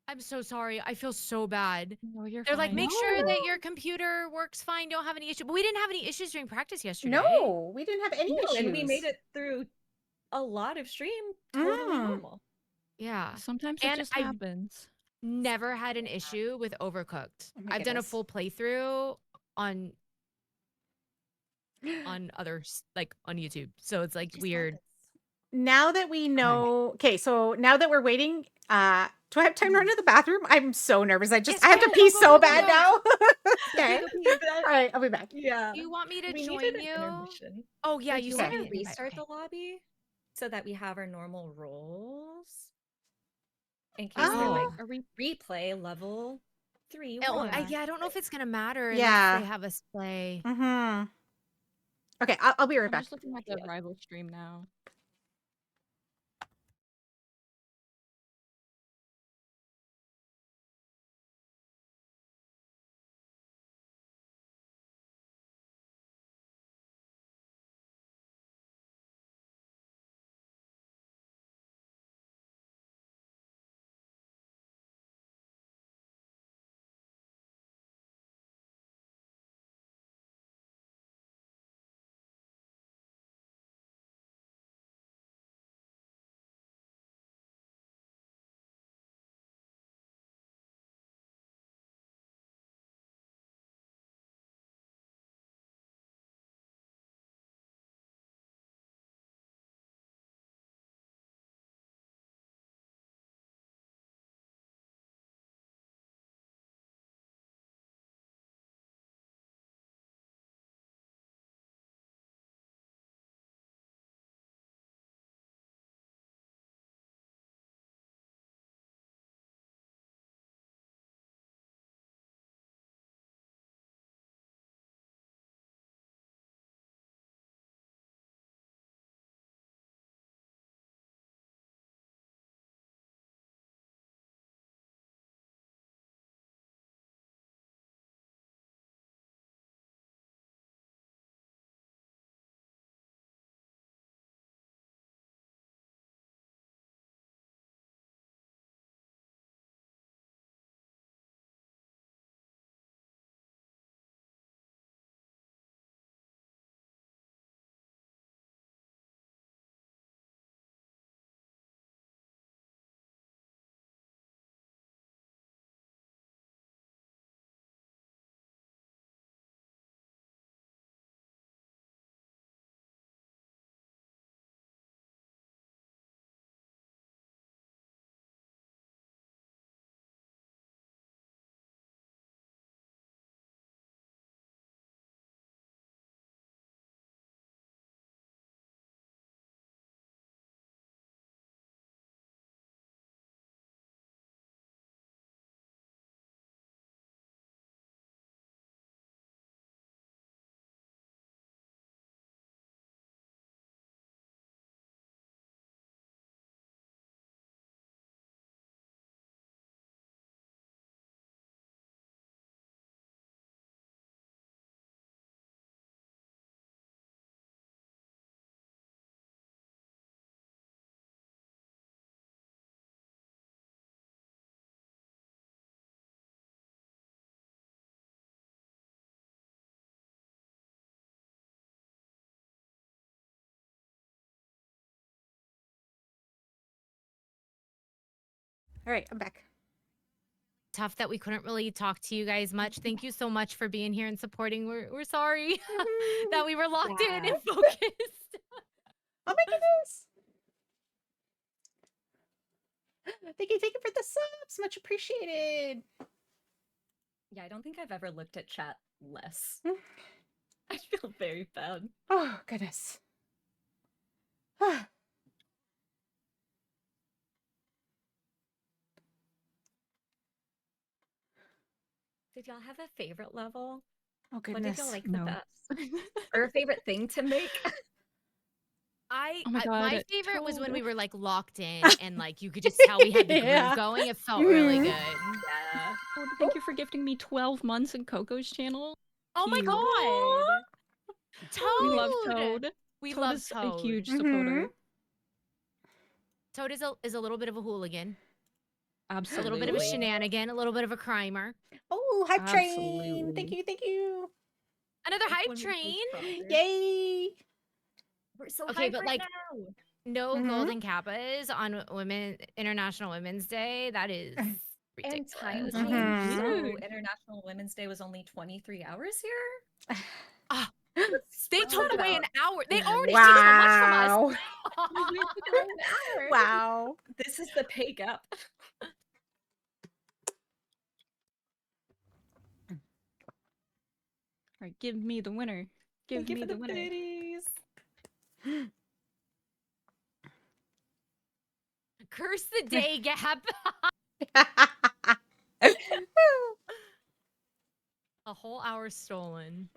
I'm so sorry. I feel so bad. No, you're They're like, fine. make sure that your computer works fine. Don't have any issue. But we didn't have any issues during practice yesterday. No, we didn't have any No, issues. and we made it through a lot of stream totally Mm. normal. Yeah. Sometimes it And just I- happens. Never had an issue with Overcooked. Oh my I've done a goodness. full playthrough on others, like on YouTube. So it's like Just weird. lettuce. now that we Okay. know, okay, so now that we're waiting, do I have time to run to the bathroom? I'm so nervous. I Yes, have to go, pee go, so go, go, bad go. now. Go Okay. pee, go pee. All right, I'll be back. Yeah. Do you want me to We join needed an you? intermission. Oh yeah, I you just sent Okay. me want to an invite. restart Okay. the lobby so that we have our normal roles in case Oh. they're like Are we? replay level 3 Oh, 1. yeah, I don't know if it's gonna matter unless Yeah. they have us play. Mm-hmm. Okay, I'll be right I'm back. just looking at the rival stream now. All right, I'm back. Tough that we couldn't really talk to you guys much. Thank you so much for being here and supporting. We're sorry that we were locked in Yeah. and focused. Oh my goodness. Thank you for the subs. Much appreciated. Yeah, I don't think I've ever looked at chat less. Hmm. I feel very bad. Oh, goodness. Did y'all have a favorite level? Oh, What did goodness. y'all like the No. best? Or a favorite thing to make? Oh my My God, favorite was when Toad. we were like locked in and like you could just tell we had the Yeah. groove going. It felt really Mhm. good. Yeah. Toad, thank you for gifting me 12 months in Coco's channel. Oh my Cute. god. Toad. We love Toad. We Toad love is Toad. a huge Mhm. supporter. Toad is a little bit of a hooligan. A Absolutely. little bit of a shenanigan, a little bit of a crimer. Oh, hype train. Absolutely. Thank you. Another hype One with train. this progress. Yay. We're so Okay, hyped but, right like, now. No Mhm. golden kappas on International Women's Day. That is And ridiculous. time That's change. Mhm. So huge. International Women's Day was only 23 hours here. Ah, What's they that took away about? an hour. They already took so much from us. Wow. We took about an hour. Wow. This is the pay gap. All right, give me the winner. Give Thank you me for the the winner. biddies. Curse the day gap. A whole hour stolen.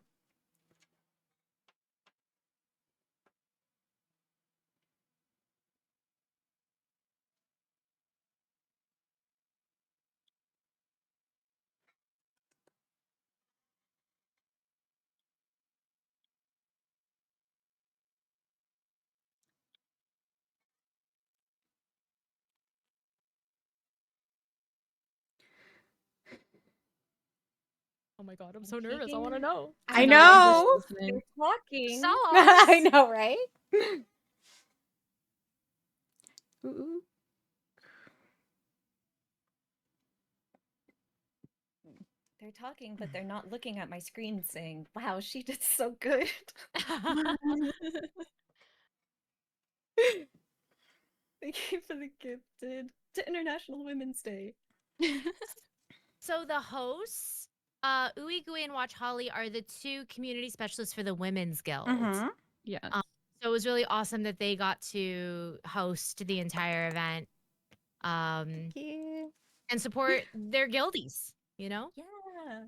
Oh my god, I'm so nervous. I want to know. I know, I'm just know. listening. They're talking. Sauce. I know, right? Ooh. They're talking, but they're not looking at my screen saying, wow, she did so good. Thank you for the gifted to International Women's Day. So the hosts, Uwe Gui and Watch Holly, are the two community specialists for the Women's Guild. Mhm. Yeah. So it was really awesome that they got to host the entire event Yeah. and support their guildies, you know? Yeah.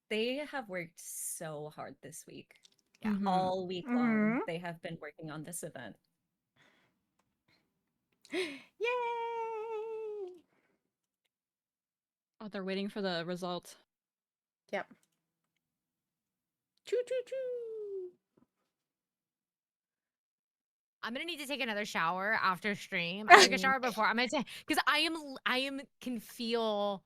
They have worked so hard this week. Yeah. Mhm. All week Mhm. long, they have been working on this event. Yay! Oh, they're waiting for the result. Yep. Choo choo choo. I'm gonna need to take another shower after stream. I took a shower before. I'm gonna take because can feel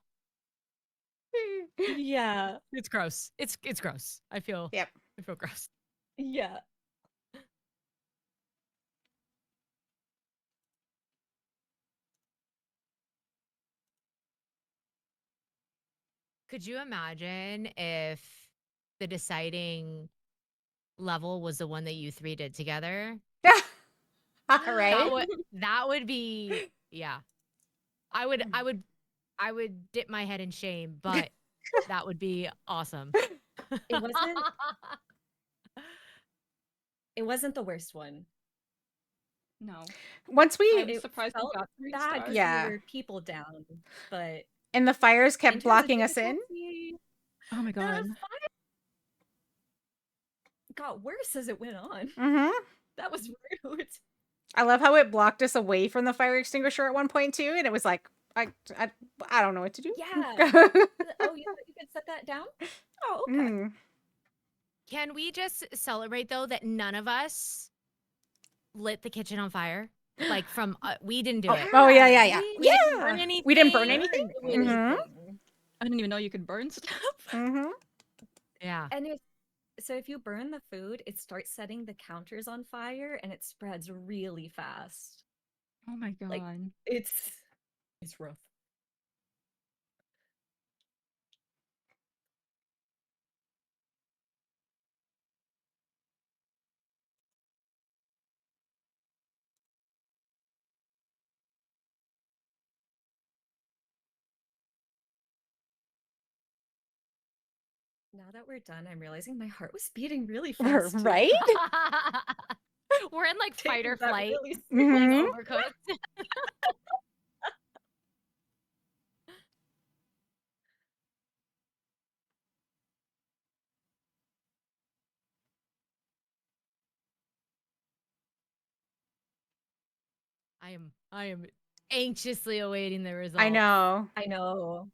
Yeah. it's gross. It's gross. I feel Yep. gross. Yeah. Could you imagine if the deciding level was the one that you three did together? Right? That would be yeah. I would dip my head in shame, but that would be awesome. It wasn't it wasn't the worst one. No. Once we I'm surprised we felt got 3 bad stars. because Yeah. we were people down, but and the fires in kept terms of blocking us in. difficulty, Oh my the god. fire got worse as it went on. Mhm. That was rude. I love how it blocked us away from the fire extinguisher at one point too, and it was like I don't know what to do. Yeah. Oh, you thought you could set that down? Oh, okay. Mm. Can we just celebrate though that none of us lit the kitchen on fire? Like from we didn't do it. Oh yeah. We didn't burn anything. We didn't burn anything. Burn Mhm. anything. I didn't even know you could burn stuff. Mhm. Yeah. And if you burn the food, it starts setting the counters on fire and it spreads really fast. Oh my god. Like it's rough. Now that we're done, I'm realizing my heart was beating really fast. too. Right? We're in like fight or Taking that flight, really playing Mhm. Overcooked. I am anxiously awaiting the results. I know. I know.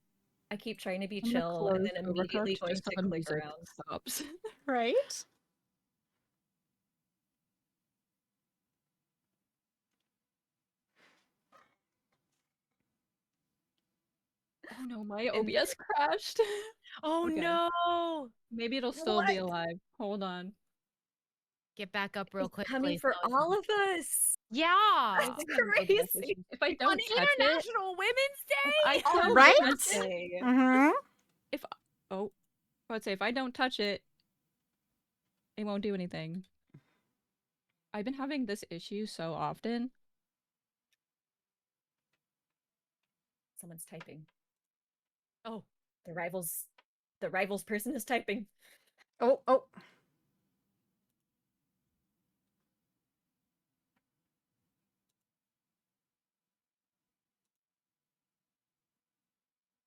I keep trying to be I'm gonna chill and close then immediately Overcooked going just so to the click music around. stops. Right? Oh no, my And OBS crashed. Oh Okay. no! Maybe it'll still be What? alive. Hold on. Get back up real It's quick. coming for all of us. Yeah. I think I have OBS crazy. issues. If I On don't touch it, International Women's Day. I On don't Right? Women's touch it. Day. Mhm. Oh, I would say if I don't touch it, it won't do anything. I've been having this issue so often. Someone's typing. Oh, The rivals person is typing. Oh.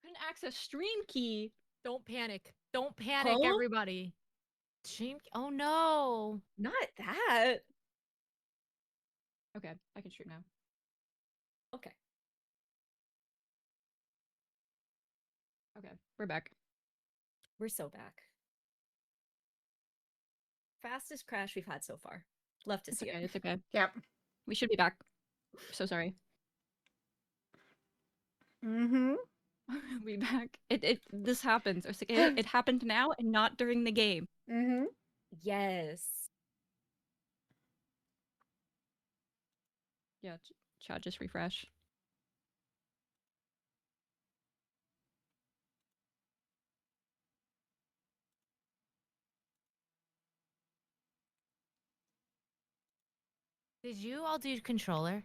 Couldn't access stream key. don't panic. Don't panic, Huh? everybody. Stream. Oh no. Not that. Okay, I can stream now. Okay. Okay, we're back. We're so back. Fastest crash we've had so far. Love to It's see okay. it. It's okay. Yep. We should be back. So sorry. Mm-hmm. We back. This happens. It happened now and not during the game. Mm-hmm. Yes. Yeah, chat just refresh. Did you all do controller?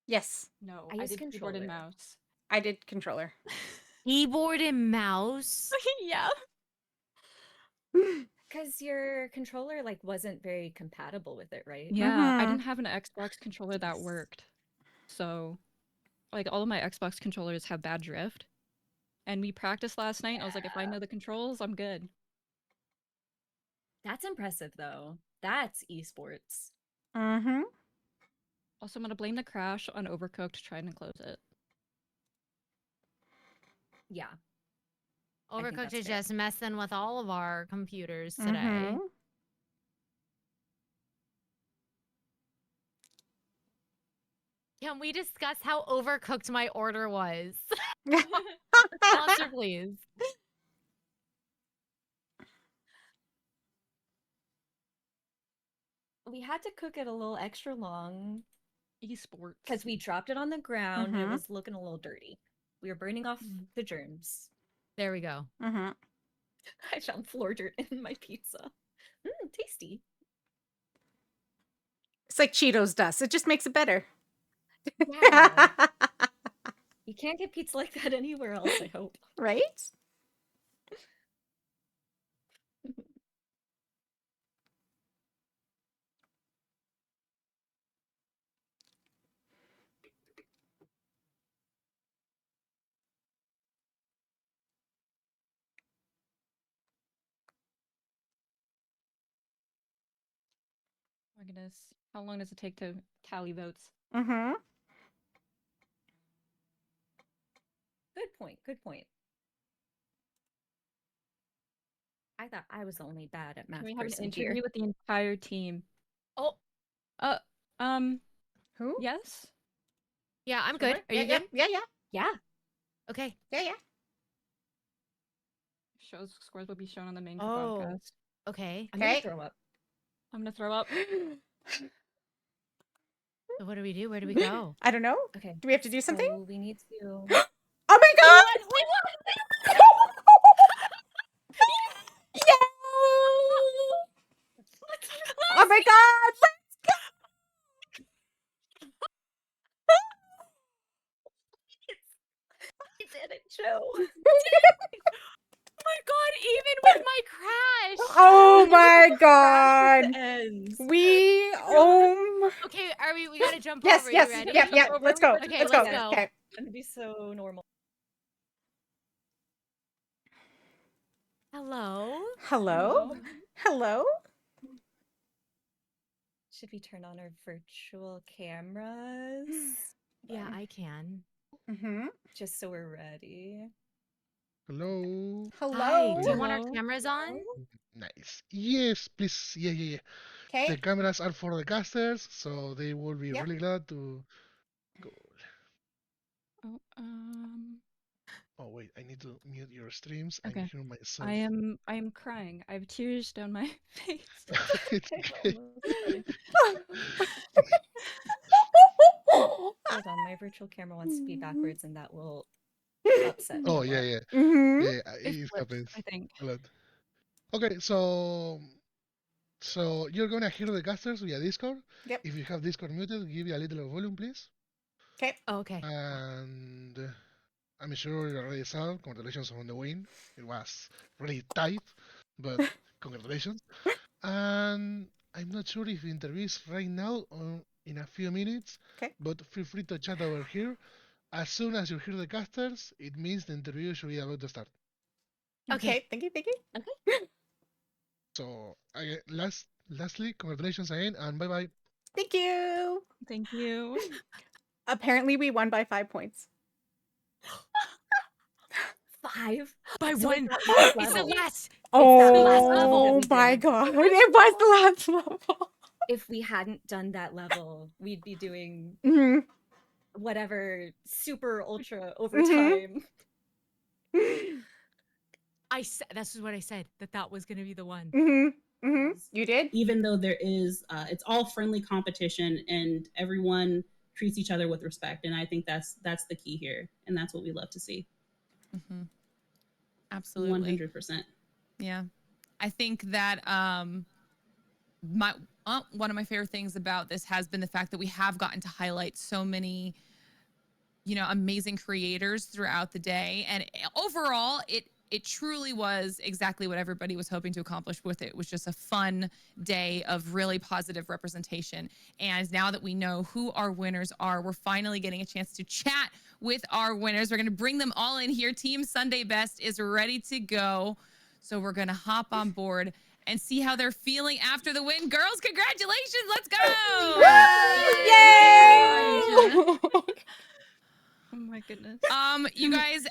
Yes, No, I I use did keyboard and controller. mouse. I did controller. Keyboard and mouse? Yeah. Because your controller like wasn't very compatible with it, right? Yeah, I Mhm. didn't have an Xbox controller that worked. So, like, all of my Xbox controllers have bad drift. And we practiced last night. I was like, if I know the controls, I'm good. That's impressive though. That's esports. Mm-hmm. Also, I'm gonna blame the crash on Overcooked trying to close it. Yeah. think Overcooked that's is fair. just messing with all of our computers today. Mm-hmm. Can we discuss how overcooked my order was? Sponsor, please. We had to cook it a little extra long Esports. because we dropped it on the ground and it Mhm. was looking a little dirty. We were burning off the germs. There we go. Mm-hmm. I found floor dirt in my pizza. Tasty. It's like Cheetos dust. It just makes it better. Yeah. You can't get pizza like that anywhere else, I hope. Right? Oh my goodness. How long does it take to tally votes? Mm-hmm. Good point. Good point. I thought I was the only bad at math Can we have an person interview here. with the entire team? Oh, Who? Yes? yeah, I'm Sure. good. Are yeah, you yeah, good? Yeah, yeah. Yeah. Okay. Yeah. Shows scores will be shown on the main Oh. podcast. Okay. I'm gonna Okay. throw up. I'm gonna throw up. So what do we do? Where do we go? I don't know. Okay. Do we have to do something? So we need to. Oh my god! Yay! Oh my god! It didn't show. Oh my god, even with my crash. Oh my Crash god! ends. We Okay, are we gotta jump Yes, over. yes, You ready? yeah, yeah. Let's go. Okay, let's go. let's go. Okay. Gonna be so normal. Hello? Hello? Hello? Should we turn on our virtual cameras? Yeah, I can. Mm-hmm. Just so we're ready. Hello. Hello? Hi, do you want our Hello? cameras on? Nice. Yes, please. Yeah. The Okay. cameras are for the casters, so they will be Yep. really glad to go. Oh, Oh wait, I need to mute your streams. I Okay. can hear myself. I am crying. I have tears down my face. It's okay. Hold on, my virtual camera wants to be backwards, and that will upset me. Oh a yeah, lot. yeah, Mm-hmm. yeah. It It flipped, happens I think. a lot. Okay, so So you're gonna hear the casters via Discord. Yep. If you have Discord muted, give it a little volume, please. Okay. Okay. And I'm sure you already saw. Congratulations on the win. It was really tight, but congratulations. And I'm not sure if the interview is right now or in a few minutes, Okay. but feel free to chat over here. As soon as you hear the casters, it means the interview should be about to start. Okay. Thank you. Thank you. So, lastly, congratulations again, and bye bye. Thank you. Thank you. Apparently, we won by 5 points. 5. By So one. it's that last It's the level. last. last level that Oh we my did. god! It was the last level. If we hadn't done that level, we'd be doing Mhm. whatever super ultra overtime. This is what I said, that was going to be the one. You did? Even though there is, it's all friendly competition and everyone treats each other with respect, and I think that's the key here, and that's what we love to see. Absolutely. 100%. Yeah, I think that one of my favorite things about this has been the fact that we have gotten to highlight so many, amazing creators throughout the day, and overall, it truly was exactly what everybody was hoping to accomplish with it. It was just a fun day of really positive representation. And now that we know who our winners are, we're finally getting a chance to chat with our winners. We're going to bring them all in here. Team Sunday Best is ready to go. So we're going to hop on board and see how they're feeling after the win. Girls, congratulations. Let's go. Yay! Oh my goodness. You guys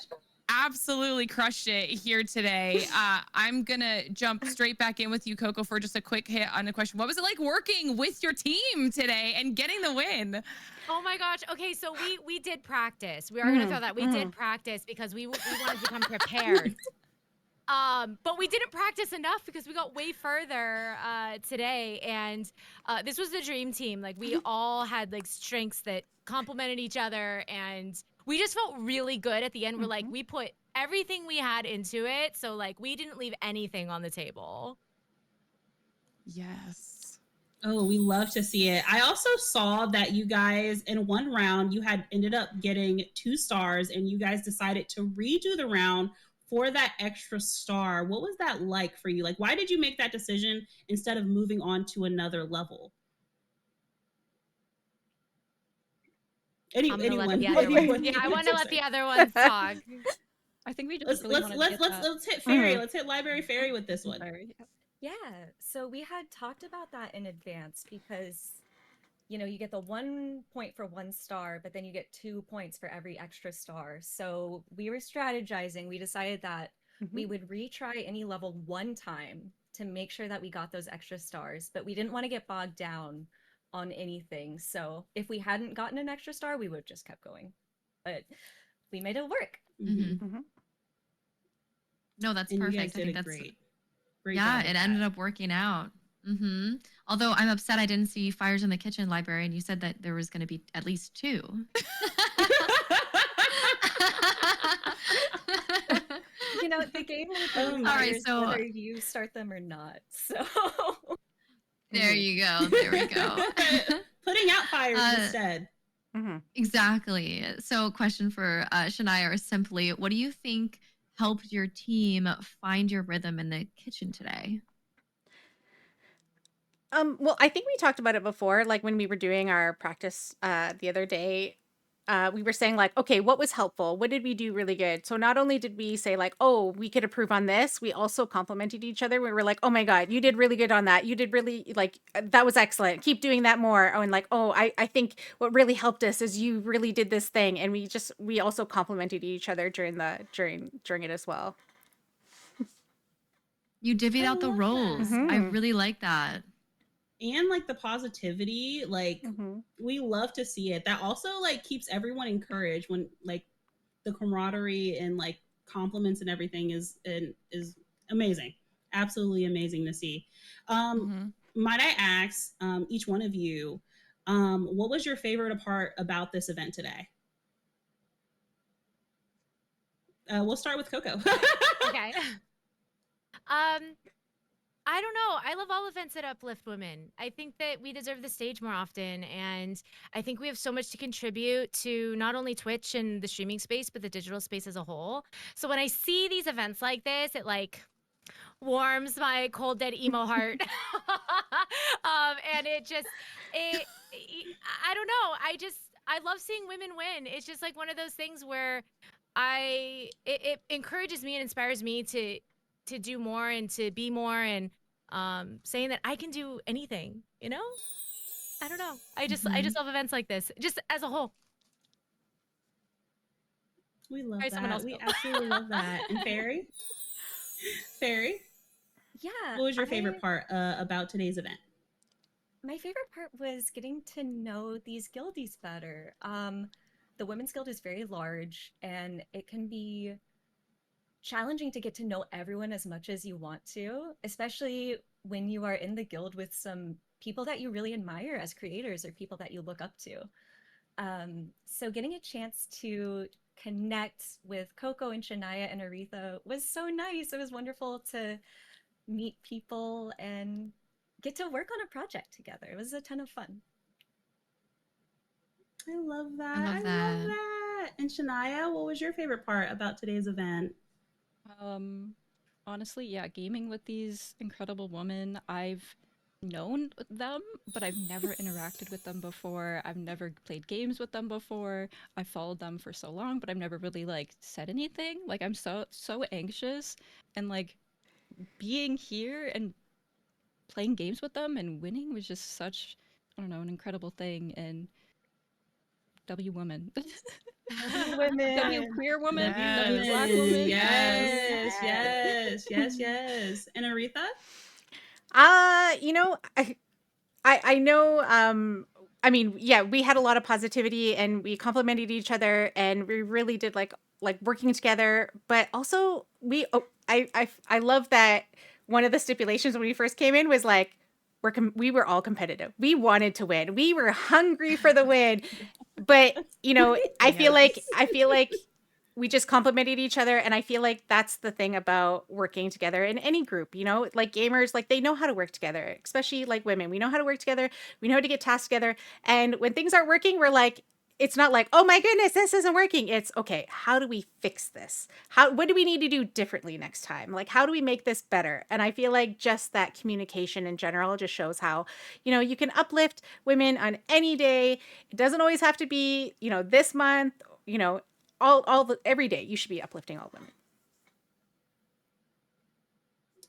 absolutely crushed it here today. I'm gonna jump straight back in with you, Coco, for just a quick hit on a question. What was it like working with your team today and getting the win? Oh my gosh. Okay, so we did practice. We are gonna throw that. We did practice because we wanted to come prepared. But we didn't practice enough because we got way further today, and this was the dream team. Like, we all had like strengths that complemented each other, and we just felt really good at the end. We're like, we put everything we had into it, so like we didn't leave anything on the table. Yes. Oh, we love to see it. I also saw that you guys in one round you had ended up getting 2 stars, and you guys decided to redo the round for that extra star. What was that like for you? Like, why did you make that decision instead of moving on to another level? I'm gonna Anyone? let the other ones. Yeah, I want to let the other ones talk. I think we just really wanted to get that. Let's hit Fairy. Let's hit Library Fairy with this one. Yeah, so we had talked about that in advance because, you get the 1 point for 1 star, but then you get 2 points for every extra star. So we were strategizing. We decided that we would retry any level 1 time to make sure that we got those extra stars, but we didn't want to get bogged down on anything. So if we hadn't gotten an extra star, we would have just kept going. But we made it work. No, that's And perfect. you guys I think did a that's great yeah, job with it ended that. up working out. Although I'm upset I didn't see Fires in the Kitchen library, and you said that there was going to be at least 2. The game will All right, so whether you start them or not. So there you go. There we go. Putting out fires instead. Exactly. So, question for Shania or Simply, what do you think helped your team find your rhythm in the kitchen today? Well, I think we talked about it before, like when we were doing our practice the other day. We were saying like, okay, what was helpful? What did we do really good? So not only did we say like, oh, we could improve on this, we also complimented each other. We were like, oh my God, you did really good on that. You did really like, that was excellent. Keep doing that more. Oh, and like, oh, I think what really helped us is you really did this thing. And we also complimented each other during it as well. You divvied out the roles. I really like that. And like the positivity, like we love to see it. That also like keeps everyone encouraged when like the camaraderie and like compliments and everything is amazing. Absolutely amazing to see. Might I ask each one of you, what was your favorite part about this event today? We'll start with Coco. Okay. I don't know. I love all events that uplift women. I think that we deserve the stage more often. And I think we have so much to contribute to not only Twitch and the streaming space, but the digital space as a whole. So when I see these events like this, it like warms my cold, dead emo heart. And I don't know. I love seeing women win. It's just like one of those things where it encourages me and inspires me to do more and to be more and saying that I can do anything, you know? I don't know. I just love events like this, just as a whole. We love Sorry, someone that. else We go. absolutely love that. And Fairy? Fairy, Yeah. what was your favorite part about today's event? My favorite part was getting to know these guildies better. The Women's Guild is very large, and it can be challenging to get to know everyone as much as you want to, especially when you are in the guild with some people that you really admire as creators or people that you look up to. So getting a chance to connect with Coco and Shania and Aretha was so nice. It was wonderful to meet people and get to work on a project together. It was a ton of fun. I love that. I love that. that. And Shania, what was your favorite part about today's event? Honestly, yeah, gaming with these incredible women. I've known them, but I've never interacted with them before. I've never played games with them before. I've followed them for so long, but I've never really like said anything. Like I'm so anxious, and like being here and playing games with them and winning was just such, I don't know, an incredible thing. And W women. Women. W queer woman, Yes. W black woman. Yes. And Aretha? You know, I know I mean, yeah, we had a lot of positivity and we complimented each other and we really did like working together, but also I love that one of the stipulations when we first came in was like we were all competitive. We wanted to win. We were hungry for the win. But, you know, I feel like we just complimented each other, and I feel like that's the thing about working together in any group, you know? Like gamers, like they know how to work together, especially like women. We know how to work together. We know how to get tasks together. And when things aren't working, we're like it's not like, "Oh my goodness, this isn't working." It's, "Okay, how do we fix this? What do we need to do differently next time? Like how do we make this better?" And I feel like just that communication in general just shows how, you know, you can uplift women on any day. It doesn't always have to be, you know, this month, you know, every day you should be uplifting all women.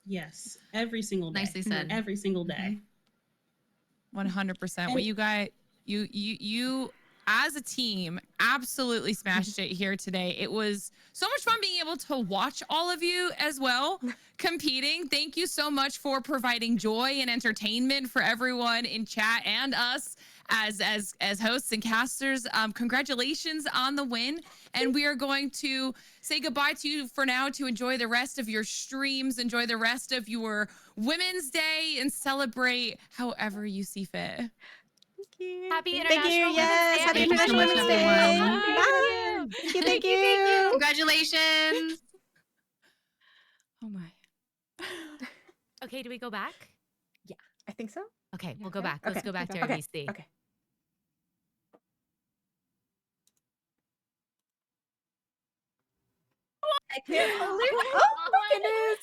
Yes, every single day. Nicely said. Every single day. 100%. Well, you guys, you as a team absolutely smashed it here today. It was so much fun being able to watch all of you as well competing. Thank you so much for providing joy and entertainment for everyone in chat and us as hosts and casters. Congratulations on the win, and we are going to say goodbye to you for now to enjoy the rest of your streams, enjoy the rest of your Women's Day, and celebrate however you see fit. Happy Thank you. International Women's Yes, Day. happy Thank you so International much, Women's Day. everyone. Bye. Thank you. Congratulations. Oh my. Okay, do we go back? Yeah, I think so. Okay, we'll go back. Let's go back to Okay. RBC. Okay. I can't believe it. Oh my goodness.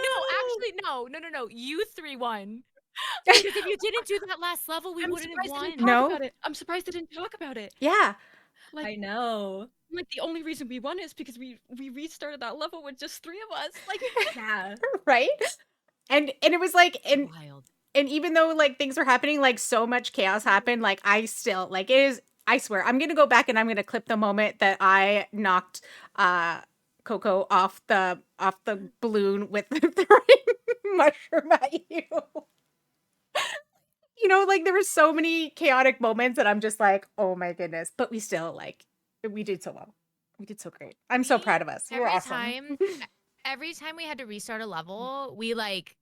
No, actually, no. You 3-1. Because if you didn't do that last level, we I'm wouldn't have surprised they won. didn't talk No. about it. I'm surprised they didn't talk about it. Yeah. Like, I know. like the only reason we won is because we restarted that level with just 3 of us. Like, Yeah. Right? And it was like Wild. and even though like things were happening, like so much chaos happened, like I still like it is I swear I'm gonna go back and I'm gonna clip the moment that I knocked Coco off the balloon with throwing mushroom at you. You know, like there were so many chaotic moments that I'm just like, oh my goodness. But we still like we did so well. We did so great. I'm so proud of us. We're awesome. Every time we had to restart a level, we like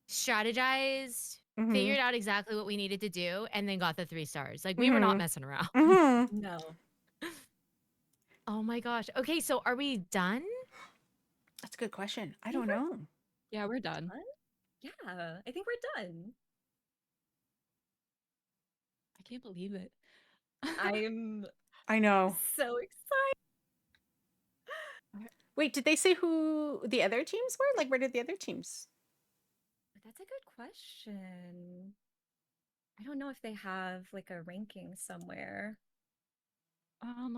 strategized, Mhm. figured out exactly what we needed to do, and then got the 3 stars. Like we were not messing around. Mhm. No. Oh my gosh. Okay, so are we done? That's a good question. I think don't we're know. Yeah, we're done. done. Yeah, I think we're done. I can't believe it. I'm I know. so excited. Wait, did they say who the other teams were? Like, where did the other teams? That's a good question. I don't know if they have like a ranking somewhere.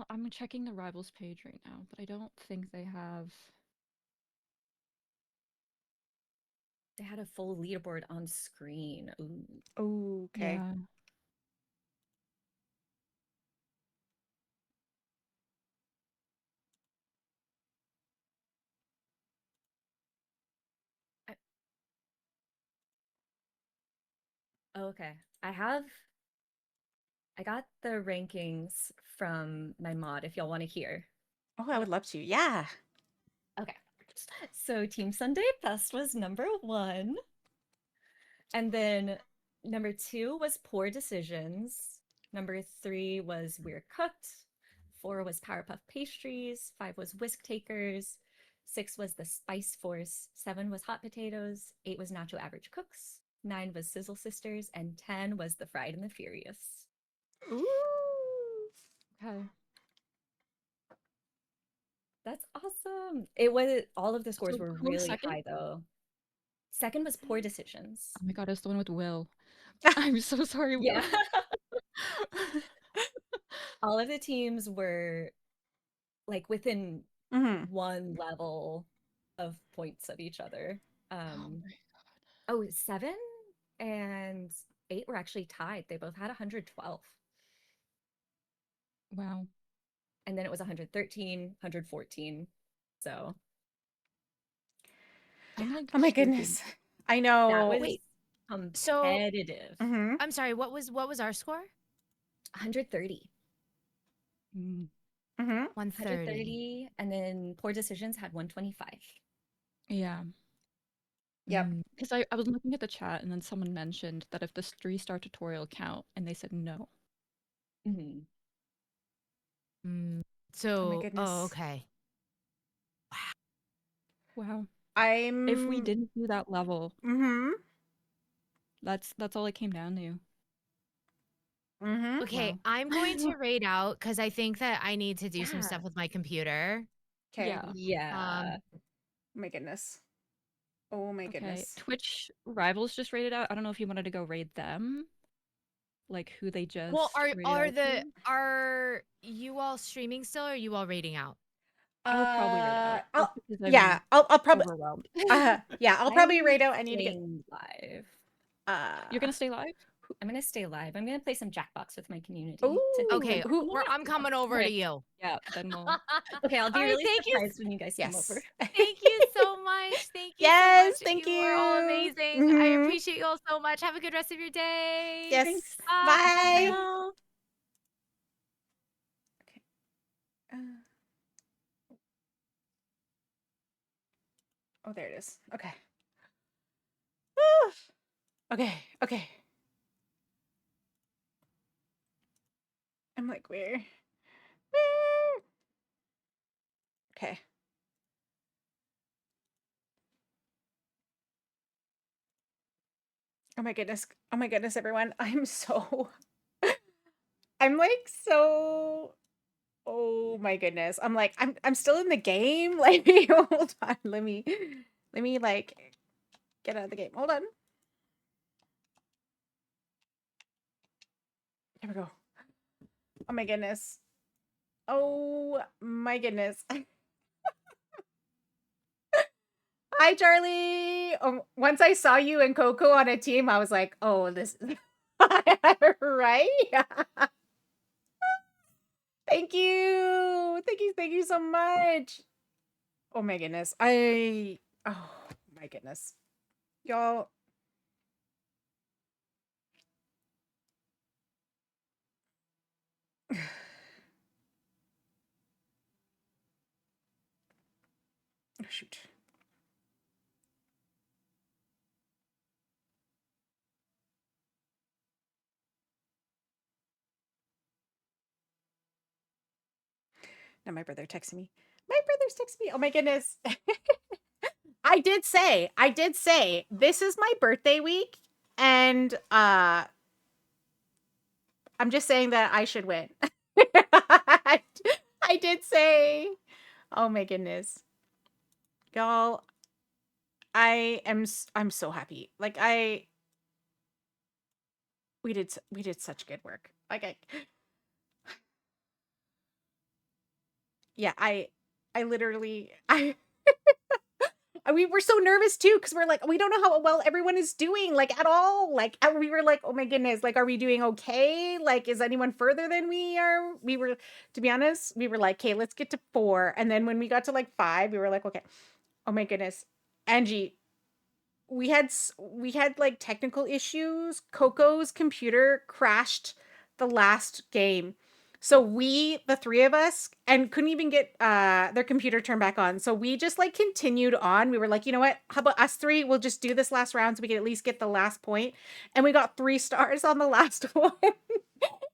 I'm checking the rivals page right now, but I don't think they have. They had a full leaderboard on screen. Ooh. Oh, okay. Yeah. Okay. I got the rankings from my mod if y'all want to hear. Oh, I would love to. Yeah. Okay. So Team Sunday Best was number 1. And then number 2 was Poor Decisions. Number 3 was We're Cooked. 4 was Powerpuff Pastries. 5 was Whisk Takers. 6 was The Spice Force. 7 was Hot Potatoes. 8 was Nacho Average Cooks. 9 was Sizzle Sisters. And 10 was The Fried and the Furious. Ooh. Okay. That's awesome. It was all of the scores So were who was really second? high though. Second was Poor Decisions. Oh my god, it's the one with Will. I'm so sorry, Will. Yeah. All of the teams were like within Mhm. 1 level of points of each other. Oh my Oh, 7 and 8 were actually tied. They both had 112. Wow. And then it was 113, 114. So I'm like Oh my shaking. goodness. I that know. was Wait, so competitive. Mhm. I'm sorry, what was our score? 130. Mm, Mhm. 130. 130, and then Poor Decisions had 125. yeah. Yep. Because I was looking at the chat and then someone mentioned that if the 3-star tutorial count, and they said no. Mhm. Mm, Oh my so, goodness. okay. Wow. I'm If we didn't do that level, Mhm. that's all it came down to. Mhm. Okay, Wow. I'm going to raid out because I think that I need to do some Yeah. stuff with my computer. Okay. Yeah. Yeah. Oh my goodness. Oh my Okay. goodness. Twitch rivals just rated out. I don't know if you wanted to go raid them. Like who they just Well, rated out to. are you all streaming still or are you all raiding out? I would probably raid out. I'll, Just because yeah, I'm I'll probably overwhelmed. yeah, I'll probably I'm rate out. I need to get staying live. You're gonna stay live? I'm gonna stay live. I'm gonna play some Jackbox with my community. Ooh. Okay, Who I'm coming over to you. Yeah, then we'll. Okay, I'll be All right, really thank you. surprised when you guys come over. Yes. Thank you so much. Thank you so Yes, much. thank You are all you. amazing. I Mhm. appreciate you all so much. Have a good rest of your day. Yes. Thanks. Bye. y'all. Okay. Oh, there it is. Okay. Whew. Okay. Okay. I'm like, where? Okay. Oh my goodness. Oh my goodness, everyone. I'm so I'm like so oh my goodness. I'm like I'm still in the game. Like hold on. Let me like get out of the game. Hold on. There we go. Oh my goodness. Oh my goodness. Hi, Charlie. Once I saw you and Coco on a team, I was like, oh, this is right. Thank you. Thank you. Thank you so much. Oh my goodness. Oh my goodness. Y'all. Oh, shoot. Now my brother texted me. My brother's texting me. Oh my goodness. I did say this is my birthday week, and I'm just saying that I should win. I did say, oh my goodness, y'all, I'm so happy. Like we did such good work. Like yeah, I literally we were so nervous too because we're like we don't know how well everyone is doing like at all. Like we were like, oh my goodness, like are we doing okay? Like is anyone further than we are? We were, to be honest, we were like, okay, let's get to 4, and then when we got to like 5, we were like, okay, oh my goodness, Angie, we had like technical issues. Coco's computer crashed the last game. So the three of us, and couldn't even get their computer turned back on. So we just like continued on. We were like, you know what? How about us three? We'll just do this last round so we can at least get the last point. And we got 3 stars on the last one. And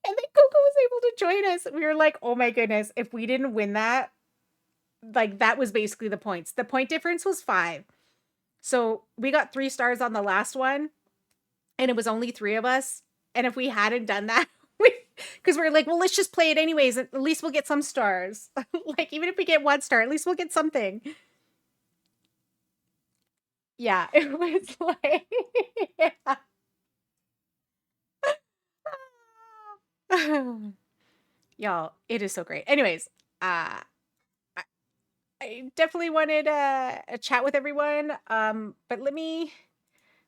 then Coco was able to join us. We were like, oh my goodness, if we didn't win that, like that was basically the points. The point difference was 5. So we got 3 stars on the last one, and it was only 3 of us. And if we hadn't done that, because we're like, well, let's just play it anyways. At least we'll get some stars. Like, even if we get 1 star, at least we'll get something. Yeah, it was like, yeah. Y'all, it is so great. Anyways, I definitely wanted a chat with everyone. But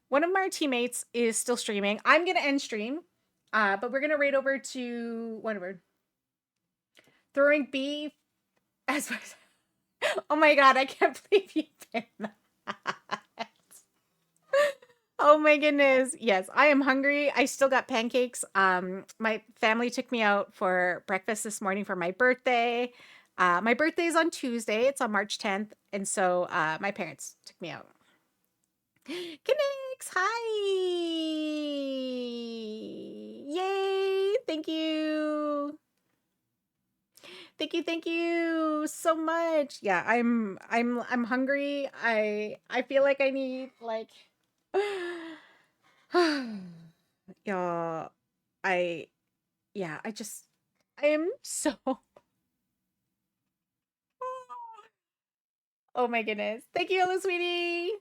one of my teammates is still streaming. I'm gonna end stream. But we're gonna raid over to whatever. Throwing beef as oh my god, I can't believe you did that. Oh my goodness. Yes, I am hungry. I still got pancakes. My family took me out for breakfast this morning for my birthday. My birthday is on Tuesday. It's on March 10th. And so my parents took me out. Kinix, hi! Yay! Thank you. Thank you so much. Yeah, I'm hungry. I feel like I need like y'all. I yeah, I am so oh my goodness. Thank you, hello sweetie.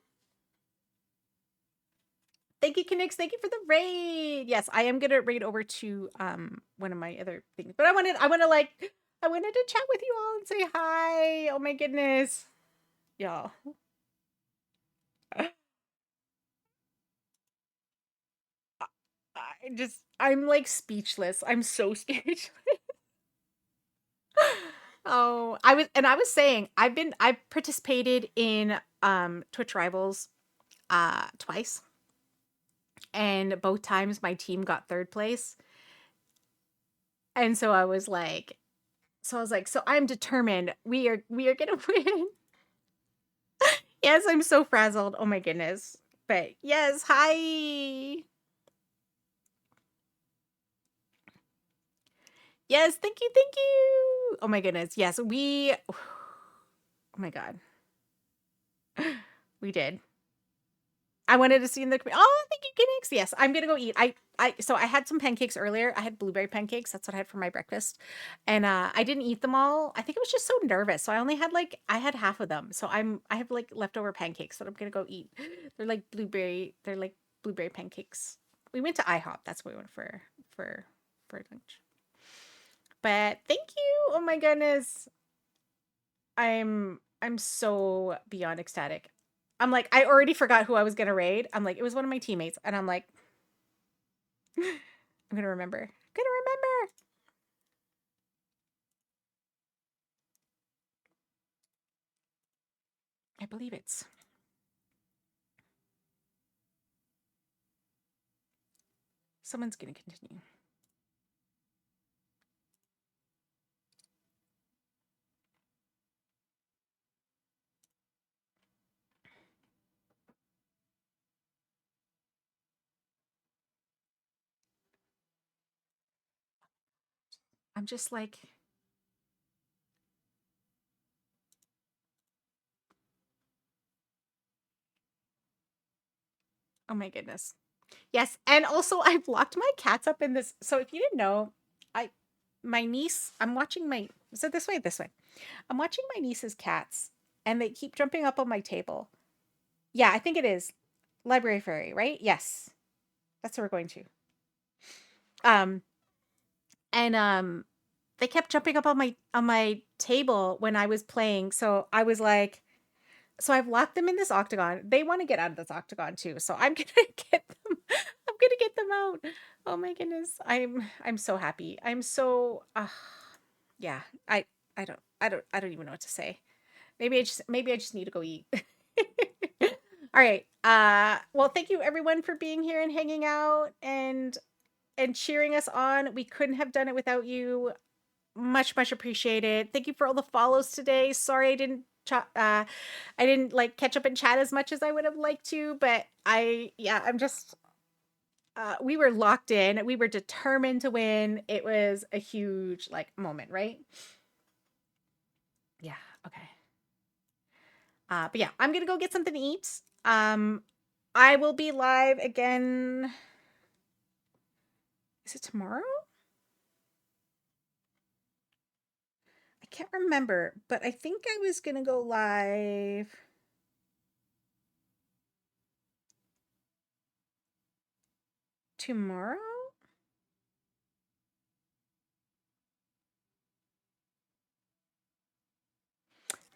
Thank you, Kinix. Thank you for the raid. Yes, I am gonna raid over to one of my other things. But I wanted to chat with you all and say hi. Oh my goodness. Y'all. I'm like speechless. I'm so speechless. Oh, I was saying I've participated in Twitch Rivals twice, and both times my team got 3rd place. And so I was like so I'm determined we are going to win. Yes, I'm so frazzled. Oh my goodness. But yes, hi. Yes, thank you, thank you. Oh my goodness. Yes, oh my god. We did. I wanted to see in the oh, thank you, Ginnix. Yes, I'm gonna go eat. So I had some pancakes earlier. I had blueberry pancakes. That's what I had for my breakfast, and I didn't eat them all. I think I was just so nervous, so I only had I had half of them. So I have like leftover pancakes that I'm gonna go eat. They're like blueberry pancakes. We went to IHOP. That's what we went for lunch. But thank you. Oh my goodness. I'm so beyond ecstatic. I'm like, I already forgot who I was gonna raid. I'm like, it was one of my teammates, and I'm like, I'm gonna remember. I'm gonna remember. I believe it's. Someone's gonna continue. I'm just like, Oh my goodness. Yes, and also I've locked my cats up in this. So if you didn't know, my niece, I'm watching my so this way, this way. I'm watching my niece's cats, and they keep jumping up on my table. Yeah, I think it is Library Fairy, right? Yes, that's where we're going to. Um, and they kept jumping up on my table when I was playing. So I was like, so I've locked them in this octagon. They want to get out of this octagon too. So I'm gonna get them. I'm gonna get them out. Oh my goodness. I'm so happy. I'm so yeah. I don't even know what to say. Maybe I just need to go eat. All right. Well, thank you everyone for being here and hanging out and cheering us on. We couldn't have done it without you. Much appreciated. Thank you for all the follows today. Sorry I didn't like catch up and chat as much as I would have liked to, but I'm just we were locked in. We were determined to win. It was a huge like moment, right? Yeah, okay. But yeah, I'm gonna go get something to eat. I will be live again. Is it tomorrow? I can't remember, but I think I was gonna go live tomorrow.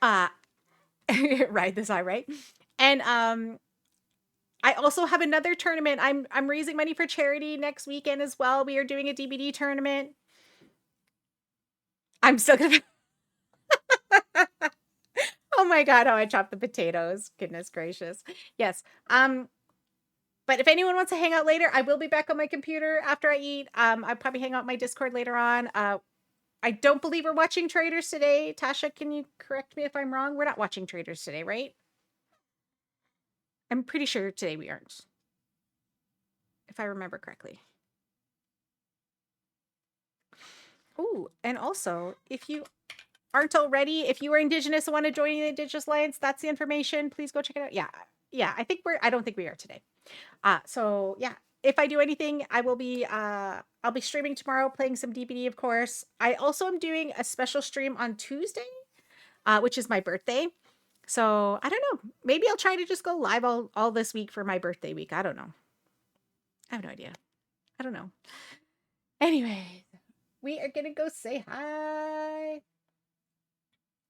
Uh ride this eye, right? And I also have another tournament. I'm raising money for charity next weekend as well. We are doing a DBD tournament. I'm still gonna Oh my god, how I chopped the potatoes. Goodness gracious. Yes. But if anyone wants to hang out later, I will be back on my computer after I eat. I'll probably hang out my Discord later on. I don't believe we're watching Traders today. Tasha, can you correct me if I'm wrong? We're not watching Traders today, right? I'm pretty sure today we aren't. If I remember correctly. Ooh, and also, if you aren't already, if you are Indigenous and want to join the Indigenous Alliance, that's the information. Please go check it out. Yeah, I don't think we are today. So yeah, if I do anything, I'll be streaming tomorrow, playing some DBD, of course. I also am doing a special stream on Tuesday, which is my birthday. So I don't know. Maybe I'll try to just go live all this week for my birthday week. I don't know. I have no idea. I don't know. Anyway, we are gonna go say hi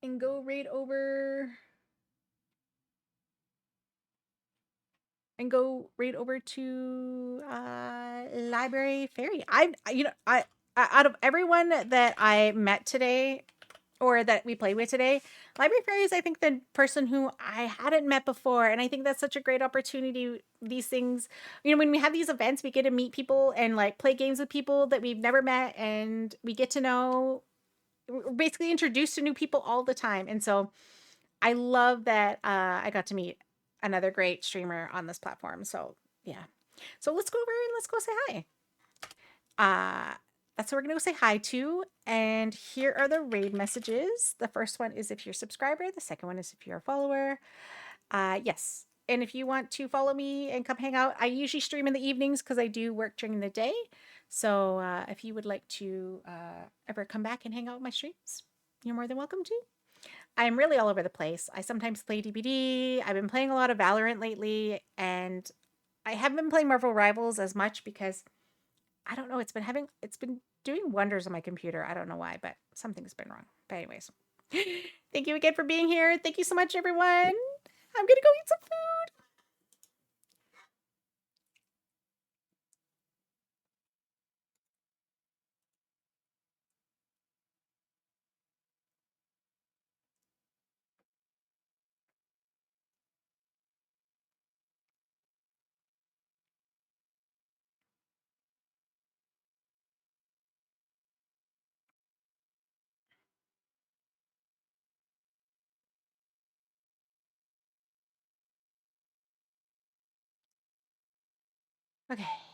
and go raid over to Library Fairy. I out of everyone that I met today or that we played with today, Library Fairy is I think the person who I hadn't met before, and I think that's such a great opportunity. These things, when we have these events, we get to meet people and like play games with people that we've never met, and we get to know. We're basically introduced to new people all the time, and so I love that I got to meet another great streamer on this platform. So yeah. So let's go over and let's go say hi. That's what we're gonna go say hi to. And here are the raid messages. The first one is if you're a subscriber. The second one is if you're a follower. Yes. And if you want to follow me and come hang out, I usually stream in the evenings because I do work during the day. So if you would like to ever come back and hang out with my streams, you're more than welcome to. I'm really all over the place. I sometimes play DBD. I've been playing a lot of Valorant lately, and I haven't been playing Marvel Rivals as much because I don't know. It's been doing wonders on my computer. I don't know why, but something's been wrong. But anyways, thank you again for being here. Thank you so much, everyone. I'm gonna go eat some food. Okay.